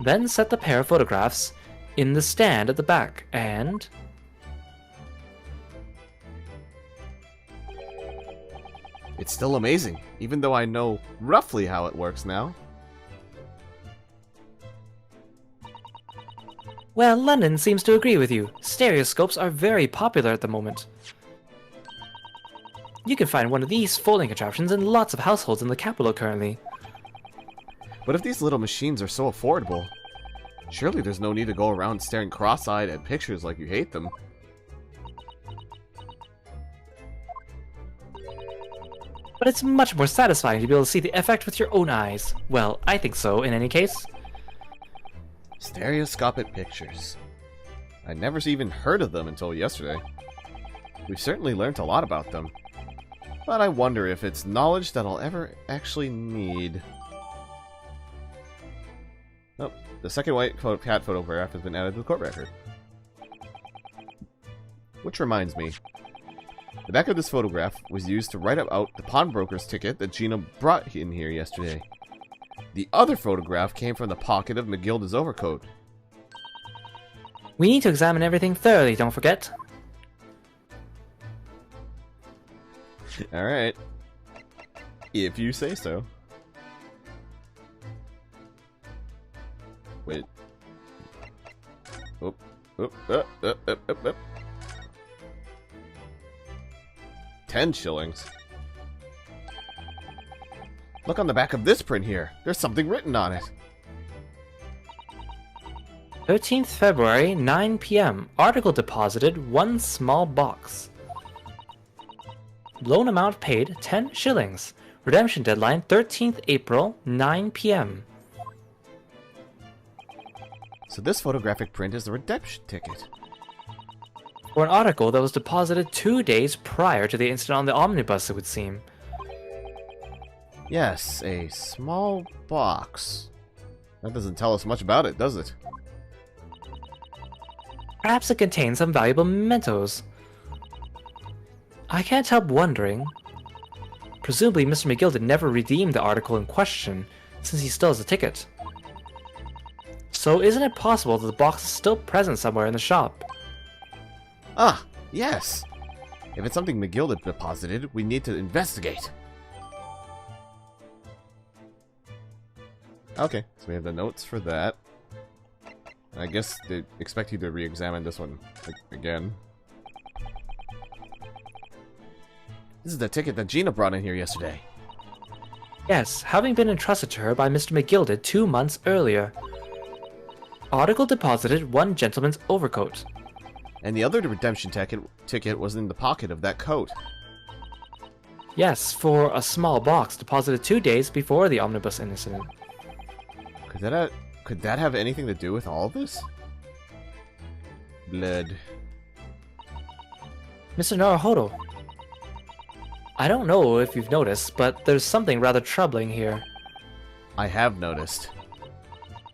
Then set the pair of photographs in the stand at the back, and... It's still amazing, even though I know roughly how it works now. Well, London seems to agree with you. Stereoscopes are very popular at the moment. You can find one of these folding contraptions in lots of households in the capital currently. But if these little machines are so affordable, surely there's no need to go around staring cross-eyed at pictures like you hate them. But it's much more satisfying to be able to see the effect with your own eyes. Well, I think so, in any case. Stereoscopic pictures. I never even heard of them until yesterday. We've certainly learned a lot about them. But I wonder if it's knowledge that I'll ever actually need. Oh, the second white cat photograph has been added to the court record. Which reminds me, the back of this photograph was used to write out the pawnbroker's ticket that Gina brought in here yesterday. The other photograph came from the pocket of McGilda's overcoat. We need to examine everything thoroughly, don't forget. Alright. If you say so. Wait. Oop. Oop. Up, up, up, up, up. 10 shillings. Look on the back of this print here. There's something written on it. 13th February, 9 p.m. Article deposited, 1 small box. Loan amount paid, 10 shillings. Redemption deadline, 13th April, 9 p.m. So this photographic print is the redemption ticket. For an article that was deposited 2 days prior to the incident on the omnibus, it would seem. Yes, a small box. That doesn't tell us much about it, does it? Perhaps it contains some valuable mementos. I can't help wondering. Presumably Mr. McGilda never redeemed the article in question, since he still has a ticket. So isn't it possible that the box is still present somewhere in the shop? Ah, yes! If it's something McGilda deposited, we need to investigate. Okay, so we have the notes for that. I guess they expect you to re-examine this one again. This is the ticket that Gina brought in here yesterday. Yes, having been entrusted to her by Mr. McGilda 2 months earlier. Article deposited 1 gentleman's overcoat. And the other redemption ticket was in the pocket of that coat. Yes, for a small box deposited 2 days before the omnibus incident. Could that have anything to do with all of this? Blood. Mr. Naruhodo, I don't know if you've noticed, but there's something rather troubling here. I have noticed.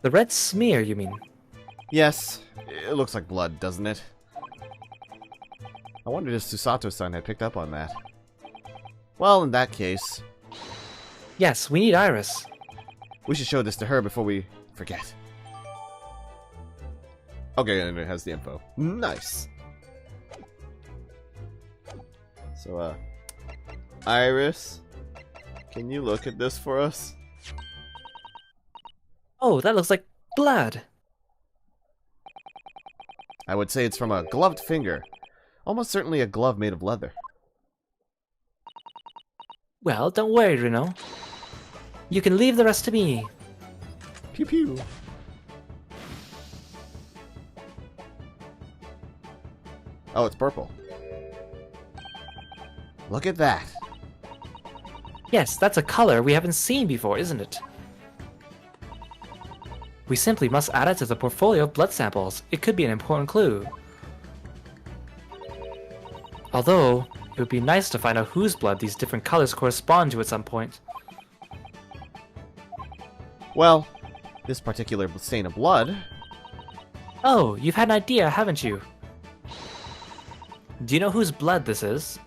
The red smear, you mean? Yes, it looks like blood, doesn't it? I wondered if Susato-san had picked up on that. Well, in that case, Yes, we need Iris. we should show this to her before we forget. Okay, and it has the info. Nice. So, Iris, can you look at this for us? Oh, that looks like blood. I would say it's from a gloved finger. Almost certainly a glove made of leather. Well, don't worry, Reno. You can leave the rest to me. Pew pew. Oh, it's purple. Look at that. Yes, that's a color we haven't seen before, isn't it? We simply must add it to the portfolio of blood samples. It could be an important clue. Although, it would be nice to find out whose blood these different colors correspond to at some point. Well, this particular stain of blood... Oh, you've had an idea, haven't you? Do you know whose blood this is?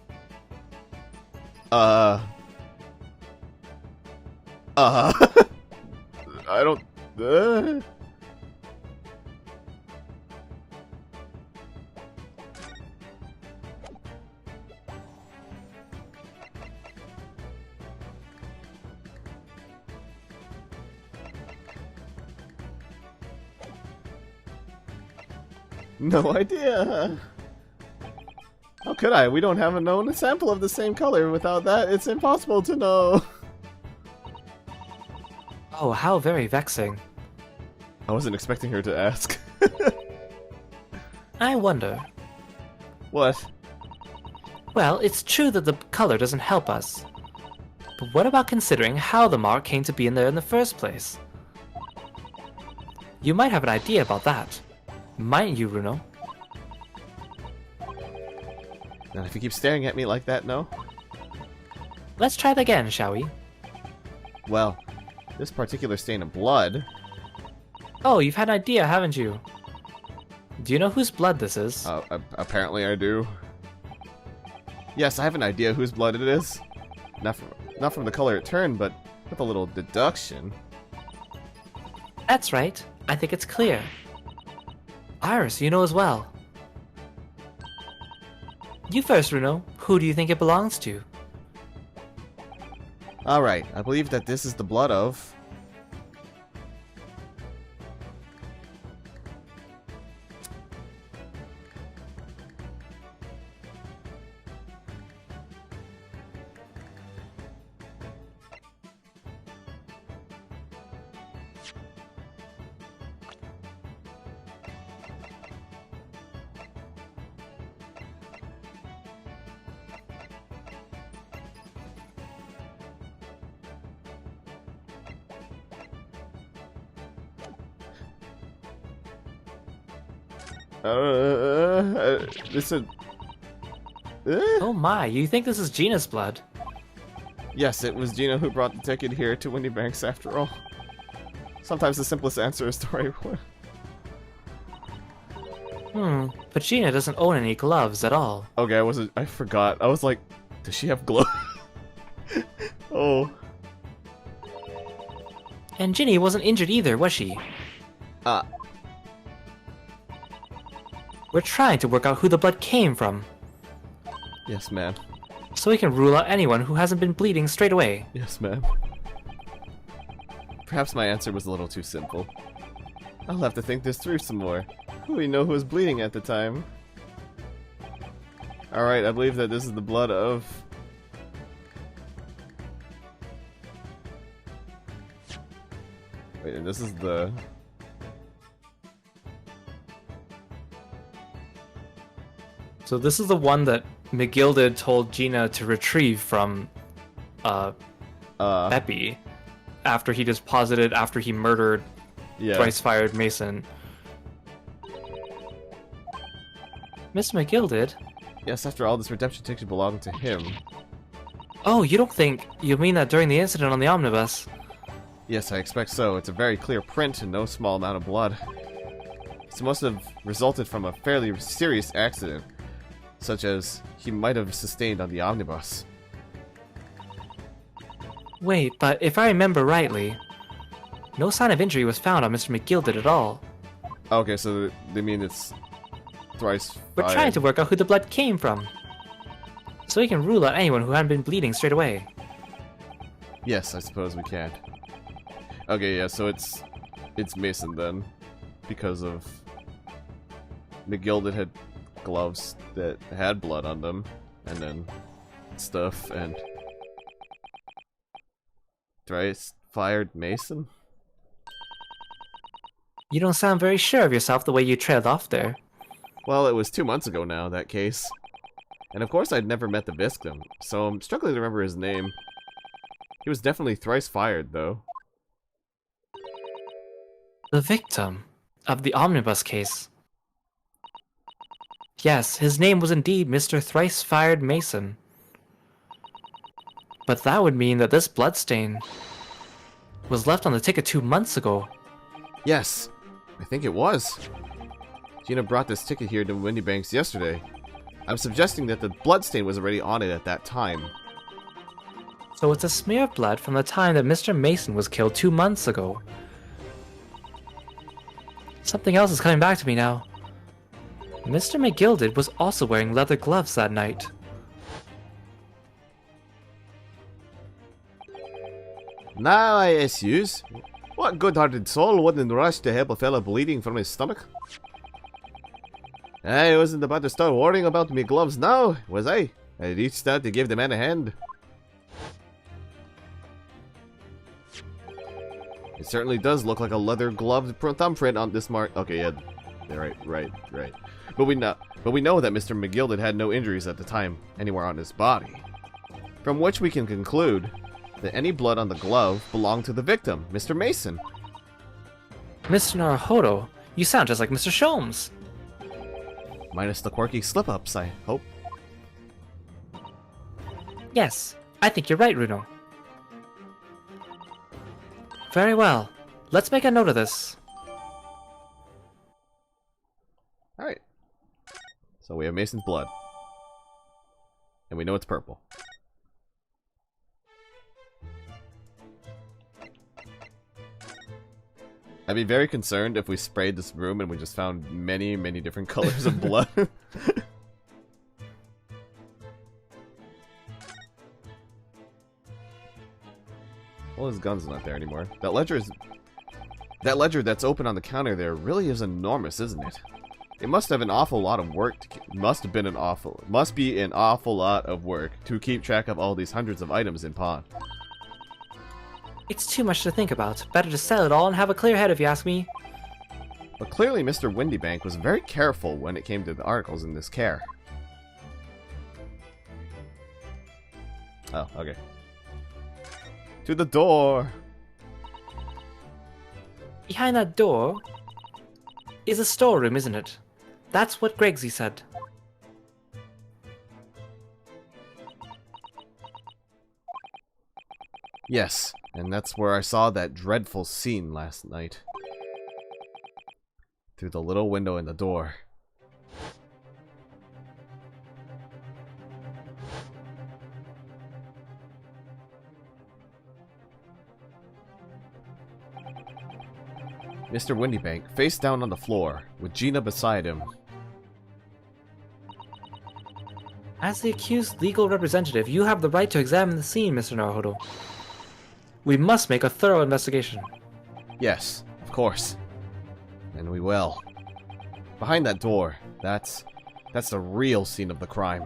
I don't... No idea. How could I? We don't have a known sample of the same color. Without that, it's impossible to know. Oh, how very vexing. I wasn't expecting her to ask. I wonder. What? Well, it's true that the color doesn't help us. But what about considering how the mark came to be in there in the first place? You might have an idea about that. Mightn't you, Runo? Now, if you keep staring at me like that, no? Let's try it again, shall we? Well, this particular stain of blood... Oh, you've had an idea, haven't you? Do you know whose blood this is? Apparently I do. Yes, I have an idea whose blood it is. Not from the color it turned, but with a little deduction. That's right. I think it's clear. Iris, you know as well. You first, Runo. Who do you think it belongs to? Alright, I believe that this is the blood of... this is... Oh my, you think this is Gina's blood? Yes, it was Gina who brought the ticket here to Windy Banks after all. Sometimes the simplest answer is the right one. But Gina doesn't own any gloves at all. Okay, I forgot. I was like, does she have gloves? Oh. And Ginny wasn't injured either, was she? We're trying to work out who the blood came from, Yes, ma'am. so we can rule out anyone who hasn't been bleeding straight away. Yes, ma'am. Perhaps my answer was a little too simple. I'll have to think this through some more. Who do we know who was bleeding at the time? Alright, I believe that this is the blood of... Wait, and this is the... So this is the one that McGilded told Gina to retrieve from Epi after he deposited, after he murdered Yeah. Thrice-Fired Mason. Miss McGilded? Yes, after all, this redemption ticket belonged to him. Oh, you don't think... You mean that during the incident on the omnibus? Yes, I expect so. It's a very clear print and no small amount of blood. This must have resulted from a fairly serious accident, such as he might have sustained on the omnibus. Wait, but if I remember rightly, no sign of injury was found on Mr. McGilded at all. Okay, so they mean it's thrice We're fired. trying to work out who the blood came from, so we can rule out anyone who hadn't been bleeding straight away. Yes, I suppose we can. Okay, yeah, so it's Mason then, because of McGilded had gloves that had blood on them, and then stuff, and thrice fired Mason. You don't sound very sure of yourself the way you trailed off there. Well, it was 2 months ago now, that case. And of course I'd never met the victim, so I'm struggling to remember his name. He was definitely thrice fired, though. The victim of the omnibus case. Yes, his name was indeed Mr. Thrice Fired Mason. But that would mean that this bloodstain was left on the ticket 2 months ago. Yes, I think it was. Gina brought this ticket here to Windy Banks yesterday. I'm suggesting that the bloodstain was already on it at that time. So it's a smear of blood from the time that Mr. Mason was killed 2 months ago. Something else is coming back to me now. Mr. McGilded was also wearing leather gloves that night. Now I ask yous, what good-hearted soul wouldn't rush to help a fellow bleeding from his stomach? I wasn't about to start worrying about me gloves now, was I? I reached out to give the man a hand. It certainly does look like a leather gloved thumbprint on this mark. Okay, yeah, right. But we know that Mr. McGilded had no injuries at the time anywhere on his body, from which we can conclude that any blood on the glove belonged to the victim, Mr. Mason. Mr. Naruhodo, you sound just like Mr. Sholmes. Minus the quirky slip-ups, I hope. Yes, I think you're right, Runo. Very well. Let's make a note of this. Alright. So we have Mason's blood. And we know it's purple. I'd be very concerned if we sprayed this room and we just found many, many different colors of blood. Well, his gun's not there anymore. That ledger that's open on the counter there really is enormous, isn't it? It must have an awful lot of work. Must be an awful lot of work to keep track of all these hundreds of items in pawn. It's too much to think about. Better to sell it all and have a clear head if you ask me. But clearly Mr. Windybank was very careful when it came to the articles in this care. Oh, okay. To the door! Behind that door is a storeroom, isn't it? That's what Gregsy said. Yes, and that's where I saw that dreadful scene last night. Through the little window in the door. Mr. Windybank, face down on the floor, with Gina beside him. As the accused's legal representative, you have the right to examine the scene, Mr. Naruhodo. We must make a thorough investigation. Yes, of course. And we will. Behind that door, that's the real scene of the crime.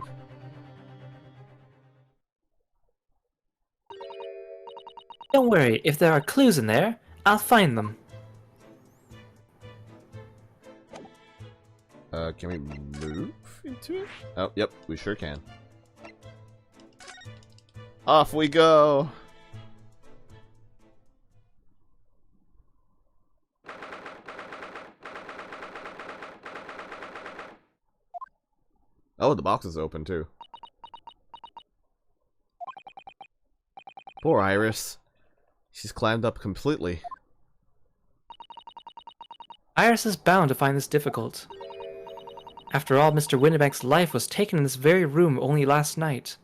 Don't worry, if there are clues in there, I'll find them. Can we move into it? Oh, yep, we sure can. Off we go! Oh, the box is open too. Poor Iris. She's climbed up completely. Iris is bound to find this difficult. After all, Mr. Windybank's life was taken in this very room only last night.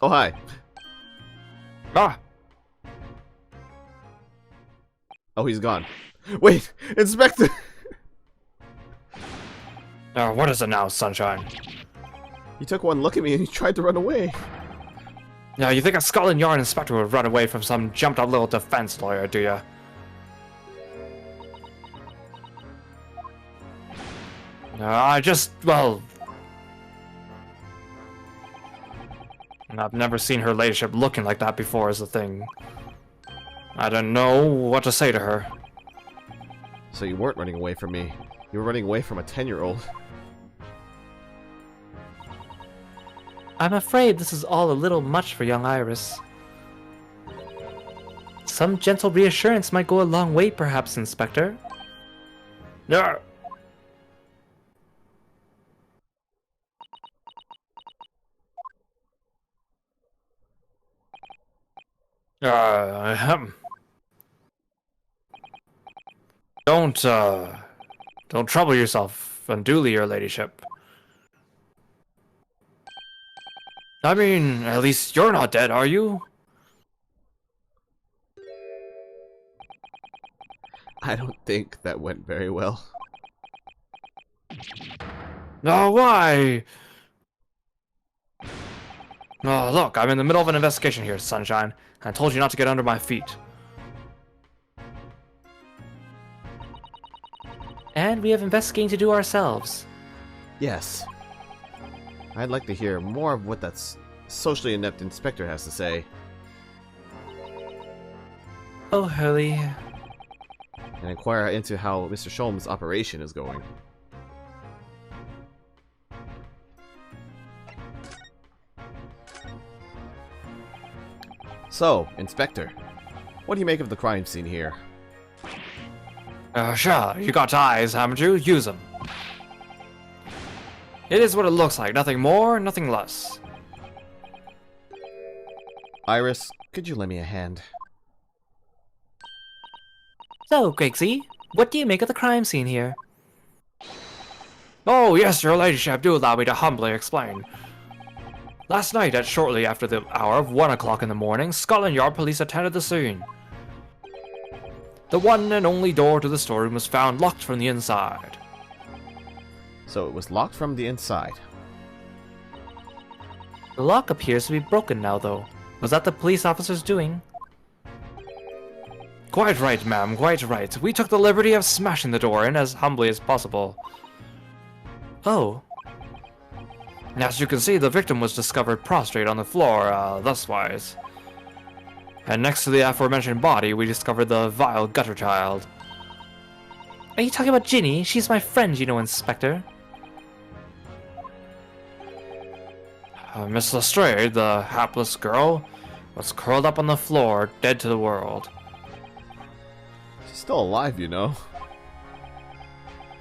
Oh, hi. Ah! Oh, he's gone. Wait, Inspector! What is it now, Sunshine? He took one look at me and he tried to run away. Now, you think a Scotland Yard inspector would run away from some jumped-up little defense lawyer, do ya? Well... I've never seen her ladyship looking like that before is the thing. I don't know what to say to her. So you weren't running away from me. You were running away from a 10-year-old. I'm afraid this is all a little much for young Iris. Some gentle reassurance might go a long way, perhaps, Inspector. No. Don't trouble yourself unduly, your ladyship. I mean, at least you're not dead, are you? I don't think that went very well. No, why? Oh, look, I'm in the middle of an investigation here, Sunshine. I told you not to get under my feet. And we have investigating to do ourselves. Yes. I'd like to hear more of what that socially inept inspector has to say. Oh, Hurley. And inquire into how Mr. Sholmes' operation is going. So, Inspector, what do you make of the crime scene here? Sure, you got eyes, haven't you? Use them. It is what it looks like, nothing more, nothing less. Iris, could you lend me a hand? So, Gregsy, what do you make of the crime scene here? Oh, yes, your ladyship, do allow me to humbly explain. Last night, at shortly after the hour of 1 o'clock in the morning, Scotland Yard police attended the scene. The one and only door to the storeroom was found locked from the inside. So it was locked from the inside. The lock appears to be broken now, though. Was that the police officer's doing? Quite right, ma'am, quite right. We took the liberty of smashing the door in as humbly as possible. Oh. As you can see, the victim was discovered prostrate on the floor, thuswise. And next to the aforementioned body, we discovered the vile gutter child. Are you talking about Ginny? She's my friend, you know, Inspector. Miss Lestrade, the hapless girl, was curled up on the floor, dead to the world. She's still alive, you know.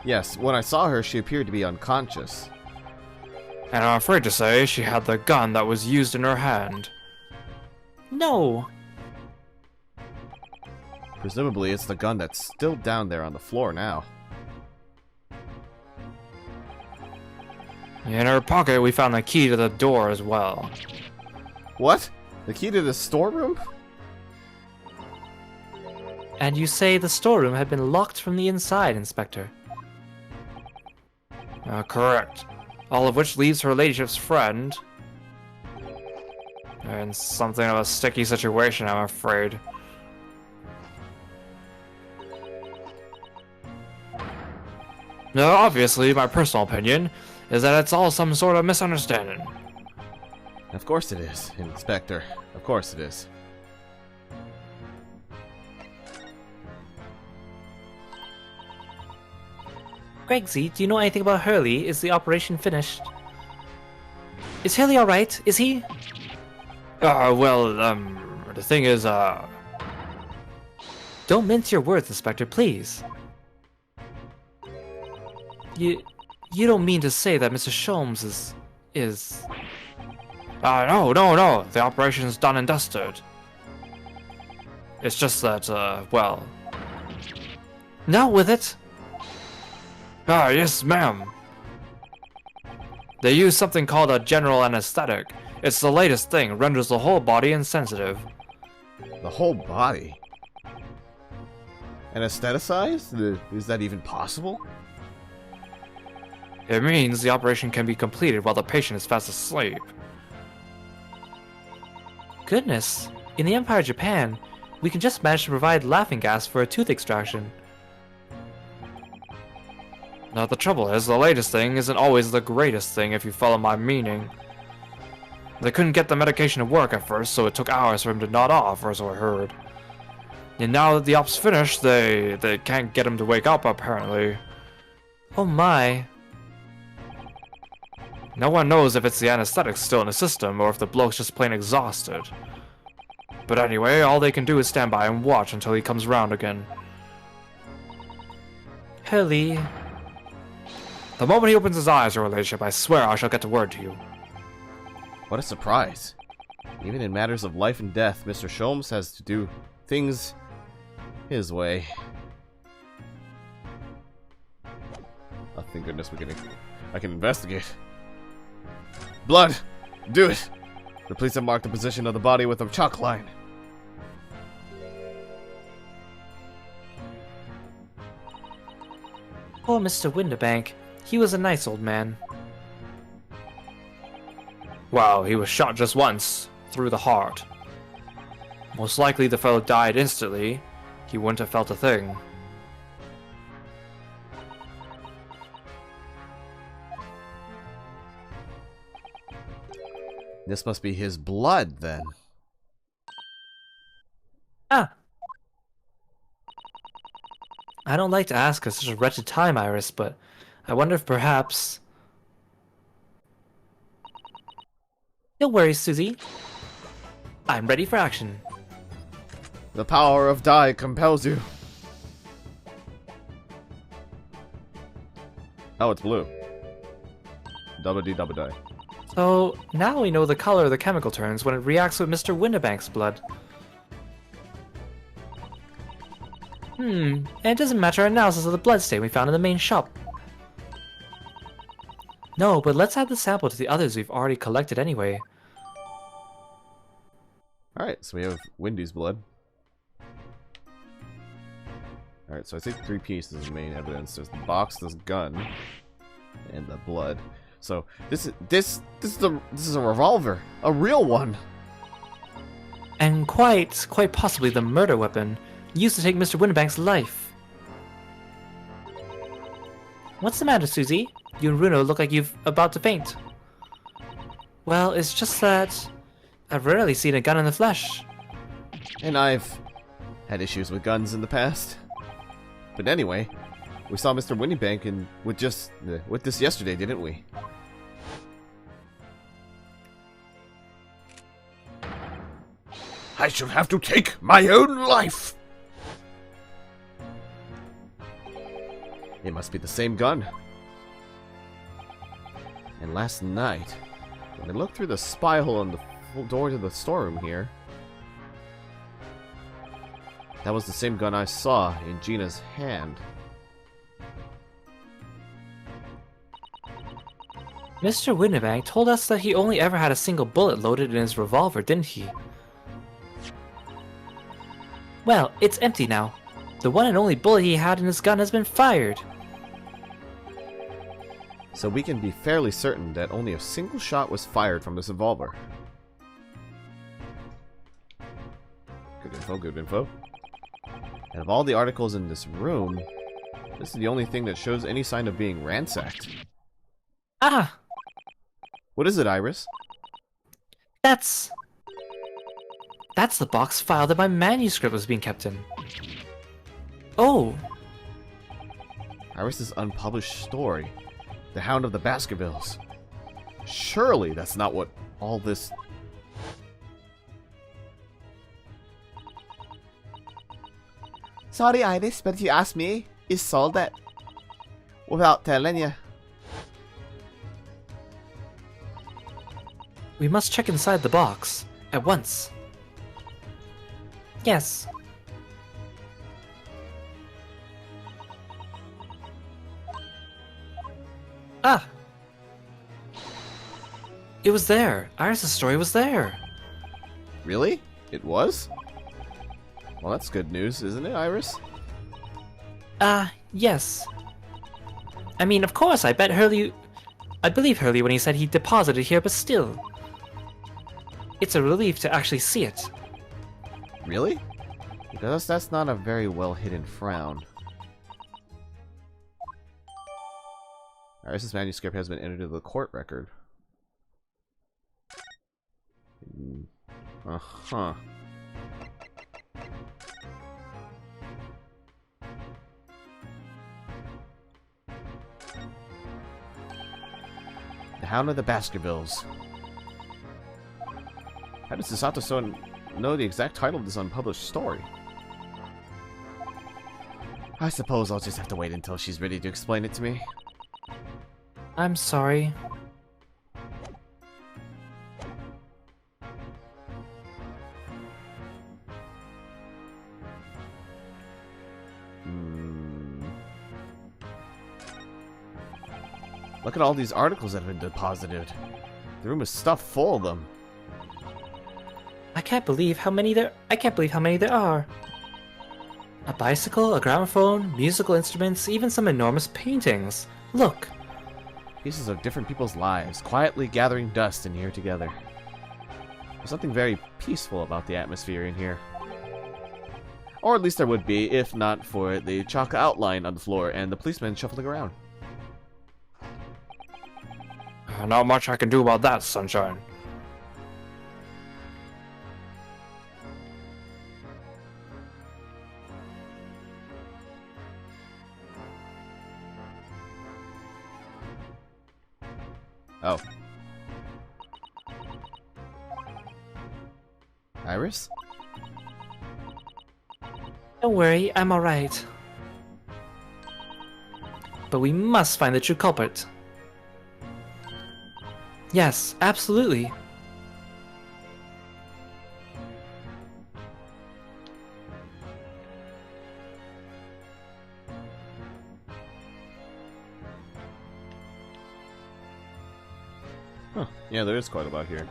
Yes, when I saw her, she appeared to be unconscious. And I'm afraid to say she had the gun that was used in her hand. No. Presumably, it's the gun that's still down there on the floor now. In her pocket, we found the key to the door as well. What? The key to the storeroom? And you say the storeroom had been locked from the inside, Inspector? Correct. All of which leaves her ladyship's friend in something of a sticky situation, I'm afraid. Now, obviously, my personal opinion is that it's all some sort of misunderstanding. Of course it is, Inspector. Of course it is. Gregsy, do you know anything about Hurley? Is the operation finished? Is Hurley alright? Is he? The thing is, Don't mince your words, Inspector, please. You don't mean to say that Mr. Sholmes is... No. The operation's done and dusted. It's just that, well... Not with it. Yes, ma'am. They use something called a general anesthetic. It's the latest thing, renders the whole body insensitive. The whole body? Anesthetized? Is that even possible? It means the operation can be completed while the patient is fast asleep. Goodness, in the Empire of Japan, we can just manage to provide laughing gas for a tooth extraction. Now the trouble is, the latest thing isn't always the greatest thing if you follow my meaning. They couldn't get the medication to work at first, so it took hours for him to nod off, or so I heard. And now that the op's finished, they can't get him to wake up, apparently. Oh my. No one knows if it's the anesthetic still in the system, or if the bloke's just plain exhausted. But anyway, all they can do is stand by and watch until he comes round again. Hurley. The moment he opens his eyes, your relationship, I swear I shall get to word to you. What a surprise. Even in matters of life and death, Mr. Sholmes has to do things his way. Oh, thank goodness I can investigate. Blood! Do it! The police have marked the position of the body with a chalk line. Poor Mr. Winterbank. He was a nice old man. Wow, he was shot just once, through the heart. Most likely the fellow died instantly. He wouldn't have felt a thing. This must be his blood, then. Ah! I don't like to ask at such a wretched time, Iris, but I wonder if perhaps... Don't worry, Susie. I'm ready for action. The power of die compels you. Oh, it's blue. Double D, double die. So, now we know the color of the chemical turns when it reacts with Mr. Winterbank's blood. And it doesn't match our analysis of the blood stain we found in the main shop. No, but let's add the sample to the others we've already collected anyway. Alright, so we have Wendy's blood. Alright, so I think 3 pieces of main evidence. There's the box, this gun, and the blood. So this is a revolver, a real one. And quite possibly the murder weapon used to take Mr. Winterbank's life. What's the matter, Susie? You and Bruno look like you've about to faint. Well, it's just that I've rarely seen a gun in the flesh. And I've had issues with guns in the past. But anyway, we saw Mr. Winterbank and with this yesterday, didn't we? I shall have to take my own life. It must be the same gun. And last night, when I looked through the spy hole on the door to the storeroom here, that was the same gun I saw in Gina's hand. Mr. Winterbank told us that he only ever had a single bullet loaded in his revolver, didn't he? Well, it's empty now. The one and only bullet he had in his gun has been fired. So we can be fairly certain that only a single shot was fired from this revolver. Good info, good info. And of all the articles in this room, this is the only thing that shows any sign of being ransacked. Ah! What is it, Iris? That's the box file that my manuscript was being kept in. Oh! Iris's unpublished story. The Hound of the Baskervilles. Surely that's not what all this... Sorry, Iris, but if you ask me, he sold it. Without telling you. We must check inside the box. At once. Yes. Ah! It was there. Iris' story was there. Really? It was? Well, that's good news, isn't it, Iris? Yes. I mean, of course, I believe Hurley when he said he deposited here, but still. It's a relief to actually see it. Really? Because that's not a very well hidden frown. Iris's manuscript has been entered into the court record. Uh-huh. The Hound of the Baskervilles. How does this author know the exact title of this unpublished story? I suppose I'll just have to wait until she's ready to explain it to me. I'm sorry. Look at all these articles that have been deposited. The room is stuffed full of them. I can't believe how many there are. A bicycle, a gramophone, musical instruments, even some enormous paintings. Look. Pieces of different people's lives, quietly gathering dust in here together. There's something very peaceful about the atmosphere in here. Or at least there would be, if not for the chalk outline on the floor and the policeman shuffling around. Not much I can do about that, Sunshine. Oh. Iris? Don't worry, I'm alright. But we must find the true culprit. Yes, absolutely. Huh. Yeah, there is quite a lot here.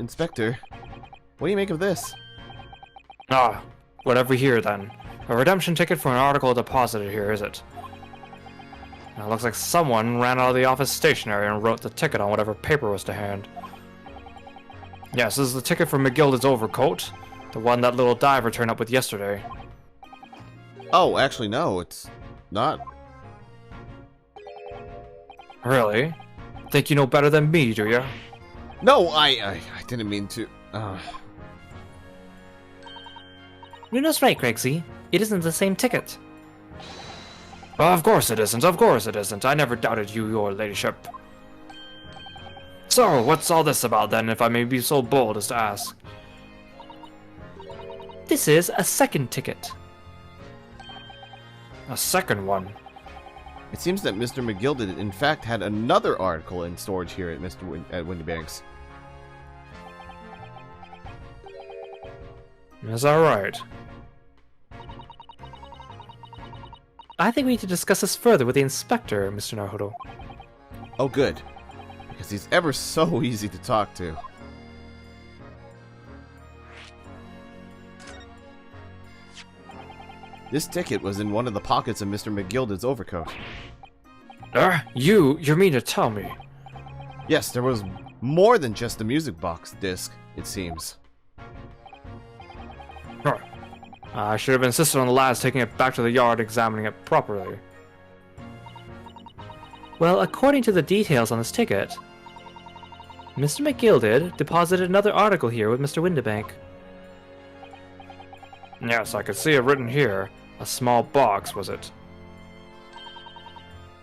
Inspector, what do you make of this? Whatever here then. A redemption ticket for an article deposited here, is it? Now, it looks like someone ran out of the office stationery and wrote the ticket on whatever paper was to hand. Yes, this is the ticket for McGilded's overcoat. The one that little diver turned up with yesterday. Oh, actually, no, it's not. Really? Think you know better than me, do you? No, I didn't mean to. Runo's right, Gregsy. It isn't the same ticket. Of course it isn't, of course it isn't. I never doubted you, your ladyship. So, what's all this about then, if I may be so bold as to ask? This is a second ticket. A second one? It seems that Mr. McGilded, in fact, had another article in storage here at at Windybanks. Is that right? I think we need to discuss this further with the inspector, Mr. Naruto. Oh, good. Because he's ever so easy to talk to. This ticket was in one of the pockets of Mr. McGilded's overcoat. You mean to tell me? Yes, there was more than just a music box disc, it seems. Huh. I should have insisted on the lads taking it back to the yard, examining it properly. Well, according to the details on this ticket, Mr. McGilded deposited another article here with Mr. Windybank. Yes, I could see it written here. A small box, was it?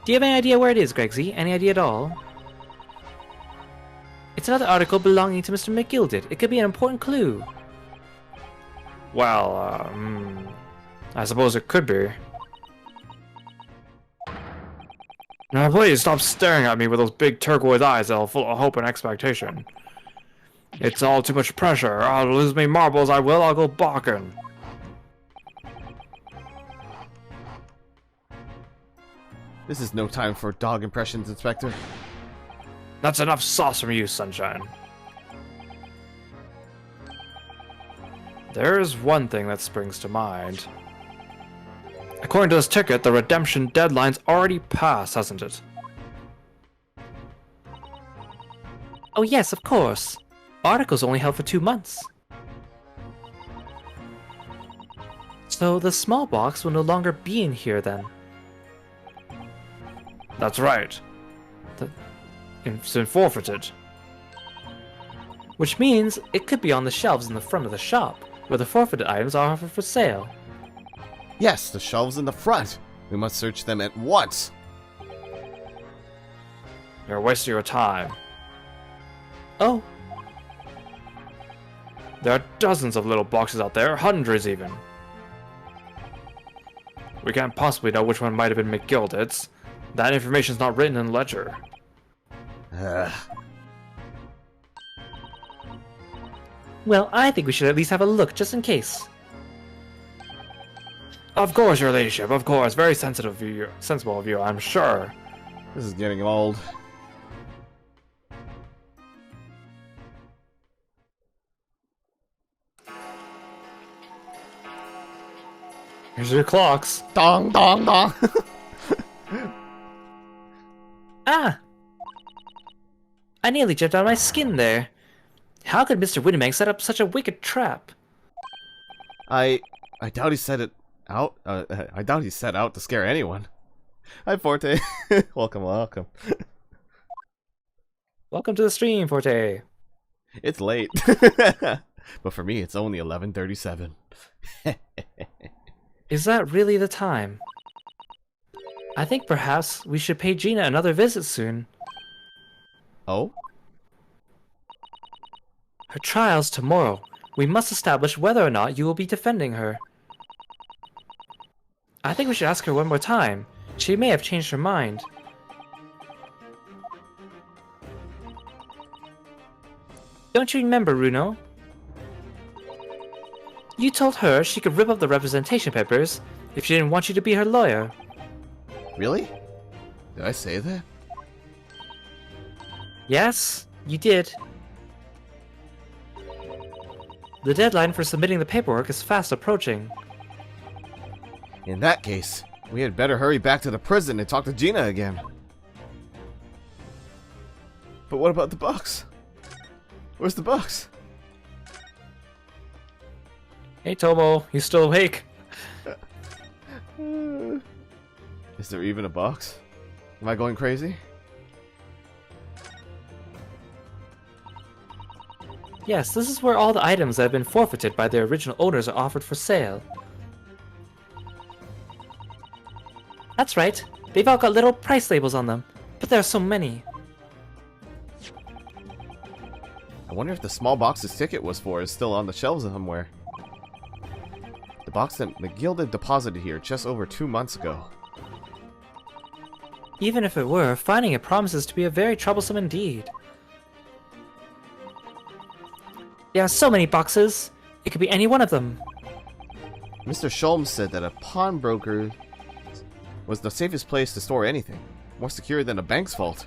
Do you have any idea where it is, Gregsy? Any idea at all? It's another article belonging to Mr. McGilded. It could be an important clue. Well, I suppose it could be. Now, please stop staring at me with those big turquoise eyes that are full of hope and expectation. It's all too much pressure. I'll lose me marbles, I will. I'll go balking. This is no time for dog impressions, Inspector. That's enough sauce from you, Sunshine. There's one thing that springs to mind. According to this ticket, the redemption deadline's already passed, hasn't it? Oh yes, of course. Article's only held for 2 months. So the small box will no longer be in here then. That's right. It's been forfeited. Which means it could be on the shelves in the front of the shop, where the forfeited items are offered for sale. Yes, the shelves in the front. We must search them at once. You're wasting your time. Oh, There are dozens of little boxes out there, hundreds even. We can't possibly know which one might have been McGilded's. That information's not written in ledger. well, I think we should at least have a look, just in case. Of course, your ladyship, of course. Very sensible of you, I'm sure. This is getting old. Here's your clocks. Dong, dong, dong. Ah! I nearly jumped out of my skin there. How could Mr. Winnemag set up such a wicked trap? I doubt he set it out. I doubt he set out to scare anyone. Hi, Forte. Welcome, welcome. Welcome to the stream, Forte. It's late, but for me, it's only 11:37. Is that really the time? I think perhaps we should pay Gina another visit soon. Oh? Her trial's tomorrow. We must establish whether or not you will be defending her. I think we should ask her one more time. She may have changed her mind. Don't you remember, Runo? You told her she could rip up the representation papers if she didn't want you to be her lawyer. Really? Did I say that? Yes, you did. The deadline for submitting the paperwork is fast approaching. In that case, we had better hurry back to the prison and talk to Gina again. But what about the box? Where's the box? Hey, Tomo, you still awake? Is there even a box? Am I going crazy? Yes, this is where all the items that have been forfeited by their original owners are offered for sale. That's right. They've all got little price labels on them, but there are so many. I wonder if the small box this ticket was for is still on the shelves somewhere. The box that McGilded deposited here just over 2 months ago. Even if it were, finding it promises to be a very troublesome indeed. There are so many boxes. It could be any one of them. Mr. Shulm said that a pawnbroker was the safest place to store anything, more secure than a bank's vault.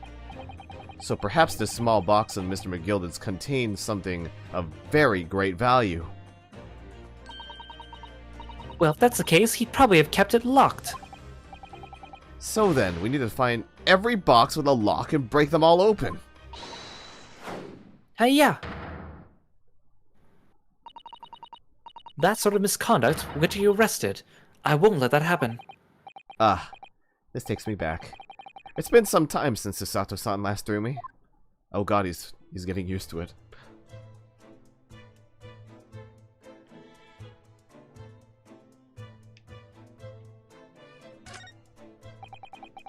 So perhaps this small box of Mr. McGilded's contains something of very great value. Well, if that's the case, he'd probably have kept it locked. So then, we need to find every box with a lock and break them all open. Hey-ya! That sort of misconduct will get you arrested. I won't let that happen. Ah, this takes me back. It's been some time since Susato-san last threw me. Oh god, he's getting used to it.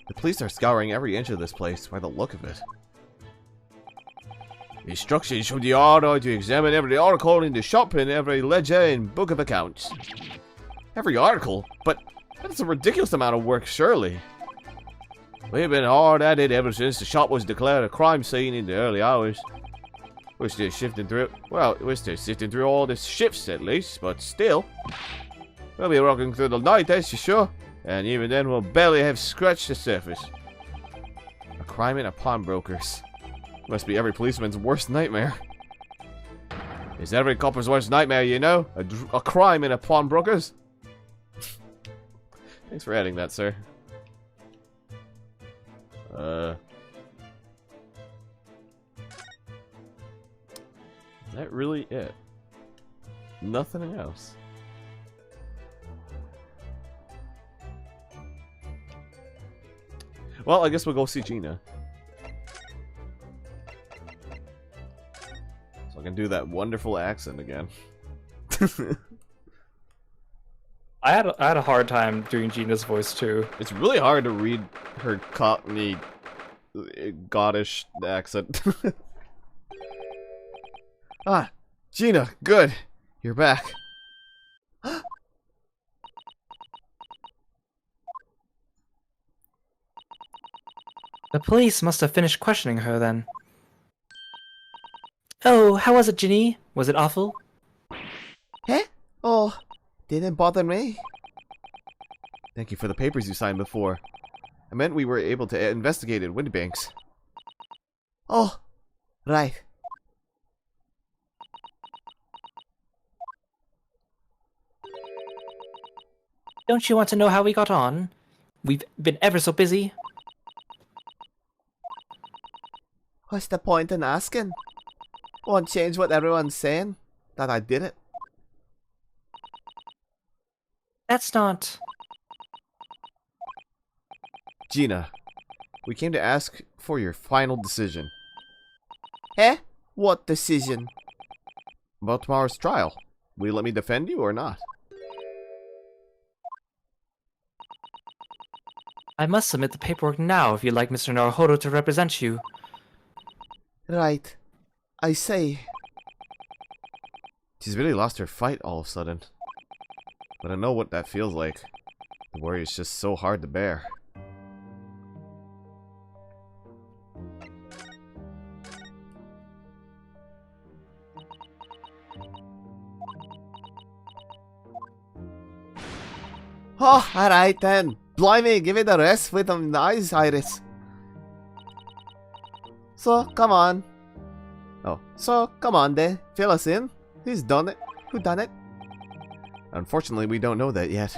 The police are scouring every inch of this place by the look of it. Instructions from the order to examine every article in the shop and every ledger and book of accounts. Every article? But that's a ridiculous amount of work, surely. We've been hard at it ever since the shop was declared a crime scene in the early hours. We're still sifting through all the shifts at least, but still. We'll be rocking through the night, that's for sure. And even then we'll barely have scratched the surface. A crime in a pawnbroker's. Must be every policeman's worst nightmare. It's every copper's worst nightmare, you know? A crime in a pawnbroker's. Thanks for adding that, sir. Is that really it? Nothing else. Well, I guess we'll go see Gina. So I can do that wonderful accent again. I had a hard time doing Gina's voice too. It's really hard to read her Cockney, Scottish accent. Ah, Gina, good. You're back. The police must have finished questioning her then. Oh, how was it, Ginny? Was it awful? Eh? Oh, didn't bother me. Thank you for the papers you signed before. I meant we were able to investigate at Windibanks. Oh, right. Don't you want to know how we got on? We've been ever so busy. What's the point in asking? Won't change what everyone's saying. That I did it. That's not... Gina, we came to ask for your final decision Eh? What decision? about tomorrow's trial. Will you let me defend you or not? I must submit the paperwork now if you'd like Mr. Naruhodo to represent you. Right. I say. She's really lost her fight all of a sudden. But I know what that feels like. The worry is just so hard to bear. Oh, alright then. Blimey, give it a rest with them eyes, Iris. So, come on. Oh, so, come on then. Fill us in. Who's done it? Who done it? Unfortunately, we don't know that yet.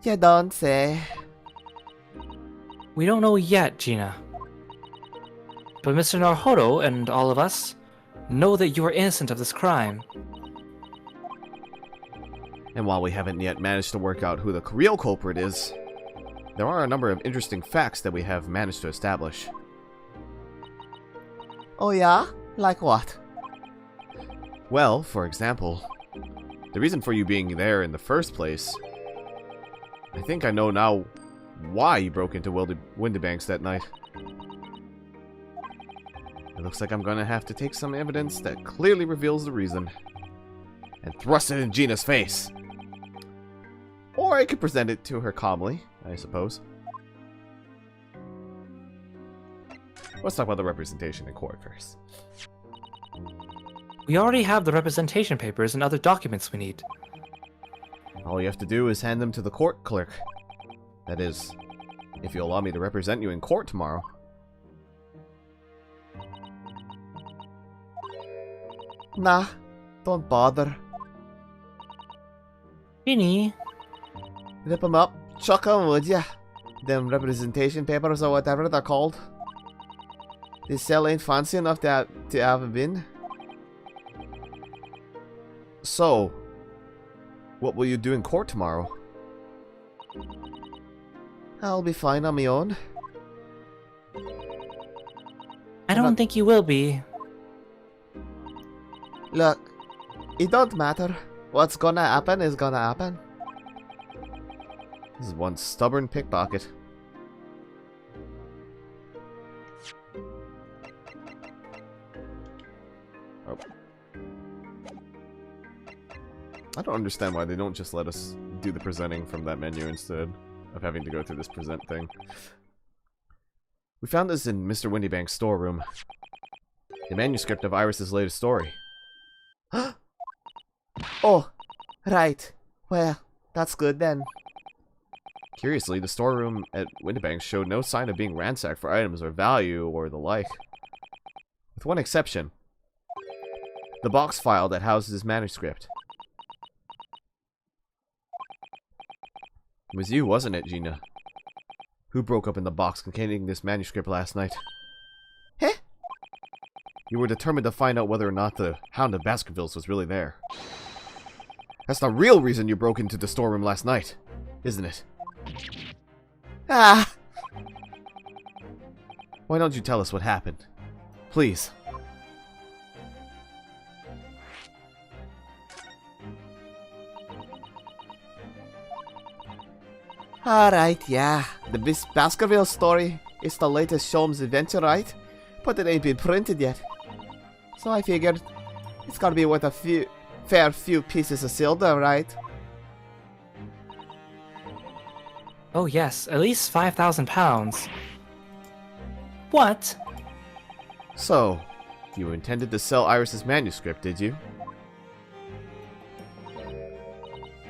You don't say. We don't know yet, Gina. But Mr. Naruhodo and all of us know that you are innocent of this crime. And while we haven't yet managed to work out who the real culprit is, there are a number of interesting facts that we have managed to establish. Oh yeah? Like what? Well, for example, the reason for you being there in the first place. I think I know now why you broke into Windibanks that night. It looks like I'm gonna have to take some evidence that clearly reveals the reason and thrust it in Gina's face. Or I could present it to her calmly, I suppose. Let's talk about the representation in court first. We already have the representation papers and other documents we need. All you have to do is hand them to the court clerk. That is, if you allow me to represent you in court tomorrow. Nah, don't bother. Ginny, Rip 'em up. Chuck 'em, would ya? Them representation papers or whatever they're called. This cell ain't fancy enough to have been. So, what will you do in court tomorrow? I'll be fine on my own. I don't think you will be. Look, it don't matter. What's gonna happen is gonna happen. This is one stubborn pickpocket. Oh. I don't understand why they don't just let us do the presenting from that menu instead of having to go through this present thing. We found this in Mr. Windibank's storeroom. The manuscript of Iris's latest story. Oh, right. Well, that's good then. Curiously, the storeroom at Windibank showed no sign of being ransacked for items or value or the like. With one exception. The box file that houses his manuscript. It was you, wasn't it, Gina? Who broke open the box containing this manuscript last night? Heh? You were determined to find out whether or not the Hound of Baskervilles was really there. That's the real reason you broke into the storeroom last night, isn't it? Ah! Why don't you tell us what happened? Please. Alright, yeah. The Baskerville story is the latest Sholmes adventure, right? But it ain't been printed yet. So I figured it's gotta be worth a fair few pieces of silver, right? Oh yes, at least 5,000 pounds. What? So, you intended to sell Iris's manuscript, did you?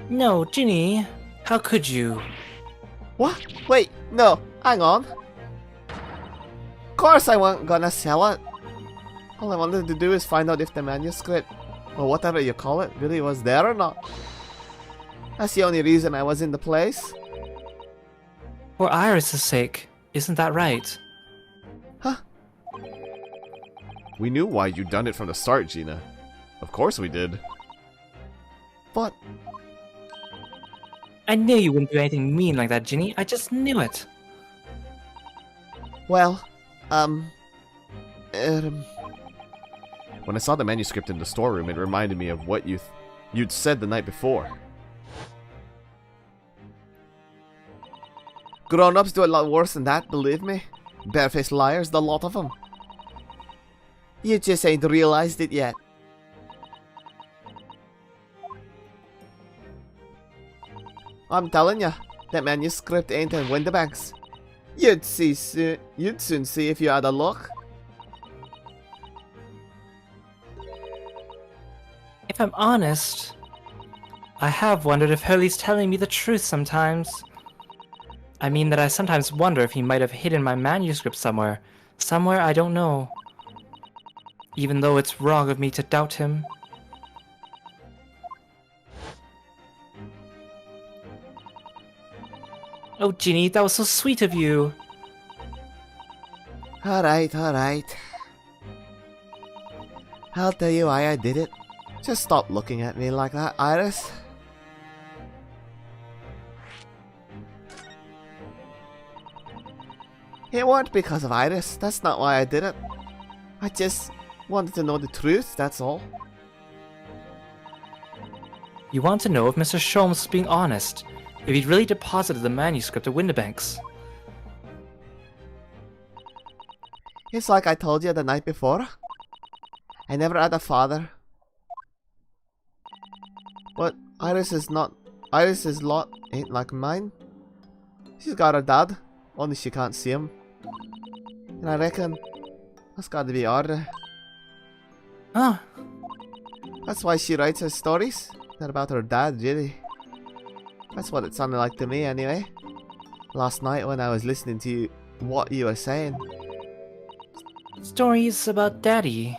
No, Ginny. How could you? What? Wait, no, hang on. Of course I wasn't gonna sell it. All I wanted to do is find out if the manuscript, or whatever you call it, really was there or not. That's the only reason I was in the place. For Iris's sake, isn't that right? Huh? We knew why you'd done it from the start, Gina. Of course we did. But I knew you wouldn't do anything mean like that, Ginny. I just knew it. well, When I saw the manuscript in the storeroom, it reminded me of what you'd said the night before. grown-ups do a lot worse than that, believe me. Barefaced liars, the lot of them. You just ain't realized it yet. I'm telling ya, that manuscript ain't in Windibanks. You'd soon see if you had a look. If I'm honest, I have wondered if Hurley's telling me the truth sometimes. I mean that I sometimes wonder if he might have hidden my manuscript somewhere. Somewhere I don't know. Even though it's wrong of me to doubt him. Oh, Ginny, that was so sweet of you. Alright, alright. I'll tell you why I did it. Just stop looking at me like that, Iris. It weren't because of Iris, that's not why I did it. I just wanted to know the truth, that's all. You want to know if Mr. Sholmes was being honest. If he'd really deposited the manuscript at Windibanks. It's like I told you the night before. I never had a father. But Iris's lot ain't like mine. She's got her dad, only she can't see him. And I reckon that's gotta be harder. Huh? That's why she writes her stories. Not about her dad, really. That's what it sounded like to me, anyway. Last night when I was listening to what you were saying. Stories about Daddy.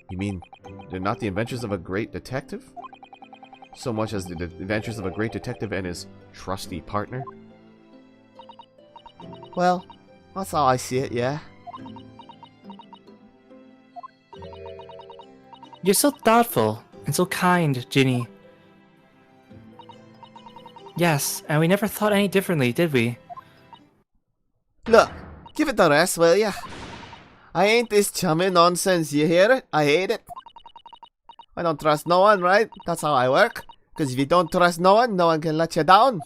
You mean, they're not the adventures of a great detective? So much as the adventures of a great detective and his trusty partner? Well, that's how I see it, yeah. You're so thoughtful and so kind, Ginny. Yes, and we never thought any differently, did we? Look, give it the rest, will ya? I ain't this chummy nonsense, you hear it? I hate it. I don't trust no one, right? That's how I work. Because if you don't trust no one can let you down.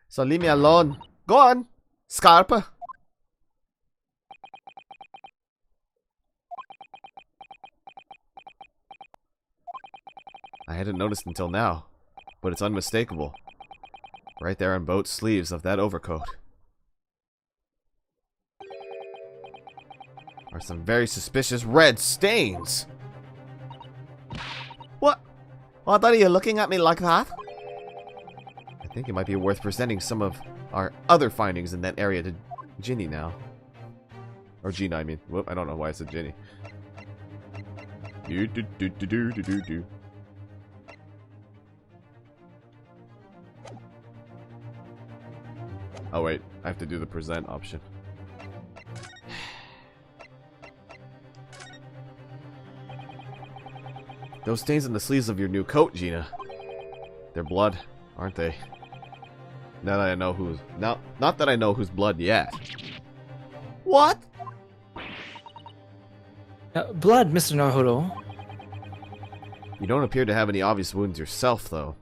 So leave me alone. Go on, Scarpa. I hadn't noticed until now, but it's unmistakable. Right there on both sleeves of that overcoat are some very suspicious red stains. What? What are you looking at me like that? I think it might be worth presenting some of our other findings in that area to Ginny now. Or Gina, I mean. Whoop, I don't know why I said Ginny. Do. Oh wait, I have to do the present option. Those stains on the sleeves of your new coat, Gina. They're blood, aren't they? Now that I know who's... Not that I know whose blood yet. What? Blood, Mr. Naruhodo. You don't appear to have any obvious wounds yourself, though.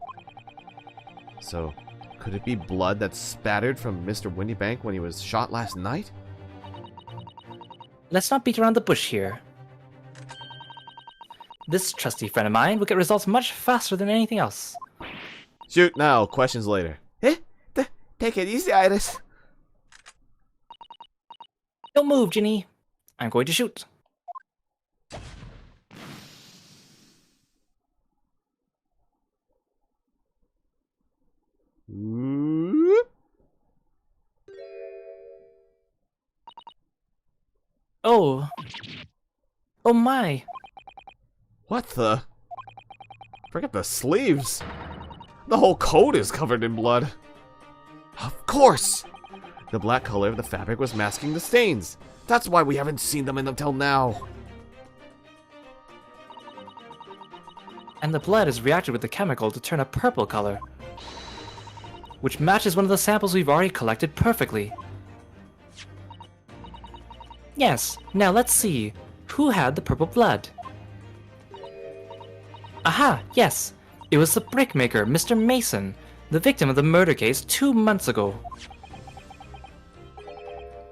So, could it be blood that spattered from Mr. Windybank when he was shot last night? Let's not beat around the bush here. This trusty friend of mine will get results much faster than anything else. Shoot now, questions later. Eh? Take it easy, Iris. Don't move, Ginny. I'm going to shoot. Whoop. Oh. Oh my. What the? Forget the sleeves. The whole coat is covered in blood. Of course! The black color of the fabric was masking the stains. That's why we haven't seen them until now. And the blood has reacted with the chemical to turn a purple color, which matches one of the samples we've already collected perfectly. Yes, now let's see. Who had the purple blood? Aha, yes. It was the brickmaker, Mr. Mason, the victim of the murder case 2 months ago.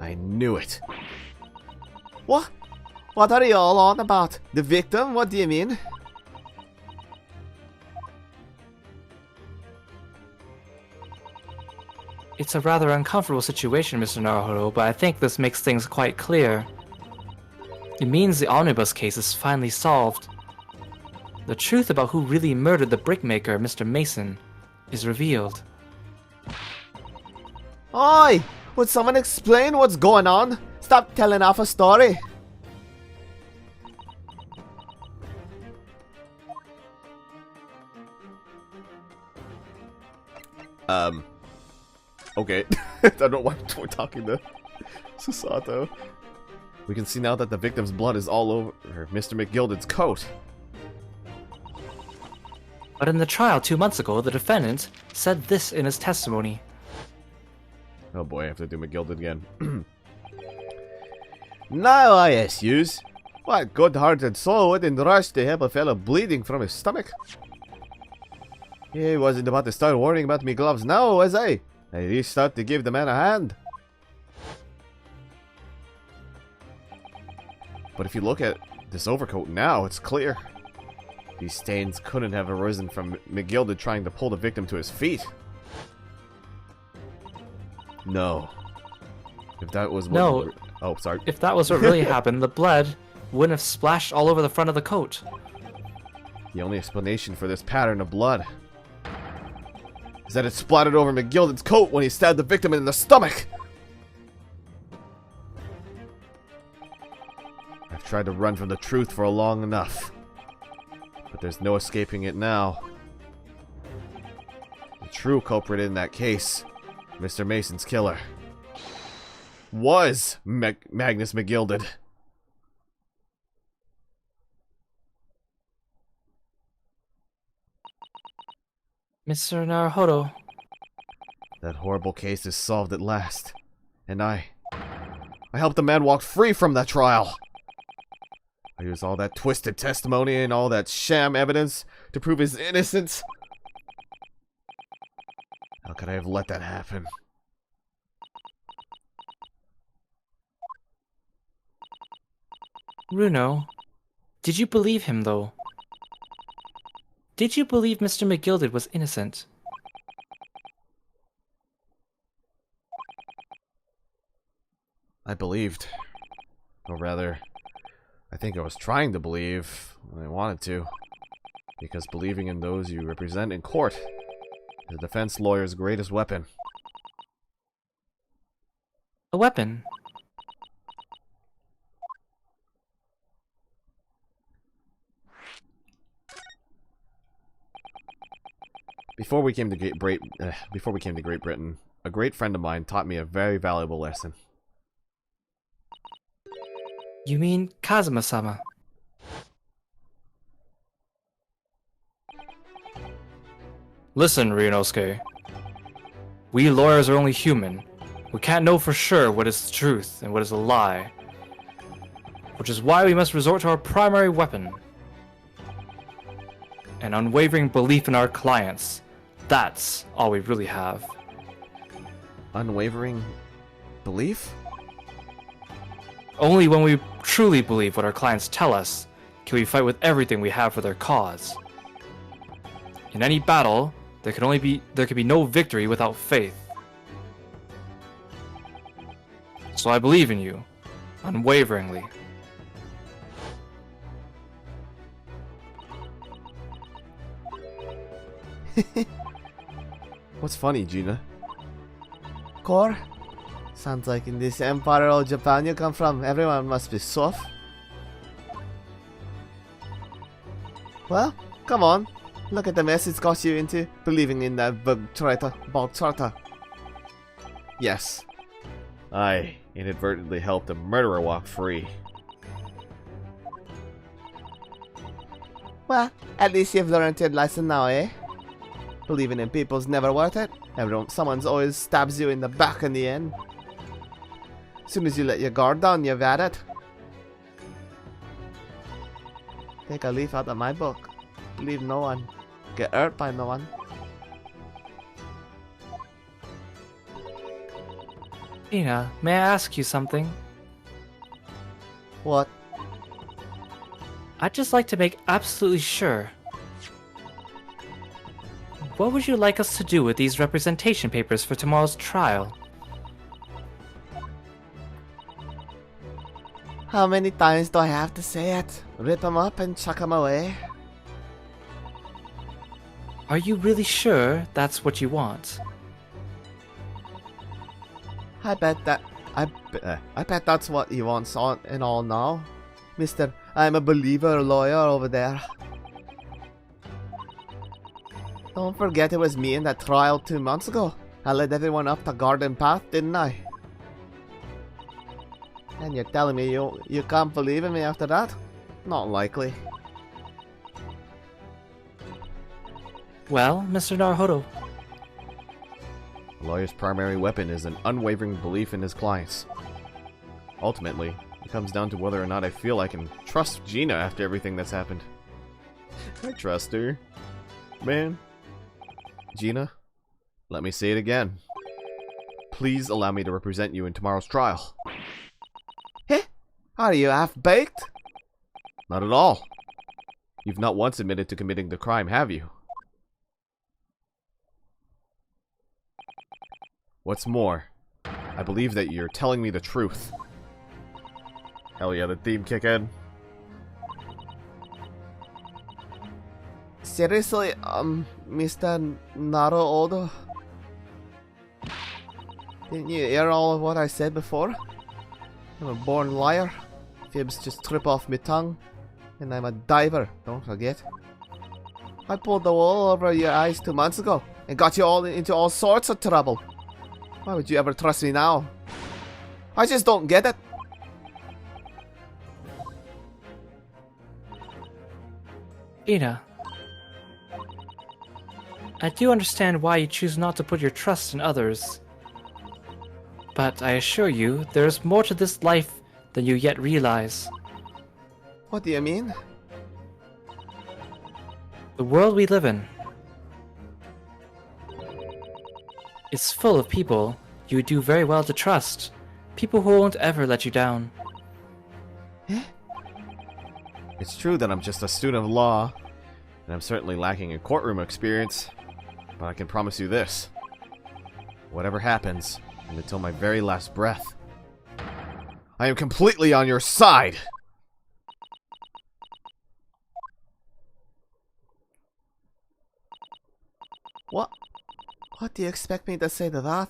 I knew it. What? What are you all on about? The victim? What do you mean? It's a rather uncomfortable situation, Mr. Naruhodo, but I think this makes things quite clear. It means the omnibus case is finally solved. The truth about who really murdered the brickmaker, Mr. Mason, is revealed. Oi! Would someone explain what's going on? Stop telling off a story. Okay. I don't know why we're talking to Susato. We can see now that the victim's blood is all over Mr. McGilded's coat. But in the trial 2 months ago, the defendant said this in his testimony. Oh boy, I have to do McGilded again. Now I ask yous, what good-hearted soul wouldn't rush to help a fellow bleeding from his stomach? He wasn't about to start worrying about me gloves now, was I? I reached out to give the man a hand. But if you look at this overcoat now, it's clear. These stains couldn't have arisen from McGilded trying to pull the victim to his feet. No. If that was what... No. Oh, sorry. If that was what really happened, the blood wouldn't have splashed all over the front of the coat. The only explanation for this pattern of blood is that it splattered over McGilded's coat when he stabbed the victim in the stomach. I've tried to run from the truth for long enough, but there's no escaping it now. The true culprit in that case, Mr. Mason's killer, was Magnus McGilded. Mr. Naruhodo. That horrible case is solved at last, and I helped the man walk free from that trial. I used all that twisted testimony and all that sham evidence to prove his innocence. How could I have let that happen? Runo, did you believe him, though? Did you believe Mr. McGilded was innocent? I believed. Or rather, I think I was trying to believe when I wanted to. Because believing in those you represent in court The defense lawyer's greatest weapon. A weapon? Before we came to Great Britain, a great friend of mine taught me a very valuable lesson. You mean Kazuma-sama? Listen, Ryunosuke. We lawyers are only human. We can't know for sure what is the truth and what is a lie. Which is why we must resort to our primary weapon. An unwavering belief in our clients. That's all we really have. Unwavering belief? Only when we truly believe what our clients tell us can we fight with everything we have for their cause. In any battle, there can be no victory without faith. So I believe in you, unwaveringly. What's funny, Gina? Core? Sounds like in this empire of Japan you come from, everyone must be soft. Well, come on. Look at the mess it's got you into, believing in that bug traitor. Yes. I inadvertently helped a murderer walk free. Well, at least you've learned your lesson now, eh? Believing in people's never worth it. Someone's always stabs you in the back in the end. Soon as you let your guard down, you've had it. Take a leaf out of my book. Believe no one. Get hurt by no one. Ina, may I ask you something? What? I'd just like to make absolutely sure. What would you like us to do with these representation papers for tomorrow's trial? How many times do I have to say it? Rip 'em up and chuck 'em away. Are you really sure that's what you want? I bet that's what he wants on and all now. Mr. I'm a believer lawyer over there. Don't forget it was me in that trial 2 months ago. I led everyone up the garden path, didn't I? And you're telling me you can't believe in me after that? Not likely. Well, Mr. Naruhodo, A lawyer's primary weapon is an unwavering belief in his clients. Ultimately, it comes down to whether or not I feel I can trust Gina after everything that's happened. I trust her. Man. Gina, let me say it again. Please allow me to represent you in tomorrow's trial. Heh? Are you half-baked? Not at all. You've not once admitted to committing the crime, have you? What's more, I believe that you're telling me the truth. Hell yeah, the theme kick in. Seriously, Mr. Naruhodo? Didn't you hear all of what I said before? I'm a born liar. Fibs just trip off my tongue. And I'm a diver, don't forget. I pulled the wool over your eyes 2 months ago and got you all into all sorts of trouble. Why would you ever trust me now? I just don't get it. Ina, I do understand why you choose not to put your trust in others. But I assure you, there is more to this life than you yet realize. What do you mean? The world we live in. It's full of people you would do very well to trust. People who won't ever let you down. It's true that I'm just a student of law, and I'm certainly lacking in courtroom experience, but I can promise you this. Whatever happens, and until my very last breath, I am completely on your side! What? What do you expect me to say to that?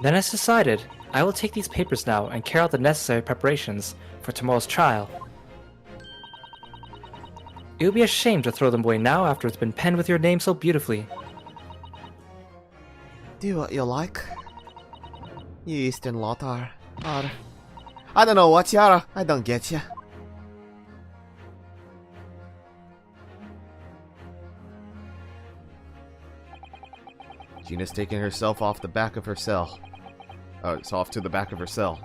Then as decided, I will take these papers now and carry out the necessary preparations for tomorrow's trial. It would be a shame to throw them away now after it's been penned with your name so beautifully. Do what you like. You Eastern lot are. I don't know what you are. I don't get you. Gina's taking herself off the back of her cell. It's off to the back of her cell.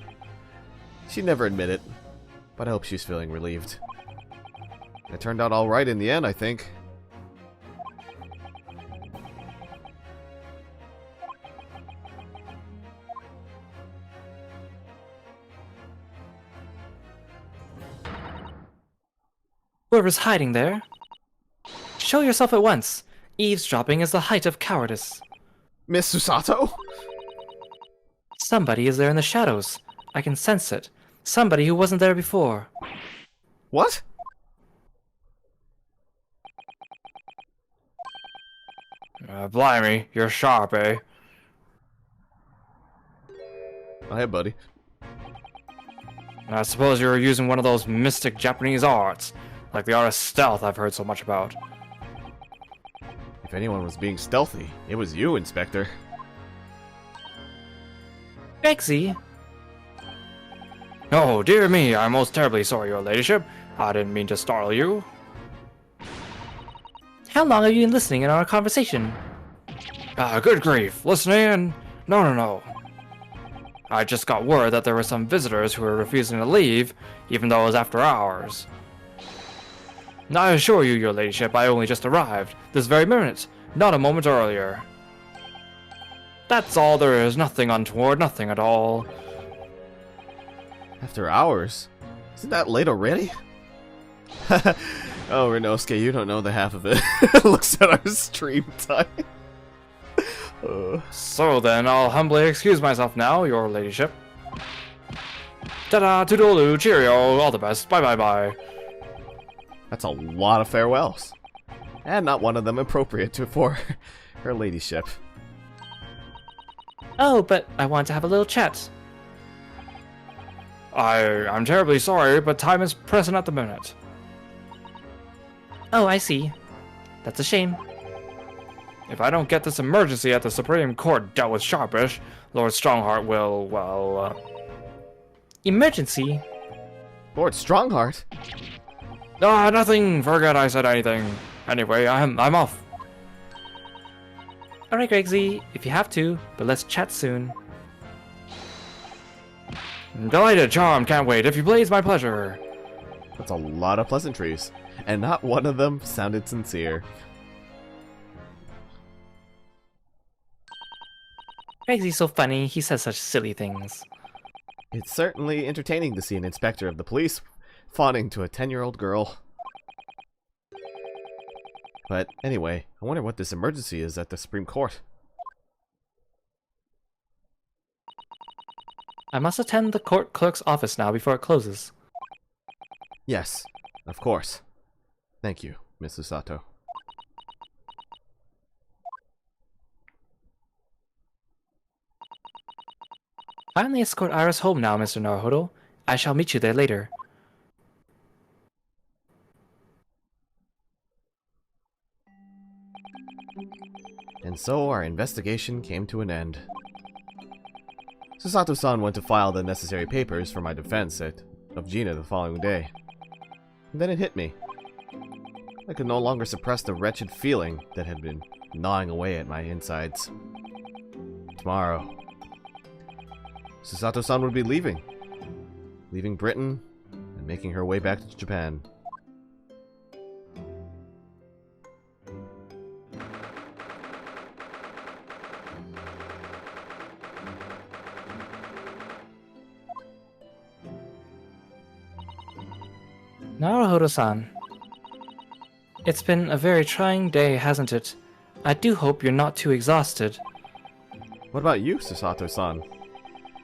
She'd never admit it, but I hope she's feeling relieved. It turned out alright in the end, I think. Whoever's hiding there, show yourself at once. Eavesdropping is the height of cowardice. Miss Susato? Somebody is there in the shadows. I can sense it. Somebody who wasn't there before. What? Blimey, you're sharp, eh? Oh, hey, buddy. I suppose you were using one of those mystic Japanese arts, like the art of stealth I've heard so much about. If anyone was being stealthy, it was you, Inspector. Rexy, Oh, dear me, I'm most terribly sorry, your ladyship. I didn't mean to startle you. how long have you been listening in our conversation? Good grief, listening? No. I just got word that there were some visitors who were refusing to leave, even though it was after hours. I assure you, your ladyship, I only just arrived, this very minute, not a moment earlier. That's all there is, nothing untoward, nothing at all. After hours? Isn't that late already? Oh, Renosuke, you don't know the half of it. Looks at our stream time. So then, I'll humbly excuse myself now, your ladyship. Ta-da, toodaloo, cheerio, all the best, bye-bye-bye. That's a lot of farewells. And not one of them appropriate for her ladyship. Oh, but I want to have a little chat. I'm terribly sorry, but time is pressing at the minute. Oh, I see. That's a shame. If I don't get this emergency at the Supreme Court dealt with sharpish, Lord Strongheart will, well, Emergency? Lord Strongheart? Nothing, forget I said anything. Anyway, I'm off. Alright, Gregsy, if you have to, but let's chat soon. Delighted, charmed, can't wait. If you please, my pleasure. That's a lot of pleasantries. And not one of them sounded sincere. Gregsy's so funny, he says such silly things. It's certainly entertaining to see an inspector of the police fawning to a 10-year-old girl. But anyway, I wonder what this emergency is at the Supreme Court. I must attend the court clerk's office now before it closes. Yes, of course. Thank you, Miss Usato. Finally escort Iris home now, Mr. Naruhodo. I shall meet you there later. And so our investigation came to an end. Susato-san went to file the necessary papers for my defense of Gina the following day. And then it hit me. I could no longer suppress the wretched feeling that had been gnawing away at my insides. Tomorrow, Susato-san would be leaving Britain and making her way back to Japan. Naruhodo-san. It's been a very trying day, hasn't it? I do hope you're not too exhausted. What about you, Susato-san?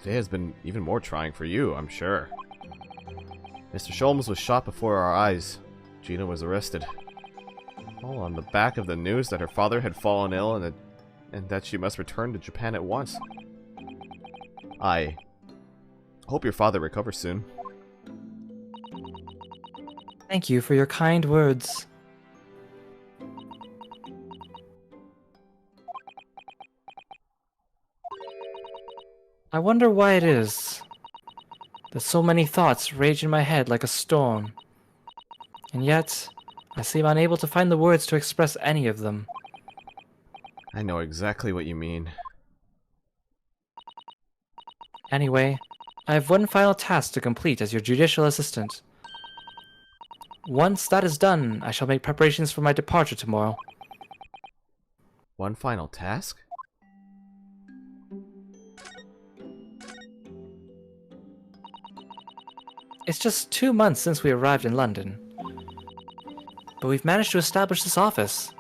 Today has been even more trying for you, I'm sure. Mr. Sholmes was shot before our eyes. Gina was arrested. All on the back of the news that her father had fallen ill and that she must return to Japan at once. I hope your father recovers soon. Thank you for your kind words. I wonder why it is that so many thoughts rage in my head like a storm, and yet I seem unable to find the words to express any of them. I know exactly what you mean. Anyway, I have one final task to complete as your judicial assistant. Once that is done, I shall make preparations for my departure tomorrow. One final task? It's just 2 months since we arrived in London, but we've managed to establish this office.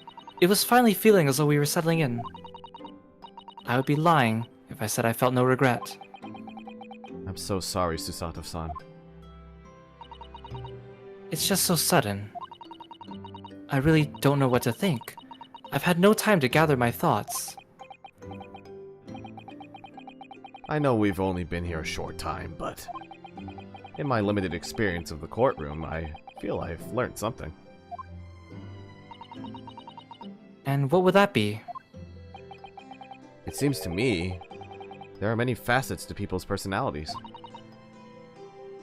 It was finally feeling as though we were settling in. I would be lying if I said I felt no regret. I'm so sorry, Susato-san. It's just so sudden. I really don't know what to think. I've had no time to gather my thoughts. I know we've only been here a short time, but in my limited experience of the courtroom, I feel I've learned something. And what would that be? It seems to me there are many facets to people's personalities.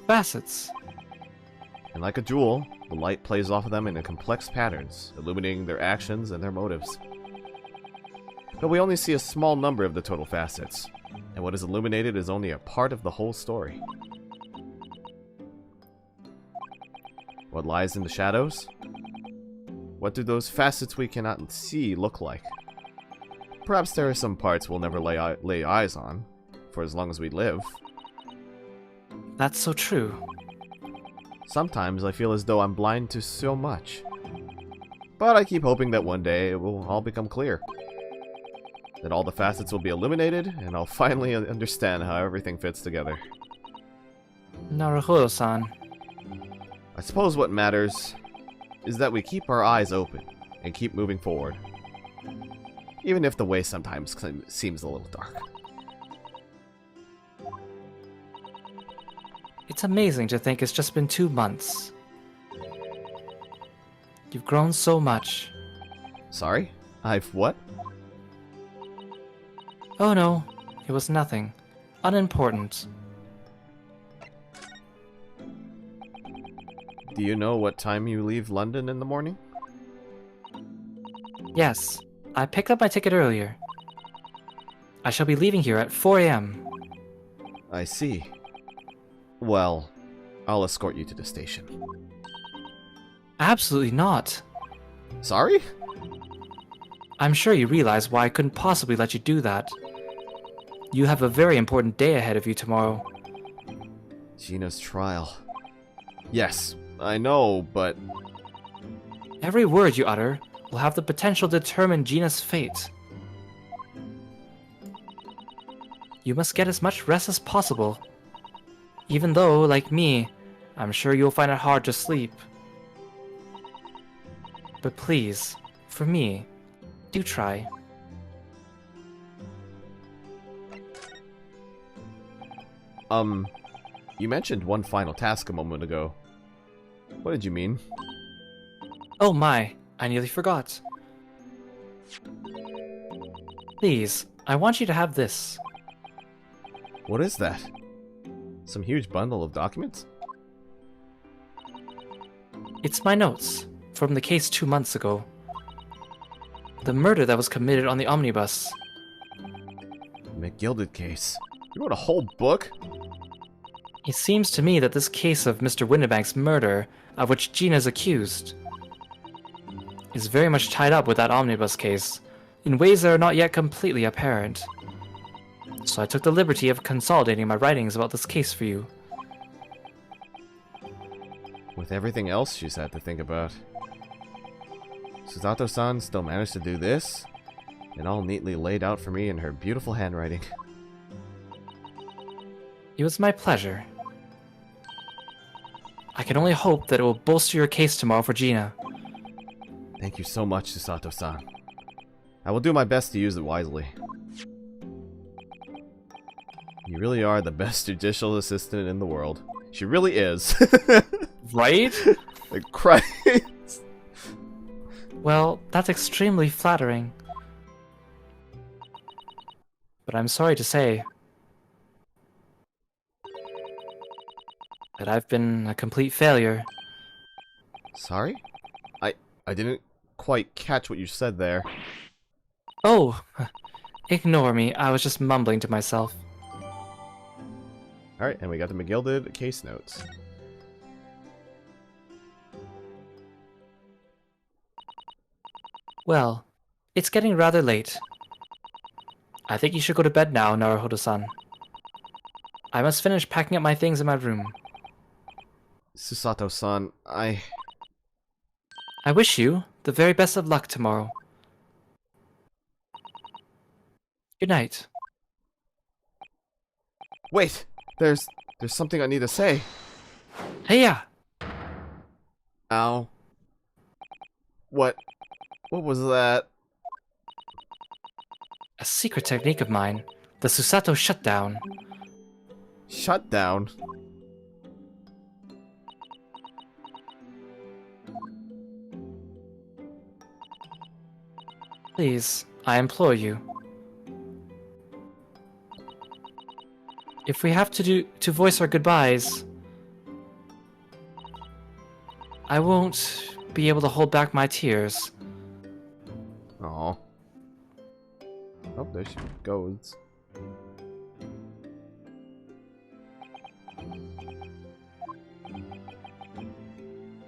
Facets. And like a jewel, the light plays off of them in complex patterns, illuminating their actions and their motives. But we only see a small number of the total facets, and what is illuminated is only a part of the whole story. What lies in the shadows? What do those facets we cannot see look like? Perhaps there are some parts we'll never lay eyes on, for as long as we live. That's so true. Sometimes I feel as though I'm blind to so much. But I keep hoping that one day it will all become clear. That all the facets will be illuminated, and I'll finally understand how everything fits together. Naruhodo-san. I suppose what matters is that we keep our eyes open and keep moving forward. Even if the way sometimes seems a little dark. It's amazing to think it's just been 2 months. You've grown so much. Sorry? I've what? Oh no, it was nothing. Unimportant. Do you know what time you leave London in the morning? Yes, I picked up my ticket earlier. I shall be leaving here at 4 a.m. I see. Well, I'll escort you to the station. Absolutely not. Sorry? I'm sure you realize why I couldn't possibly let you do that. You have a very important day ahead of you tomorrow. Gina's trial. Yes, I know, but Every word you utter will have the potential to determine Gina's fate. You must get as much rest as possible. Even though, like me, I'm sure you'll find it hard to sleep. But please, for me, do try. You mentioned one final task a moment ago. What did you mean? Oh my, I nearly forgot. Please, I want you to have this. What is that? Some huge bundle of documents? It's my notes from the case 2 months ago. The murder that was committed on the omnibus. The McGilded case. You wrote a whole book? It seems to me that this case of Mr. Windibank's murder, of which Gina is accused, is very much tied up with that omnibus case, in ways that are not yet completely apparent. So I took the liberty of consolidating my writings about this case for you. With everything else she's had to think about. Susato-san still managed to do this, and all neatly laid out for me in her beautiful handwriting. It was my pleasure. I can only hope that it will bolster your case tomorrow for Gina. Thank you so much, Susato-san. I will do my best to use it wisely. You really are the best judicial assistant in the world. She really is. Right? Like, Christ. Well, that's extremely flattering. But I'm sorry to say that I've been a complete failure. Sorry? I didn't quite catch what you said there. Oh, ignore me. I was just mumbling to myself. Alright, and we got the McGilded case notes. Well, it's getting rather late. I think you should go to bed now, Naruhodo-san. I must finish packing up my things in my room. Susato-san, I wish you the very best of luck tomorrow. Good night. Wait! There's something I need to say. Hey-ya! Ow. What was that? A secret technique of mine, the Susato shutdown. Shut down? Please, I implore you. If we have to voice our goodbyes, I won't be able to hold back my tears. Aw. Oh, there she goes.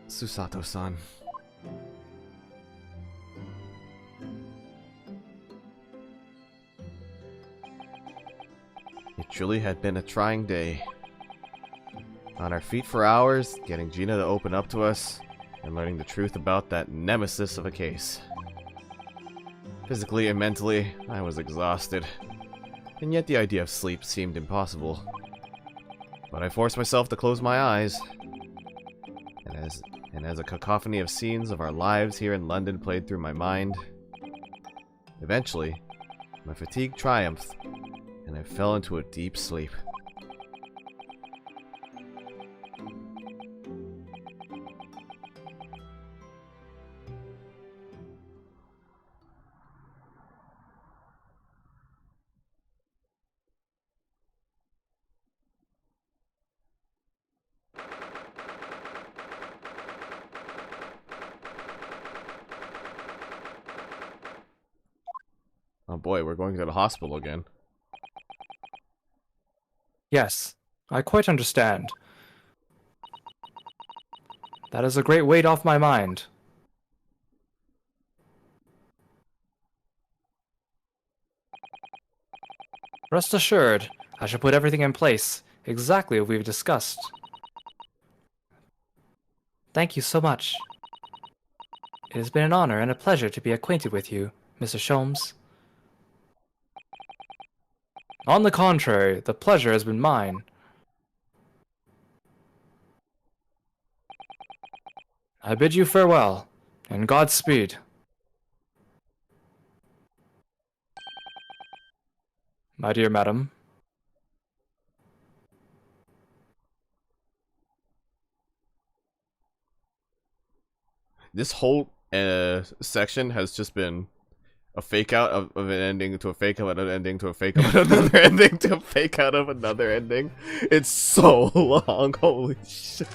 Susato-san. It truly had been a trying day. On our feet for hours, getting Gina to open up to us, and learning the truth about that nemesis of a case. Physically and mentally, I was exhausted, and yet the idea of sleep seemed impossible. But I forced myself to close my eyes, and as a cacophony of scenes of our lives here in London played through my mind, eventually, my fatigue triumphed, and I fell into a deep sleep. Oh boy, we're going to the hospital again. Yes, I quite understand. That is a great weight off my mind. Rest assured, I shall put everything in place, exactly as we've discussed. Thank you so much. It has been an honor and a pleasure to be acquainted with you, Mr. Sholmes. On the contrary, the pleasure has been mine. I bid you farewell, and Godspeed. My dear madam. This whole section has just been a fake out of an ending to a fake out of an ending to a fake out of another ending to a fake out of another ending. It's so long, holy shit.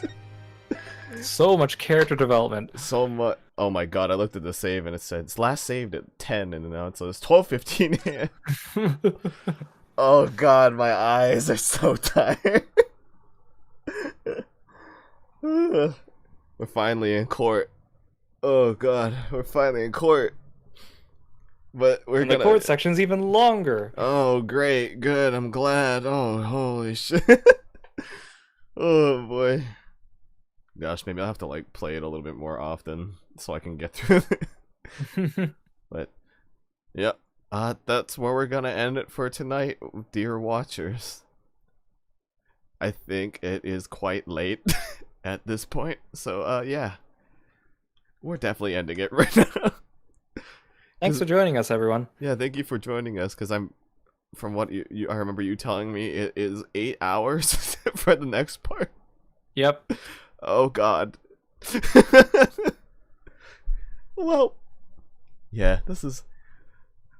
So much character development. So much. Oh my god, I looked at the save and it said it's last saved at 10 and now it says 12:15 a.m. Oh god, my eyes are so tired. We're finally in court. Oh god, we're finally in court. But we're And gonna... the court section's even longer. Oh great, good, I'm glad. Oh, holy shit. Oh boy. Gosh, maybe I'll have to like play it a little bit more often so I can get through it. But yeah, that's where we're gonna end it for tonight, dear watchers. I think it is quite late. at this point. So, yeah. We're definitely ending it right now. Thanks for joining us, everyone. Yeah, thank you for joining us, because from what I remember you telling me, it is 8 hours for the next part. Yep. Oh, God. Well, yeah,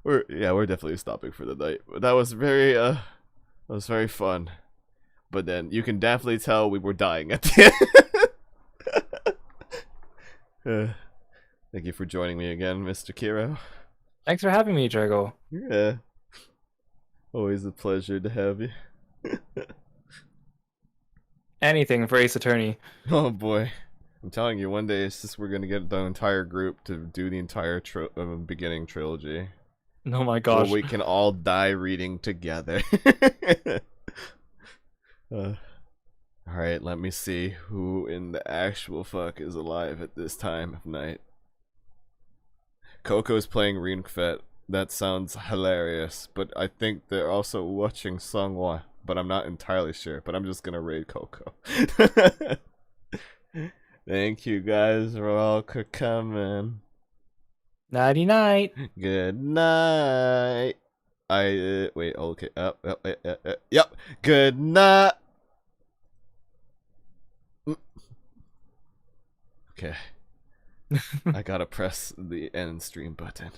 we're definitely stopping for the night. But that was very fun. But then you can definitely tell we were dying at the end. Thank you for joining me again, Mr. Kiro. Thanks for having me, Drago. Yeah. Always a pleasure to have you. Anything for Ace Attorney. Oh boy. I'm telling you, one day it's just we're gonna get the entire group to do the entire beginning trilogy. Oh my gosh. Where we can all die reading together. Alright, let me see who in the actual fuck is alive at this time of night. Coco's playing Ring Fit. That sounds hilarious, but I think they're also watching Songhua, but I'm not entirely sure, but I'm just gonna raid Coco. Thank you guys for all coming. Nighty night. Good night. Wait, okay. Yep. Good night. Okay. I gotta press the end stream button.